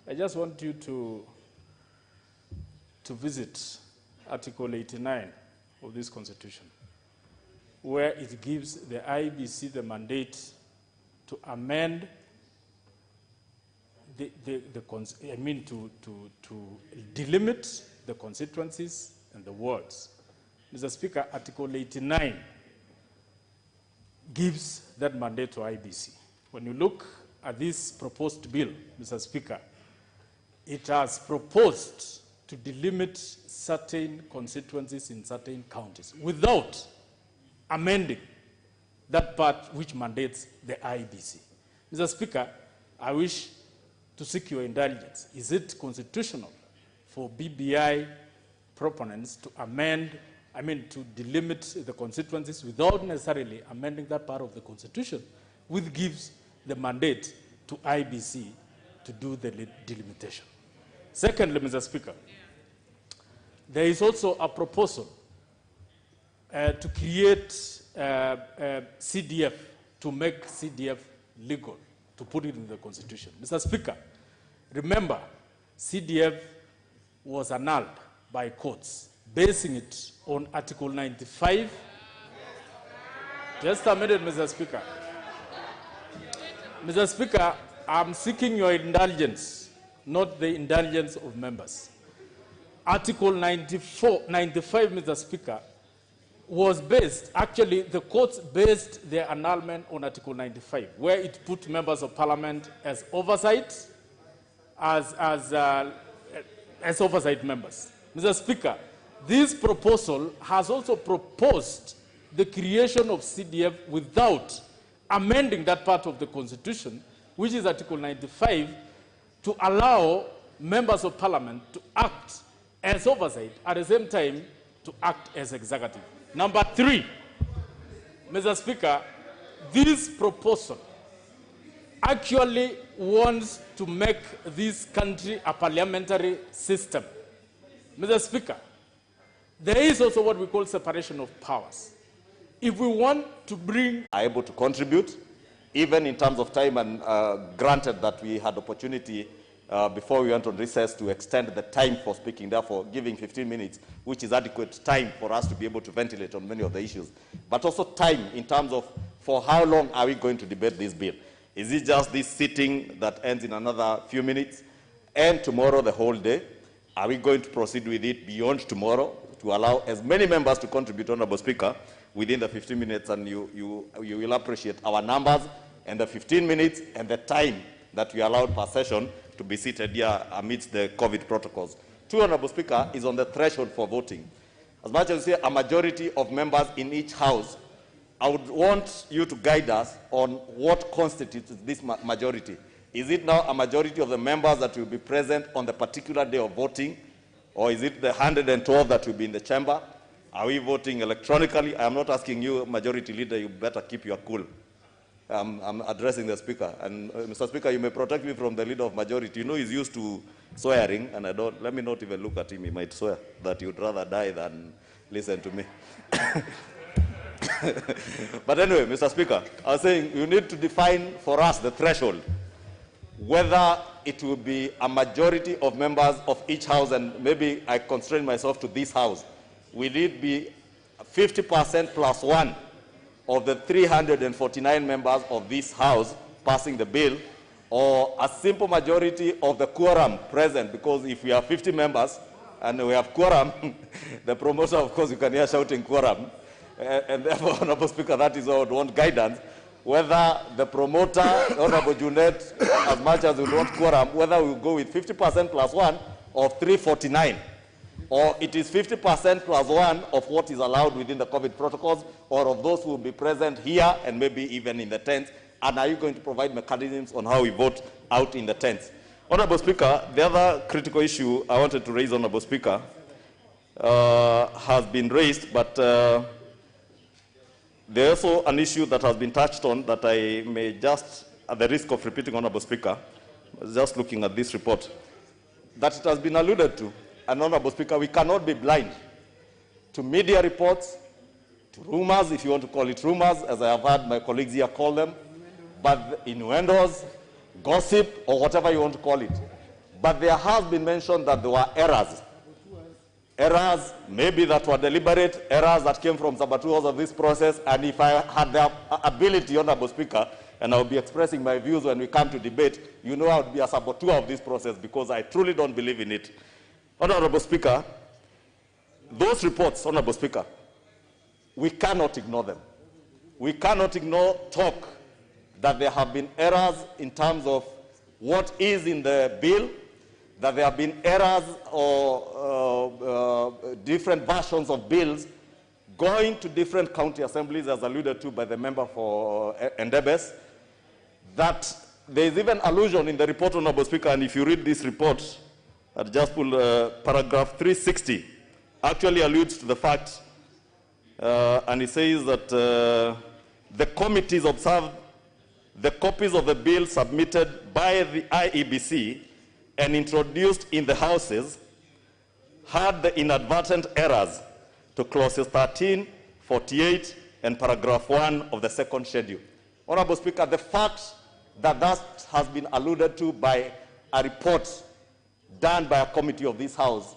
I just want you to visit Article 89 of this Constitution, where it gives the IEBC the mandate to amend to delimit the constituencies and the wards. Mr. Speaker, Article 89 gives that mandate to IEBC. When you look at this proposed bill, Mr. Speaker, it has proposed to delimit certain constituencies in certain counties without amending that part which mandates the IEBC. Mr. Speaker, I wish to seek your indulgence. Is it constitutional for BBI proponents to to delimit the constituencies without necessarily amending that part of the Constitution, which gives the mandate to IEBC to do the delimitation? Secondly, Mr. Speaker, there is also a proposal to create CDF, to make CDF legal, to put it in the Constitution. Mr. Speaker, remember, CDF was annulled by courts, basing it on Article 95. Just a minute, Mr. Speaker. Mr. Speaker, I'm seeking your indulgence, not the indulgence of members. Article 95, Mr. Speaker, was based, actually, the courts based their annulment on Article 95, where it put members of parliament as oversight, as oversight members. Mr. Speaker, this proposal has also proposed the creation of CDF without amending that part of the Constitution, which is Article 95, to allow members of parliament to act as oversight, at the same time to act as executive. Number 3, Mr. Speaker, this proposal actually wants to make this country a parliamentary system. Mr. Speaker, there is also what we call separation of powers. If we want to bring... are able to contribute, even in terms of time, and granted that we had opportunity before we went on recess to extend the time for speaking, therefore giving 15 minutes, which is adequate time for us to be able to ventilate on many of the issues, but also time in terms of for how long are we going to debate this bill. Is it just this sitting that ends in another few minutes, and tomorrow the whole day? Are we going to proceed with it beyond tomorrow to allow as many members to contribute, Honorable Speaker, within the 15 minutes, and you will appreciate our numbers and the 15 minutes and the time that we allowed per session to be seated here amidst the COVID protocols. 2, Honorable Speaker, is on the threshold for voting. As much as you say a majority of members in each house, I would want you to guide us on what constitutes this majority. Is it now a majority of the members that will be present on the particular day of voting, or is it the 112 that will be in the chamber? Are we voting electronically? I am not asking you, Majority Leader, you better keep your cool. I'm addressing the Speaker. And Mr. Speaker, you may protect me from the Leader of Majority. You know he's used to swearing, and let me not even look at him. He might swear that he would rather die than listen to me. But anyway, Mr. Speaker, I was saying you need to define for us the threshold, whether it will be a majority of members of each house, and maybe I constrain myself to this house. Will it be 50% plus 1 of the 349 members of this house passing the bill, or a simple majority of the quorum present? Because if we have 50 members and we have quorum, the promoter, of course, you can hear shouting quorum, and therefore, Honorable Speaker, that is why I would want guidance, whether the promoter, Honorable Junet, as much as we want quorum, whether we go with 50% plus 1 of 349, or it is 50% plus 1 of what is allowed within the COVID protocols, or of those who will be present here and maybe even in the tents, and are you going to provide mechanisms on how we vote out in the tents? Honorable Speaker, the other critical issue I wanted to raise, Honorable Speaker, has been raised, but there's also an issue that has been touched on that I may just, at the risk of repeating, Honorable Speaker, just looking at this report, that it has been alluded to. And Honorable Speaker, we cannot be blind to media reports, to rumors, if you want to call it rumors, as I have heard my colleagues here call them, but innuendos, gossip, or whatever you want to call it. But there has been mentioned that there were errors. Errors, maybe that were deliberate, errors that came from saboteurs of this process, and if I had the ability, Honorable Speaker, and I'll be expressing my views when we come to debate, you know I would be a saboteur of this process because I truly don't believe in it. Honorable Speaker, those reports, Honorable Speaker, we cannot ignore them. We cannot ignore talk that there have been errors in terms of what is in the bill, that there have been errors or different versions of bills going to different county assemblies, as alluded to by the member for Endebess, that there is even allusion in the report, Honorable Speaker, and if you read this report, I'll just pull paragraph 360, actually alludes to the fact, and it says that the committees observed the copies of the bill submitted by the IEBC and introduced in the houses had the inadvertent errors to clauses 13, 48, and paragraph 1 of the second schedule. Honorable Speaker, the fact that that has been alluded to by a report done by a committee of this House,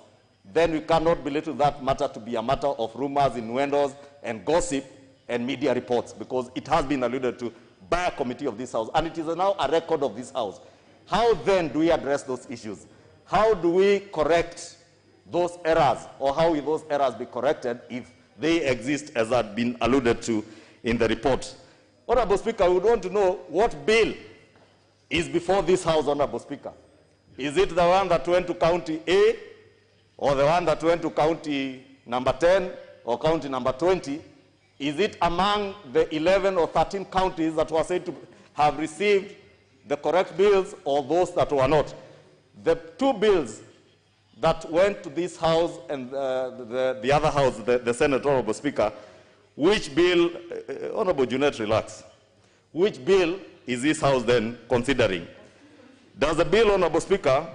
then we cannot belittle that matter to be a matter of rumors, innuendos, and gossip and media reports, because it has been alluded to by a committee of this House, and it is now a record of this House. How then do we address those issues? How do we correct those errors, or how will those errors be corrected if they exist as had been alluded to in the report? Honorable Speaker, we would want to know what bill is before this House, Honorable Speaker. Is it the one that went to county A, or the one that went to county number 10, or county number 20? Is it among the 11 or 13 counties that were said to have received the correct bills, or those that were not? The two bills that went to this House and the other House, the Senate, Honorable Speaker, which bill, Honorable Junet, relax, which bill is this House then considering? Does the bill, Honorable Speaker,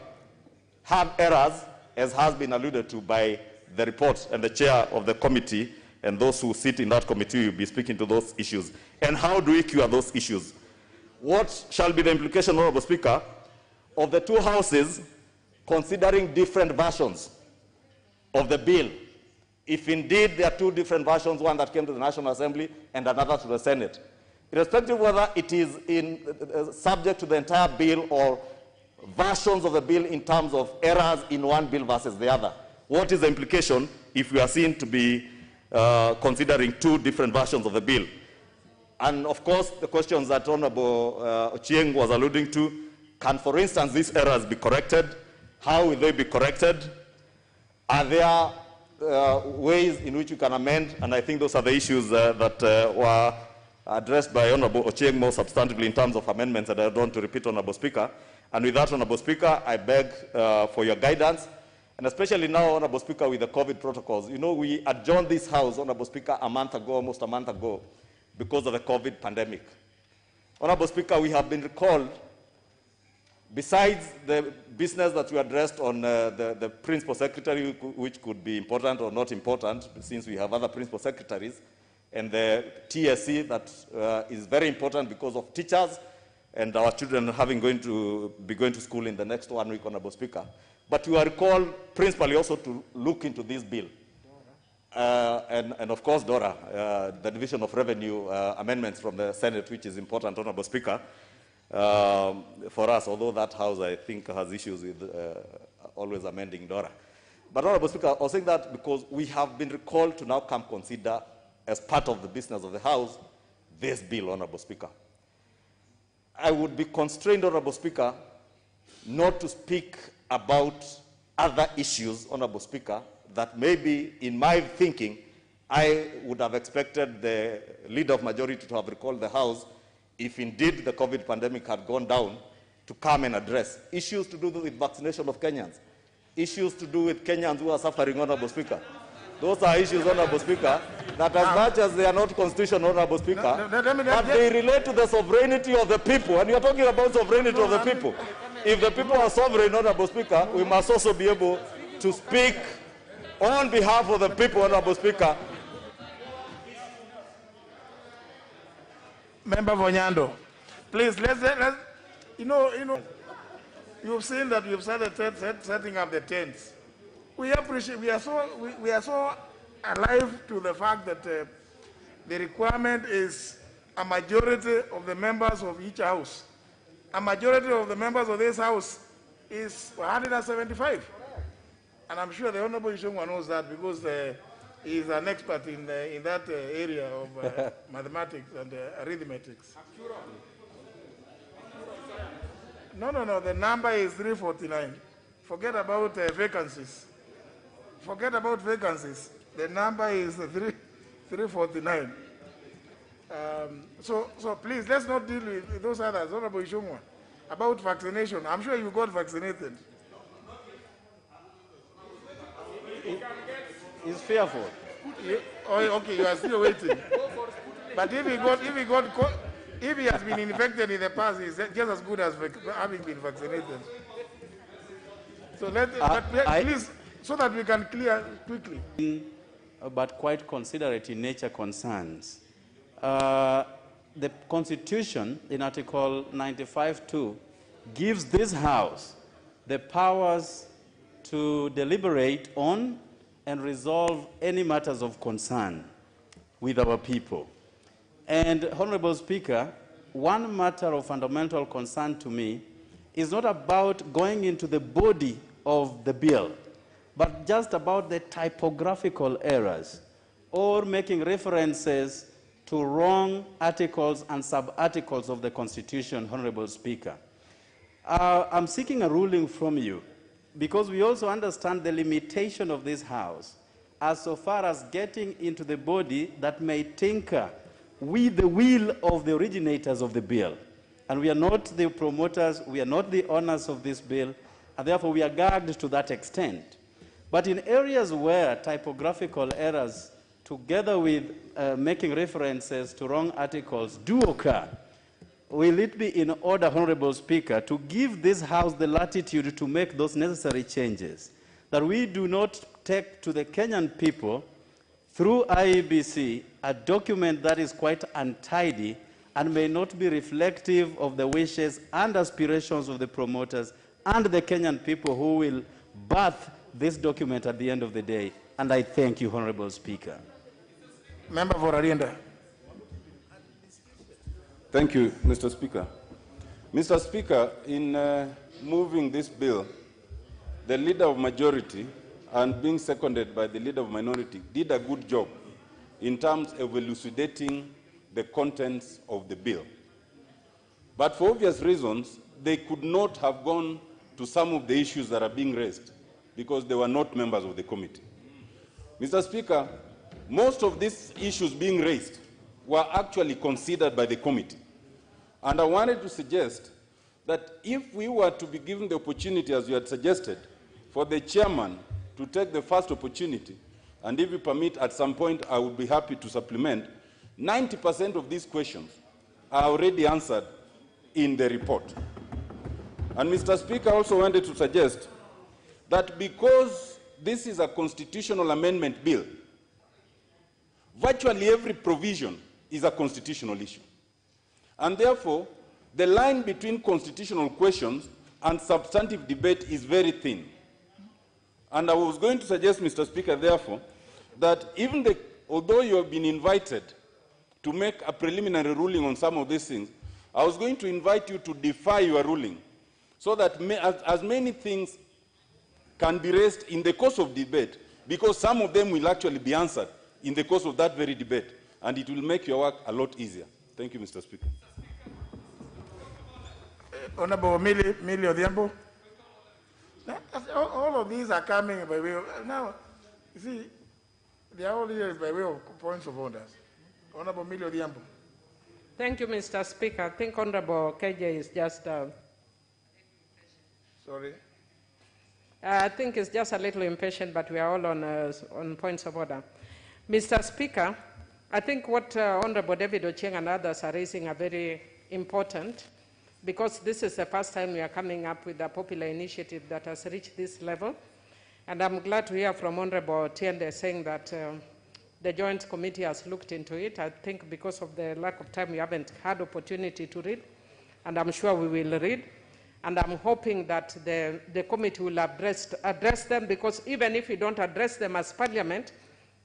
have errors, as has been alluded to by the report and the chair of the committee, and those who sit in that committee will be speaking to those issues? And how do we cure those issues? What shall be the implication, Honorable Speaker, of the two Houses considering different versions of the bill, if indeed there are two different versions, one that came to the National Assembly and another to the Senate, irrespective of whether it is subject to the entire bill or versions of the bill in terms of errors in one bill versus the other? What is the implication if we are seen to be considering two different versions of the bill? And of course, the questions that Honorable Ochieng was alluding to, can, for instance, these errors be corrected? How will they be corrected? Are there ways in which you can amend? And I think those are the issues that were addressed by Honorable Ochieng more substantively in terms of amendments, that I don't want to repeat, Honorable Speaker. And with that, Honorable Speaker, I beg for your guidance, and especially now, Honorable Speaker, with the COVID protocols. You know, we adjourned this House, Honorable Speaker, almost a month ago, because of the COVID pandemic. Honorable Speaker, we have been recalled, besides the business that we addressed on the Principal Secretary, which could be important or not important, since we have other Principal Secretaries, and the TSC that is very important because of teachers and our children going to school in the next 1 week, Honorable Speaker. But we are recalled principally also to look into this bill. And of course, DORA, the Division of Revenue amendments from the Senate, which is important, Honorable Speaker, for us, although that House, I think, has issues with always amending DORA. But Honorable Speaker, I was saying that because we have been recalled to now come consider, as part of the business of the House, this bill, Honorable Speaker. I would be constrained, Honorable Speaker, not to speak about other issues, Honorable Speaker, that maybe, in my thinking, I would have expected the Leader of Majority to have recalled the House, if indeed the COVID pandemic had gone down, to come and address issues to do with vaccination of Kenyans, issues to do with Kenyans who are suffering, Honorable Speaker. Those are issues, Honorable Speaker, that as much as they are not constitutional, Honorable Speaker, but they relate to the sovereignty of the people. And you are talking about sovereignty of the people. If the people are sovereign, Honorable Speaker, we must also be able to speak on behalf of the people, Honorable Speaker. Member Vonyando, please, You've seen that we've started setting up the tents. We appreciate, we are so alive to the fact that the requirement is a majority of the members of each house. A majority of the members of this house is 175. And I'm sure the Honorable Ishongwa knows that because he's an expert in that area of mathematics and arithmetics. No, the number is 349. Forget about vacancies. Forget about vacancies. The number is 349. So please, let's not deal with those others. Honorable Ishongwa, about vaccination. I'm sure you got vaccinated. He's fearful. Okay, you are still waiting. But if he has been infected in the past, he's just as good as having been vaccinated. So please, so that we can clear quickly. But quite considerate in nature concerns. The Constitution in Article 95(2) gives this House the powers to deliberate on and resolve any matters of concern with our people. And, Honorable Speaker, one matter of fundamental concern to me is not about going into the body of the bill, but just about the typographical errors or making references to wrong articles and sub-articles of the Constitution, Honorable Speaker. I'm seeking a ruling from you because we also understand the limitation of this House as so far as getting into the body that may tinker with the will of the originators of the bill. And we are not the promoters, we are not the owners of this bill, and therefore we are gagged to that extent. But in areas where typographical errors, together with making references to wrong articles, do occur, will it be in order, Honorable Speaker, to give this House the latitude to make those necessary changes, that we do not take to the Kenyan people through IEBC a document that is quite untidy and may not be reflective of the wishes and aspirations of the promoters and the Kenyan people who will birth this document at the end of the day. And I thank you, Honorable Speaker. Member for Arienda. Thank you, Mr. Speaker. Mr. Speaker, in moving this bill, the leader of majority and being seconded by the leader of minority did a good job in terms of elucidating the contents of the bill. But for obvious reasons, they could not have gone to some of the issues that are being raised because they were not members of the committee. Mr. Speaker, most of these issues being raised were actually considered by the committee. And I wanted to suggest that if we were to be given the opportunity, as you had suggested, for the chairman to take the first opportunity, and if you permit, at some point, I would be happy to supplement, 90% of these questions are already answered in the report. And Mr. Speaker, I also wanted to suggest that because this is a constitutional amendment bill, virtually every provision is a constitutional issue. And therefore, the line between constitutional questions and substantive debate is very thin. And I was going to suggest, Mr. Speaker, therefore, that even although you have been invited to make a preliminary ruling on some of these things, I was going to invite you to defy your ruling so that as many things can be raised in the course of debate, because some of them will actually be answered in the course of that very debate, and it will make your work a lot easier. Thank you, Mr. Speaker. Honorable Millie Odhiambo. All of these are coming by way of, now, you see, they are all here by way of points of orders. Honorable Millie Odhiambo. Thank you, Mr. Speaker. I think Honorable KJ is just... Sorry? I think it's just a little impatient, but we are all on points of order. Mr. Speaker, I think what Honorable David Ochieng and others are raising are very important, because this is the first time we are coming up with a popular initiative that has reached this level. And I'm glad to hear from Honorable Tiende saying that the Joint Committee has looked into it. I think because of the lack of time, we haven't had opportunity to read, and I'm sure we will read. And I'm hoping that the committee will address them, because even if we don't address them as Parliament,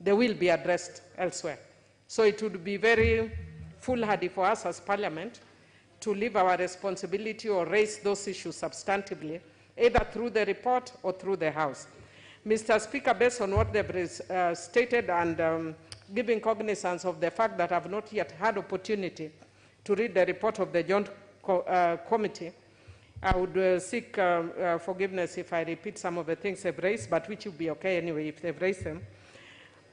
they will be addressed elsewhere. So it would be very foolhardy for us as Parliament to leave our responsibility or raise those issues substantively, either through the report or through the House. Mr. Speaker, based on what they've stated and giving cognizance of the fact that I've not yet had opportunity to read the report of the Joint Committee, I would seek forgiveness if I repeat some of the things they've raised, but which will be okay anyway if they've raised them.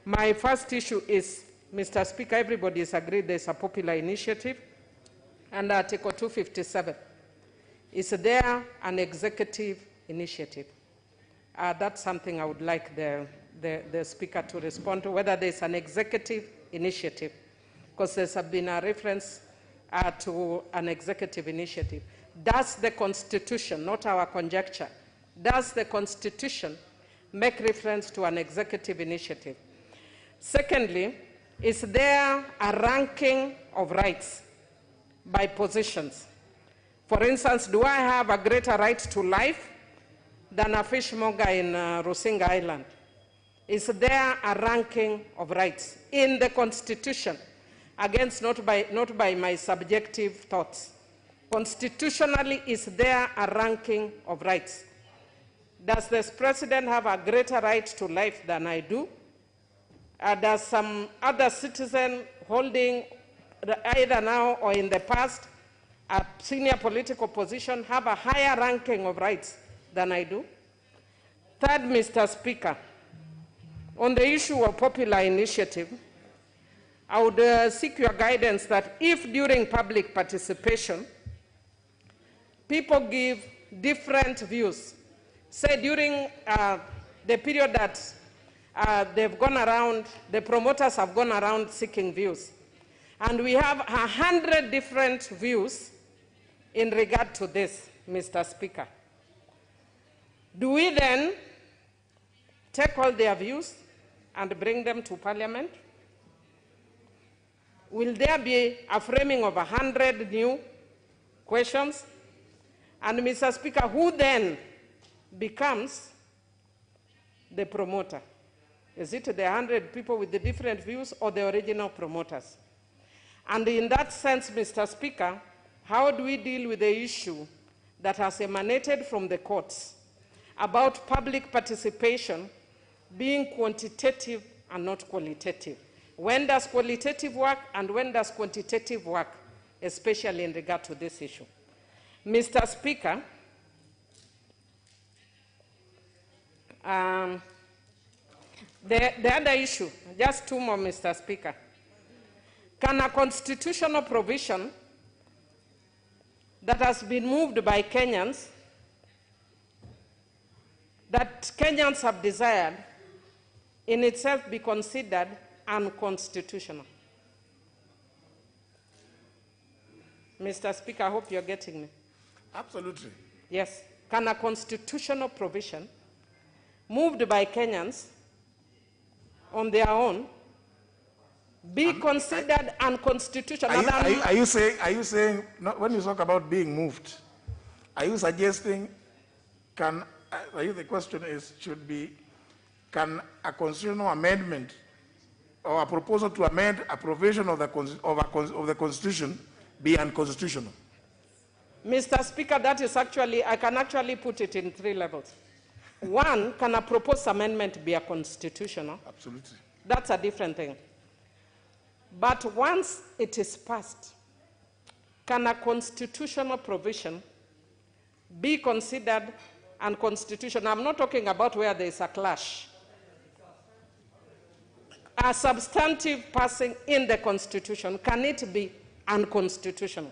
My first issue is, Mr. Speaker, everybody has agreed there's a popular initiative, and Article 257. Is there an executive initiative? That's something I would like the Speaker to respond to, whether there's an executive initiative, because there's been a reference to an executive initiative. Does the Constitution, not our conjecture, does the Constitution make reference to an executive initiative? Secondly, is there a ranking of rights by positions? For instance, do I have a greater right to life than a fishmonger in Rusinga Island? Is there a ranking of rights in the Constitution, against not by my subjective thoughts? Constitutionally, is there a ranking of rights? Does the President have a greater right to life than I do? Does some other citizen holding, either now or in the past, a senior political position have a higher ranking of rights than I do? Third, Mr. Speaker, on the issue of popular initiative, I would seek your guidance that if during public participation, people give different views, say during the period that they've gone around, the promoters have gone around seeking views, and we have 100 different views in regard to this, Mr. Speaker. Do we then take all their views and bring them to Parliament? Will there be a framing of 100 new questions? And Mr. Speaker, who then becomes the promoter? Is it the 100 people with the different views or the original promoters? And in that sense, Mr. Speaker, how do we deal with the issue that has emanated from the courts about public participation being quantitative and not qualitative? When does qualitative work and when does quantitative work, especially in regard to this issue? Mr. Speaker, the other issue, just two more, Mr. Speaker. Can a constitutional provision that has been moved by Kenyans, that Kenyans have desired, in itself be considered unconstitutional? Mr. Speaker, I hope you're getting me. Absolutely. Yes. Can a constitutional provision moved by Kenyans on their own be considered unconstitutional? Are you saying, when you talk about being moved, are you suggesting, the question is, can a constitutional amendment or a proposal to amend a provision of the Constitution be unconstitutional? Mr. Speaker, that is actually, I can actually put it in 3 levels. One, can a proposed amendment be a constitutional? Absolutely. That's a different thing. But once it is passed, can a constitutional provision be considered unconstitutional? I'm not talking about where there is a clash. A substantive passing in the Constitution, can it be unconstitutional?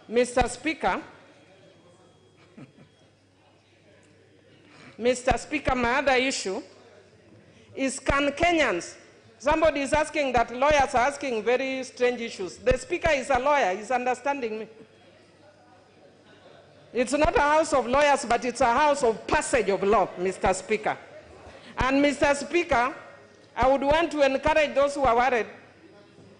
Mr. Speaker, my other issue is, can Kenyans, somebody is asking that lawyers are asking very strange issues. The Speaker is a lawyer, he's understanding me. It's not a house of lawyers, but it's a house of passage of law, Mr. Speaker. And Mr. Speaker, I would want to encourage those who are worried.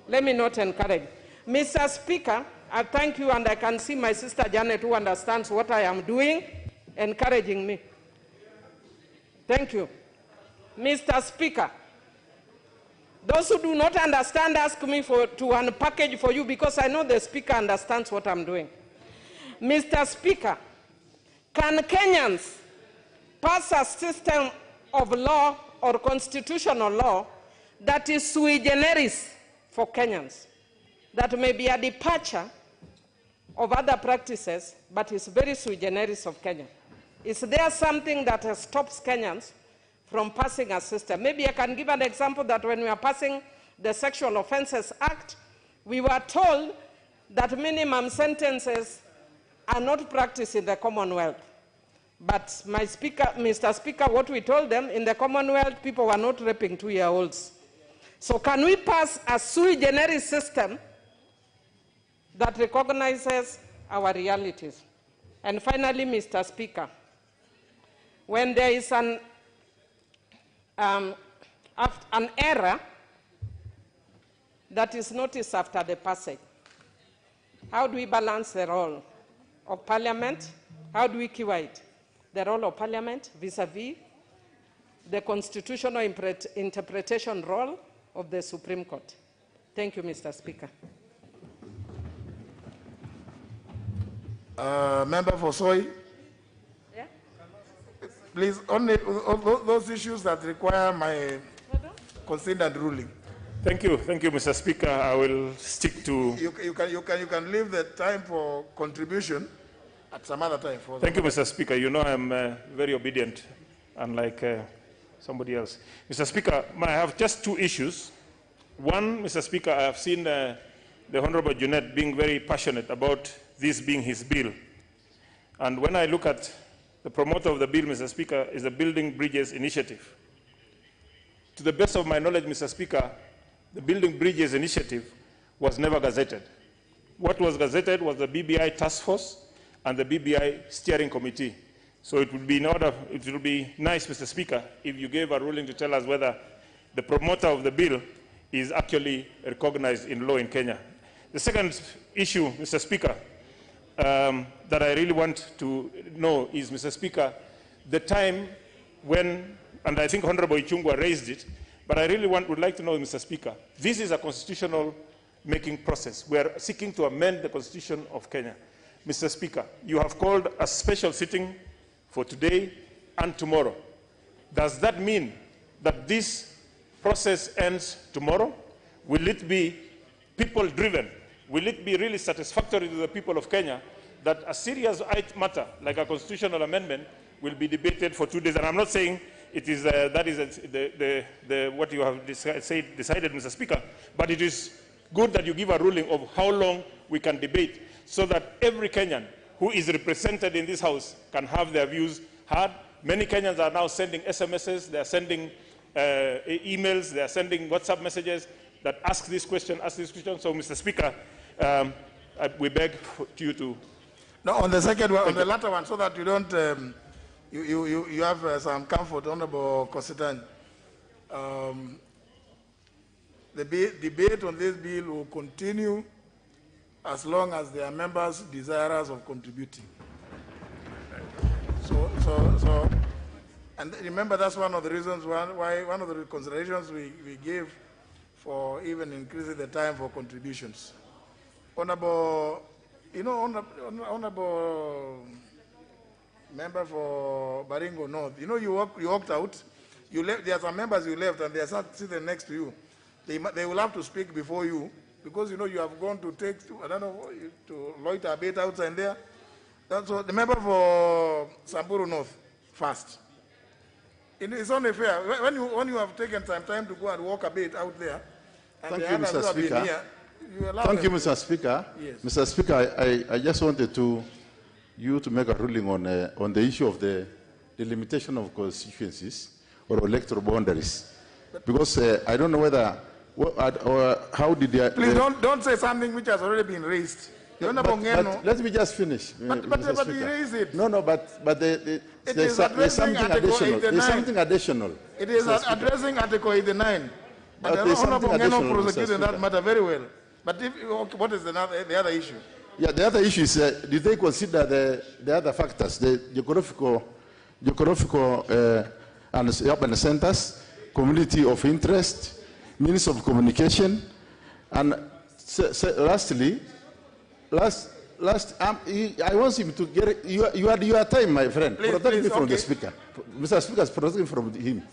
Let me not encourage. Mr. Speaker, I thank you, and I can see my sister Janet, who understands what I am doing, encouraging me. Thank you. Mr. Speaker, those who do not understand ask me to unpackage for you, because I know the Speaker understands what I'm doing. Mr. Speaker, can Kenyans pass a system of law or constitutional law that is sui generis for Kenyans, that may be a departure of other practices, but is very sui generis of Kenya? Is there something that stops Kenyans from passing a system? Maybe I can give an example that when we are passing the Sexual Offences Act, we were told that minimum sentences are not practiced in the Commonwealth. But Mr. Speaker, what we told them, in the Commonwealth, people were not raping 2-year-olds. So can we pass a sui generis system that recognizes our realities? And finally, Mr. Speaker, when there is an error that is noticed after the passage, how do we balance the role of Parliament? How do we cure it? The role of Parliament vis-a-vis the constitutional interpretation role of the Supreme Court. Thank you, Mr. Speaker. Member for Soy. Yeah? Please, only those issues that require my consent and ruling. Thank you, Mr. Speaker. I will stick to. You can leave the time for contribution at some other time. Thank you, Mr. Speaker. You know I'm very obedient, unlike somebody else. Mr. Speaker, I have just two issues. One, Mr. Speaker, I have seen the Honorable Junet being very passionate about this being his bill. And when I look at the promoter of the bill, Mr. Speaker, is the Building Bridges Initiative. To the best of my knowledge, Mr. Speaker, the Building Bridges Initiative was never gazetted. What was gazetted was the BBI Task Force and the BBI Steering Committee. So it would be nice, Mr. Speaker, if you gave a ruling to tell us whether the promoter of the bill is actually recognized in law in Kenya. The second issue, Mr. Speaker, that I really want to know is, Mr. Speaker, the time when, and I think Honorable Ichung'wah raised it, but I really would like to know, Mr. Speaker, this is a constitutional making process. We are seeking to amend the Constitution of Kenya. Mr. Speaker, you have called a special sitting for today and tomorrow. Does that mean that this process ends tomorrow? Will it be people-driven? Will it be really satisfactory to the people of Kenya that a serious matter like a constitutional amendment will be debated for 2 days? And I'm not saying it is, that is what you have decided, Mr. Speaker, but it is good that you give a ruling of how long we can debate so that every Kenyan who is represented in this House can have their views heard. Many Kenyans are now sending SMSs, they are sending emails, they are sending WhatsApp messages that ask this question, So, Mr. Speaker, we beg you to... No, on the second one, on the latter one, so that you don't, you have some comfort, Honorable Kositan. The debate on this bill will continue as long as there are members desirous of contributing. And remember, that's one of the reasons why one of the considerations we gave for even increasing the time for contributions. Honorable member for Baringo North, you walked out. You left. There are some members you left, and they are sitting next to you. They will have to speak before you, because you have gone to to loiter a bit outside there. So the member for Samburu North first. It's only fair when you have taken some time to go and walk a bit out there. And Thank you, Mr. Speaker. Thank you, Mr. Speaker. Yes. Mr. Speaker, I just wanted you to make a ruling on the issue of the delimitation of constituencies or electoral boundaries, because I don't know whether how did they... Please don't say something which has already been raised. But let me just finish. But he raised it. No, but there's something additional. There's something additional. It is addressing Article 89. And the Honorable Ngeno prosecuted that matter very well. But what is the other issue? Yeah, the other issue is, did they consider the other factors, the geographical and urban centers, community of interest, means of communication, and lastly, I want him to get you had your time, my friend. Please, protect me from okay. the speaker. Mr. Speaker is protecting from him.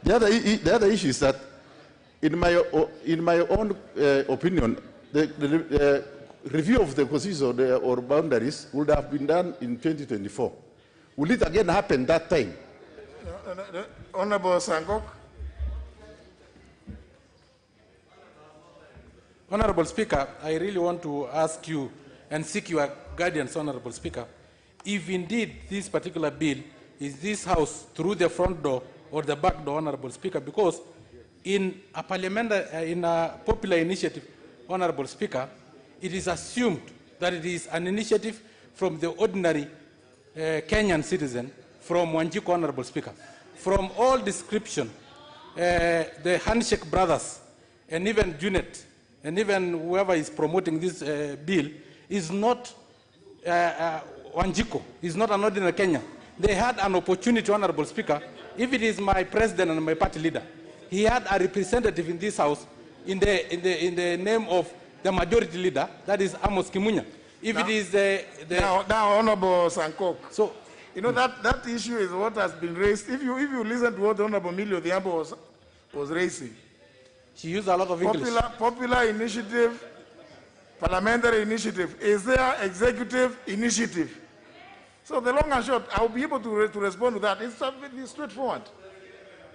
The other issue is that, in my own opinion, the review of the constitution or boundaries would have been done in 2024. Will it again happen that time? Honorable Sangok. Honorable Speaker, I really want to ask you and seek your guidance, Honorable Speaker, if indeed this particular bill is this House through the front door or the back door, Honorable Speaker, because in a popular initiative, Honorable Speaker, it is assumed that it is an initiative from the ordinary Kenyan citizen, from Wanjiku, Honorable Speaker. From all description, the Handshake Brothers, and even Junet, and even whoever is promoting this bill, is not Wanjiku, is not an ordinary Kenyan. They had an opportunity, Honorable Speaker, if it is my president and my party leader, he had a representative in this House in the name of the majority leader, that is Amos Kimunya. If now, it is now, Honorable Sankok. So, you know that issue is what has been raised. If you listen to what Honorable Millie Odhiambo was raising, she used a lot of English. Popular initiative, parliamentary initiative. Is there executive initiative? So the long and short, I'll be able to respond to that. It's straightforward.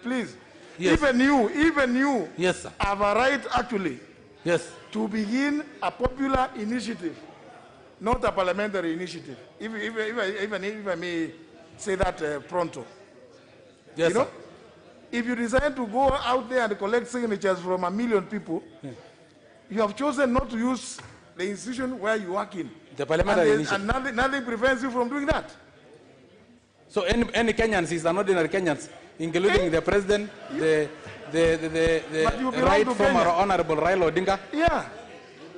Please. Yes. Even you yes, sir, have a right actually, yes, to begin a popular initiative, not a parliamentary initiative. If I may say that pronto. Yes, you know, sir. If you decide to go out there and collect signatures from 1 million people, you have chosen not to use the institution where you work in. The parliamentary initiative. And nothing prevents you from doing that. So any Kenyans is an ordinary Kenyans, including the president, the right former Honorable Raila Odinga? Yeah.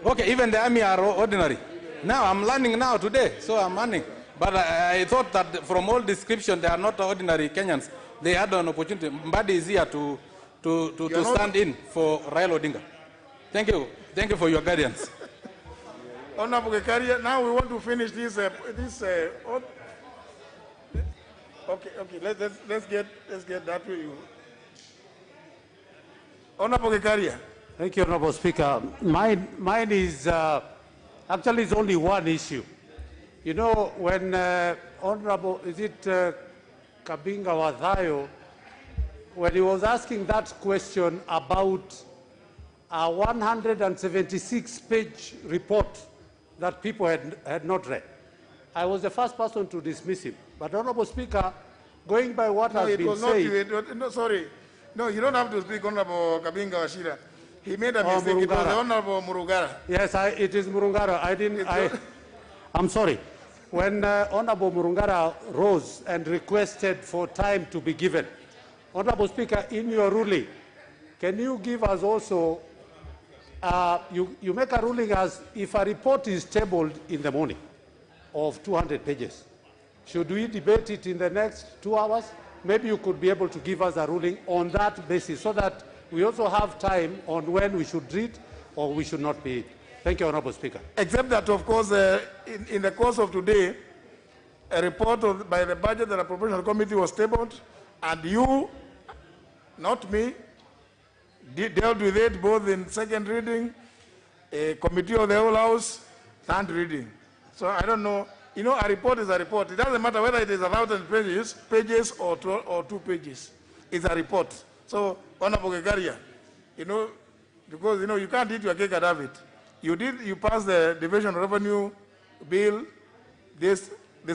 Okay, even the army are ordinary. Now I'm learning now today, so I'm learning. But I thought that from all description, they are not ordinary Kenyans. They had an opportunity. Mbadi is here to stand in for Raila Odinga. Thank you. Thank you for your guidance. Honorable Gekaria, now we want to finish this. Okay. Let's get that to you. Honorable Gekaria. Thank you, Honorable Speaker. Mine is actually it's only one issue. You know, when Honorable, is it Kabinga Wadhayo, when he was asking that question about a 176-page report that people had not read, I was the first person to dismiss him. But, Honorable Speaker, going by what has been said... No, sorry. No, you don't have to speak, Honorable Kabinga Washira. He made a mistake. It was Honorable Murugara. Yes, it is Murungara. I'm sorry. When Honorable Murungara rose and requested for time to be given, Honorable Speaker, in your ruling, can you give us also, you make a ruling as if a report is tabled in the morning of 200 pages. Should we debate it in the next 2 hours? Maybe you could be able to give us a ruling on that basis so that we also have time on when we should read or we should not read. Thank you, Honorable Speaker. Except that, of course, in the course of today, a report by the Budget and Appropriation Committee was tabled, and you, not me, dealt with it both in second reading, a committee of the whole House, third reading. So I don't know. You know, a report is a report. It doesn't matter whether it is 1,000 pages or 2 pages. It's a report. So, Honorable Gekaria, you know, because, you know, you can't eat your cake and have it. You passed the Division of Revenue bill this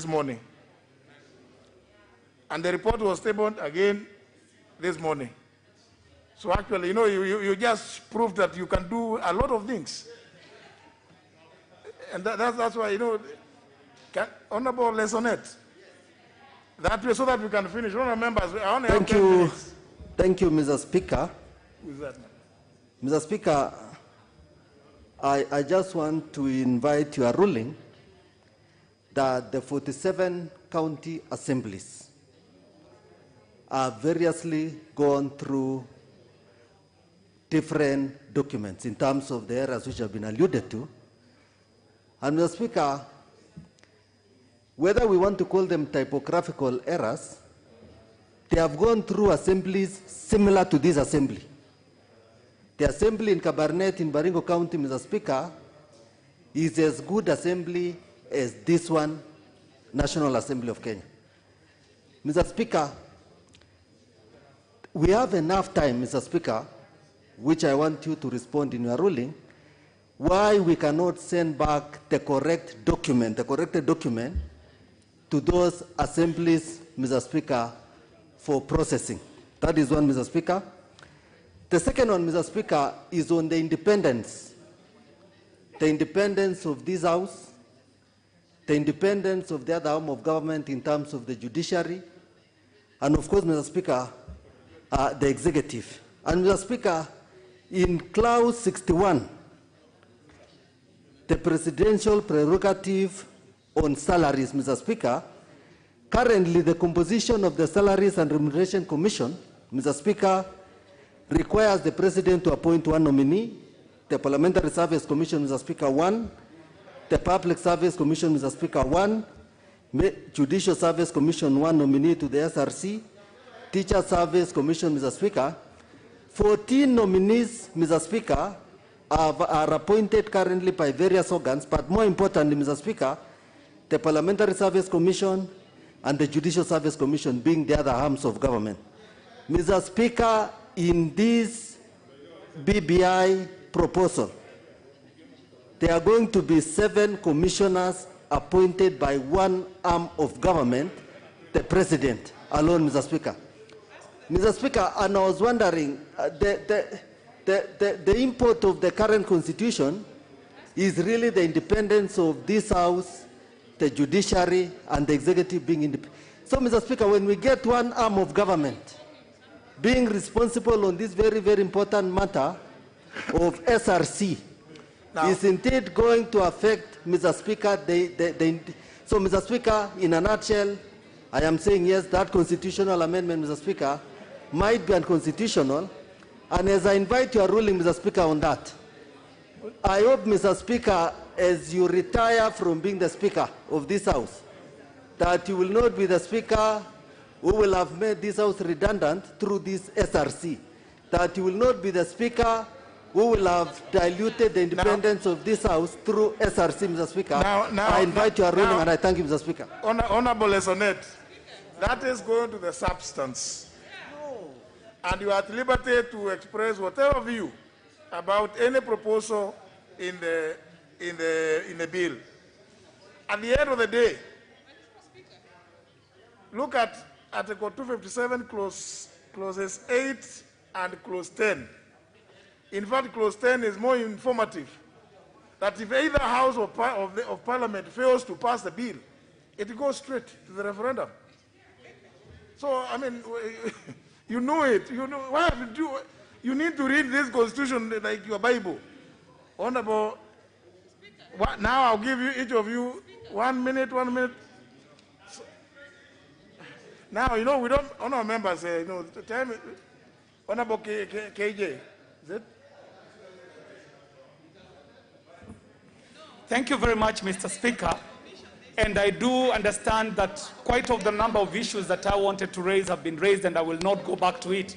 morning. And the report was tabled again this morning. So actually, you know, you just proved that you can do a lot of things. And that's why, you know, Honorable Lessonet, that way so that we can finish. Honorable members, I only have 10 minutes. Thank you, Mr. Speaker. Who is that? Mr. Speaker, I just want to invite your ruling that the 47 county assemblies are variously gone through different documents in terms of the errors which have been alluded to. And Mr. Speaker, whether we want to call them typographical errors, they have gone through assemblies similar to this assembly. The assembly in Kabarnet in Baringo County, Mr. Speaker, is as good assembly as this one, National Assembly of Kenya. Mr. Speaker, we have enough time, Mr. Speaker, which I want you to respond in your ruling, why we cannot send back the correct document, the corrected document, to those assemblies, Mr. Speaker, for processing. That is one, Mr. Speaker. The second one, Mr. Speaker, is on the independence of this House, the independence of the other arm of government in terms of the judiciary, and of course, Mr. Speaker, the executive. And Mr. Speaker, in clause 61, the presidential prerogative on salaries, Mr. Speaker, currently the composition of the Salaries and Remuneration Commission, Mr. Speaker, requires the President to appoint one nominee, the Parliamentary Service Commission, Mr. Speaker, one, the Public Service Commission, Mr. Speaker, one, Judicial Service Commission, one nominee to the SRC, Teacher Service Commission, Mr. Speaker. 14 nominees, Mr. Speaker, are appointed currently by various organs, but more importantly, Mr. Speaker, the Parliamentary Service Commission and the Judicial Service Commission being the other arms of government. Mr. Speaker, in this BBI proposal, there are going to be 7 commissioners appointed by one arm of government, the President alone, Mr. Speaker. Mr. Speaker, and I was wondering, the import of the current constitution is really the independence of this House, the judiciary, and the executive being independent. So, Mr. Speaker, when we get one arm of government being responsible on this very, very important matter of SRC, is indeed going to affect, Mr. Speaker, so, Mr. Speaker, in a nutshell, I am saying yes, that constitutional amendment, Mr. Speaker, might be unconstitutional, and as I invite your ruling, Mr. Speaker, on that, I hope, Mr. Speaker, as you retire from being the Speaker of this House, that you will not be the Speaker who will have made this House redundant through this SRC, that you will not be the Speaker who will have diluted the independence of this House through SRC, Mr. Speaker. I invite your ruling, and I thank you, Mr. Speaker. Honorable Esonet, that is going to the substance. And you are at liberty to express whatever view about any proposal in the bill. At the end of the day, look at Article 257, clauses 8 and clause 10. In fact, clause 10 is more informative. That if either House of Parliament fails to pass the bill, it goes straight to the referendum. So, I mean, you know it. You know what you need to read this constitution like your Bible. Honorable, now I'll give you each of you 1 minute, 1 minute. So, now, you know, we don't, honorable members, you know, the time, Honorable KJ, is it? Thank you very much, Mr. Speaker. And I do understand that quite of the number of issues that I wanted to raise have been raised, and I will not go back to it.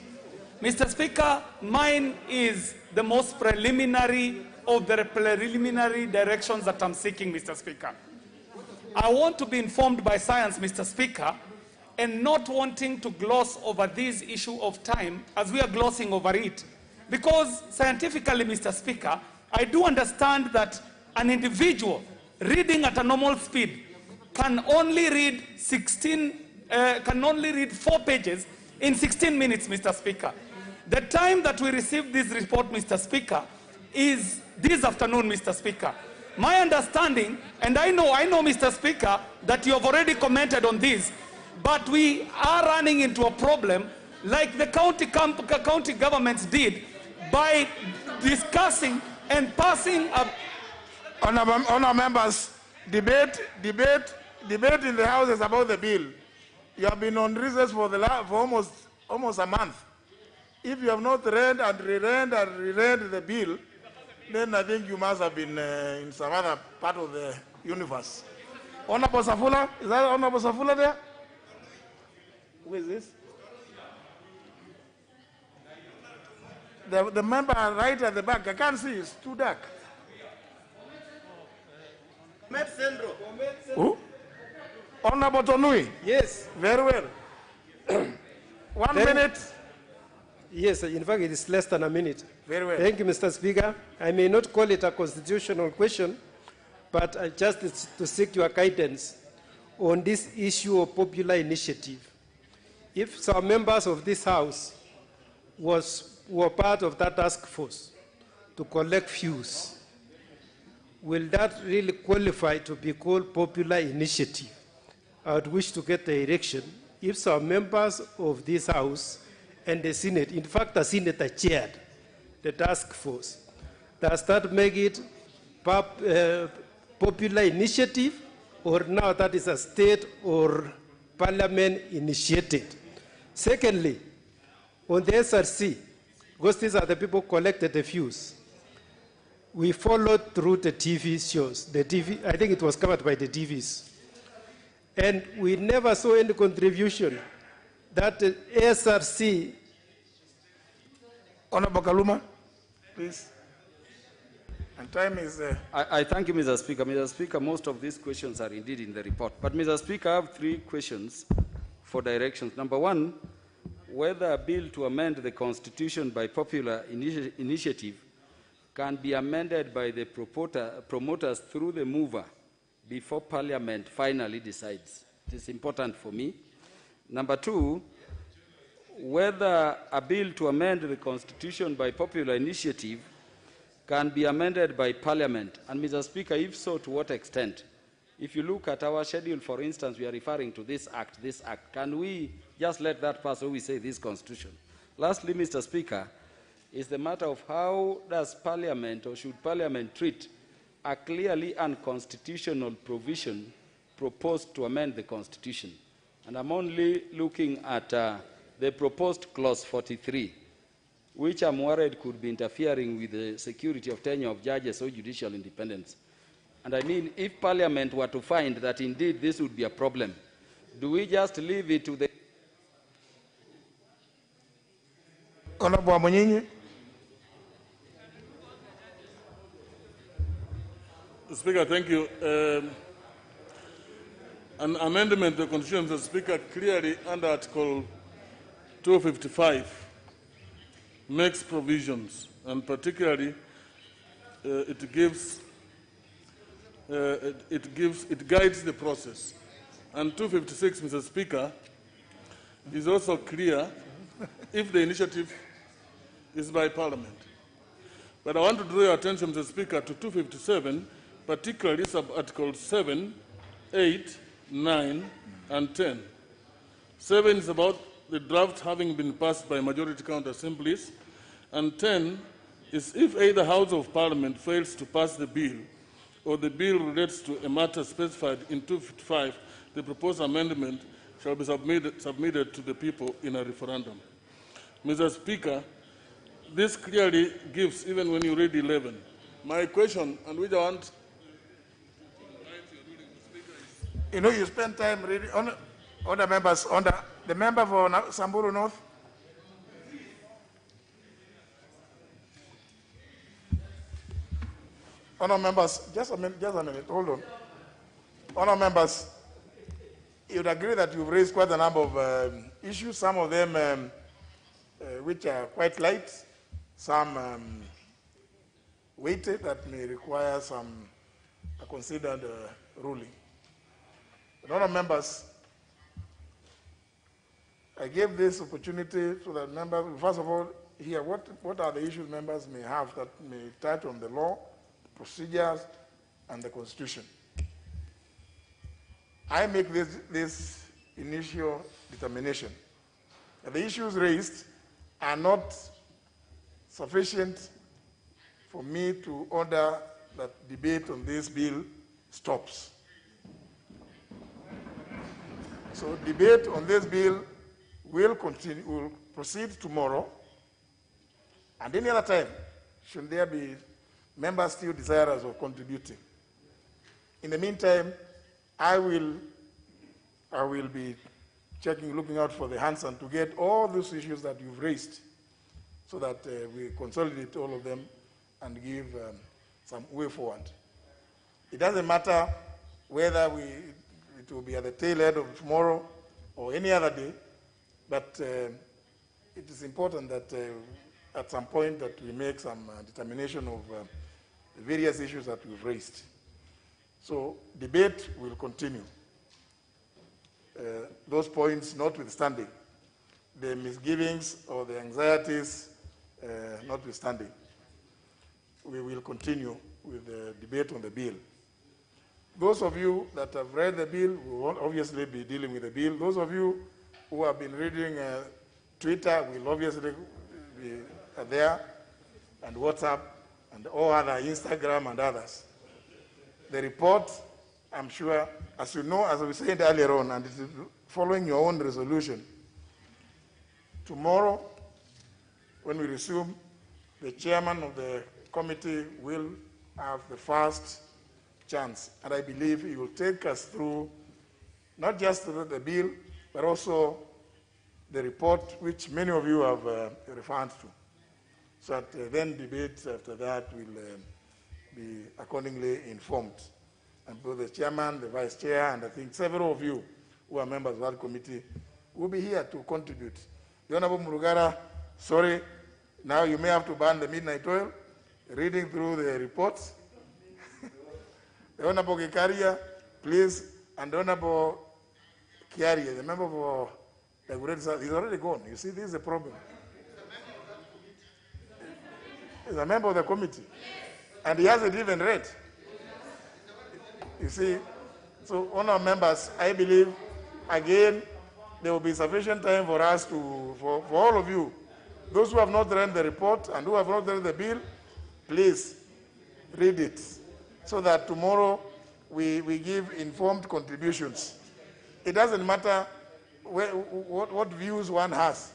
Mr. Speaker, mine is the most preliminary of the preliminary directions that I'm seeking, Mr. Speaker. I want to be informed by science, Mr. Speaker, and not wanting to gloss over this issue of time as we are glossing over it. Because scientifically, Mr. Speaker, I do understand that an individual reading at a normal speed can only read 4 pages in 16 minutes, Mr. Speaker. The time that we received this report, Mr. Speaker, is this afternoon, Mr. Speaker. My understanding, and I know, Mr. Speaker, that you have already commented on this, but we are running into a problem like the county governments did by discussing and passing a... Honourable members, debate in the House is about the bill. You have been on recess for almost a month. If you have not read and reread the bill, then I think you must have been in some other part of the universe. Honourable Safula, is that Honourable Safula there? Who is this? The member right at the back, I can't see, it's too dark. Who? Honourable Tonui? Yes. Very well. 1 minute. Yes, in fact, it is less than a minute. Very well. Thank you, Mr. Speaker. I may not call it a constitutional question, but just to seek your guidance on this issue of popular initiative. If some members of this House were part of that task force to collect views, will that really qualify to be called popular initiative? I would wish to get the direction. If some members of this House and the Senate, in fact, the Senator chaired the task force, does that make it popular initiative, or now that is a state or parliament initiated? Secondly, on the SRC, because these are the people who collected the views, we followed through the TV shows. I think it was covered by the TVs. And we never saw any contribution that the SRC... Honourable Kaluma, please. And time is... I thank you, Mr. Speaker. Mr. Speaker, most of these questions are indeed in the report. But, Mr. Speaker, I have 3 questions for directions. Number 1, whether a bill to amend the Constitution by popular initiative can be amended by the promoters through the mover before Parliament finally decides. It is important for me. Number 2, whether a bill to amend the Constitution by popular initiative can be amended by Parliament. And, Mr. Speaker, if so, to what extent? If you look at our schedule, for instance, we are referring to this act. Can we just let that pass or we say this Constitution? Lastly, Mr. Speaker, is the matter of how does Parliament or should Parliament treat a clearly unconstitutional provision proposed to amend the Constitution? And I'm only looking at the proposed clause 43, which I'm worried could be interfering with the security of tenure of judges or judicial independence. And I mean, if Parliament were to find that indeed this would be a problem, do we just leave it to the... Honourable Amunyinyi. Speaker, thank you. An amendment to the Constitution, Mr. Speaker, clearly under Article 255 makes provisions, and particularly it guides the process. And 256, Mr. Speaker, is also clear if the initiative is by Parliament. But I want to draw your attention, Mr. Speaker, to 257, particularly sub-articles 7, 8, 9, and 10. 7 is about the draft having been passed by majority count assemblies, and 10 is if either House of Parliament fails to pass the bill or the bill relates to a matter specified in 255, the proposed amendment shall be submitted to the people in a referendum. Mr. Speaker, this clearly gives, even when you read 11, my question, and which I want... You know, you spend time reading... Other members, the member for Samburu North. Honour members, just a minute, hold on. Honour members, you would agree that you've raised quite a number of issues, some of them which are quite light, some weighted that may require some considered ruling. But honour members, I gave this opportunity so that members, first of all, hear what are the issues members may have that may touch on the law, procedures, and the Constitution. I make this initial determination that the issues raised are not sufficient for me to order that debate on this bill stops. So debate on this bill will continue, will proceed tomorrow, and any other time, should there be members still desirous of contributing. In the meantime, I will be looking out for the hands and to get all those issues that you've raised so that we consolidate all of them and give some way forward. It doesn't matter whether it will be at the tail end of tomorrow or any other day, but it is important that at some point that we make some determination of the various issues that we've raised. So debate will continue. Those points notwithstanding, the misgivings or the anxieties notwithstanding, we will continue with the debate on the bill. Those of you that have read the bill will obviously be dealing with the bill. Those of you who have been reading Twitter will obviously be there, and WhatsApp, and all other, Instagram and others. The report, I'm sure, as you know, as we said earlier on, and it is following your own resolution, tomorrow, when we resume, the chairman of the committee will have the first chance, and I believe he will take us through not just the bill, but also the report which many of you have referred to. So that then debate after that will be accordingly informed. And both the chairman, the vice chair, and I think several of you who are members of that committee will be here to contribute. The Honorable Murugara, sorry, now you may have to burn the midnight oil, reading through the reports. The Honorable Gikaria, please, and the Honorable Kiaria, the member for the Great South, he's already gone. You see, this is a problem. He's a member of the committee, and he hasn't even read. You see, so honourable members, I believe, again, there will be sufficient time for us for all of you, those who have not read the report and who have not read the bill, please read it, so that tomorrow we give informed contributions. It doesn't matter what views one has,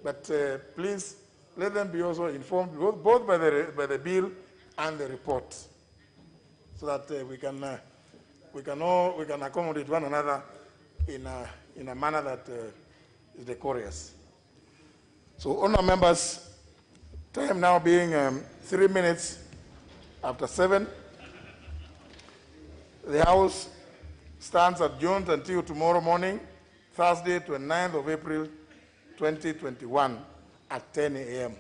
but please let them be also informed both by the bill and the report, so that we can accommodate one another in a manner that is decorous. So, honourable members, time now being 3 minutes after 7, the House stands adjourned until tomorrow morning, Thursday, 29th of April, 2021, at 10 a.m.